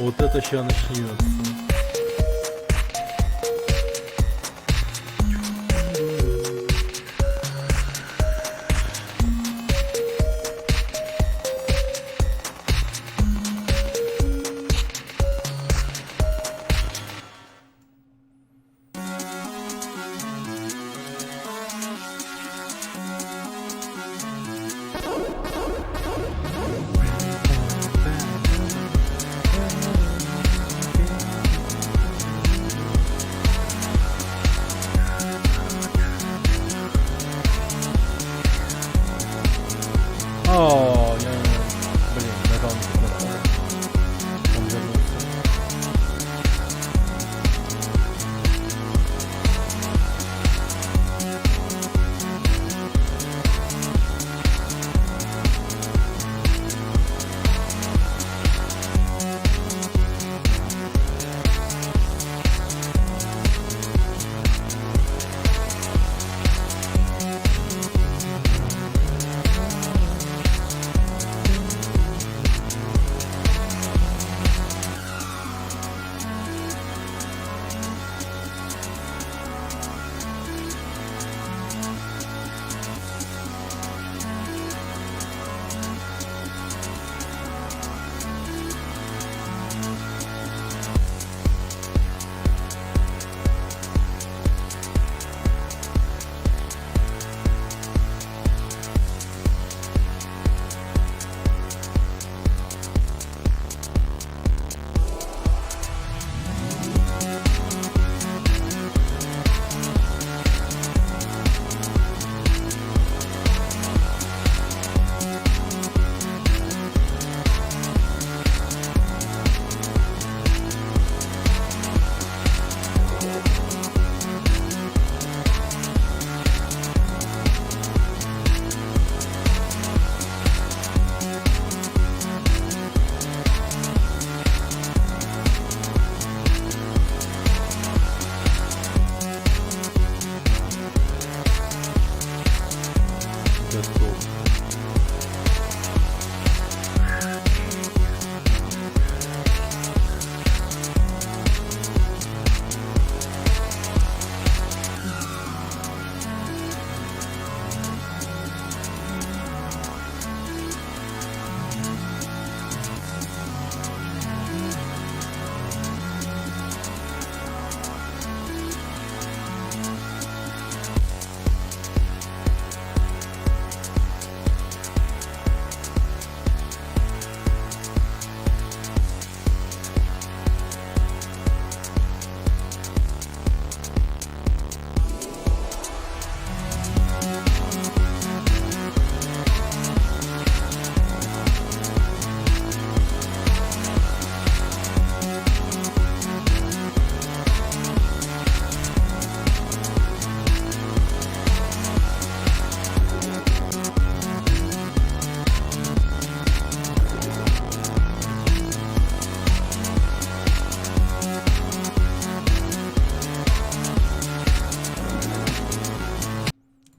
Вот это сейчас начнется. О, блин, нажал на кнопку. Он вернулся.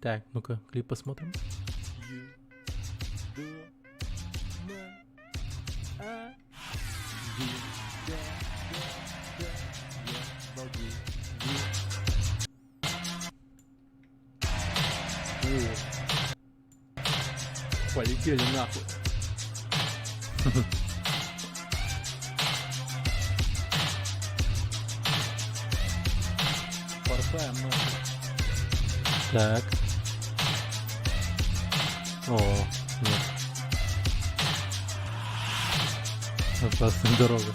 Так, ну-ка, клип посмотрим. Полетели нахуй. Порхаем нахуй. Так. О, нет. Опасная дорога.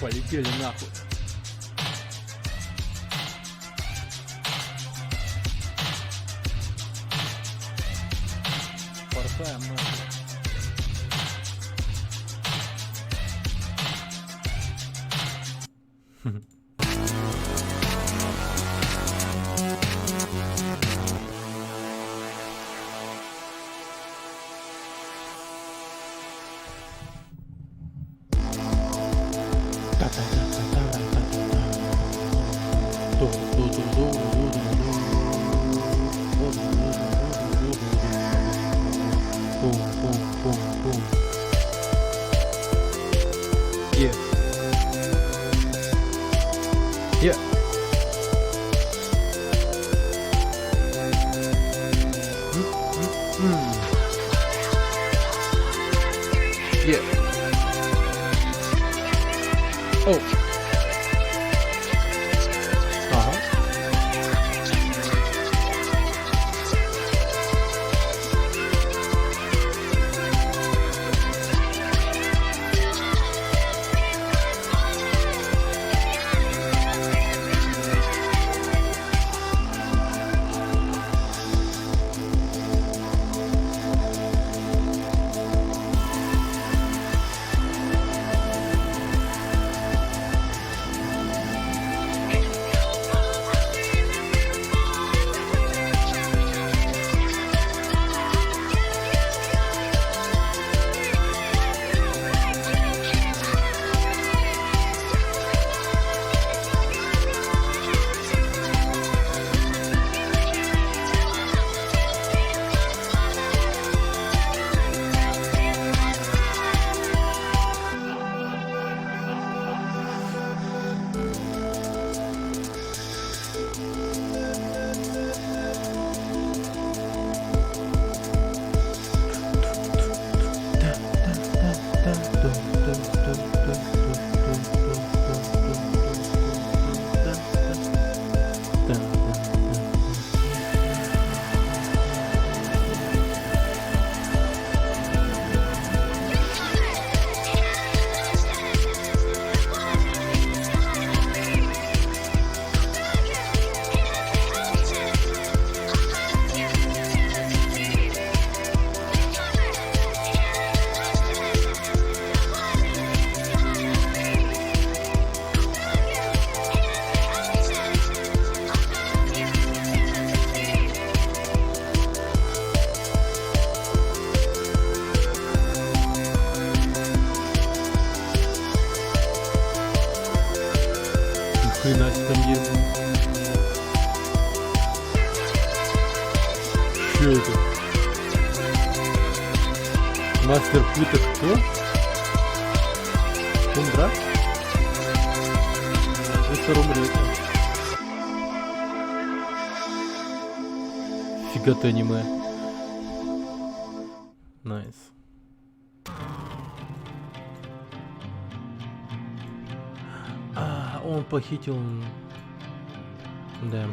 Полетели нахуй. бухаем нахуй. Хрена себе там еду. Чё это? Мастер пыток кто? Кундра? Вы скоро умрете. Фига ты аниме. Найс. Он похитил... Да.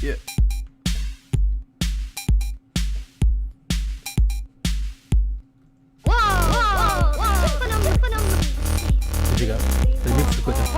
Yeah. Нифига. Ремикс какой-то.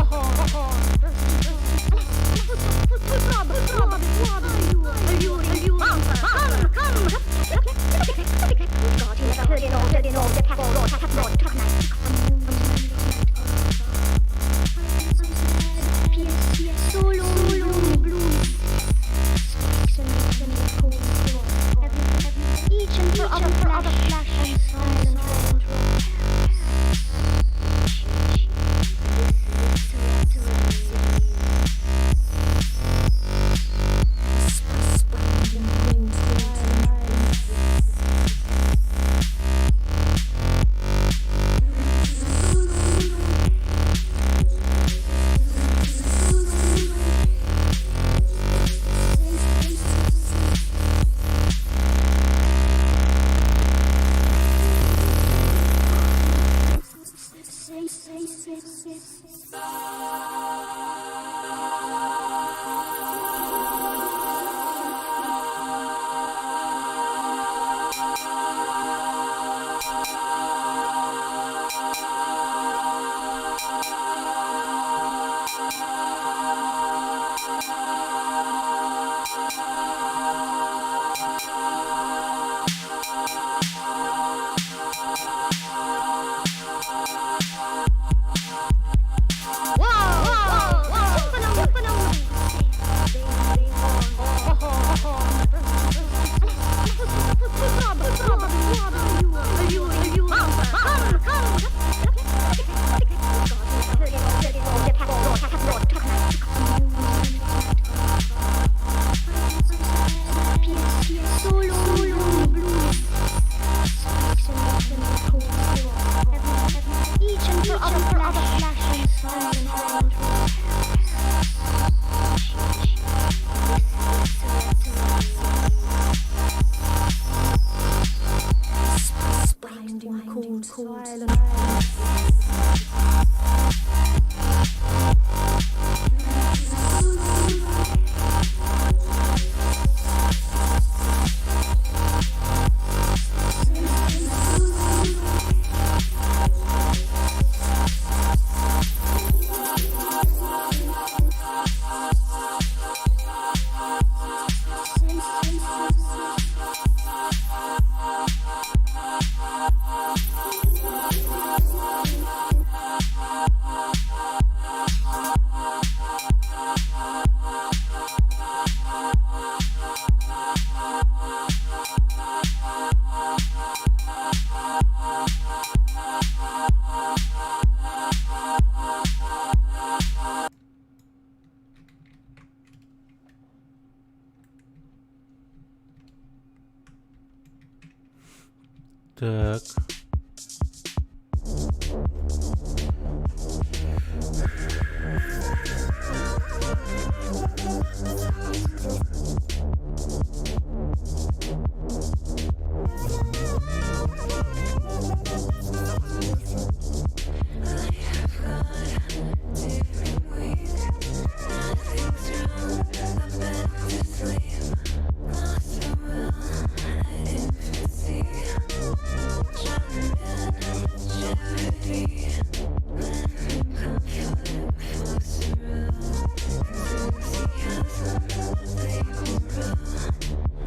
Так.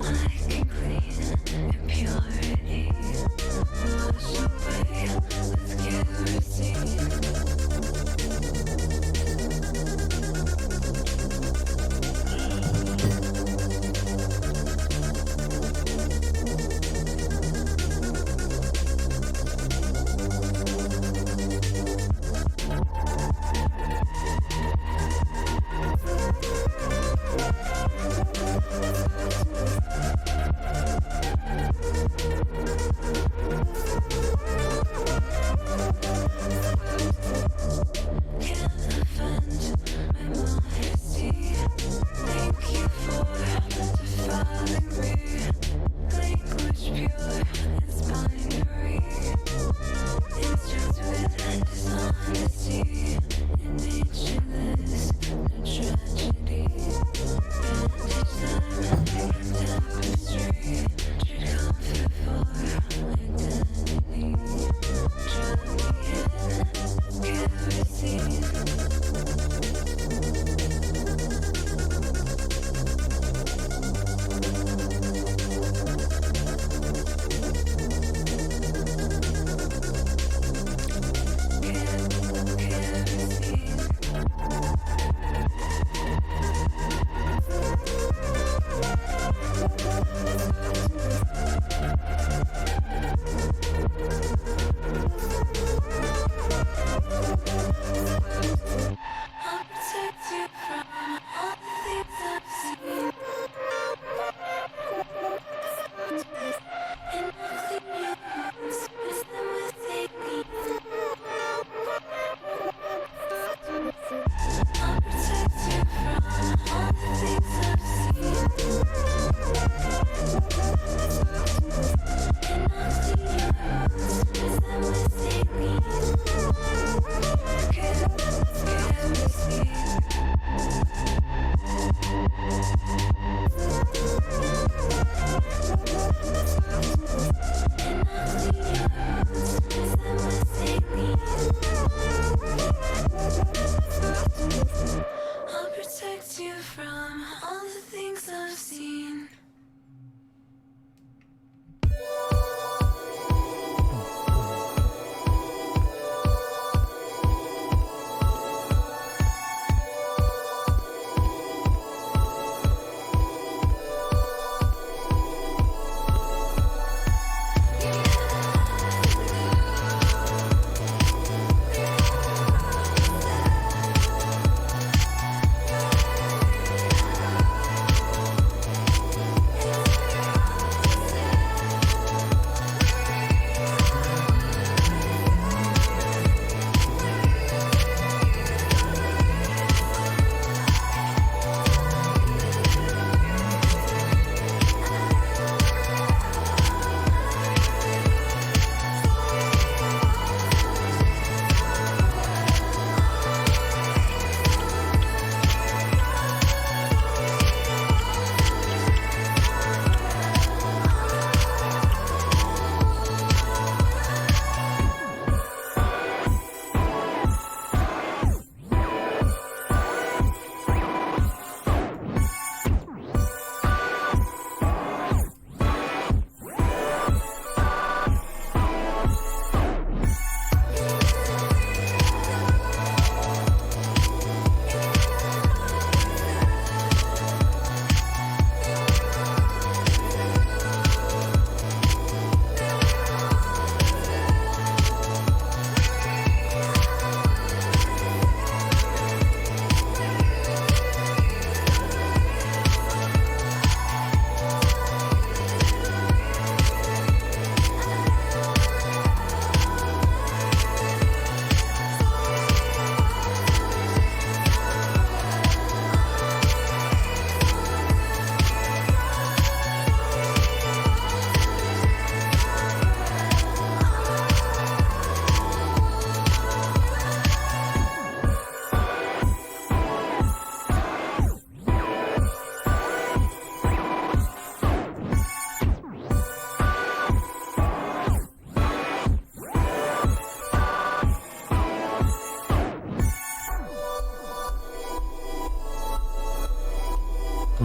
I can create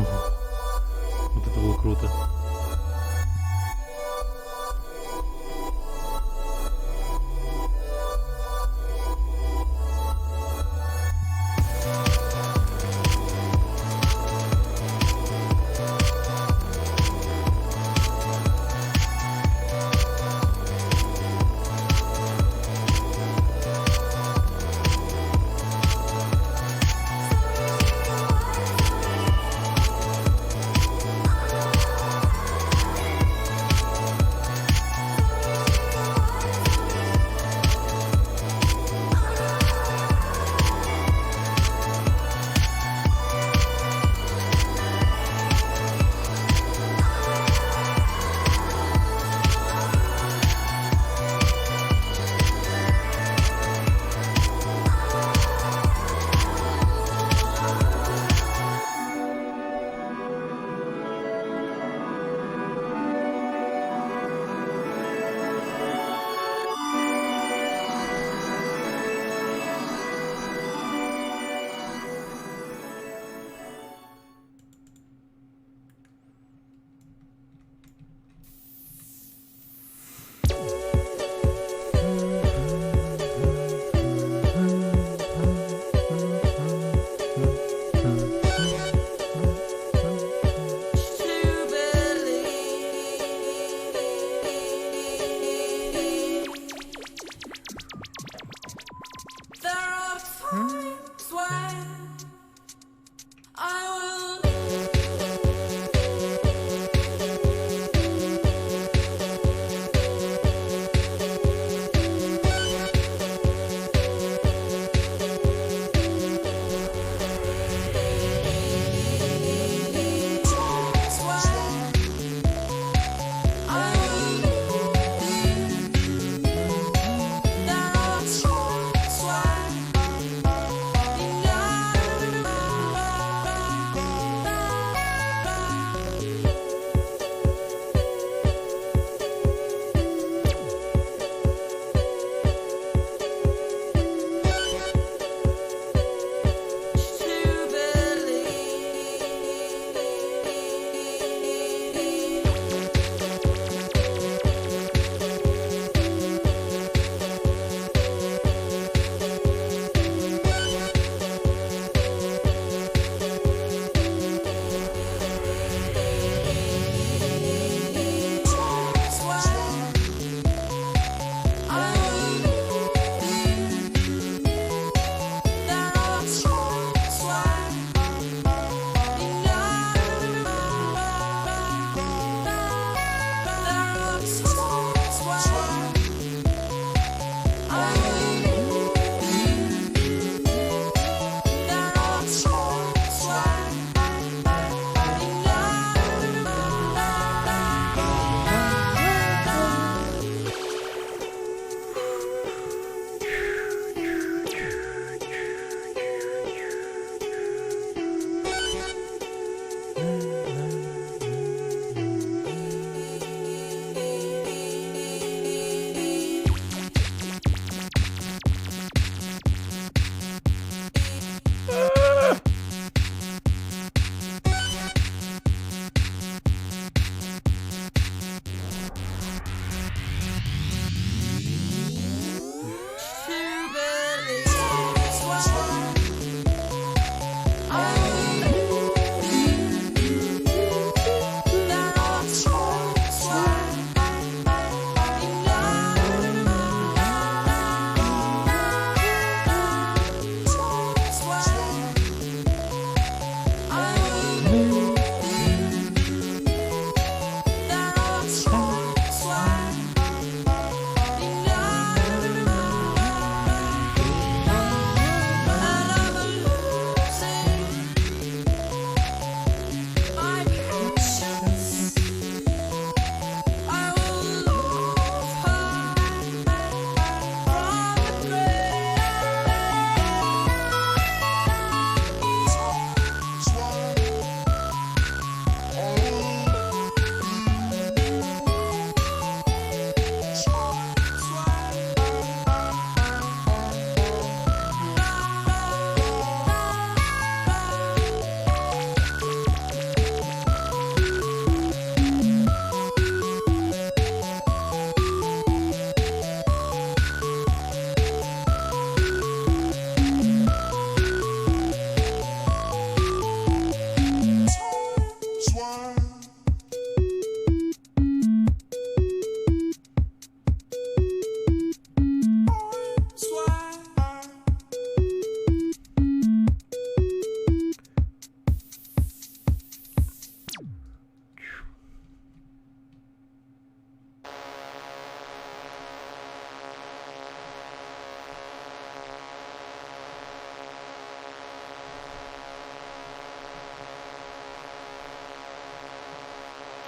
Вот это было круто.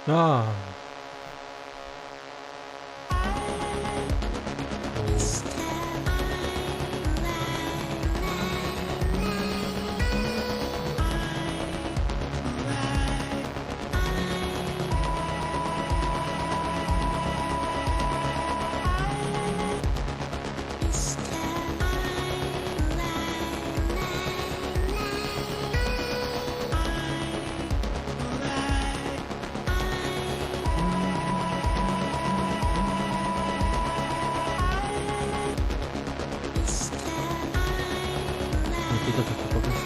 А. Никита как-то погасил.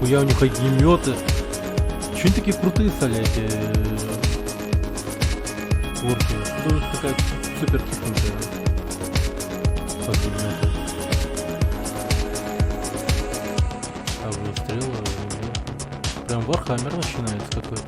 Нихуя у них огнеметы. Чё они такие крутые стали, эти орки? Что у них такая супер техника? Огнеметы. А выстрелы. Прям Вархаммер начинается какой-то.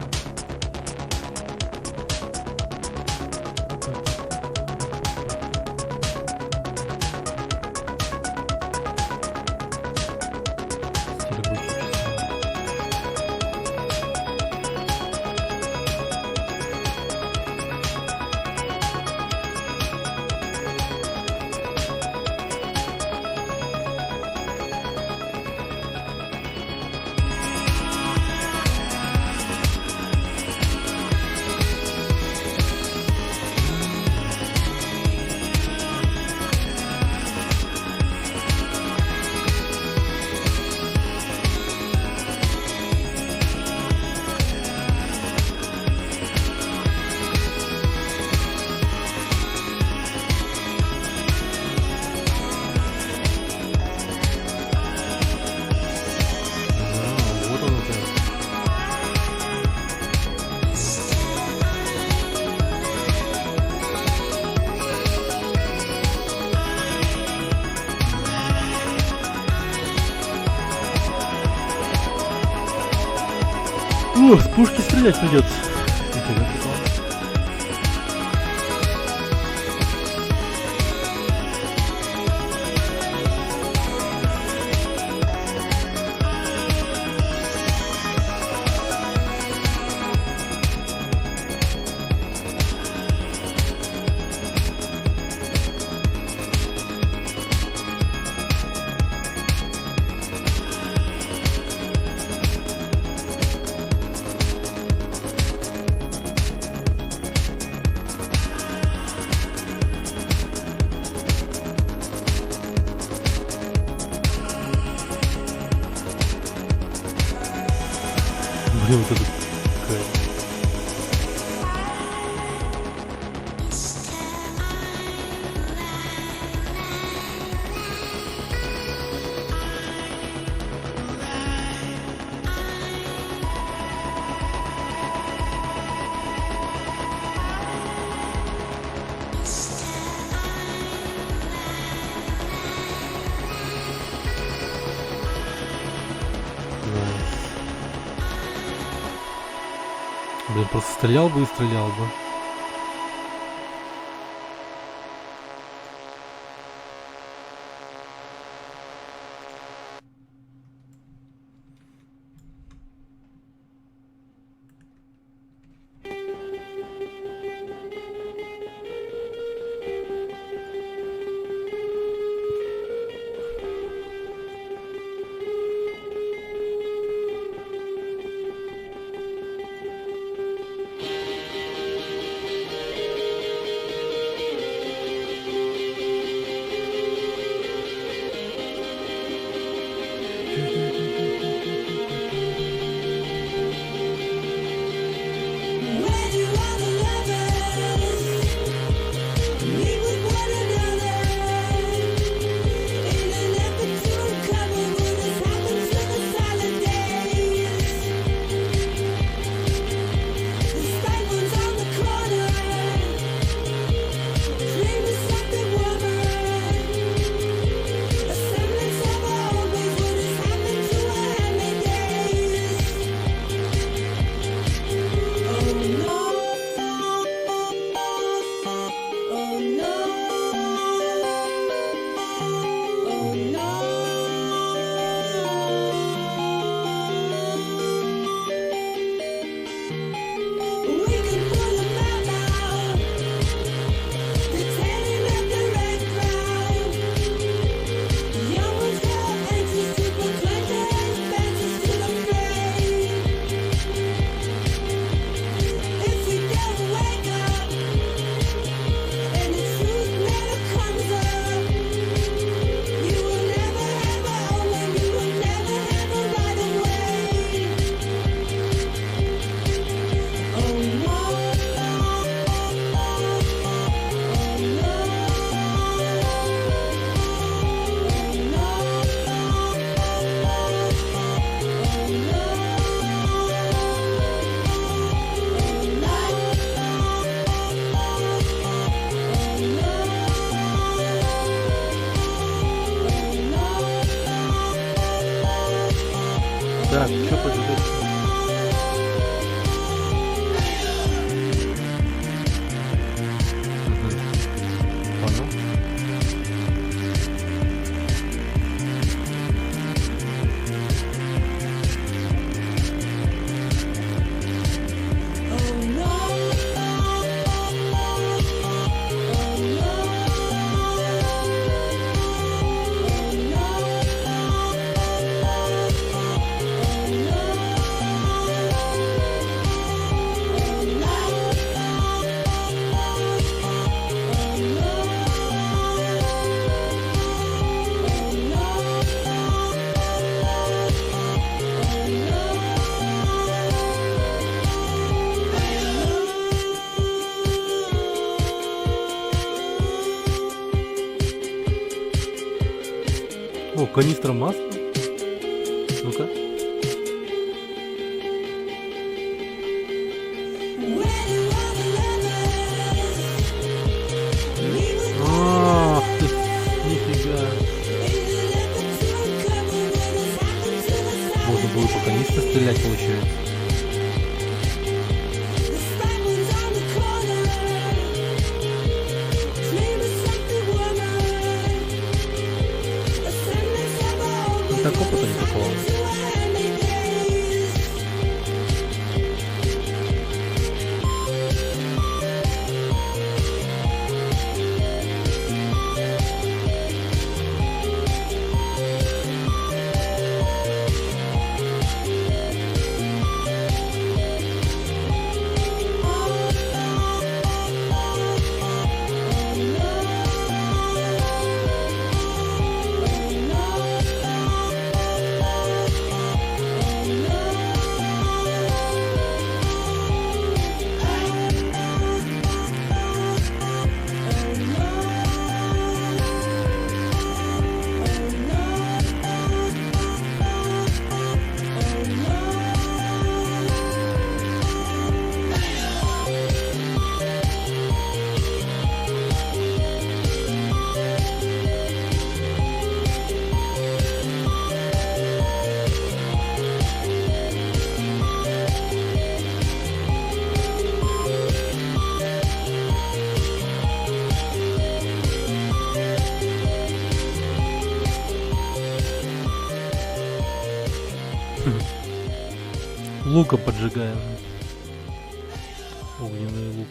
О, с пушки стрелять придется. Блин, вот это кайф. Блин, просто стрелял бы и стрелял бы. Канистра масла? Ну-ка. Ах ты, нифига. Можно было по канистре стрелять, получается. Так опыта никакого. Лука поджигаем. Огненный лук.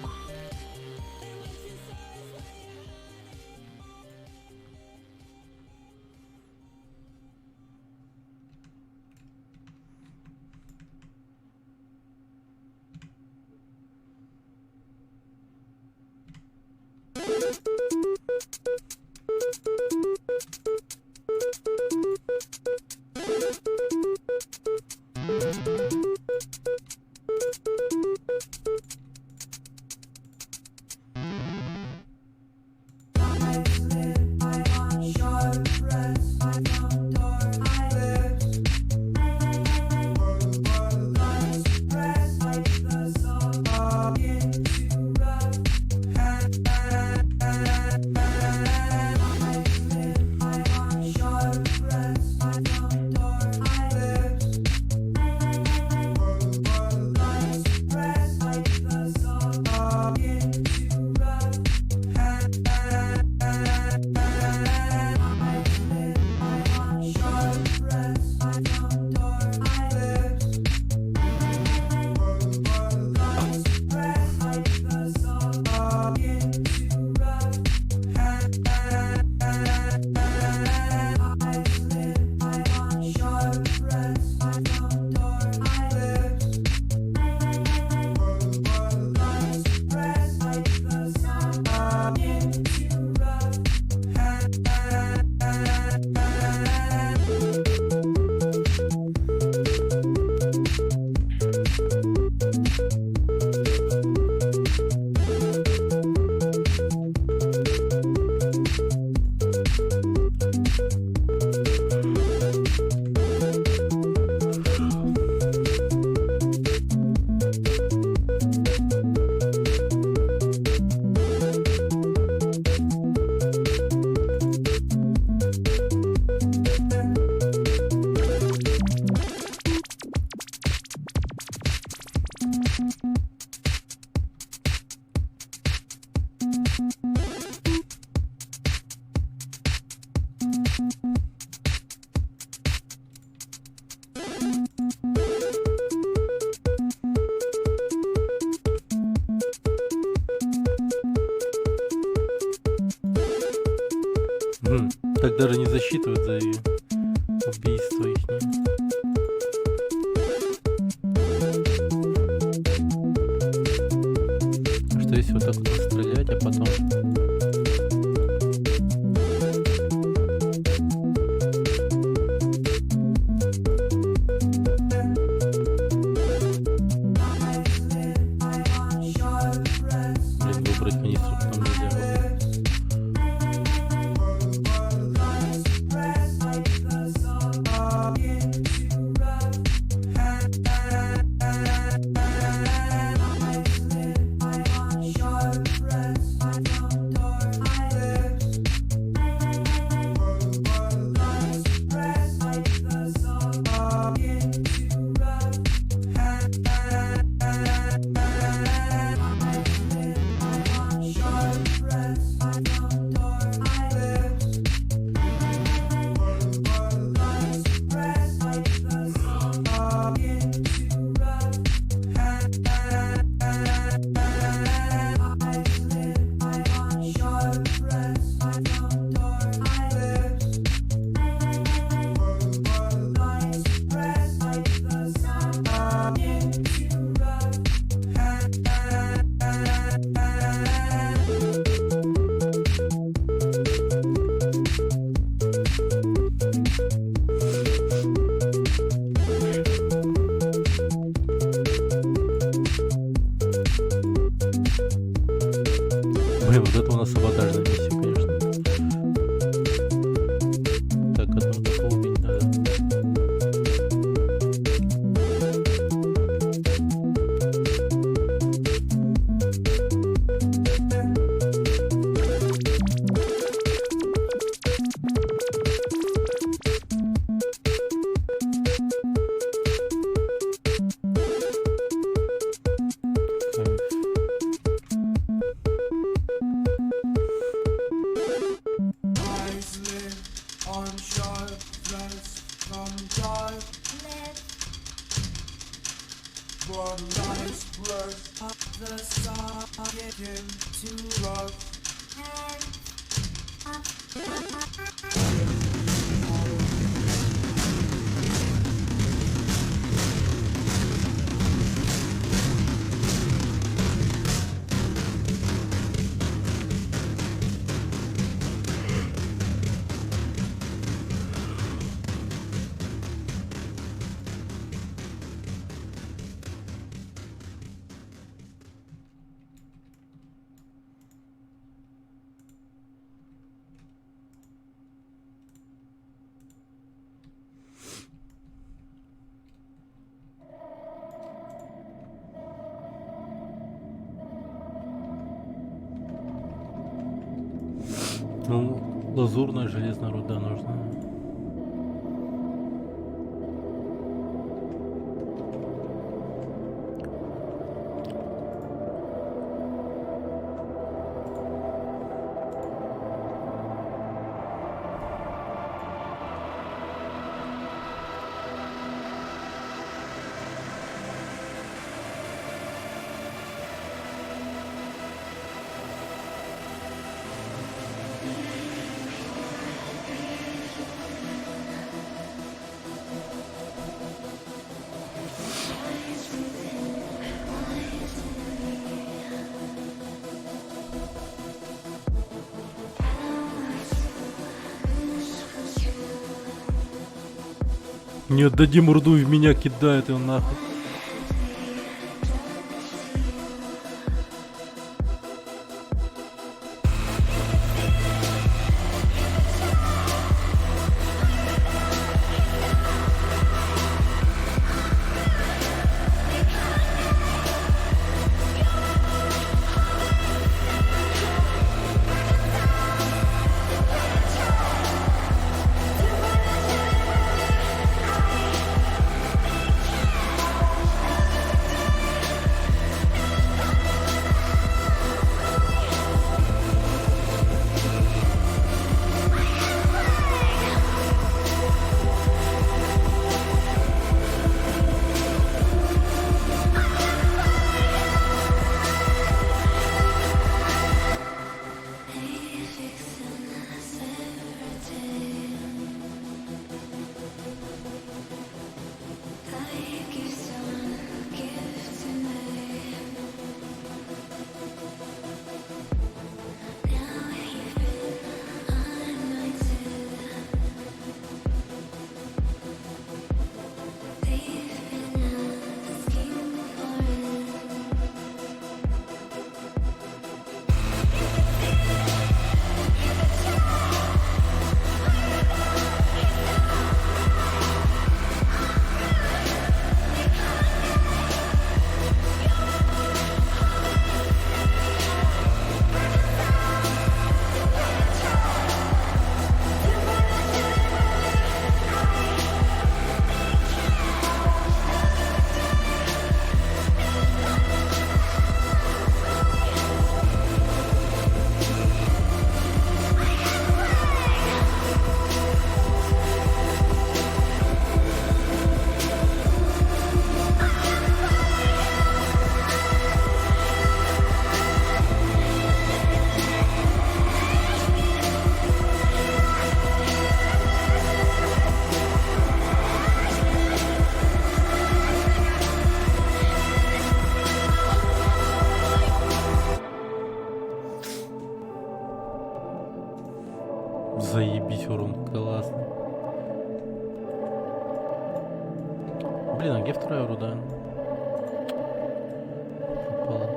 Так даже не засчитывают за убийство их. Что если вот так вот стрелять, а потом... Блин, выбрать канистру потом нельзя. Блин, вот это у нас саботажная миссия, конечно. Так, одного такого убить надо. Ну, лазурная железная руда нужна. Не отдадим руду, в меня кидает его нахуй. Заебись, урон классный. Блин, а где вторая руда? Попала.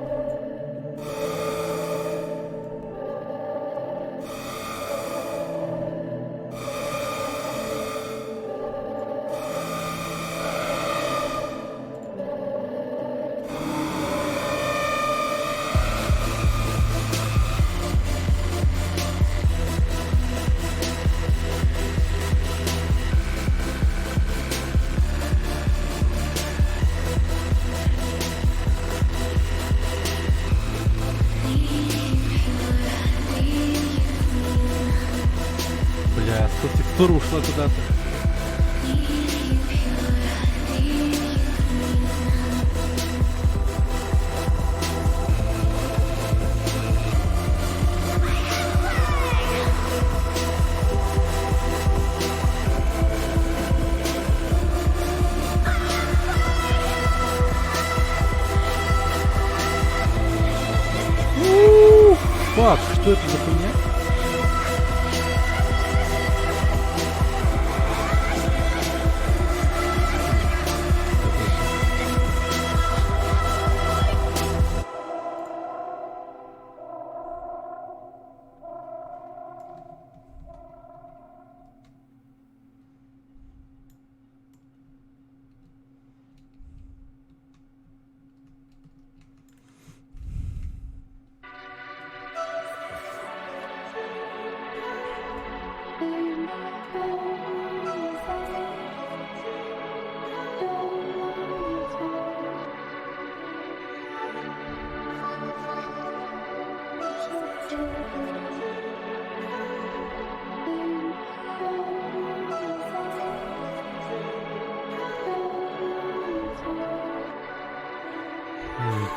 Тора ушла куда-то. Фак, что это за хуйня?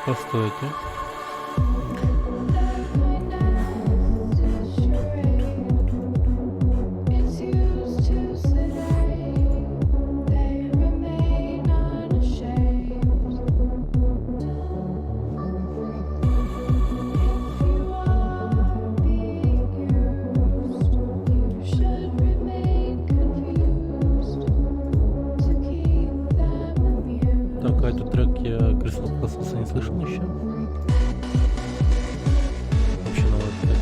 Постойте. Так, а этот трек я Crystal Castles не слышал еще. Вообще новый трек.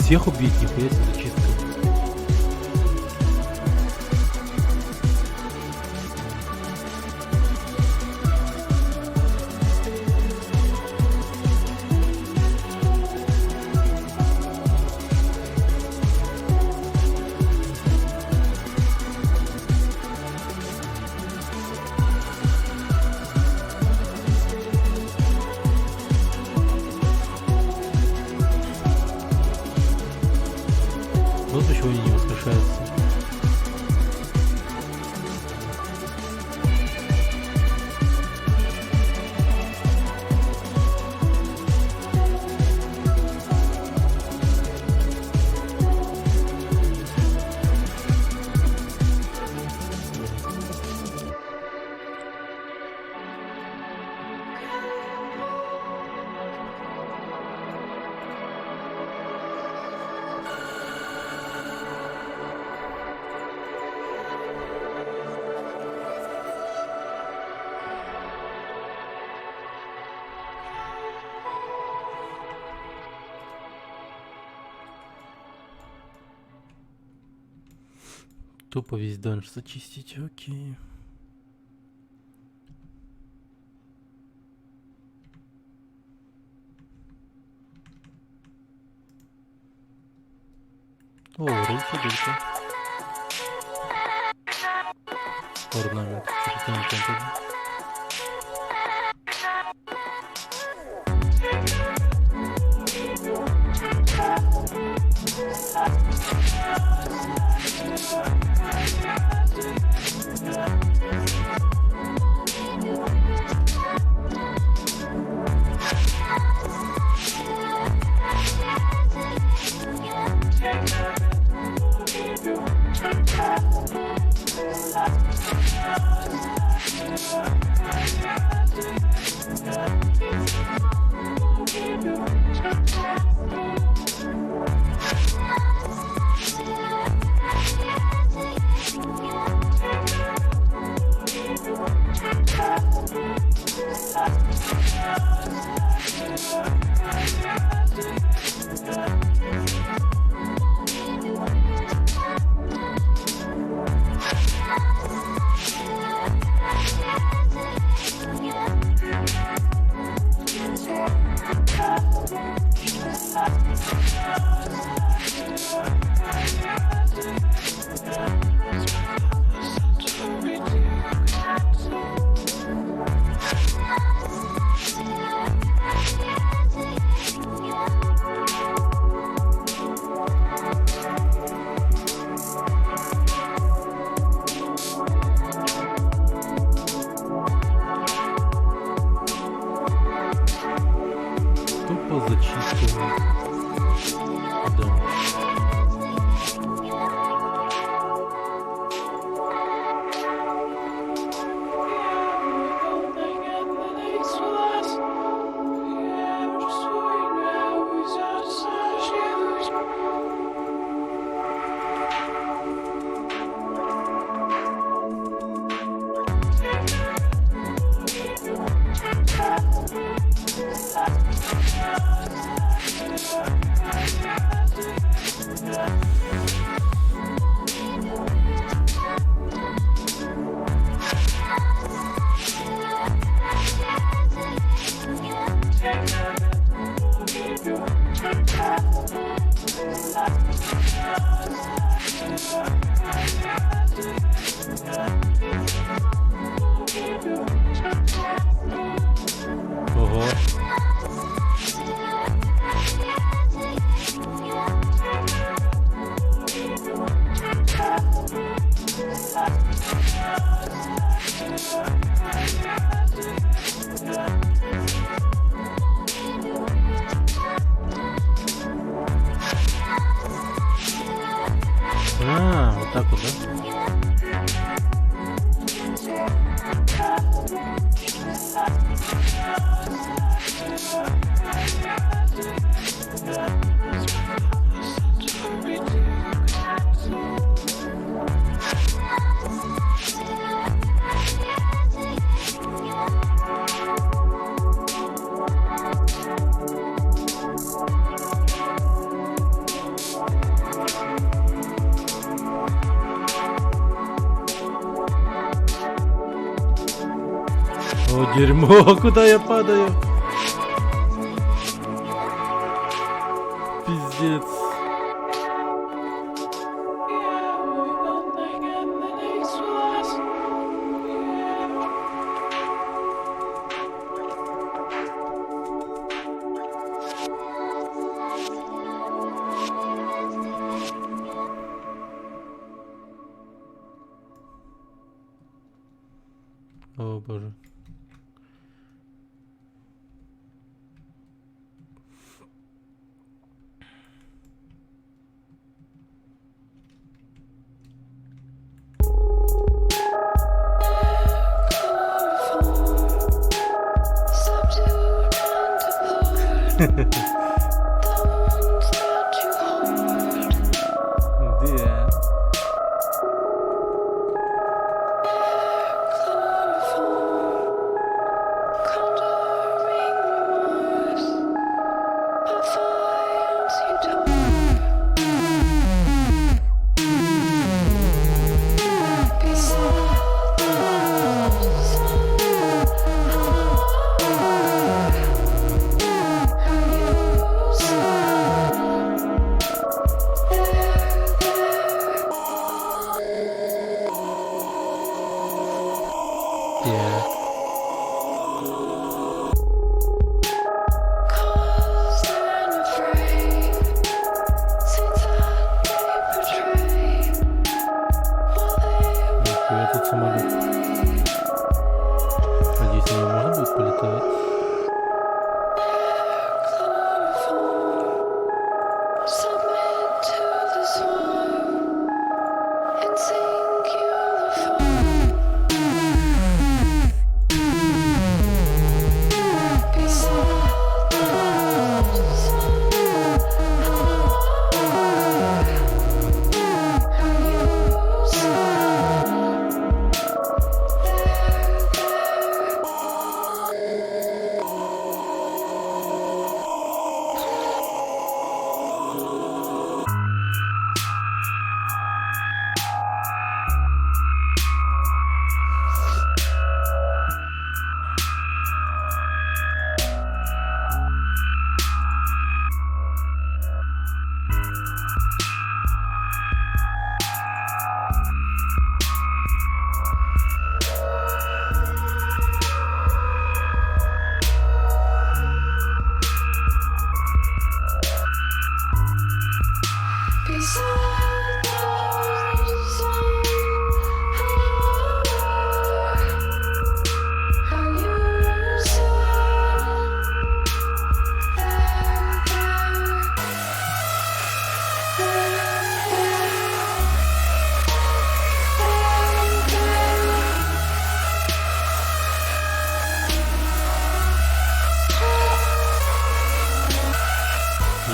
Всех убить, нихуя себе зачистка. Вот почему они не воскрешаются. Тупо весь данж зачистить, окей. О, рельсы только. Орнамент. Тупо зачистил. Да. Ого. А, вот так вот, да? О, дерьмо, куда я падаю? Пиздец. О, боже. Да.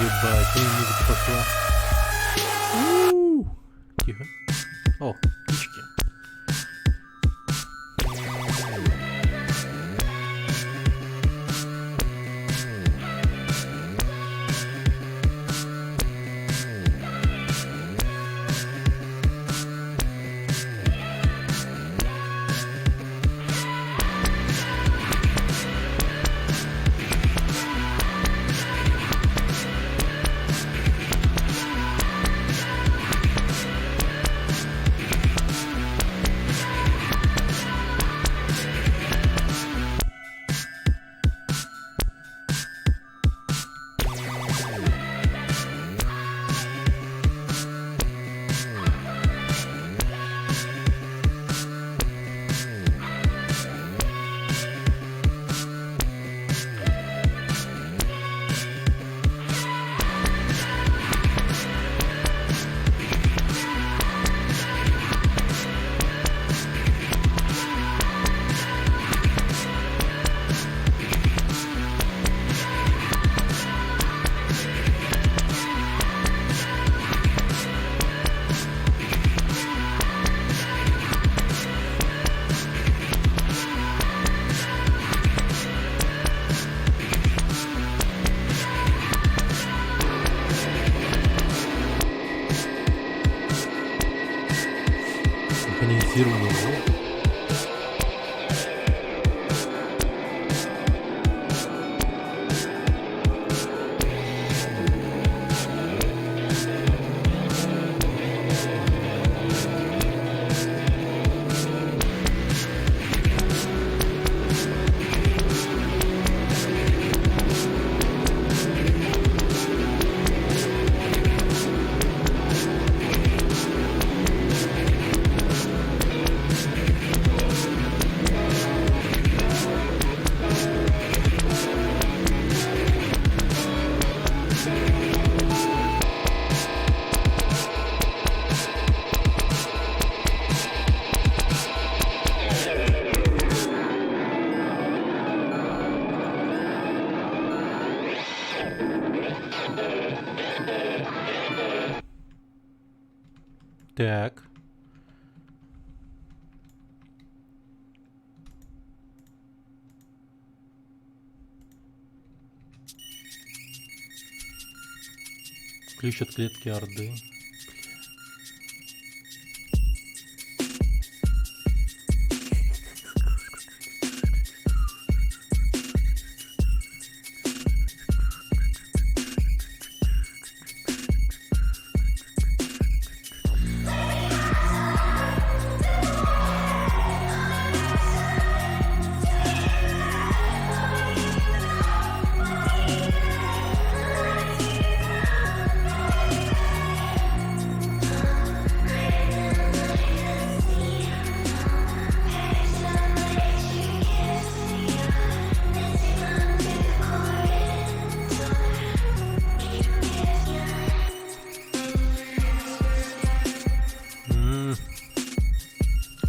Ебать, музыка пошла. Тихо. О, птички. Синхронизированный звук. Так. Ключ от клетки Орды.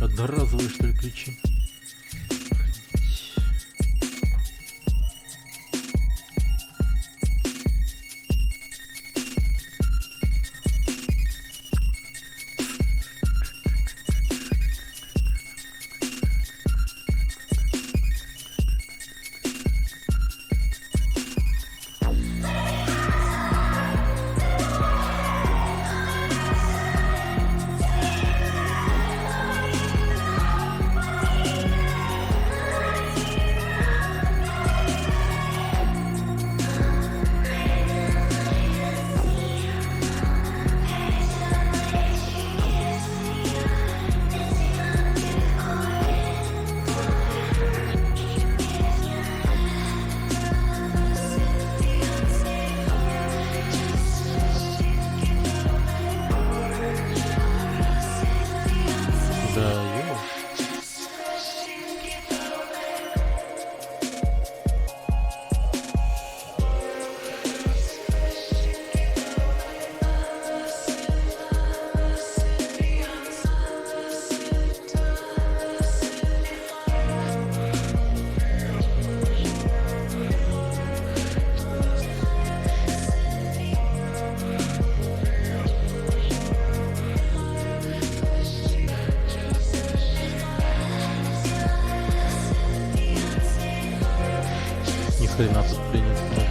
Одноразовые, что ли, ключи? хрена тут принять можно.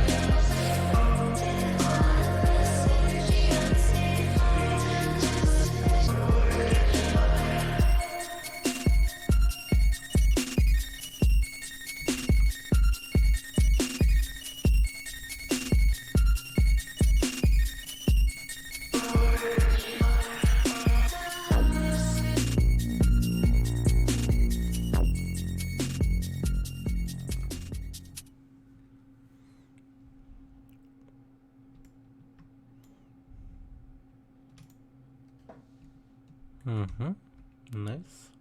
Угу. Найс.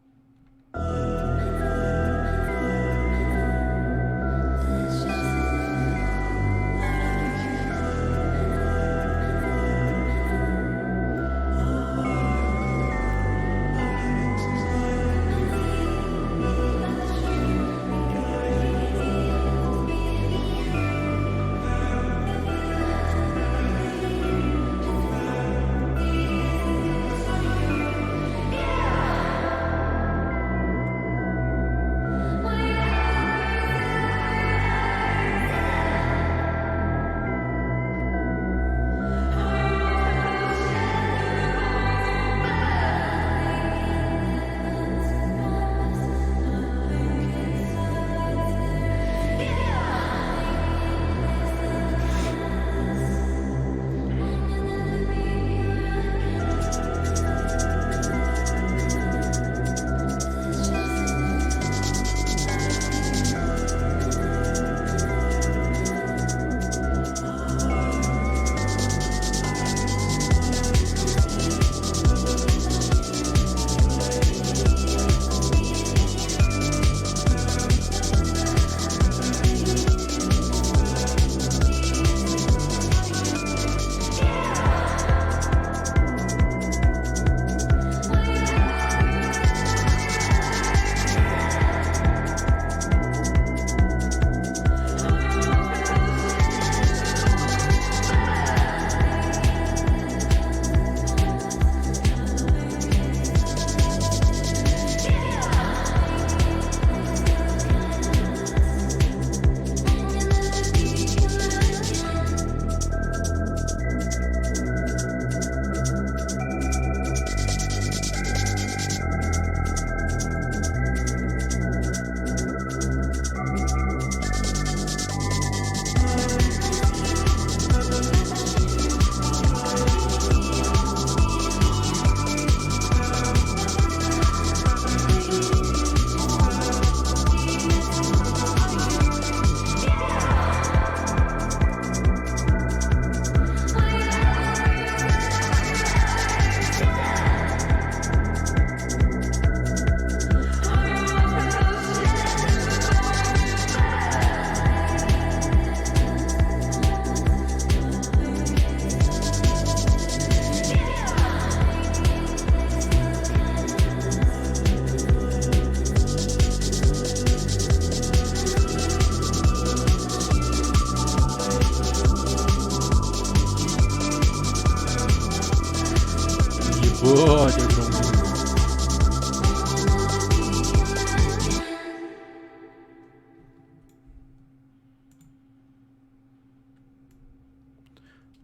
Ебать, огромный.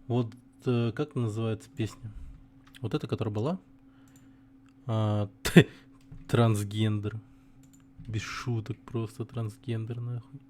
Вот как называется песня? Вот эта, которая была? Трансгендер. Без шуток, просто трансгендер, нахуй.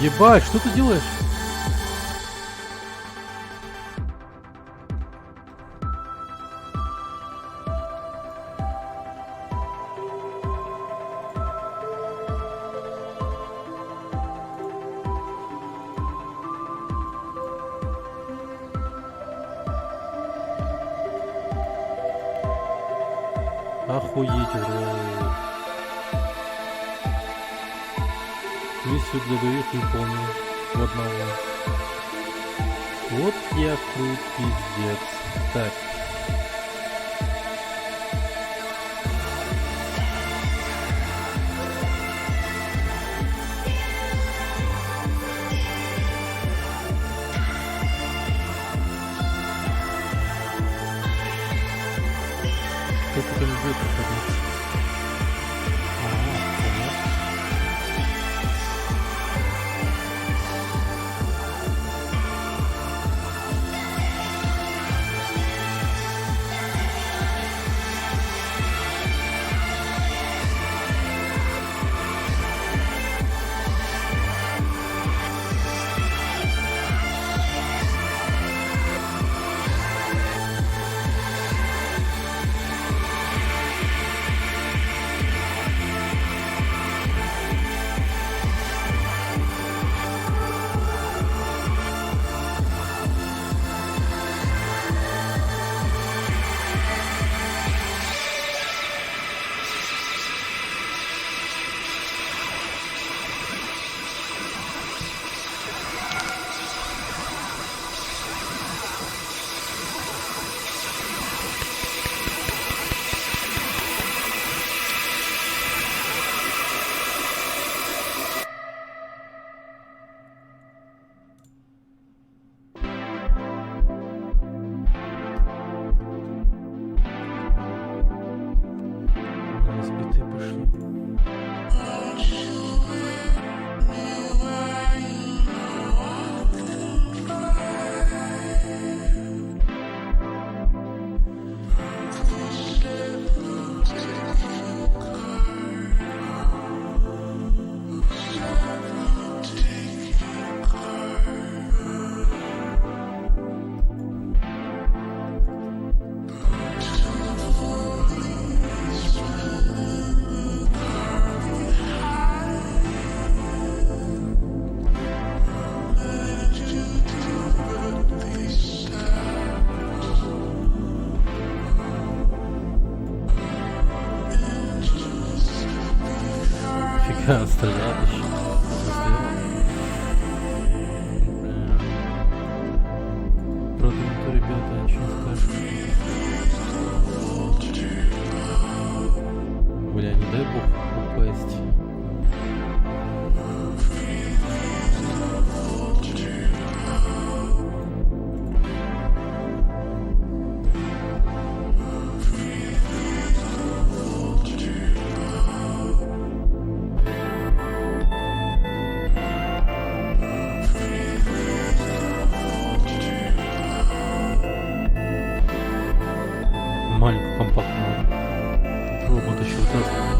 Ебать, что ты делаешь? Охуеть, урод. Миссию для двоих выполнил в одного. Вот я крут пиздец. Так. Что ты там будет проходить? Разбитые пошли. Фига, стреляет еще. Правда, никто, ребята, ничего не скажет. Бля, не дай бог упасть. Маленькую компактную. Робот еще вытаскивает.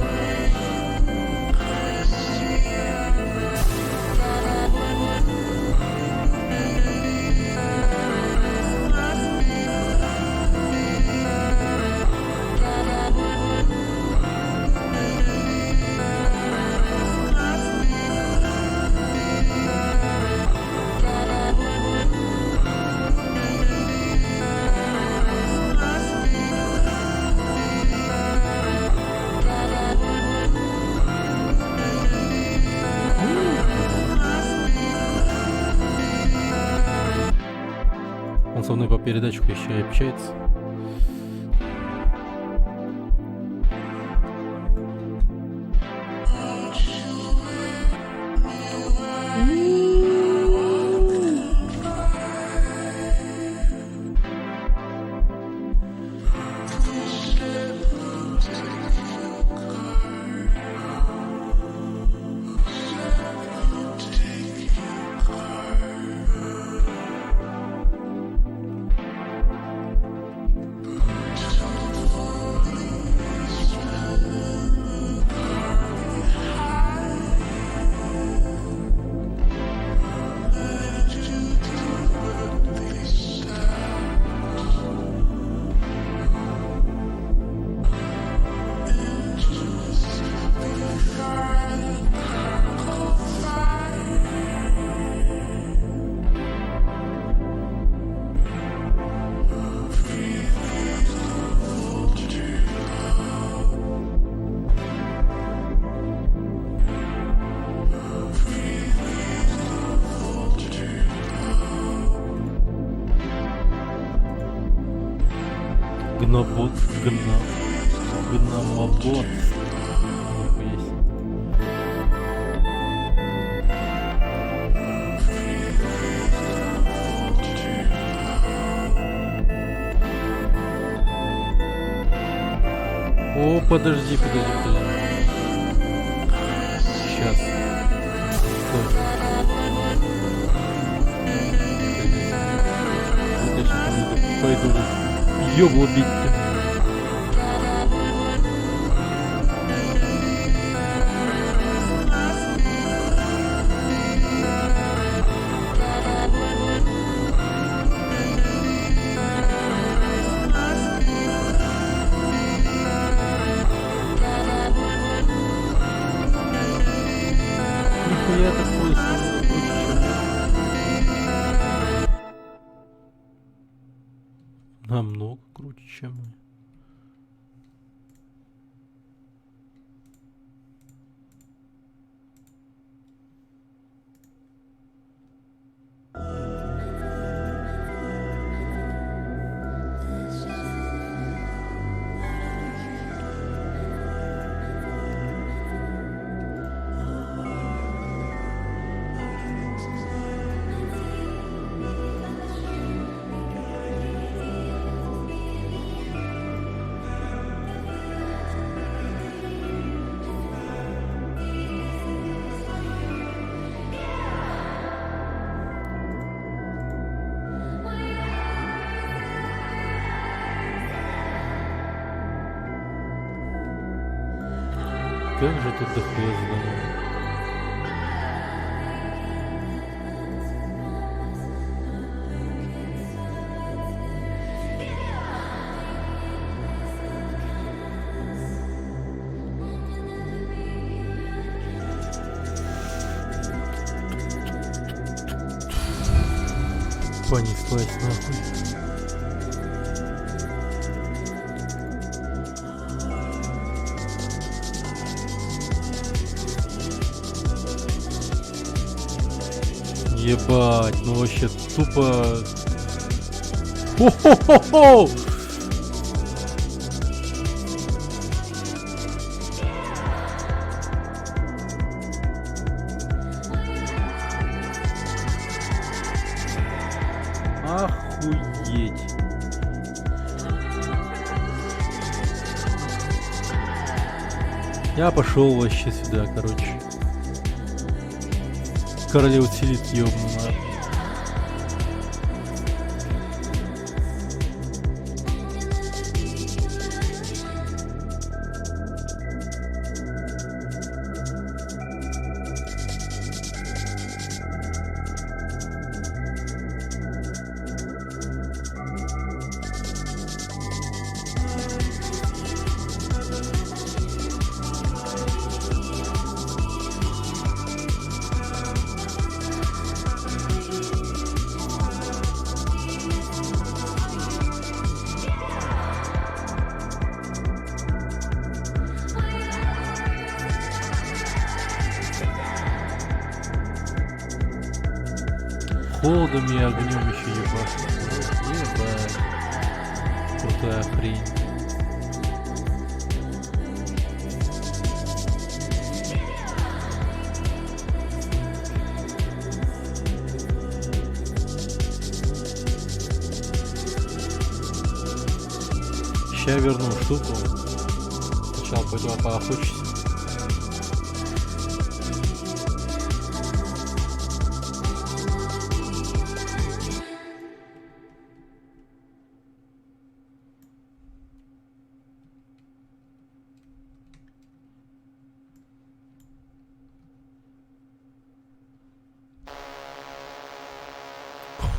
Он со мной по передатчику еще и общается. Гномобот. Нихуя себе. О, подожди. Сейчас. Стой. Я сейчас пойду ёблу бить. Нихуя такое самое намного круче, чем мы. Как же тут дохуя заданий? Понеслась нахуй. Ебать, ну вообще тупо. Хо-хо-хо-хо! Охуеть. Я пошел вообще сюда, короче. Королева Селит, ёбаная. Холодом и огнем еще ебать. Ебать. Крутая хрень. Сейчас верну штуку. Сначала пойду поохочусь.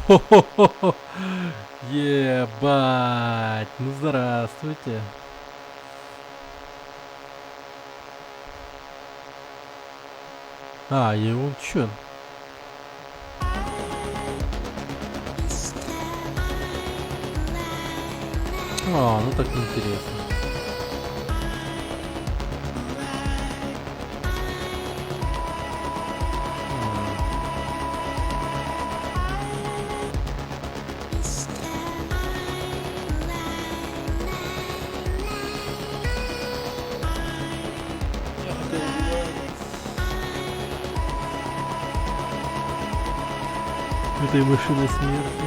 Хо-хо-хо-хо. Ебать. Ну здравствуйте. А, и он чё? А, ну так интересно. этой машины смерти.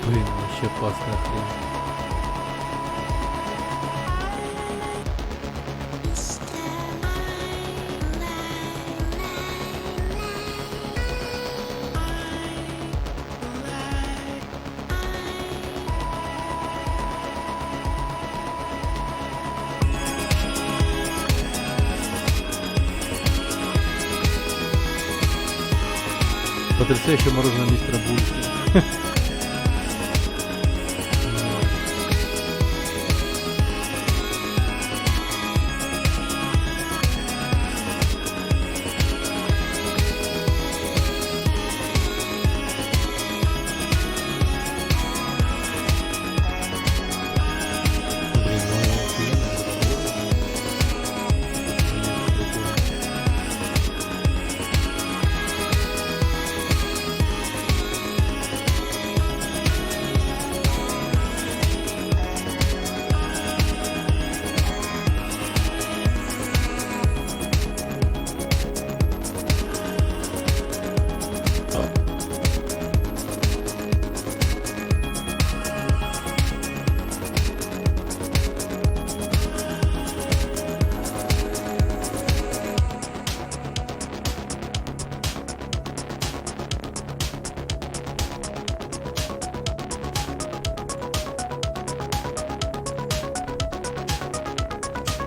Блин, вообще опасная хрень. Потрясающее мороженое мистера Бульки.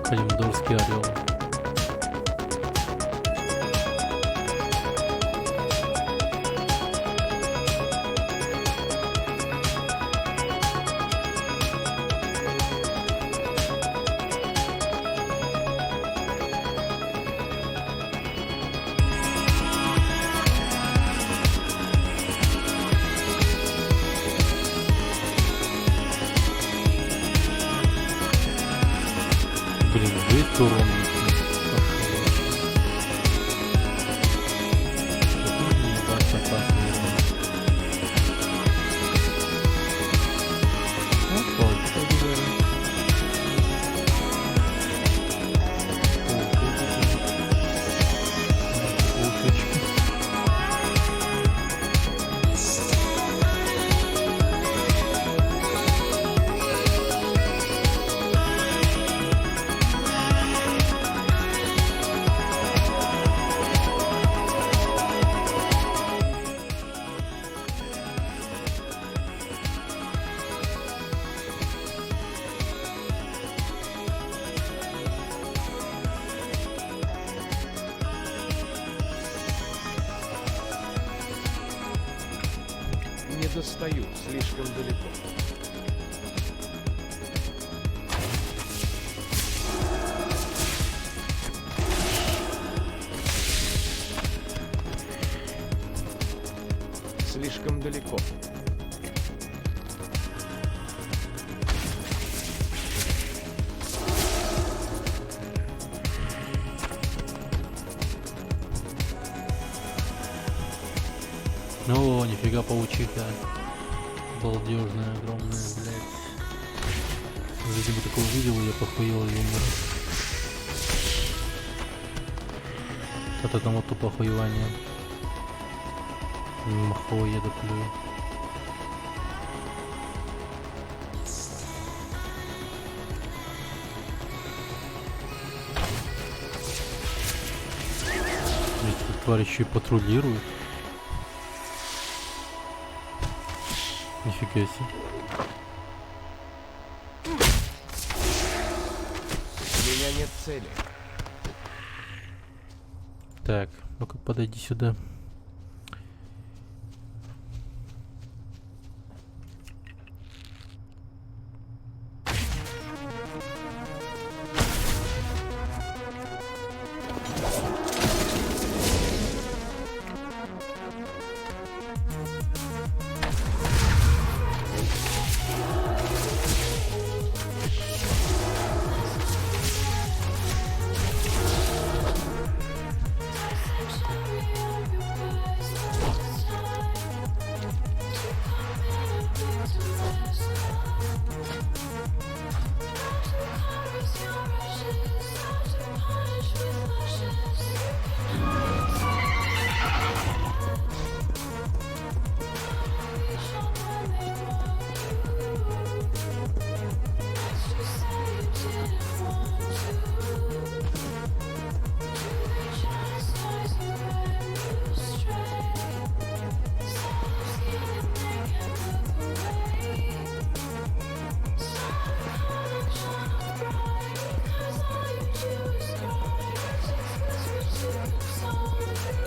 Калимдорский орел. Блин, весь урон. Не достаю, слишком далеко. Слишком далеко. О, нифига паучиха. Балдежная, огромная, блядь. Если бы такого видел, я похуел и умер. От одного тупо охуевания. Маховое еду плюю. Эти твари еще и патрулируют. Нифига себе. У меня нет цели. Так, ну-ка подойди сюда.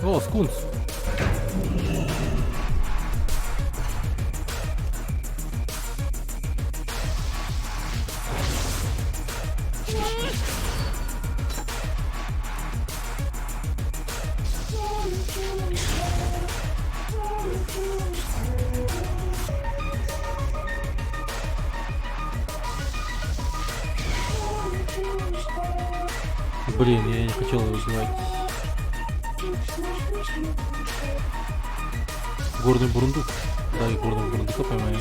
О, скунс. Блин, я не хотел его убивать. Горный бурундук. Да, и горного бурундука поймаем.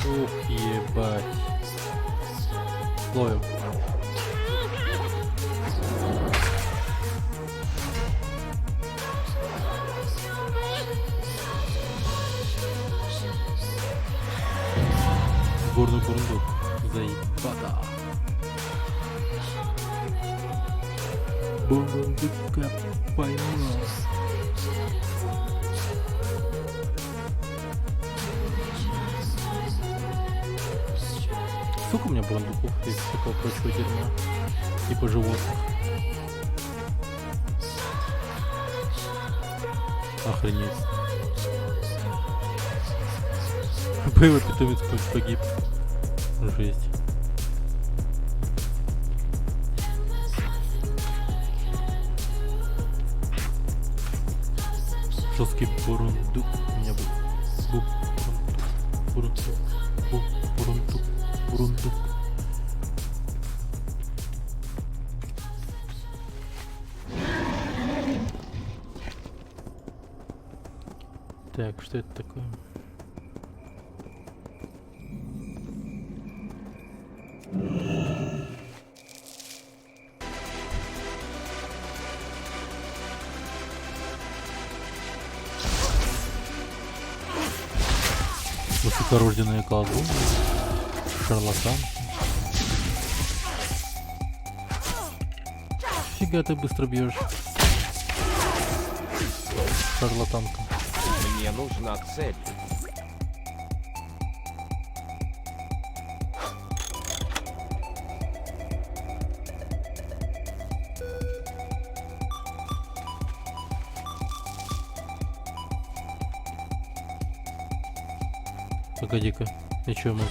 Ух, ебать. Ловим. Горный бурундук. Заебата. Бурундука поймал. Сколько у меня бурундуков и всякого прочего дерьма? Типа животных. Охренеть. Боевой питомец погиб. Жесть. Жесткий бурундук. У меня был бурундук. Так, что это такое? Высокорожденные колдуны, шарлатан. Фига ты быстро бьешь, шарлатанка. Мне нужна цель. Погоди-ка, я чё могу?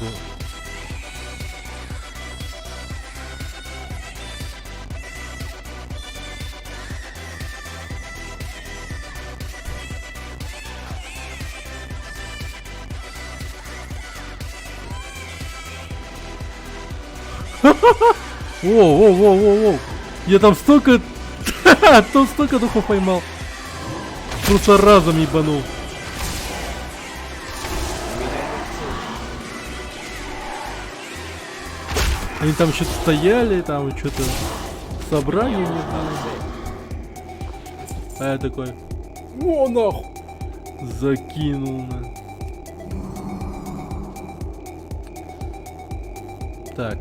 Воу. Я там столько... Там столько духов поймал. Просто разом ебанул. Они там что-то стояли, там что-то собрание не было. А я такой... О, нахуй! Закинул на... Так.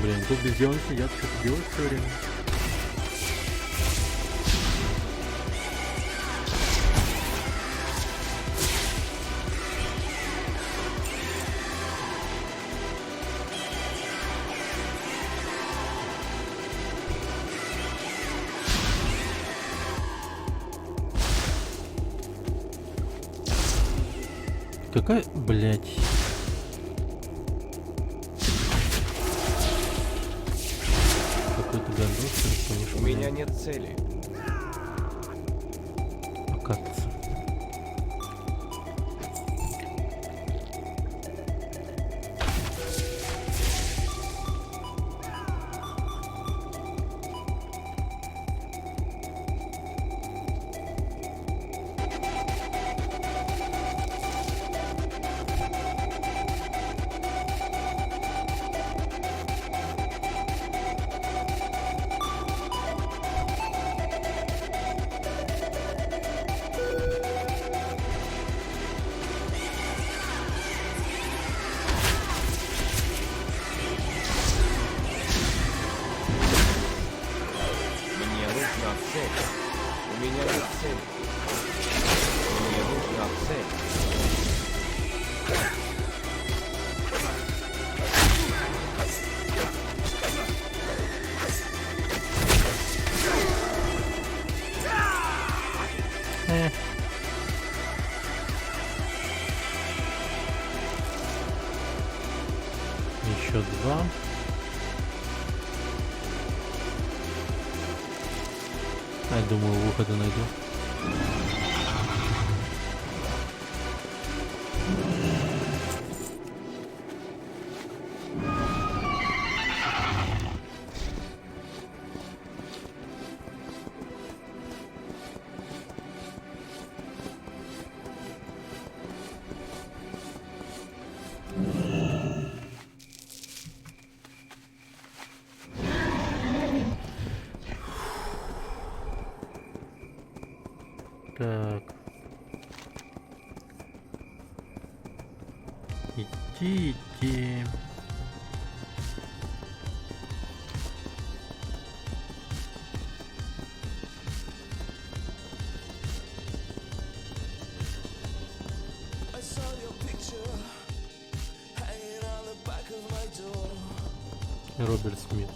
Блин, тут без дела сидят, что-то делают все время. Какая, блять. Какой-то гандон, У меня нет цели. Покататься. нужна цель. У меня нет цели. Мне нужна цель. Еще 2. Я думаю, выхода найду. Так. Идти. Роберт Смит.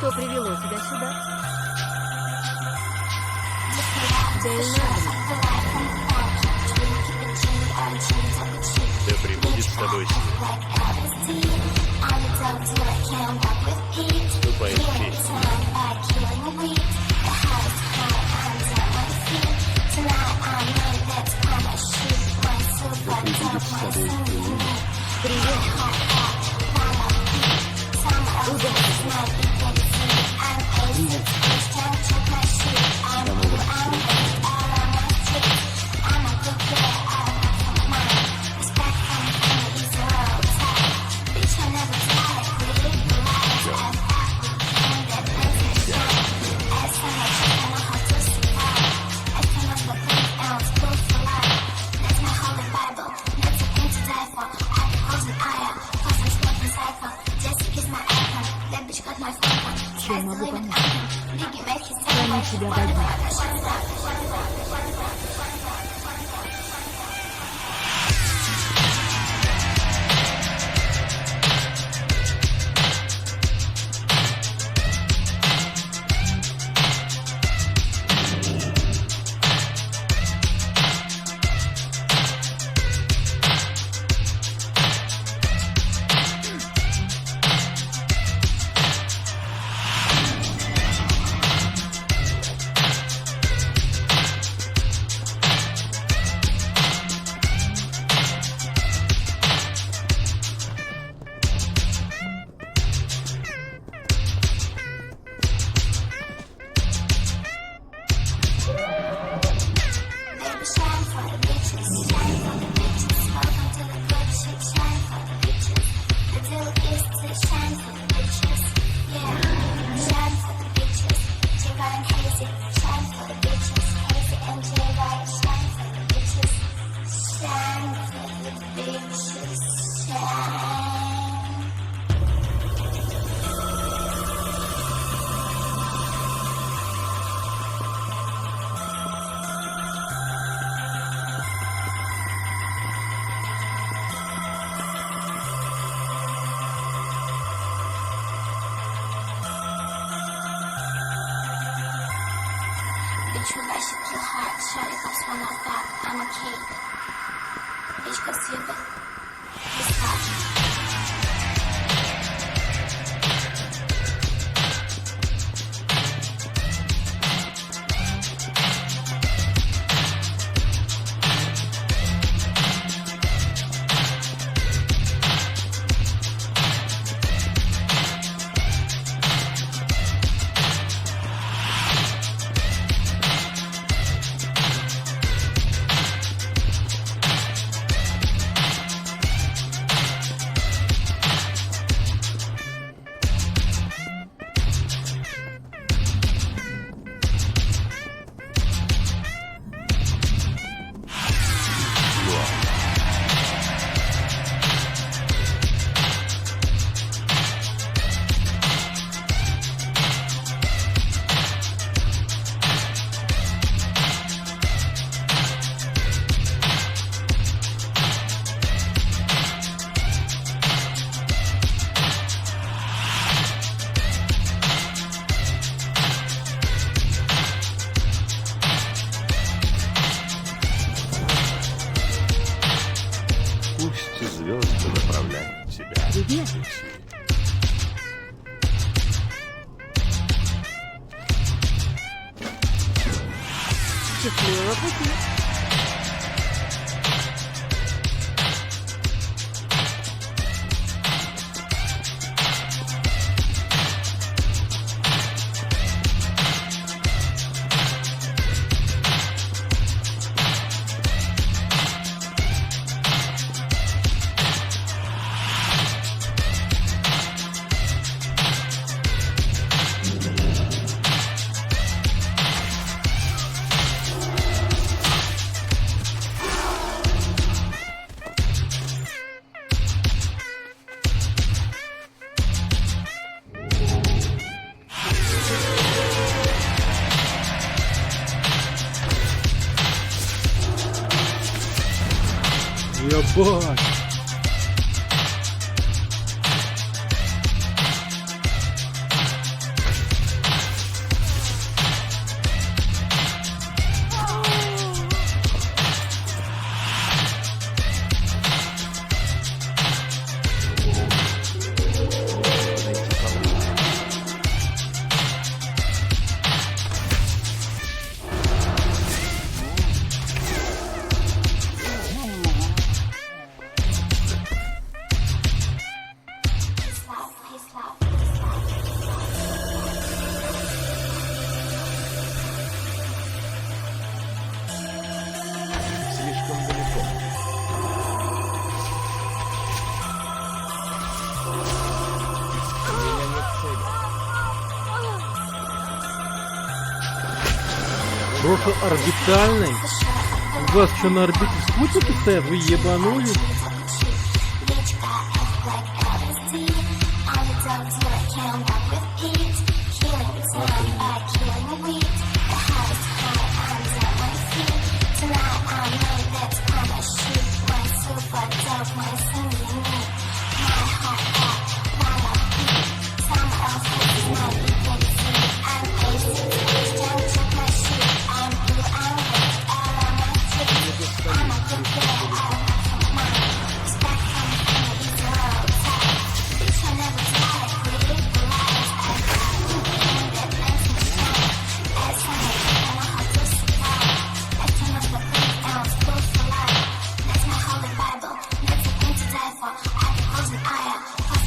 Что привело тебя сюда? Да пребудет с тобой свет. Ступай в честь. Да пребудет с тобой Привет. До новых встреч. Чем могу помочь? Храни тебя во дне. true light shook your heart. Shorty pops when I thought I'm a kid. Bitch, go see it. It's hot. Пусть звезды направляют тебя. Привет. Счастливого пути. Ебать! Слишком далеко. У меня нет цели. Просто орбитальный? У вас что, на орбите спутники стоят? Вы ебанулись? I can close an eye.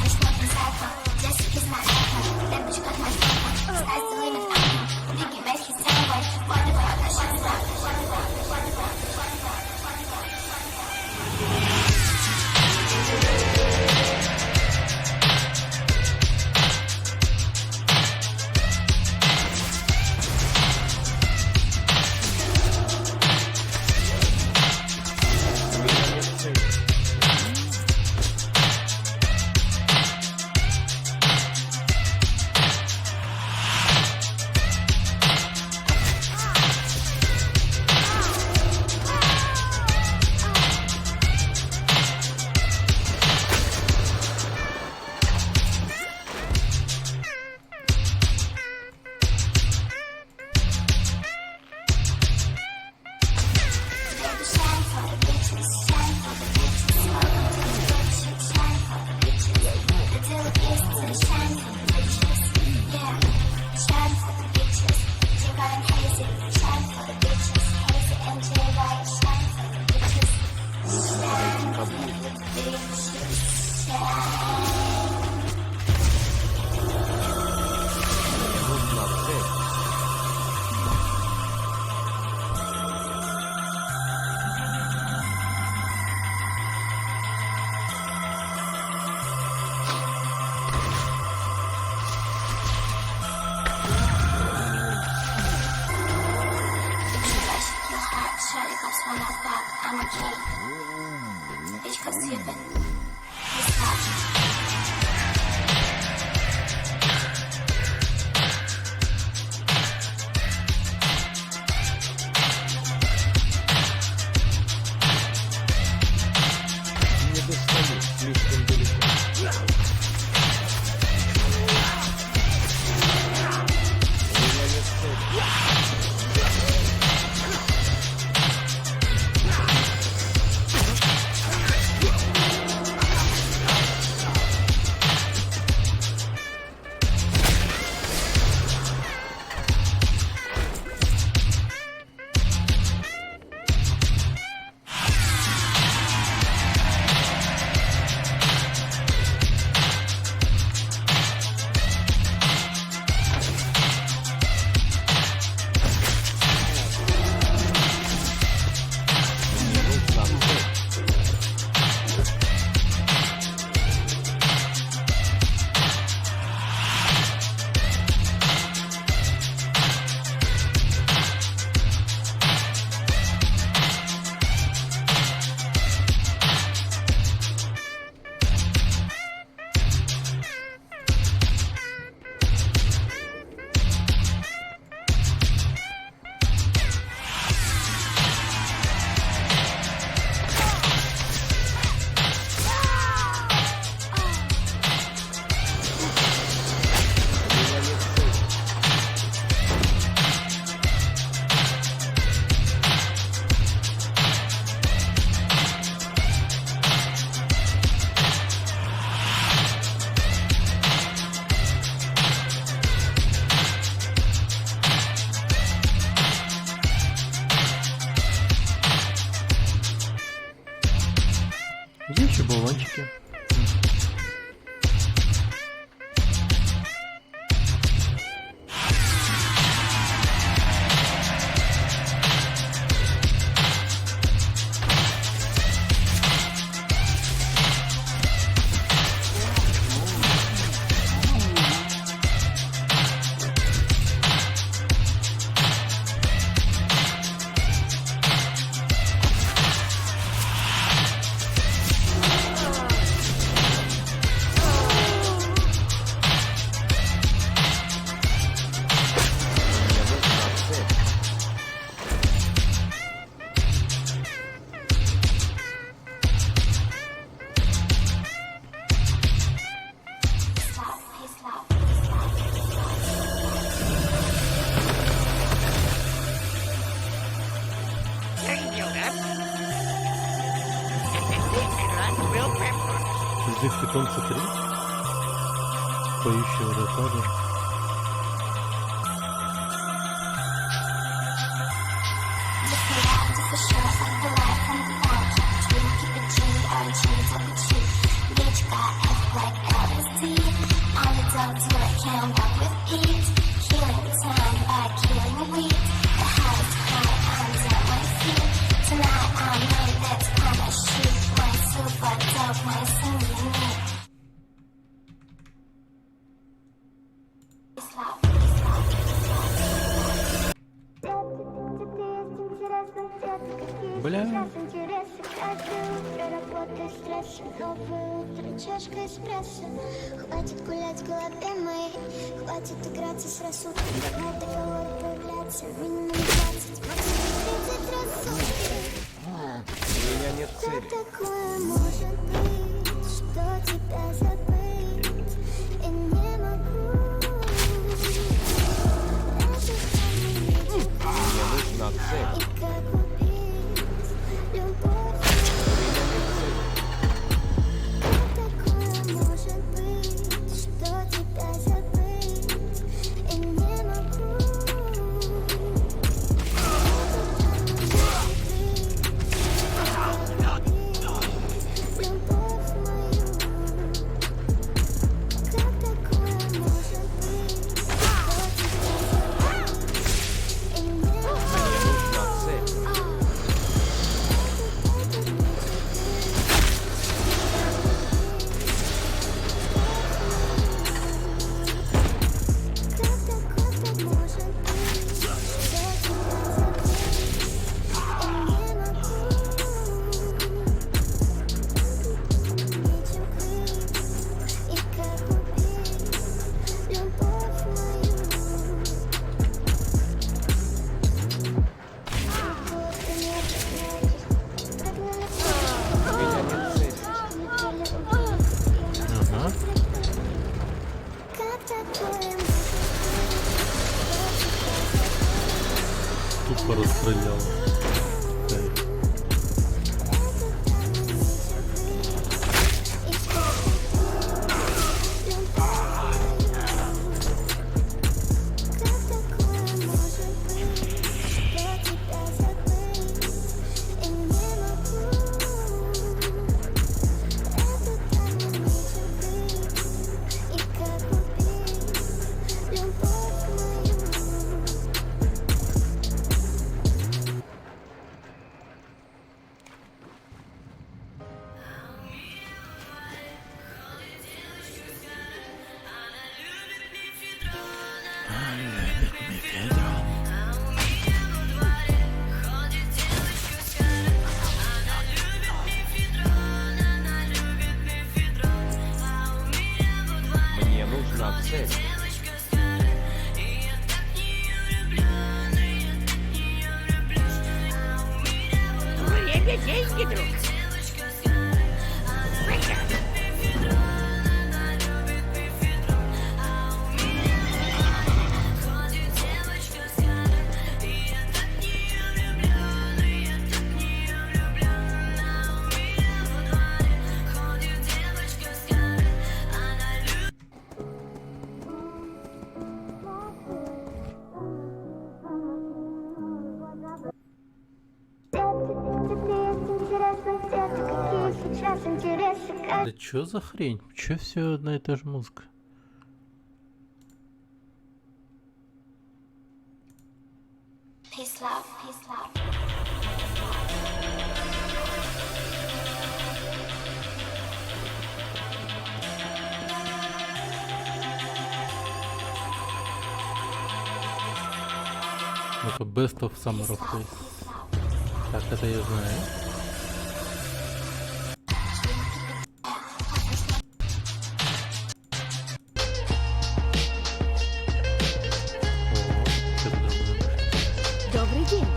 'cause you've been mismatched. Не достаю, слишком далеко. У меня нет цели. Где еще болванчики? Здесь питомца 3. Поющие водопады. Бля. Хватит гулять в голове моей, хватит играться с рассудком. Давно договор появляется минимум 20, максимум 30 рассудки. У меня нет цели. Как такое может быть, что тебя забыть? И не могу. Мне нужна цель. И как убить любовь? Как такое может быть, что тебя забыть? И не могу. Любовь. цели. Время, деньги, друг. Да чё за хрень? Чё все одна и та же музыка? Peace, love, peace, love. Это Best of Summer of Days. Так, это я знаю. О, что-то другое. Добрый день.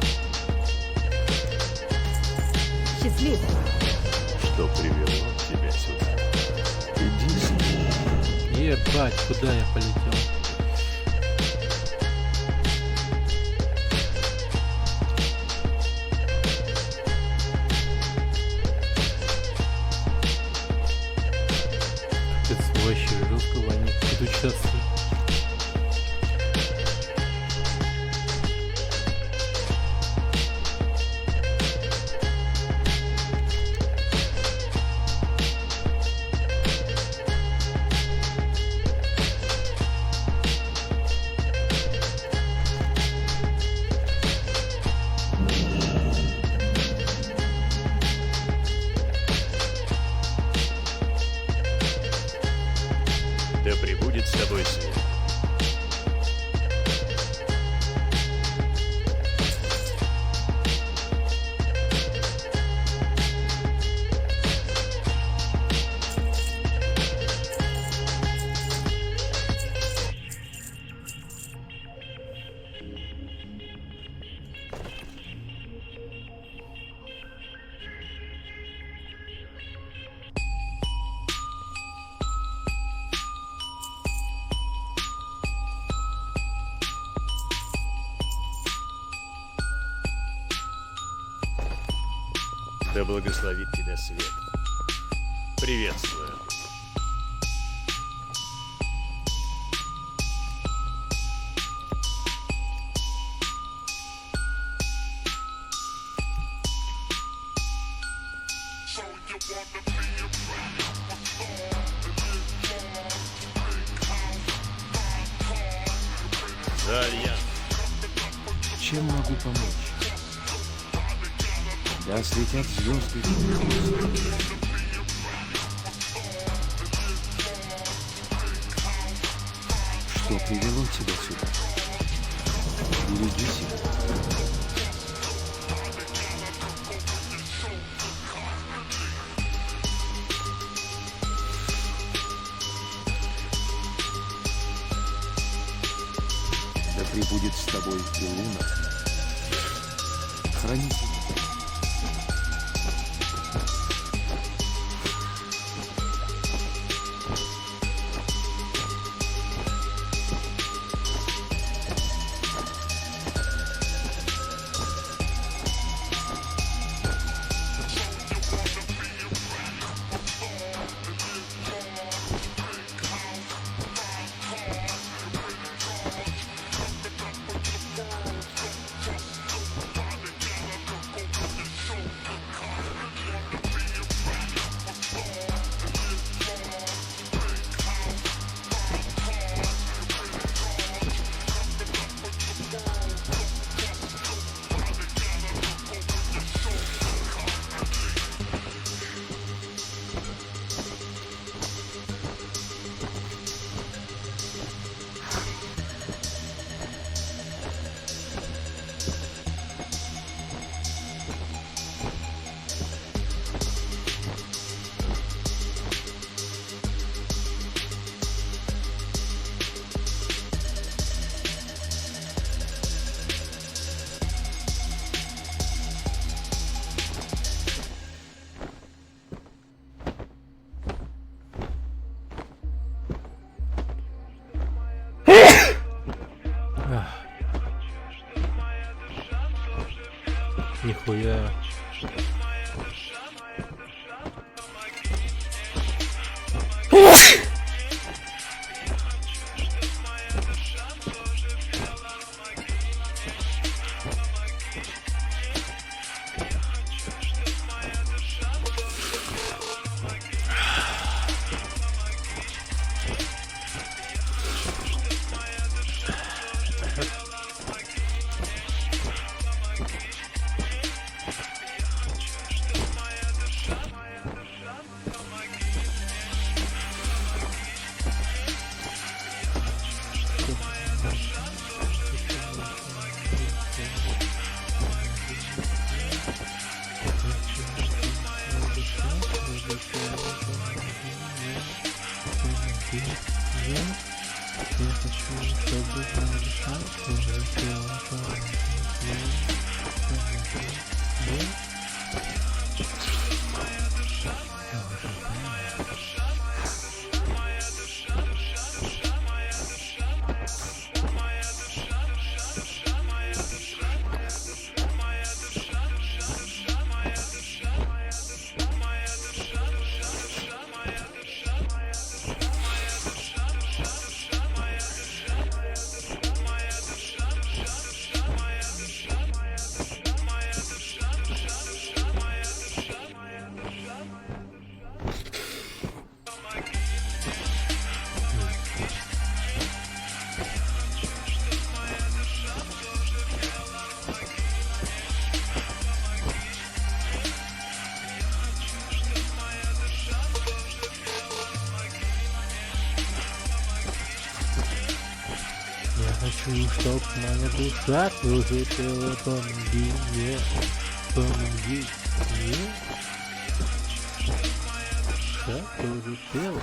Счастливо. Что привело тебя сюда? Иди с ним. Ебать, куда я полетел? Это вообще жестко, Ваня. Иду часто. Да пребудет с тобой свет. Да благословит тебя свет. Приветствую. За Альянс. Чем могу помочь? Да светят звезды. Что привело тебя сюда? Береги себя. Да пребудет с тобой и луна. Храни тебя. Нихуя. Хочу, чтоб моя душа тоже пела, помоги мне, помоги мне. Душа тоже пела.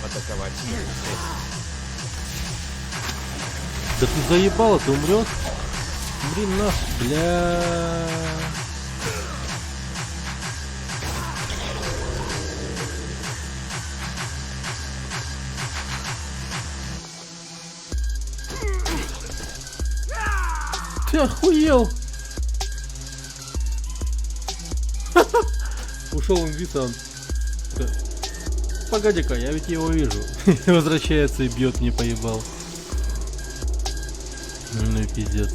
атаковать. Да ты заебала, ты умрешь? Блин, нахуй, бля. Ты охуел? Ушел инвита, он. Погоди-ка, я ведь его вижу. Возвращается и бьет, не поебал. Ну и пиздец.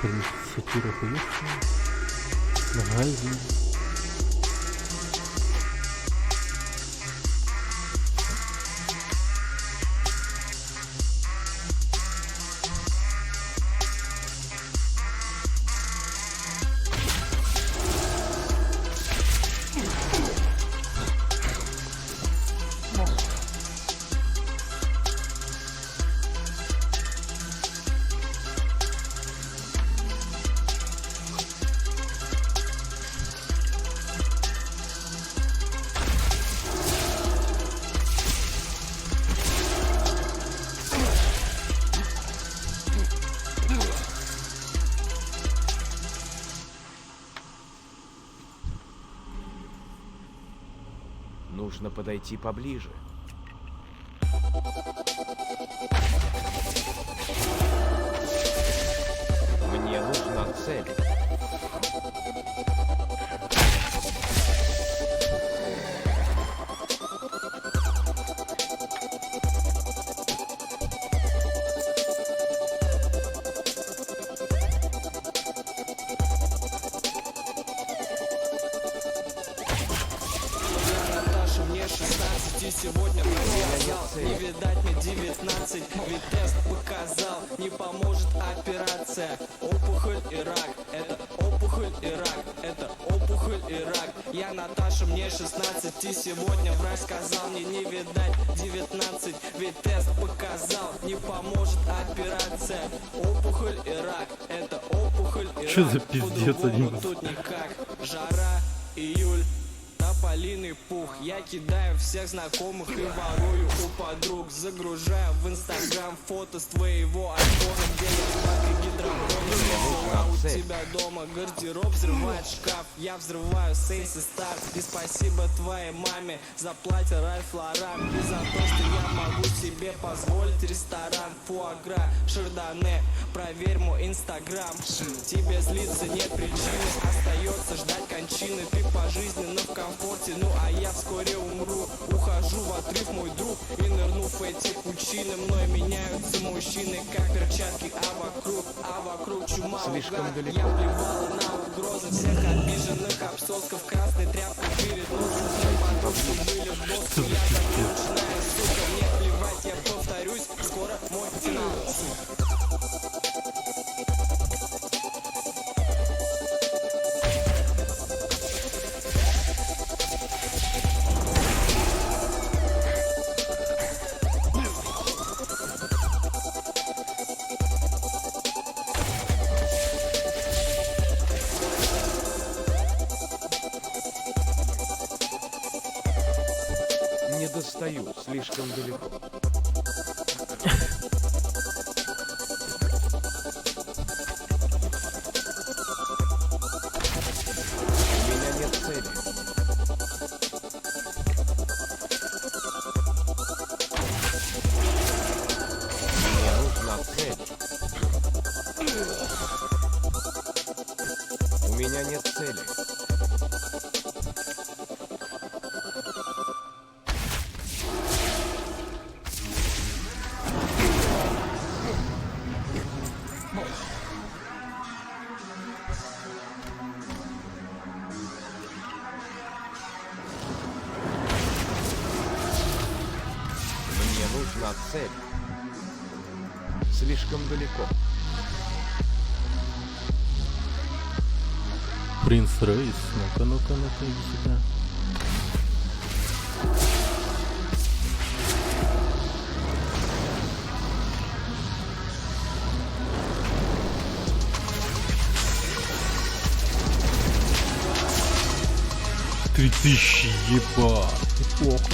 Хрень, сатира хуёвшая. Нагайзен. Нужно подойти поближе. Мне нужна цель. Сегодня показал, не видать мне 19, ведь тест показал, не поможет операция. Опухоль и рак, это опухоль и рак, это опухоль и рак. Я Наташа, мне 16, и сегодня врач сказал, мне не видать 19, ведь тест показал, не поможет операция. Опухоль и рак, это опухоль и рак. Что за пиздец один? Тут никак, жара, июль. Тополиный пух. Я кидаю всех знакомых и ворую у подруг. Загружаю в Инстаграм фото с твоего айфона, где лежак и гидропон. У тебя дома гардероб взрывает шкаф. Я взрываю Сейнс и Стар. И спасибо твоей маме за платье Ральф Лоран. И за то, что я могу себе позволить ресторан. Фуагра, шардоне, проверь мой Инстаграм. Тебе злиться нет причины, остается ждать кончины. Ты пожизненно в комфорте, ну а я вскоре умру. Ухожу в отрыв, мой друг, и нырну в эти пучины. Мной меняются мужчины, как перчатки, а вокруг чума. Слишком далеко. Я плевала на угрозы всех обиженных обсосков. Красной тряпкой перед носом все подружки были в доску. Я так начинаю, сука, мне плевать, я повторюсь, скоро мой финал. Не достаю, слишком далеко. У меня нет цели. Мне нужна цель. У меня нет цели. Мне нужна цель. Слишком далеко. Принц Рейс, ну-ка, иди сюда. Три тысячи, ебать. Неплохо.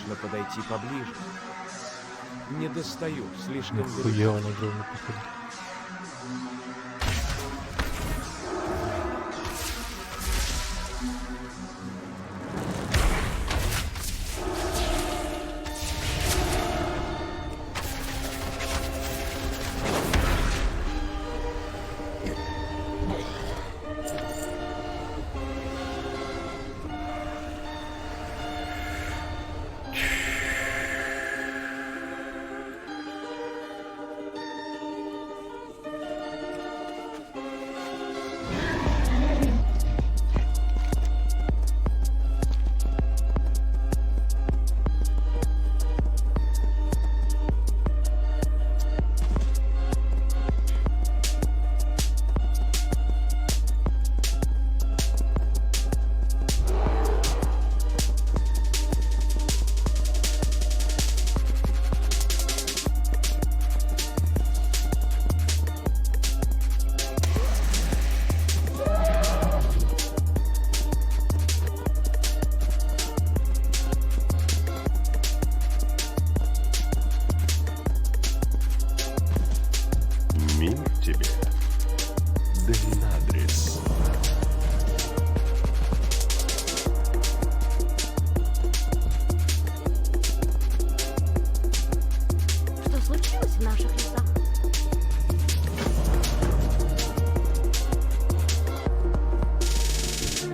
Нужно подойти поближе. Не достаю, слишком далеко. Хуёво на огромный походу. Мир тебе, Дельнадрис. Что случилось в наших лесах?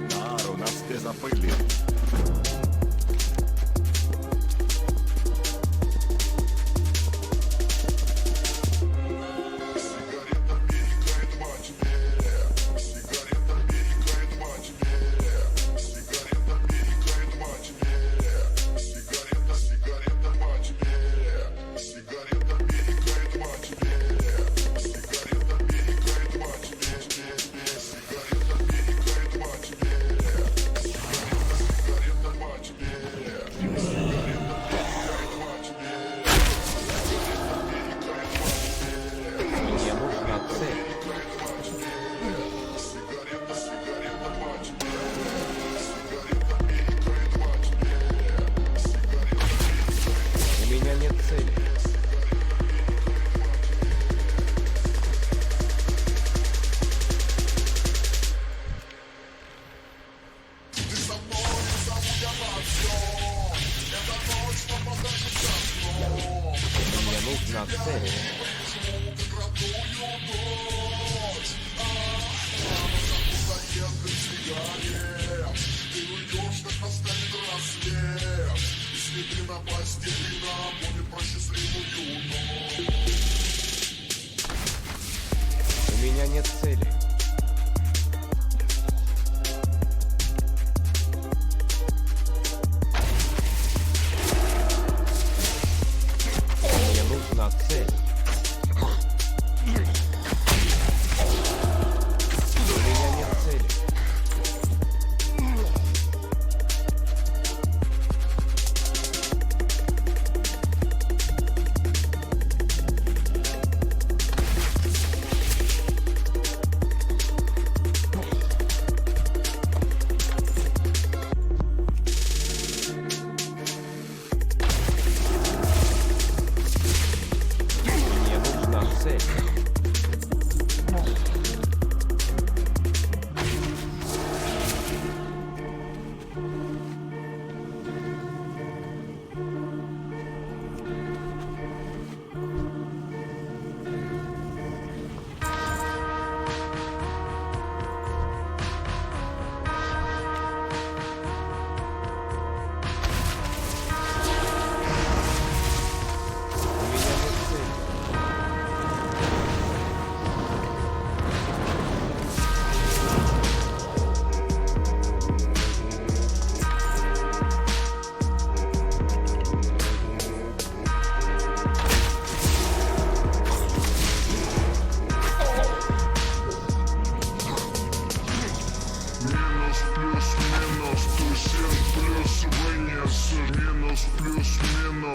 Дар, у нас все запыли. Мне нужна цель. У меня нет цели. Мне нужна цель. У меня нет цели. Мне нужна цель. У меня нет цели. Мне нужна цель.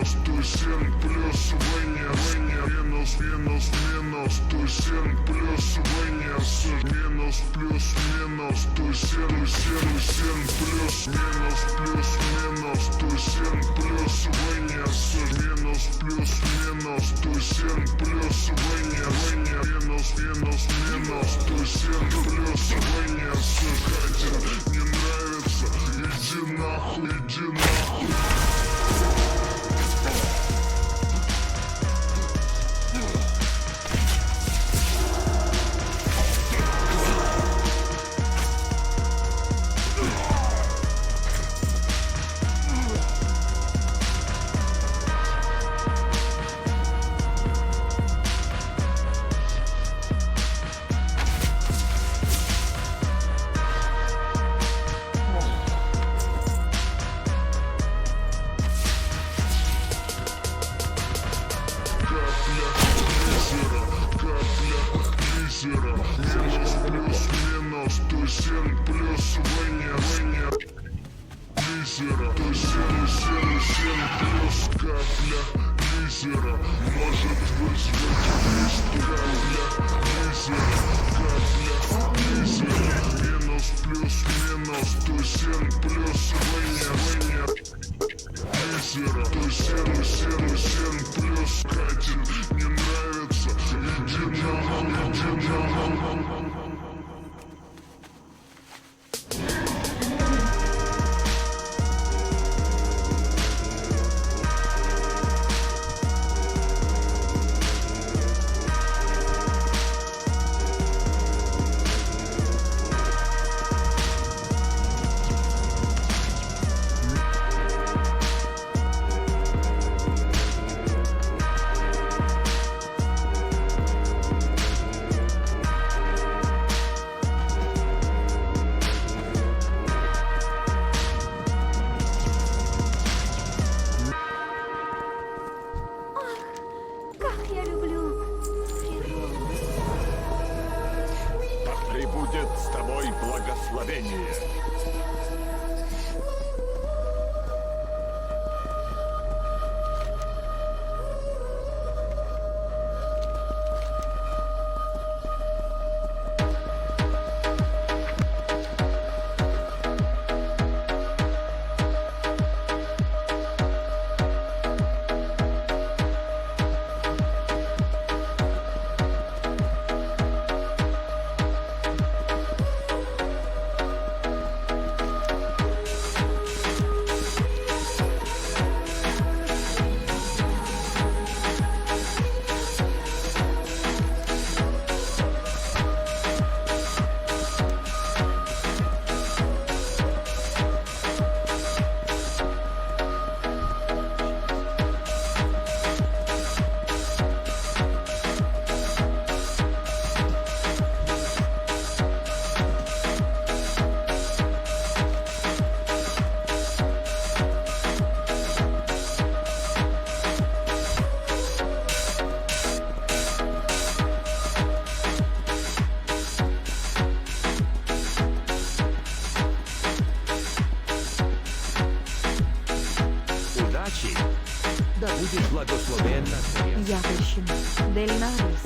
минус, тусин, плюс вынес, минус, минус, минус, тусин, плюс вынес, минус, плюс, минус, тусин, тусин, тусин, плюс, минус, плюс, минус, тусин, плюс 97 плюс вы не сухатель. Не нравится? Иди нахуй, иди нахуй. Минус 107 плюс вы не лизера. 177 плюс капля лизера может вызвать приступ. Капля лизера. Минус плюс минус 107 плюс вы не лизера. 177 плюс катит. Не нравится? Иди нахуй, иди нахуй. Как я люблю природу. Да пребудет с тобой благословение. Да будешь благословенна. Якощина. Дельнарис.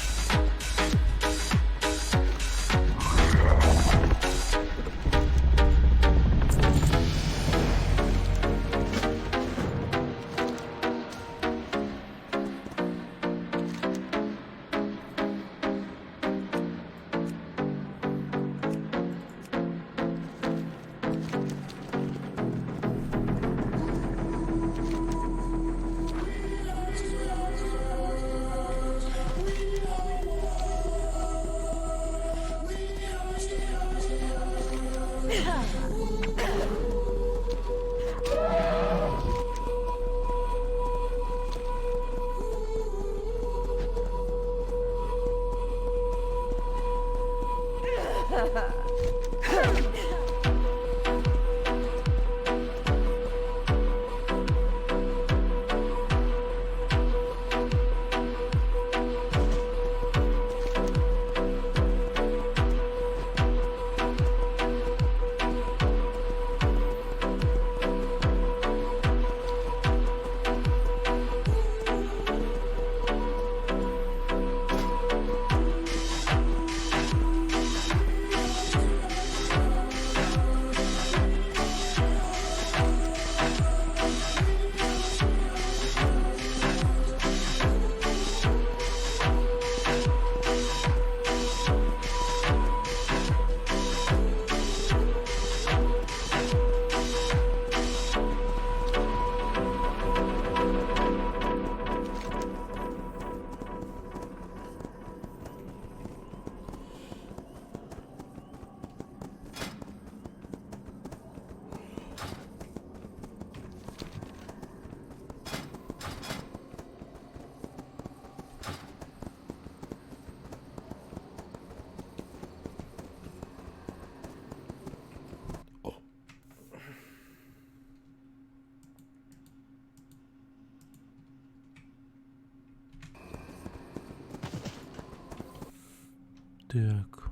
Так.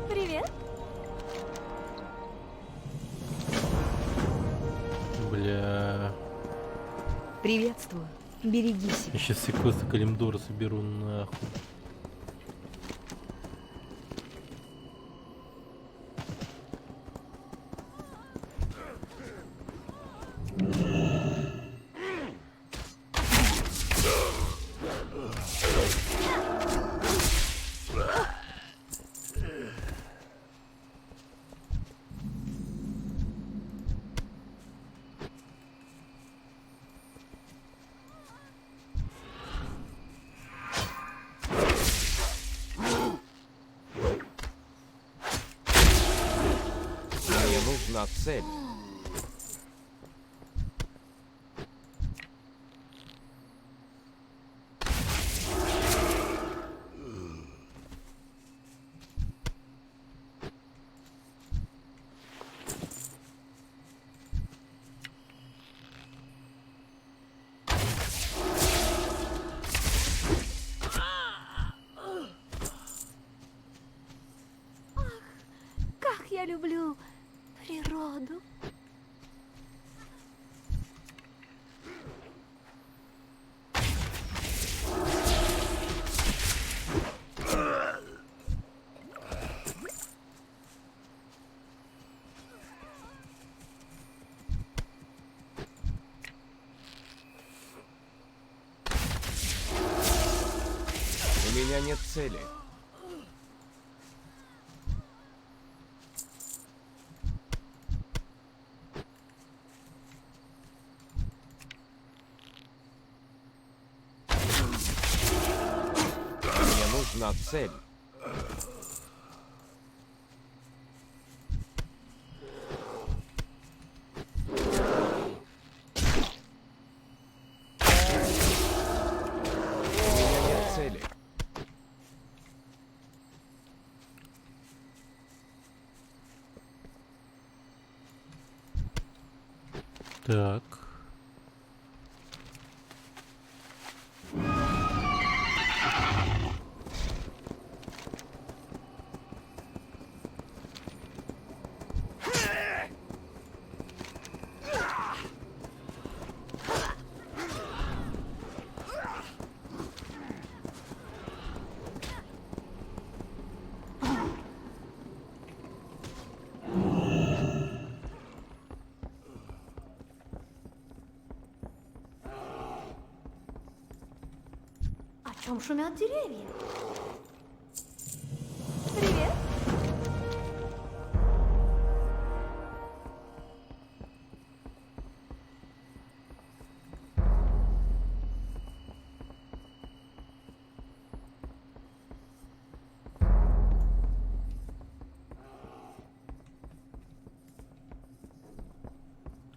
Привет. Бля. Приветствую. Берегись. Я сейчас все квесты Калимдора соберу нахуй. Мне нужна цель. Как я люблю природу. У меня нет цели. Мне нужна цель. У меня нет цели. Так. О чем шумят деревья? Привет.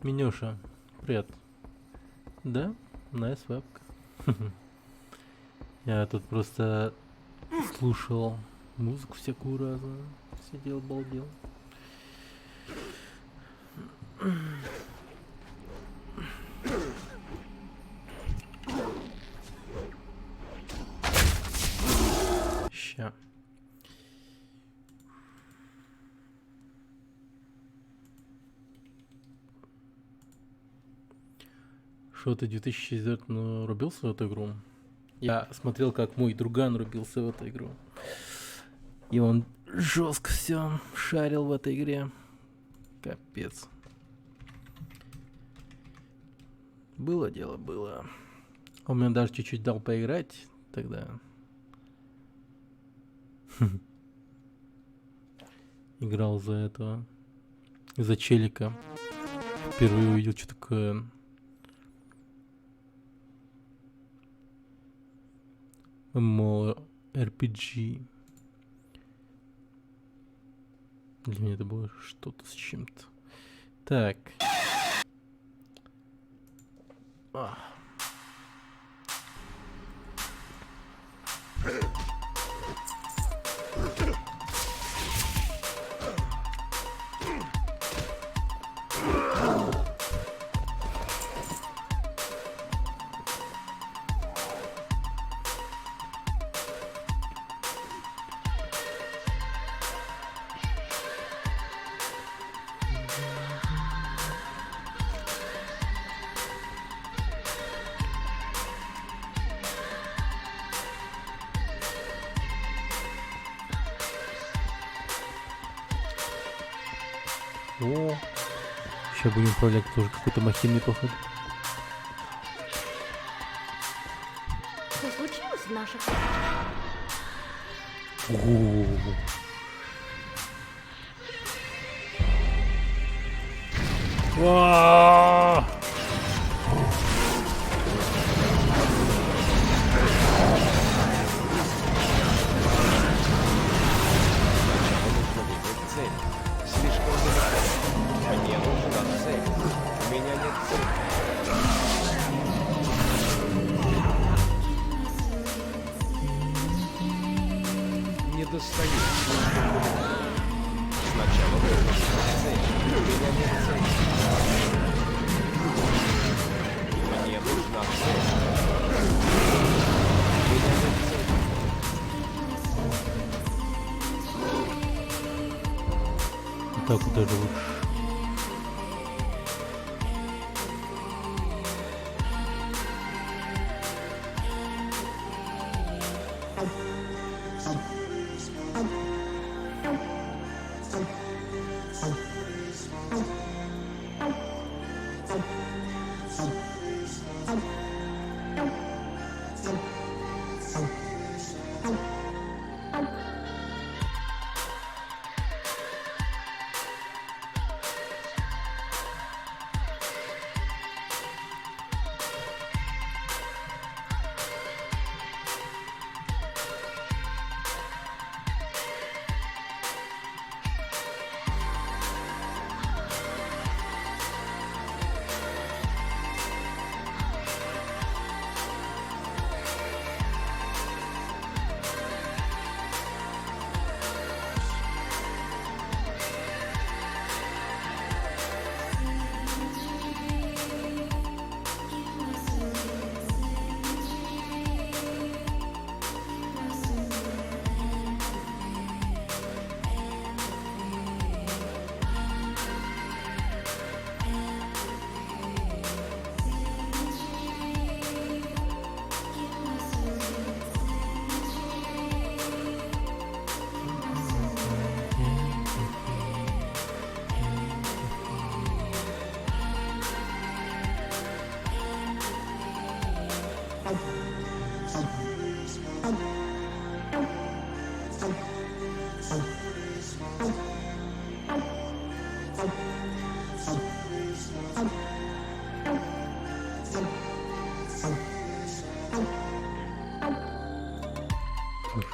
Минюша, привет. Да, nice вебка. Я тут просто слушал музыку всякую разную. Сидел, балдел. Ща. Что ты 2004 рубился в эту игру? Я смотрел, как мой друган рубился в эту игру. И он жестко все шарил в этой игре. Капец. Было дело, было. Он мне даже чуть-чуть дал поиграть тогда. Играл за этого. За челика. Впервые увидел, что такое RPG. Для меня это было что-то с чем-то. Так. О, сейчас будем управлять тоже какой-то махиной, походу. Что случилось в наших... Цель. Слишком далеко. Мне нужна цель. У меня нет цели. Не достаю. Сначала нужна цель. У меня нет цели. Мне нужна цель. У меня нет цели. Так вот даже лучше.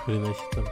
Хрена себе там.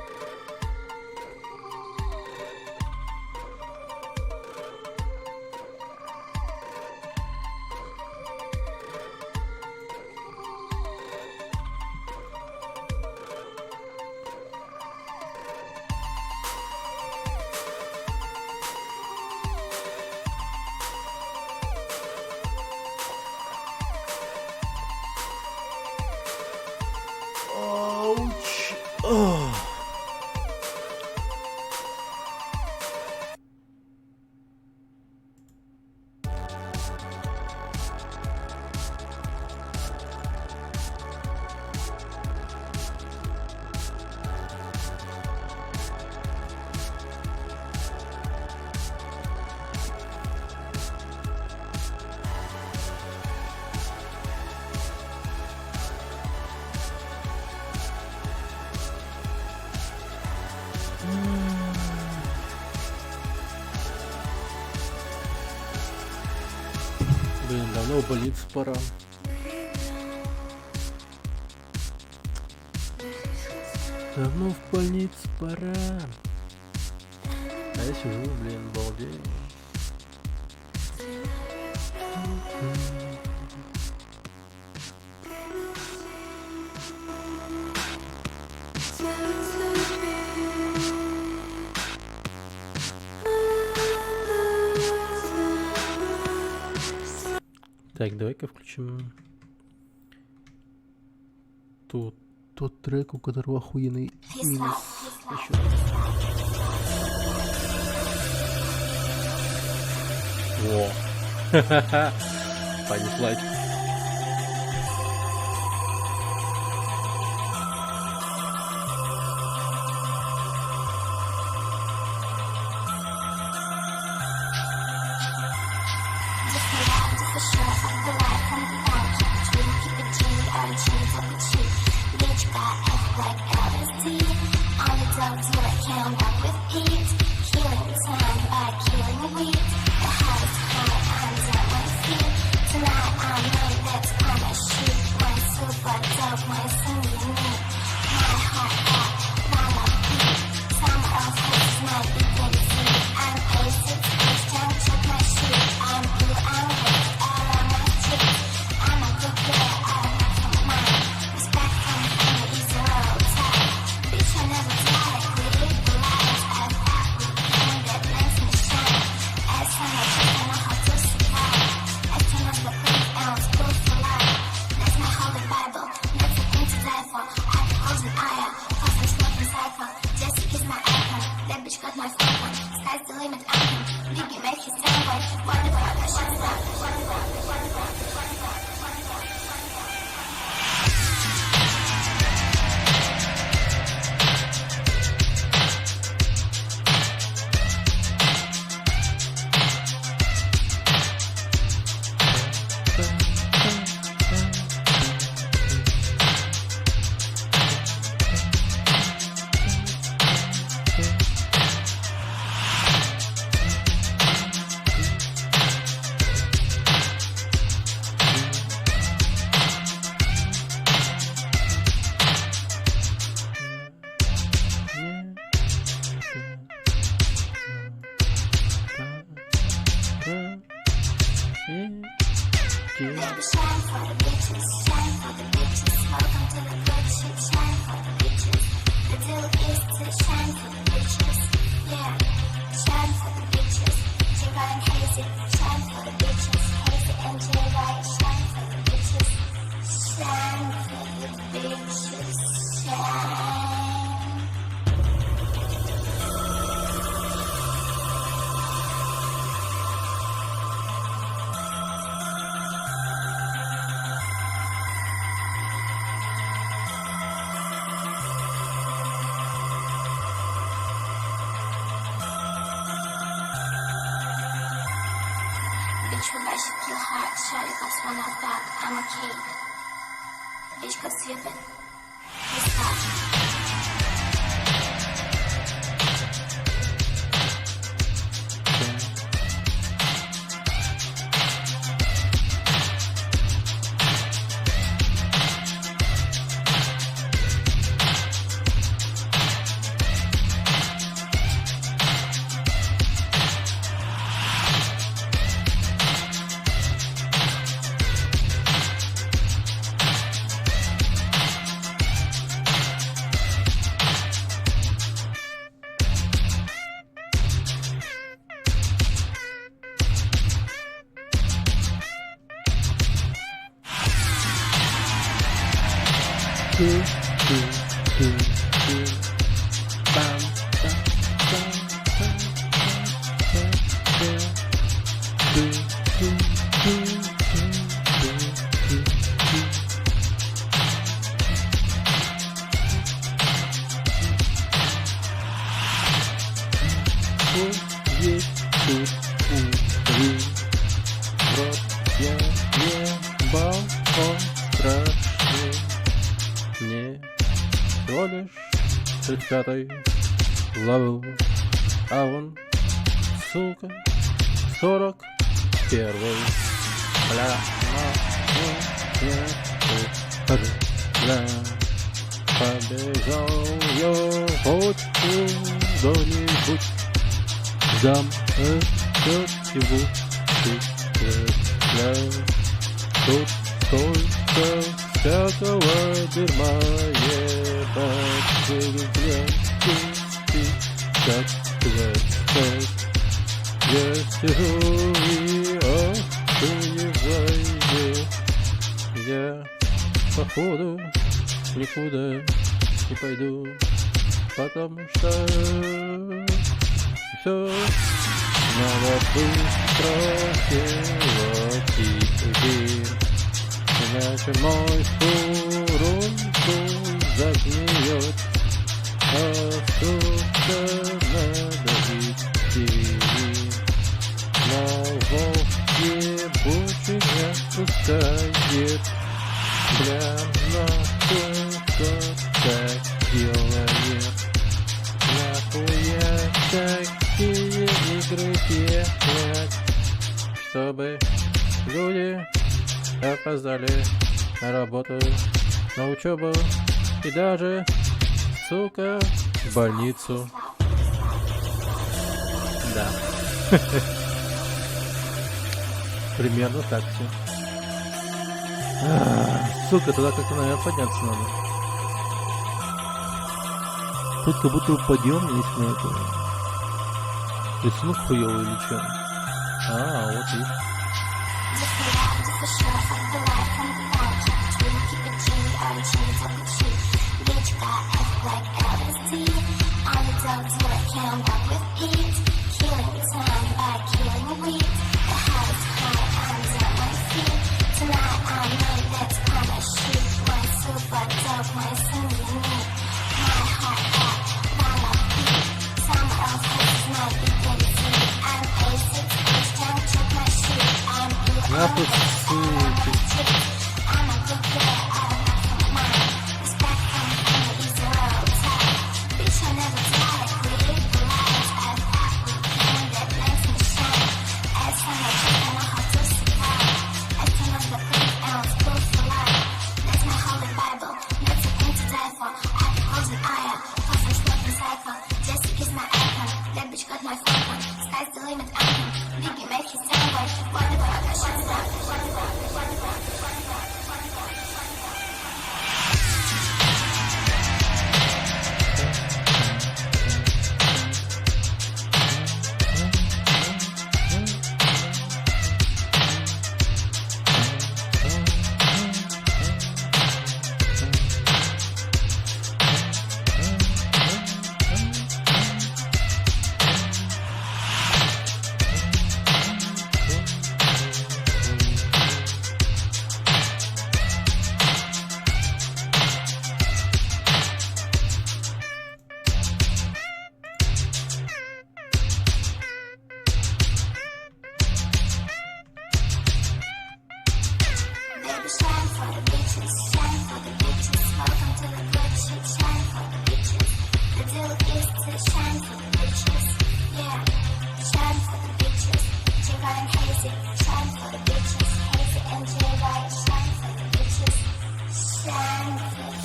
Ну, в больницу пора. Давно в больницу пора. А я сижу, блин, балдею. Так, давай-ка включим тот трек, у которого охуенный минус. Во. Понеслась. Всего лишь 35-й левел, а он, сука, 41-й. Бля. Побежал я хоть куда-нибудь, дам что-нибудь. Тут столько всякого дерьма, ебать, как твой. Я сижу и охуеваю. Я походу никуда не пойду, потому что все надо быстро делать и иначе мой фурунку загниет, а сука надо идти. Но волк ебучий не отпускает. Бля, нахуй так делает. Нахуя такие игры делать, чтобы люди опоздали на работу, на учебу и даже, сука, в больницу. Да. Примерно так все. Сука, тогда как-то, наверное, подняться надо. Тут как будто упадем, если на это. Рисунок хуёвый или чё? Вот видишь. Нахуй суки.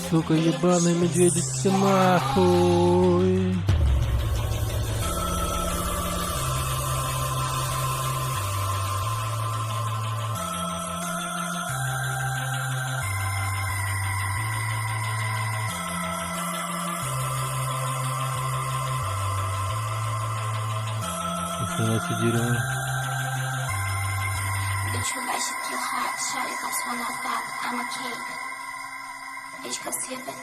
Сука, ебаные медведицы, нахуй. Нихуя себе дерево. Bitch, go slip it.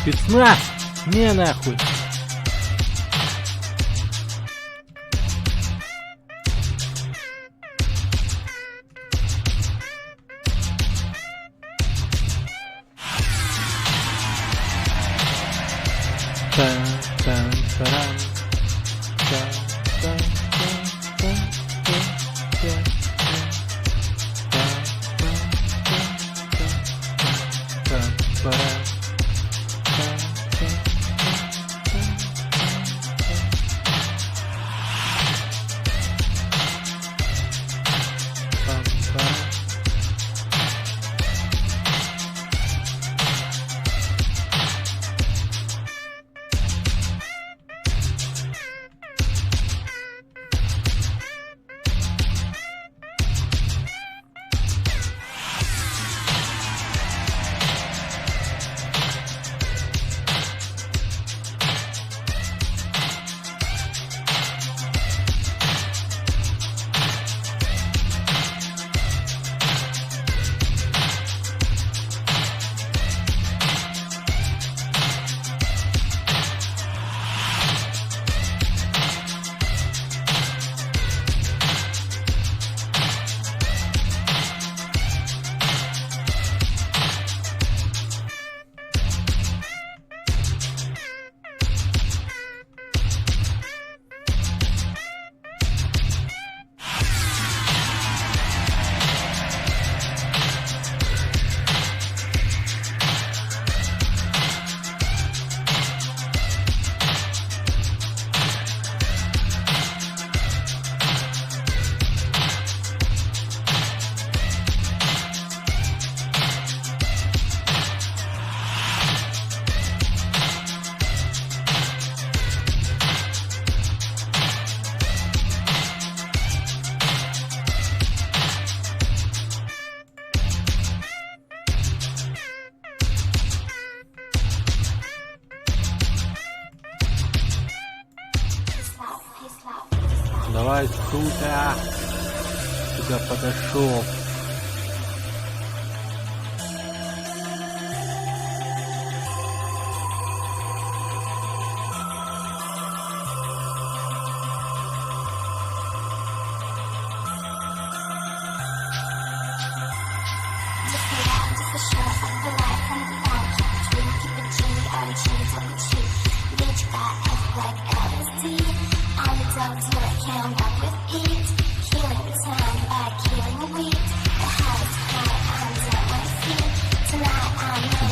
Спецназ! Не нахуй! Давай, сука! Сюда подошел.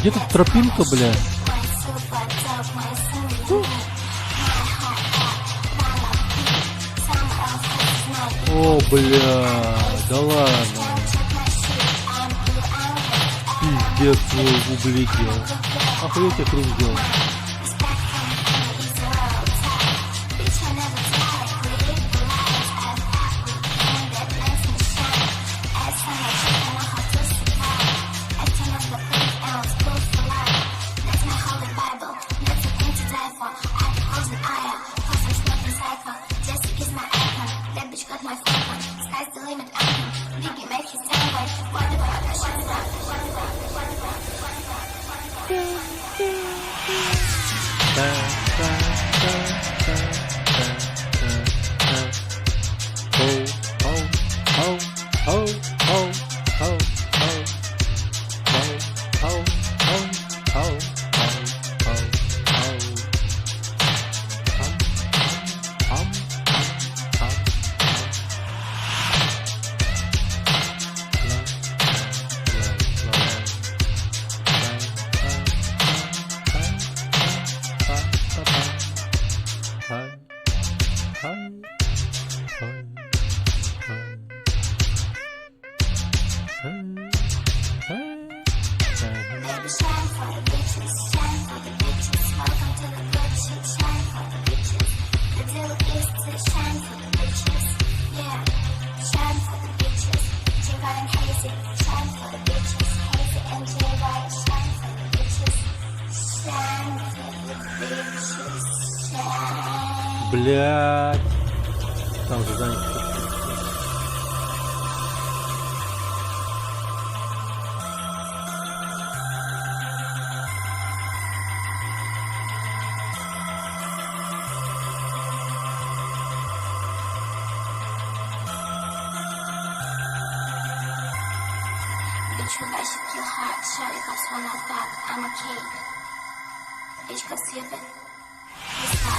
Где тут тропинка, бля? О, бля, да ладно. Пиздец, свой углядел. Охуеть, я круг сделал. Блять. Там задание. Bitch, when that shit feel hot, shawty comes when I back, I'm a cake. Bitch, go see a bit.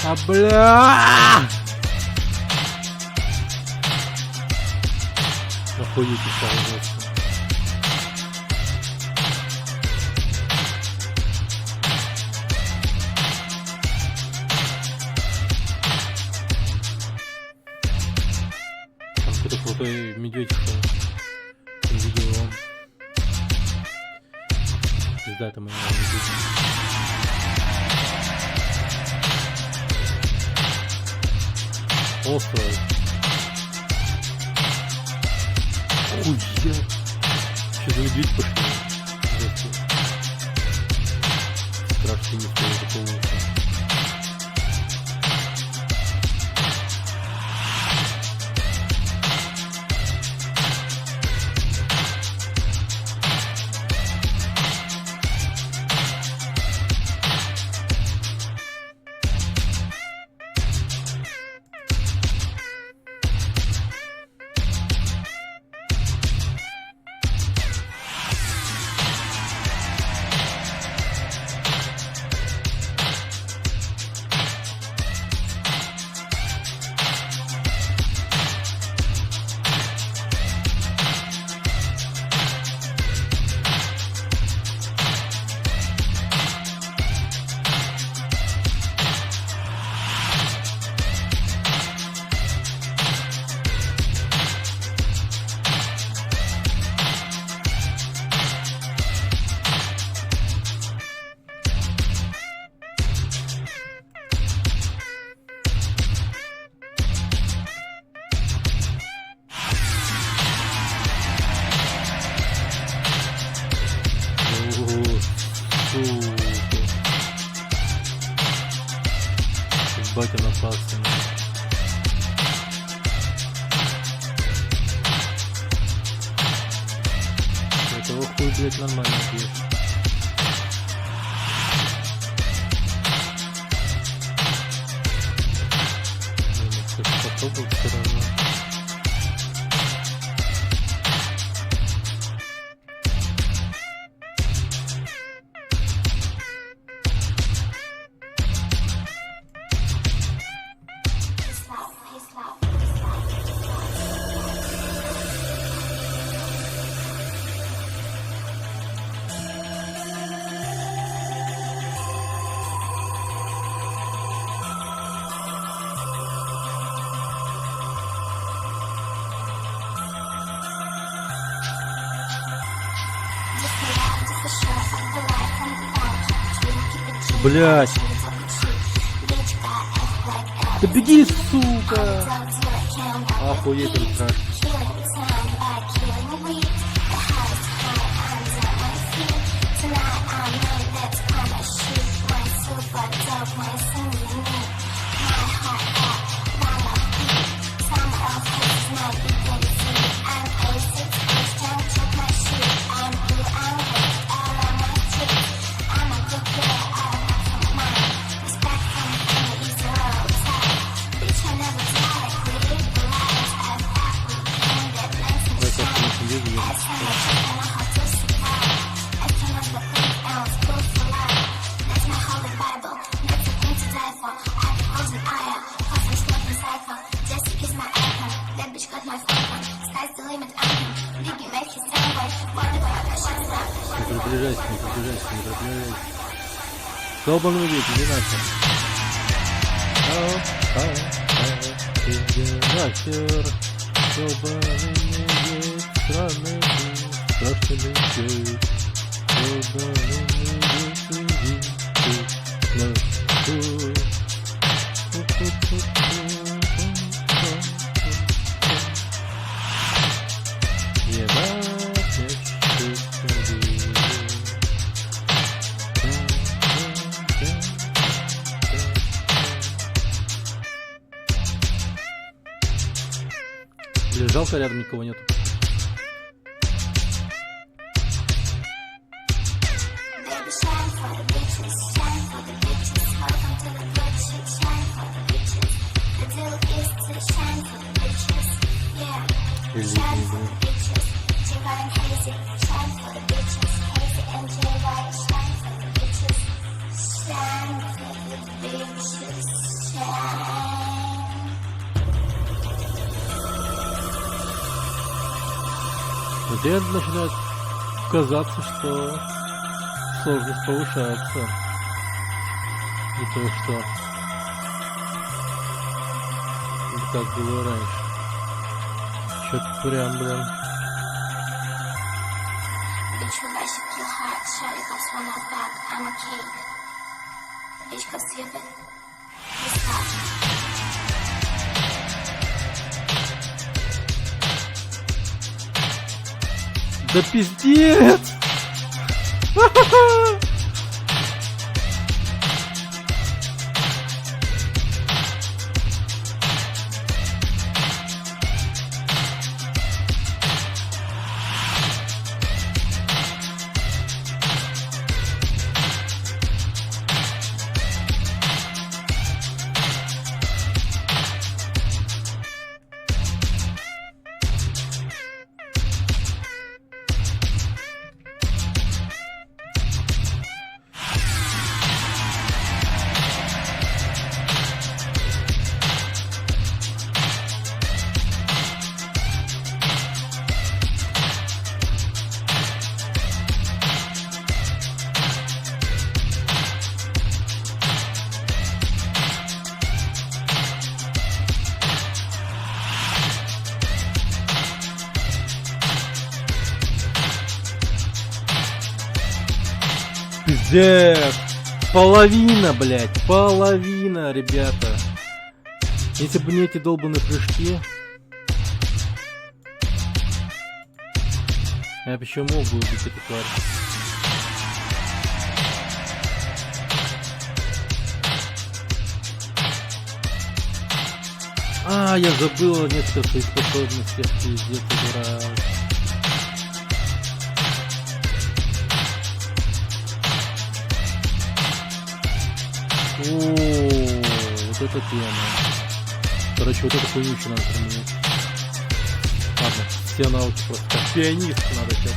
А бля! Охуеть, пожалуйста. Там какой-то крутой медведь. Видел его. Пизда это моя медведь. Остров. Ой, я... Что за медведь пошел? Страшно не стоит такого. Батя напался. Этого хуй, блядь, нормально бьет. Попробуй все равно. Блять. Да беги, сука! Охуеть, он страшно. Не приближайся, не приближайся. Долбаный ведь, иди нахер. Иди нахер. Долбаный медведь, странный ты, страшный медведь. Долбаный медведь, иди нахер. Жалко, рядом никого нету. Вот я начинает казаться, что сложность повышается. Не то, что не как было раньше. Чё-то прям, блин. Bitch, will I ship your heart? Shawty comes from my back, I'm a cake. Bitch, go skip it. Да пиздец! Пиздец! Половина, блядь! Половина, ребята! Если бы не эти долбаные прыжки... Я бы еще мог бы убить эту тварь. А, я забыл о нескольких своих способностях, пиздец, дурак. О, вот эта тема. Короче, вот эту хуйню еще надо применять. Ладно, все навыки просто как пианист надо сейчас.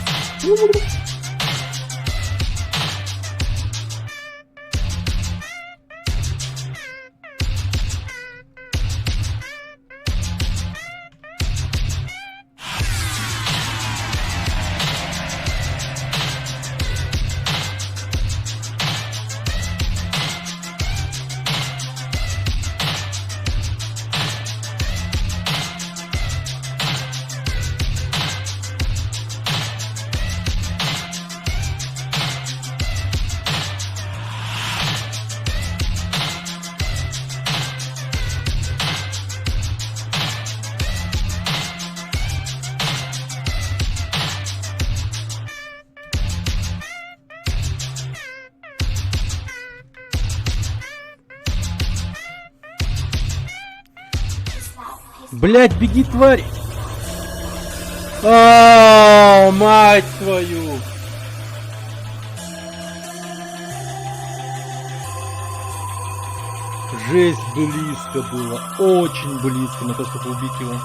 Блять, беги, тварь! О, мать твою! Жесть, близко было. Очень близко на то, чтобы убить его.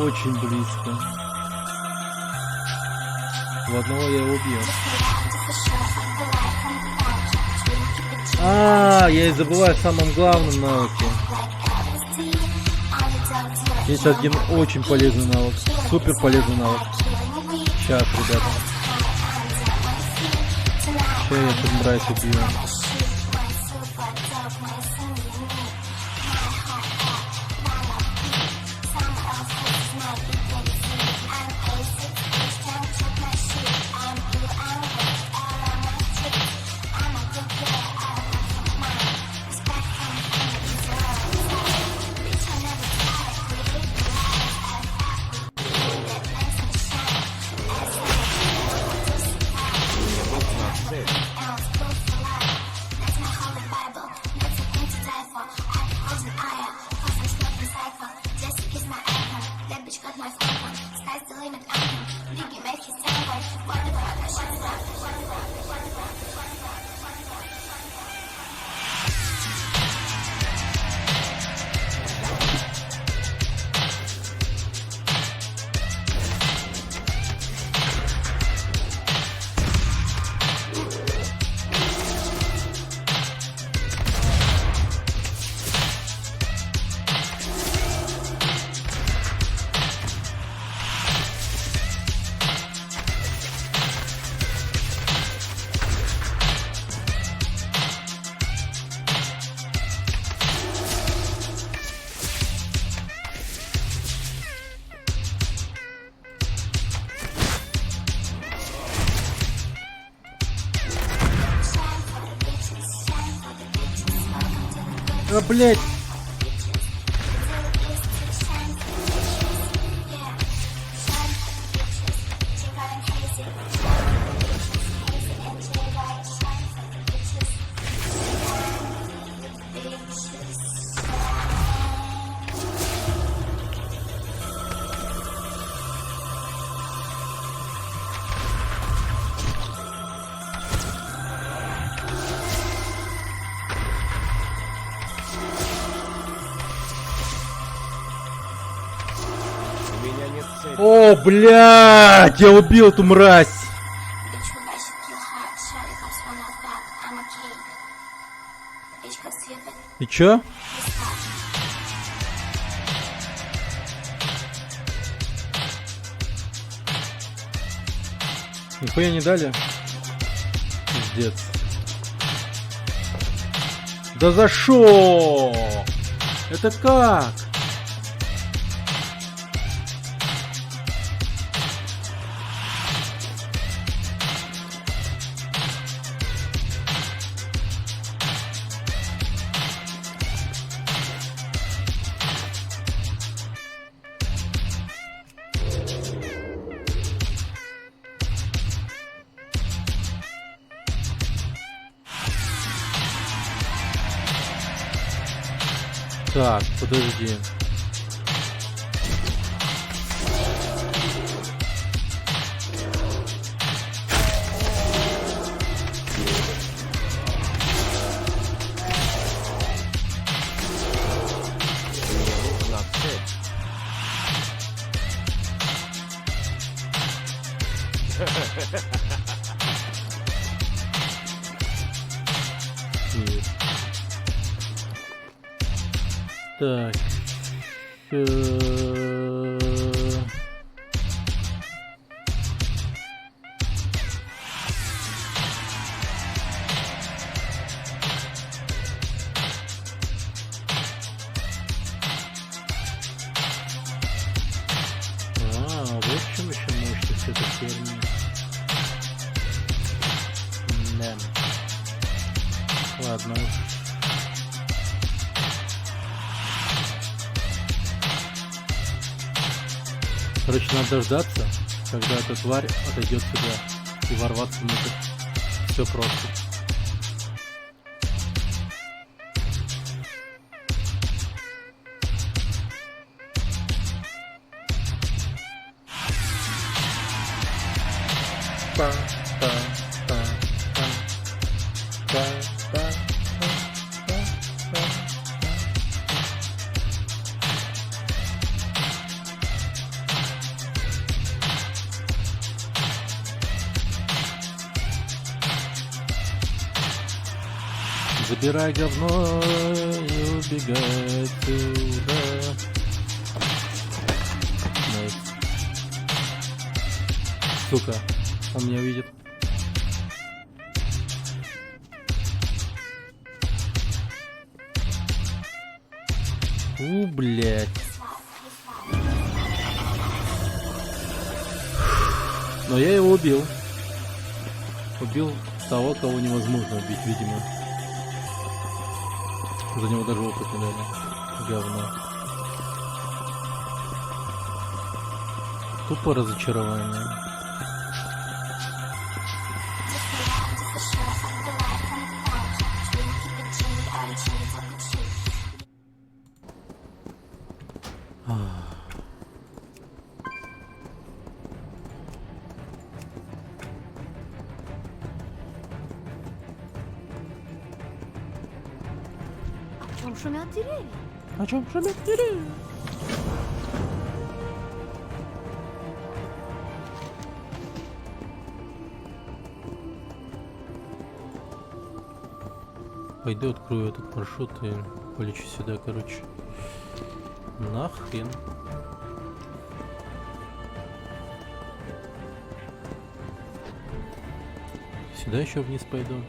Очень близко. В одного я его убил. Я и забываю о самом главном навыке. Есть один очень полезный навык. Супер полезный навык. Сейчас, ребята. Сейчас я эту мразь убью. А, блядь! У меня нет цели. О, блядь! Я убил эту мразь! И чё? Нихуя не дали? Пиздец. Да за шо? Это как? Так, подожди. Мне нужна цель. Так. Вот в чем еще мощность этой херни. Да. Ладно уж. Короче, надо дождаться, когда эта тварь отойдет сюда и ворваться внутрь. Все просто. Забирай говно и убегай отсюда. Найс. Сука, он меня видит. Блядь. Но я его убил. Убил того, кого невозможно убить, видимо. За него даже опыт не дали. Говно. Тупо разочарование. О чем шумят деревья? О чем шумят деревья? Пойду открою этот маршрут и полечу сюда, короче. Нахрен. Сюда еще вниз пойду.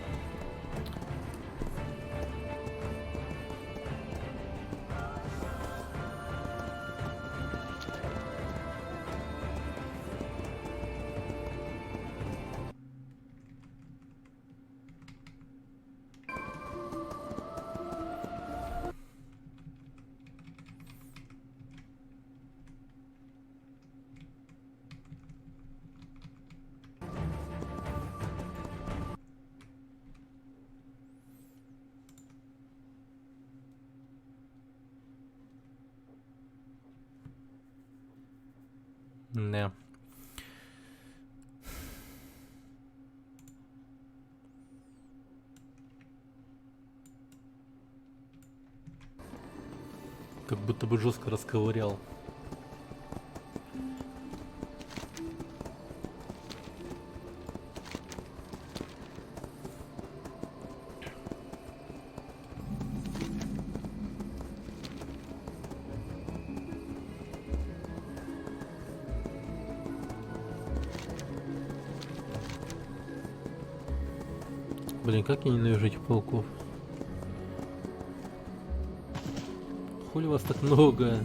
Да. Как будто бы жестко расковырял. Блин, как я ненавижу этих пауков. Хули вас так много?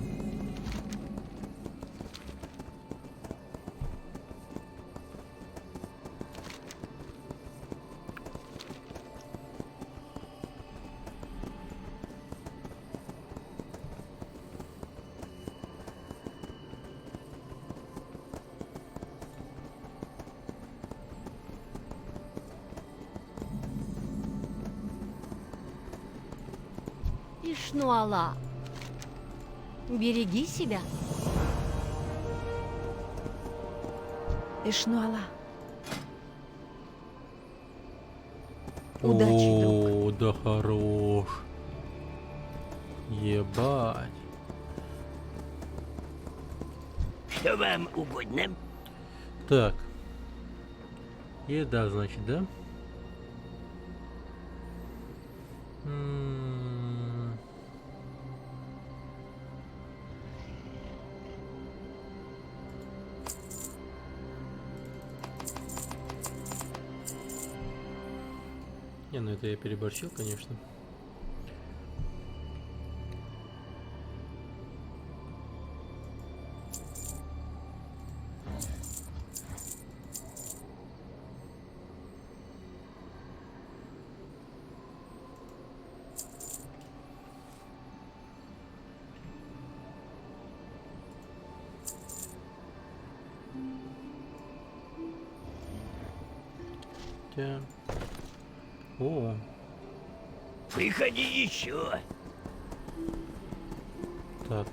Ишнуала. Береги себя. Ишнуала. Удачи, друг. О, да хорош. Ебать. Что вам угодно? Так. Еда, значит, да? Не, ну это я переборщил, конечно. Хотя... О, Приходи еще. так.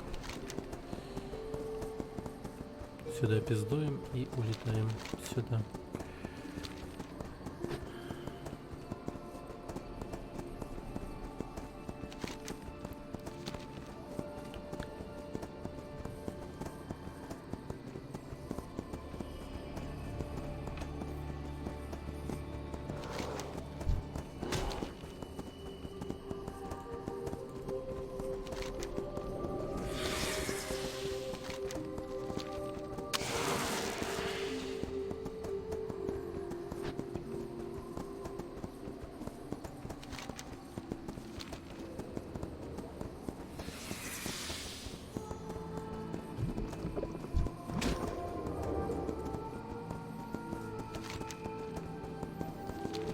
Сюда пиздуем и улетаем сюда.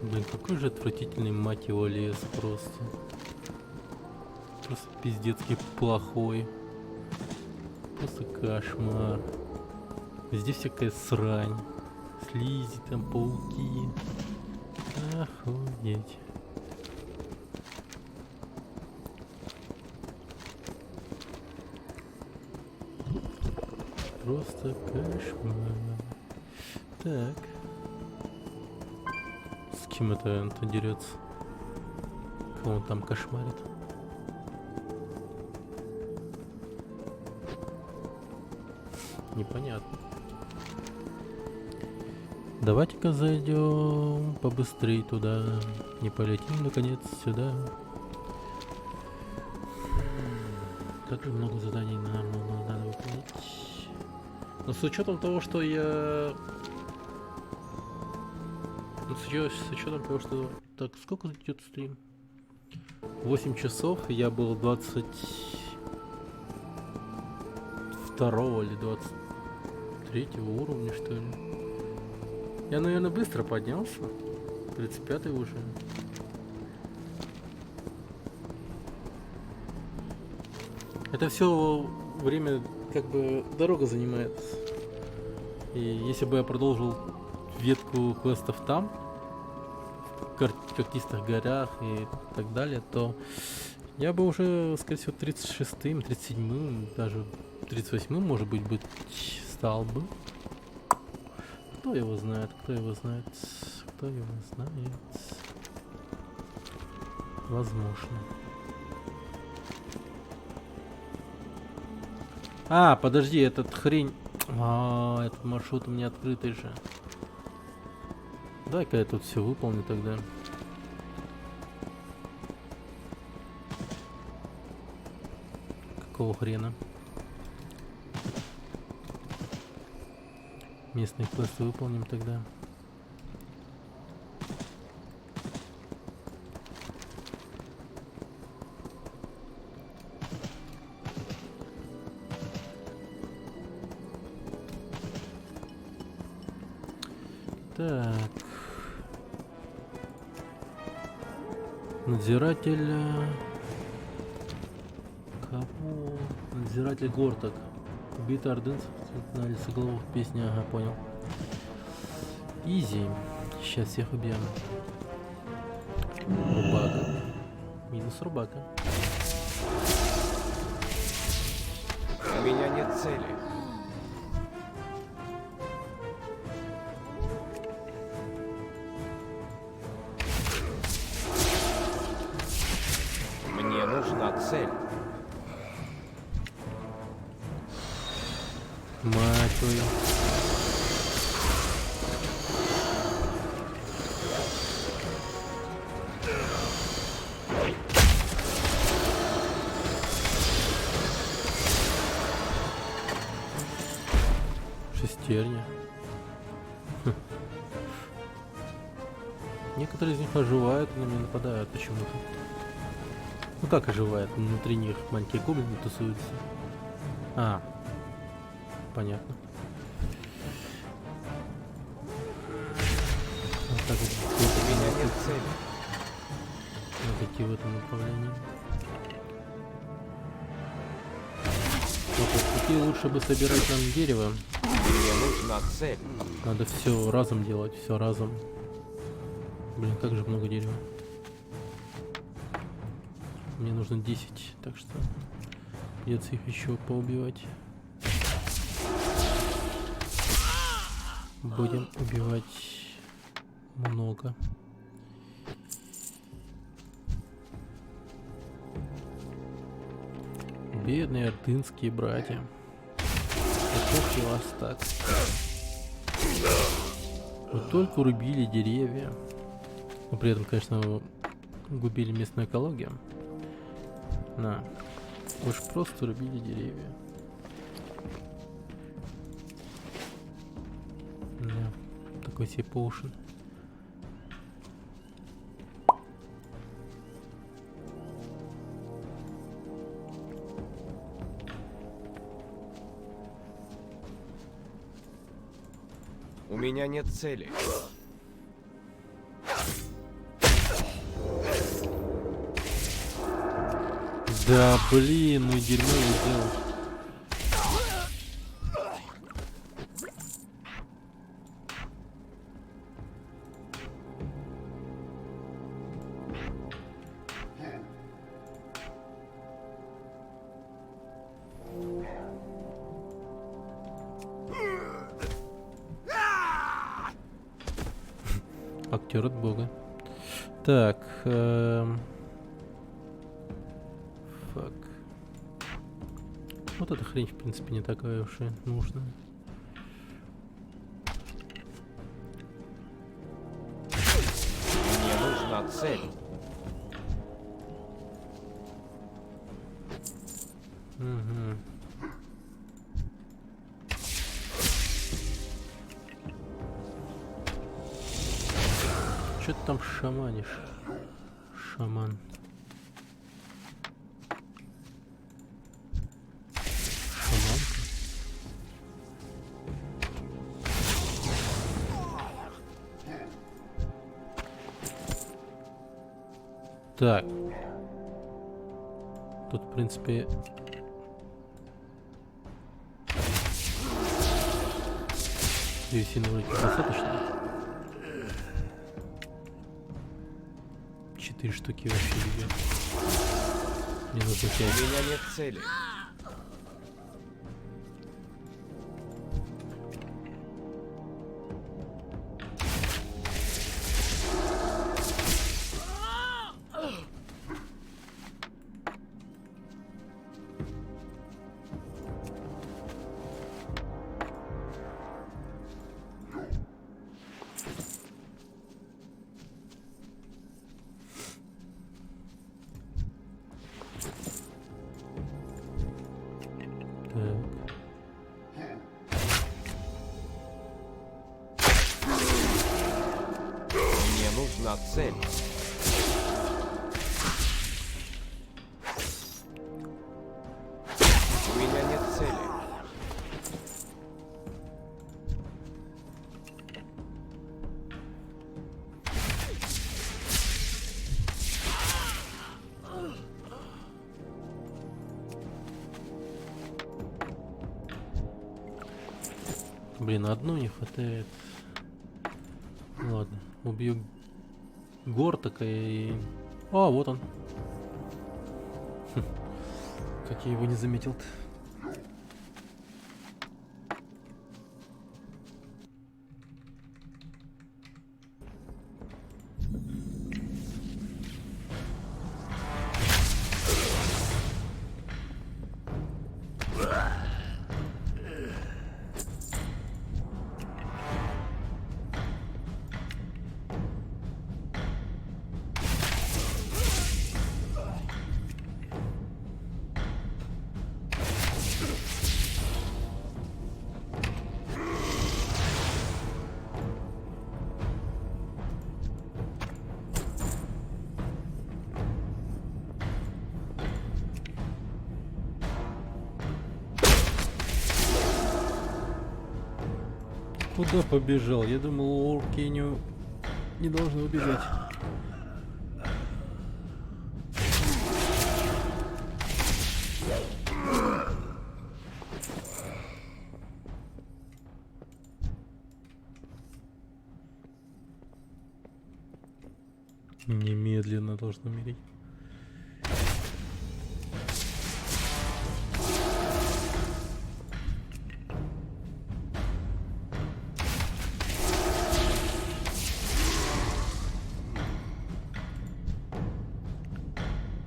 Блин, какой же отвратительный, мать его, лес просто. Просто пиздецкий плохой. Просто кошмар. Везде всякая срань. Слизи, там пауки. Охуеть. Просто кошмар. Так. С кем это он дерется? Кого он там кошмарит? Непонятно. Давайте-ка зайдем побыстрее туда. Не полетим, наконец, сюда. Как же много заданий нам надо выполнять. Но с учетом того, что я... С учетом того, что... Так, сколько идет стрим? 8 часов, я был 22 или 23 уровня, что ли. Я, наверное, быстро поднялся. 35 уже. Это все время, как бы, дорога занимает. И если бы я продолжил ветку квестов там, в когтистых горах и так далее, то я бы уже, скорее всего, 36-м, 37-м, даже 38-м, может быть, стал бы. Кто его знает, кто его знает, кто его знает. Возможно. А, подожди, этот хрень... этот маршрут у меня открытый же. Дай-ка я тут все выполню тогда. Какого хрена? Местные квесты выполним тогда. Так. Надзиратель... Кого? Надзиратель Горток. Убитый ордынцев на лесоголовых песни. Ага, понял. Изи. Сейчас всех убьем. Рубака. Минус рубака. У меня нет цели. Мне нужна цель. Мать твою. Шестерня. Хм. Некоторые из них оживают и на меня нападают почему-то. Ну как оживают? Внутри них маленькие гоблины тусуются. А, понятно. Вот так вот. У меня нет цели. Надо идти в этом направлении. Вот такие лучше бы собирать нам дерево. Мне нужна цель. Надо все разом делать, все разом. Блин, как же много дерева. Мне нужно 10, так что придется их еще поубивать. Будем убивать много. Бедные ордынские братья. Каков вас так? Вот только рубили деревья. Но при этом, конечно, губили местную экологию. На. Уж просто рубили деревья. Да. Такой себе поушен. У меня нет цели. Да, блин, ну дерьмо я сделал. Актер от бога. Так. Фак. Вот эта хрень, в принципе, не такая уж и нужная. Мне нужна цель. Угу. Что ты там шаманишь? Шаман. Шаманка. Так. Тут, в принципе... Древесины вроде достаточно. 4 штуки вообще идет. Мне нужно 5. У меня нет цели. нужна цель. У меня нет цели. Блин, одну не хватает. Ладно, убью Гортака и... А, вот он. Хм. Как я его не заметил-то. Куда побежал? Я думал, орки не должны убежать. Немедленно должен умереть.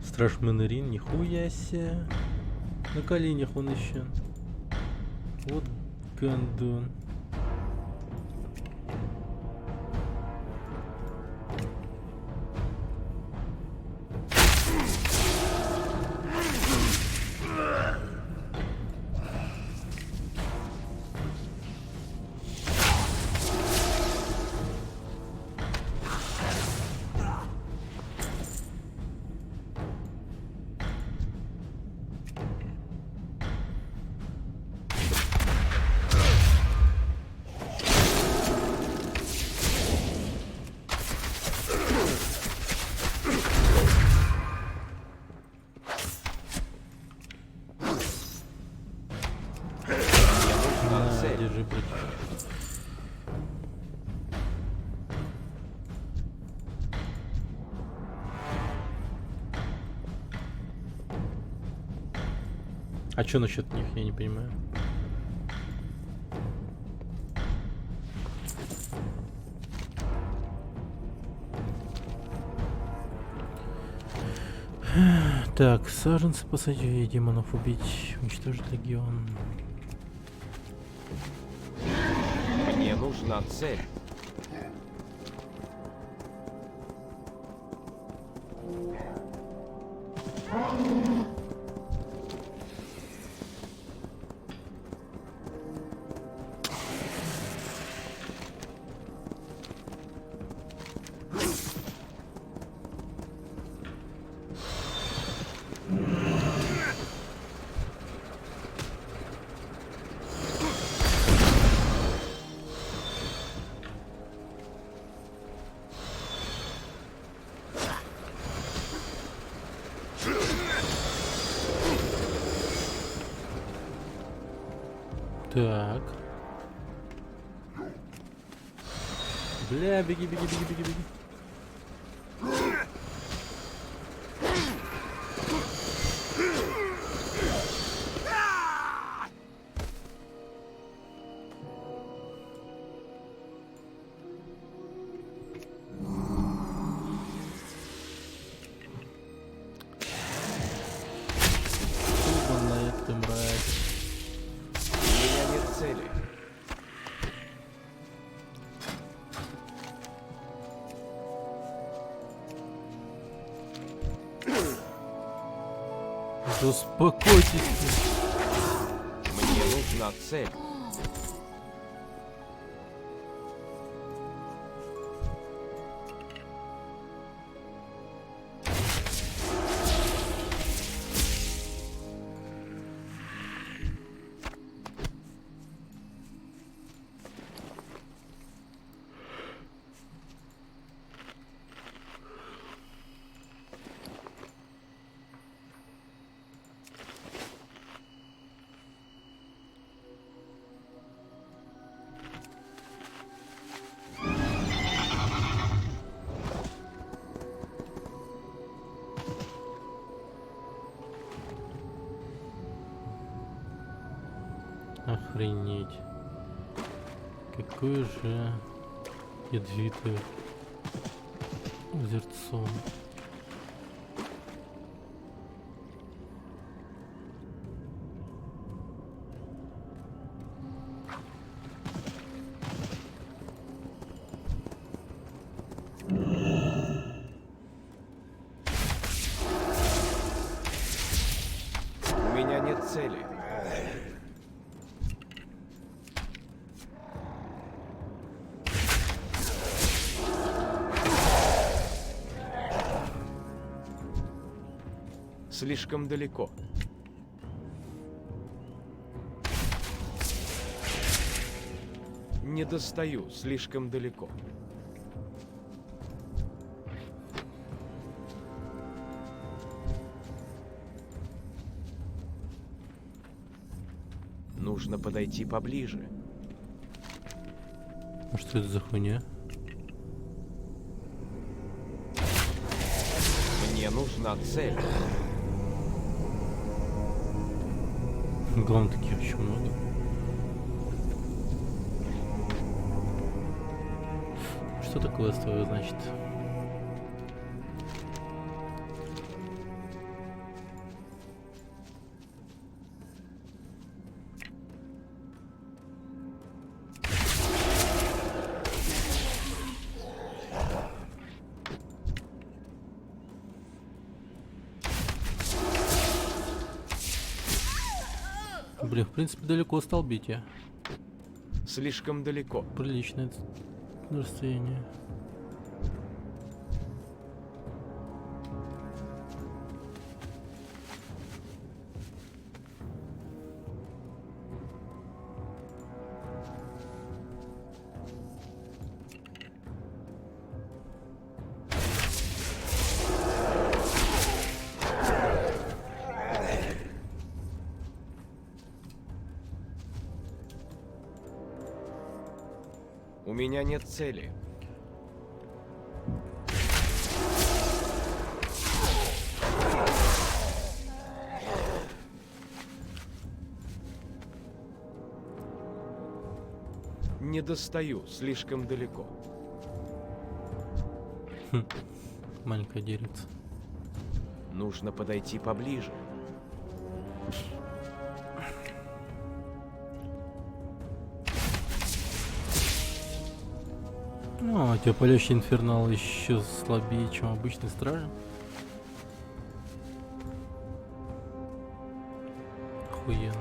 Страж Менерин, нихуя себе. На коленях он еще. Вот гандон. Держи, братишка. А что насчет них, я не понимаю. Так, саженцы посадить, демонов убить, уничтожить легион. Мне нужна цель. Так. Бля, беги, беги, беги, беги, беги. Ты мразь. У меня нет цели. Да успокойтесь. Мне нужна цель. Охренеть. Какое же ядовитое озерцо. У меня нет цели. Слишком далеко. Не достаю, слишком далеко. Нужно подойти поближе. А что это за хуйня? Мне нужна цель. Главное, таких очень много. Что такое квестовое, значит? Блин, в принципе, далеко стал бить я. Слишком далеко. Приличное расстояние. У меня нет цели. Не достаю, слишком далеко. Маленькая деревца. Нужно подойти поближе. Ну, у тебя палящий инфернал еще слабее, чем обычный стражи. Охуенно.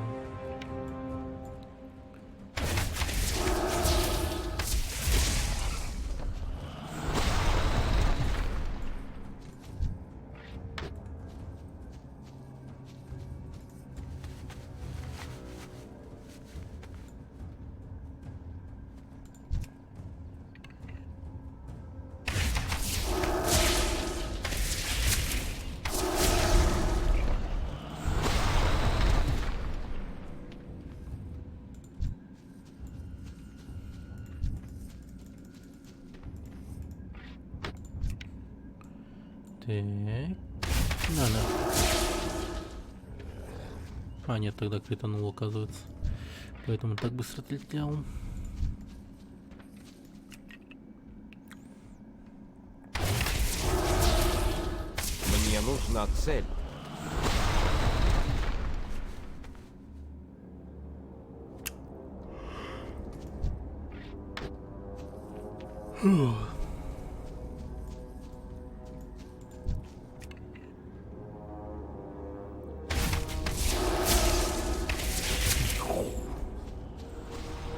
Так. Да. А, нет, тогда кританул, оказывается. Поэтому так быстро отлетел. Мне нужна цель.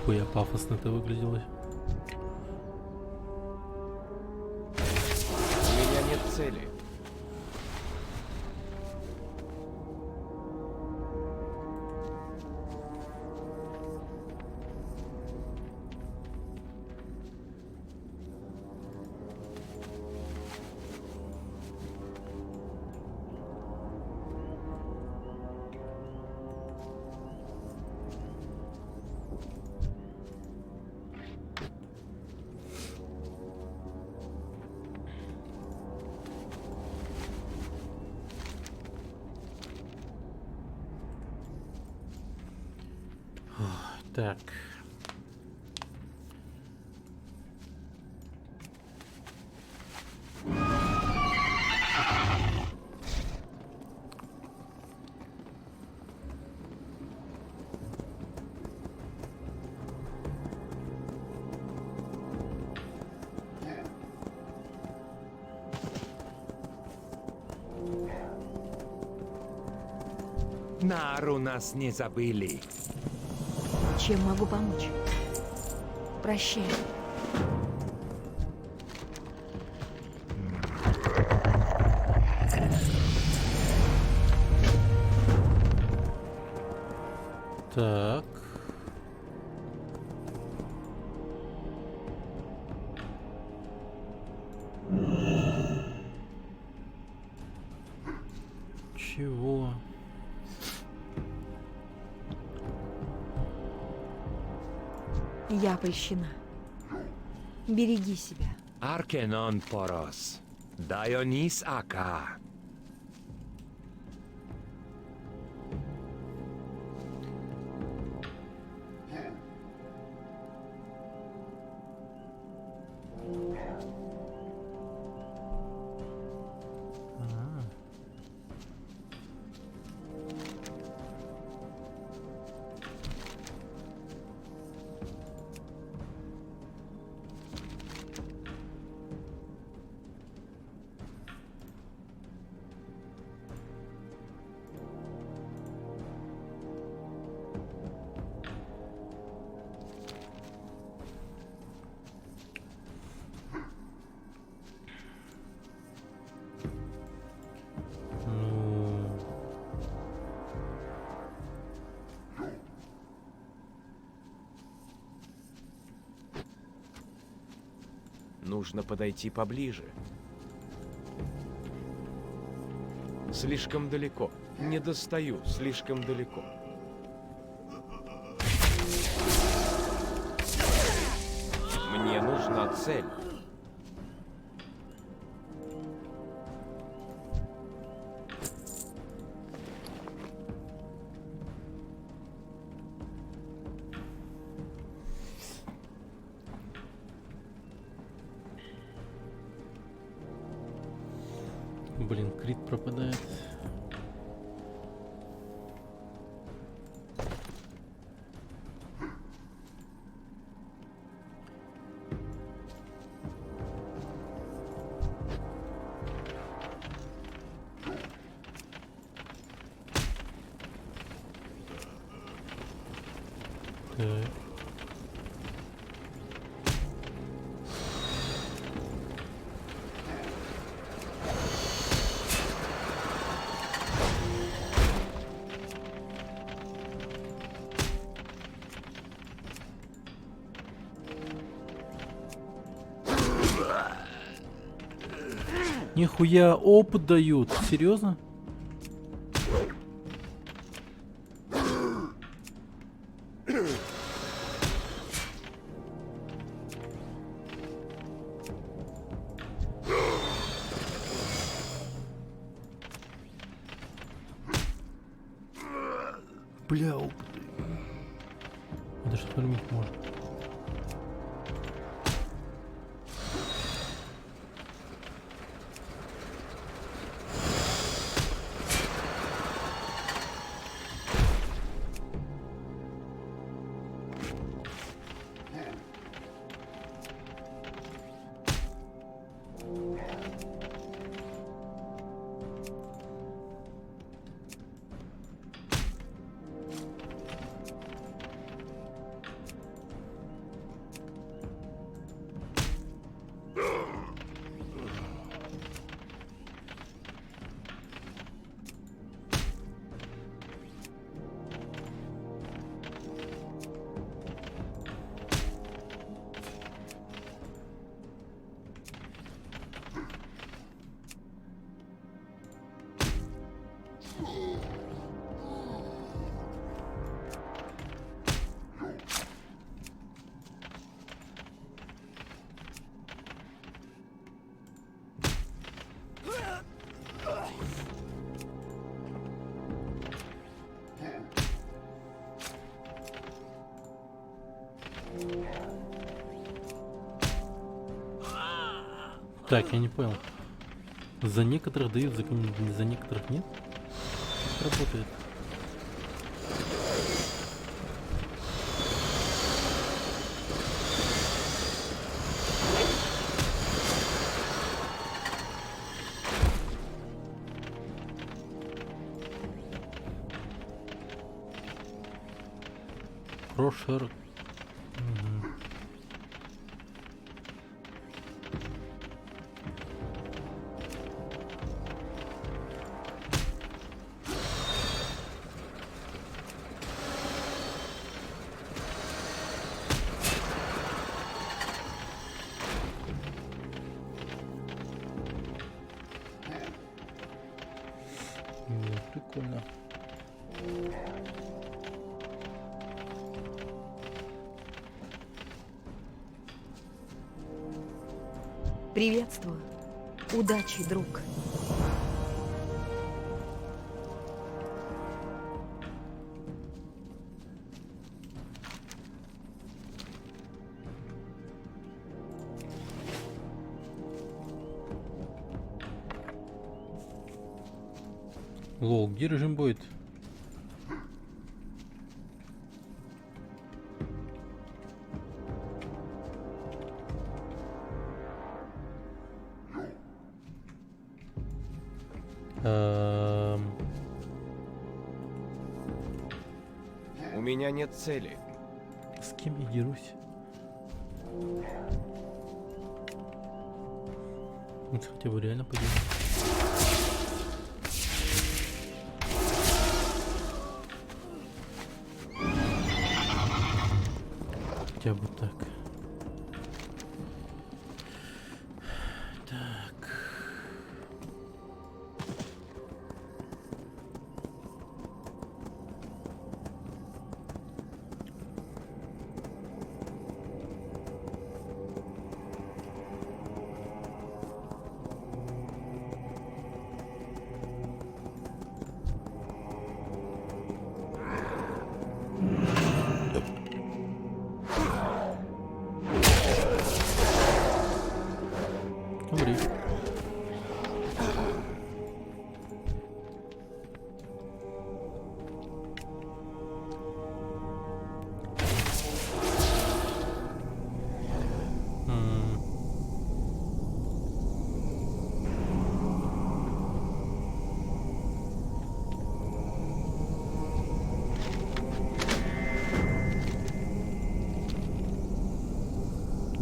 Хуя пафосно это выглядело. У меня нет цели. Так. Нару нас не забыли. Чем могу помочь? Прощай. Так. Чего? Я польщена. Береги себя. Аркенон Порос. Дайонис Ака. Нужно подойти поближе. Слишком далеко. Не достаю, слишком далеко. Мне нужна цель. Блин, крит пропадает. Так. Нихуя опыт дают. Серьезно? Бля, опыт. Это что фармить можно? Так, я не понял. За некоторых дают, за некоторых нет? Как работает? Прошер. Прикольно. Приветствую. Удачи, друг. Лол, где режим будет? У меня нет цели. С кем я дерусь? Вот хотя бы реально пойдем. Хотя бы так. Так. Умри.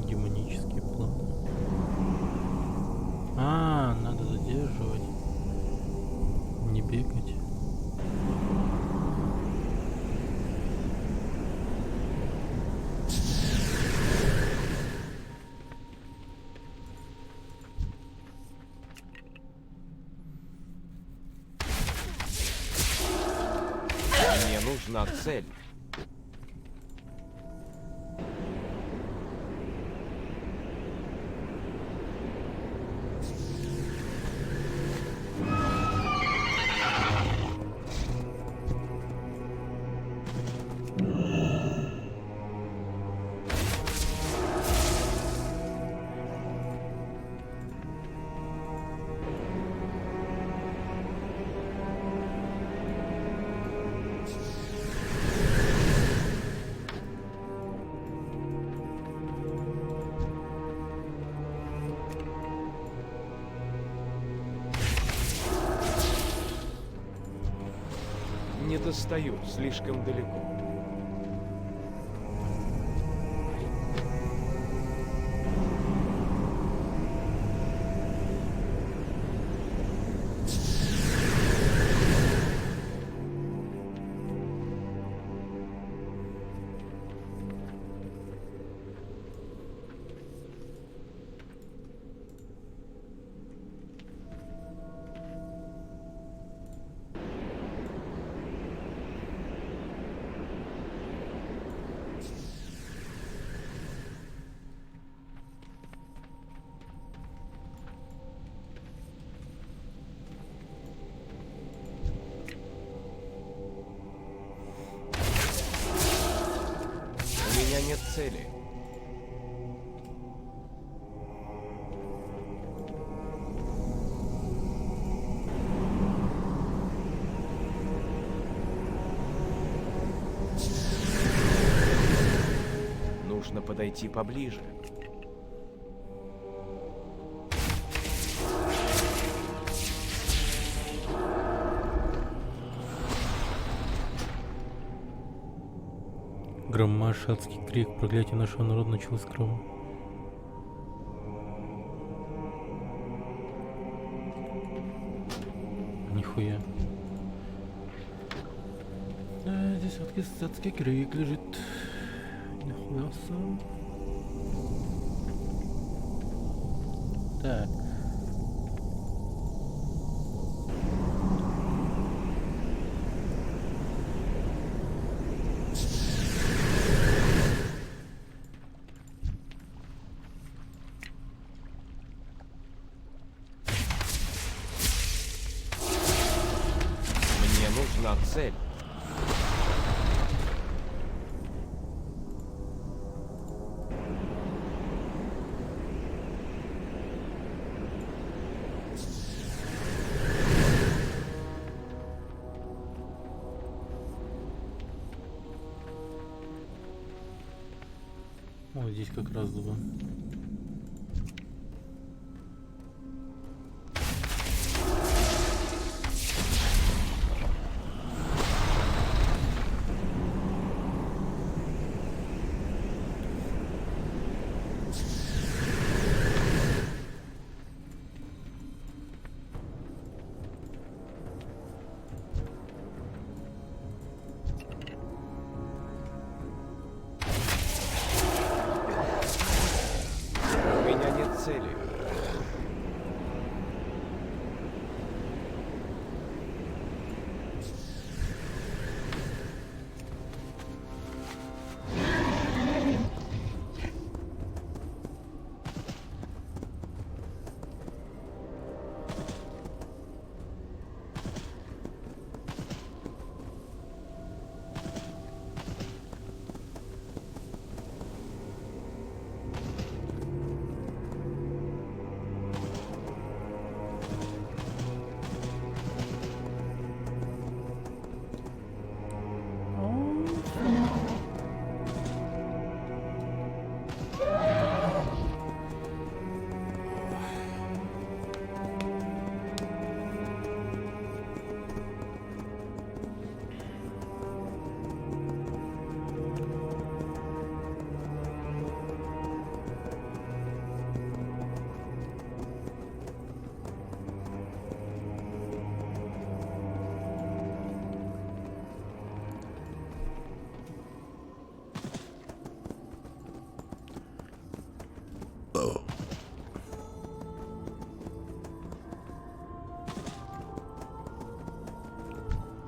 Демонические планы. А, надо задерживать. Не бегать. Мне нужна цель. Не достаю, слишком далеко. У меня нет цели. нужно подойти поближе. Громаш, адский крик, проклятие нашего народа началось кровью. Нихуя. Здесь адский крик лежит. Нихуя сам. Так. Мне нужна цель. О, здесь как раз два. У меня нет цели.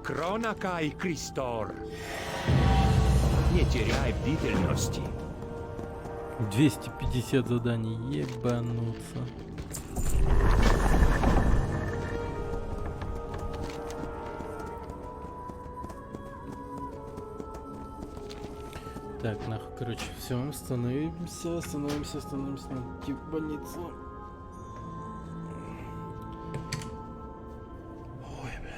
Кронакай Кристор. Не теряй бдительности. 250 заданий, ебануться. Так, нахуй, короче, все, становимся, найти больницу. Ой, бля.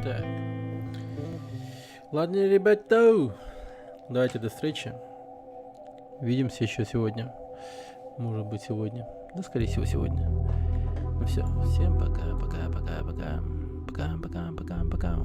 Так. Ладно, ребята, давайте до встречи. Увидимся еще сегодня. Может быть, сегодня. Да, скорее всего, сегодня. Ну все, всем пока. Пока.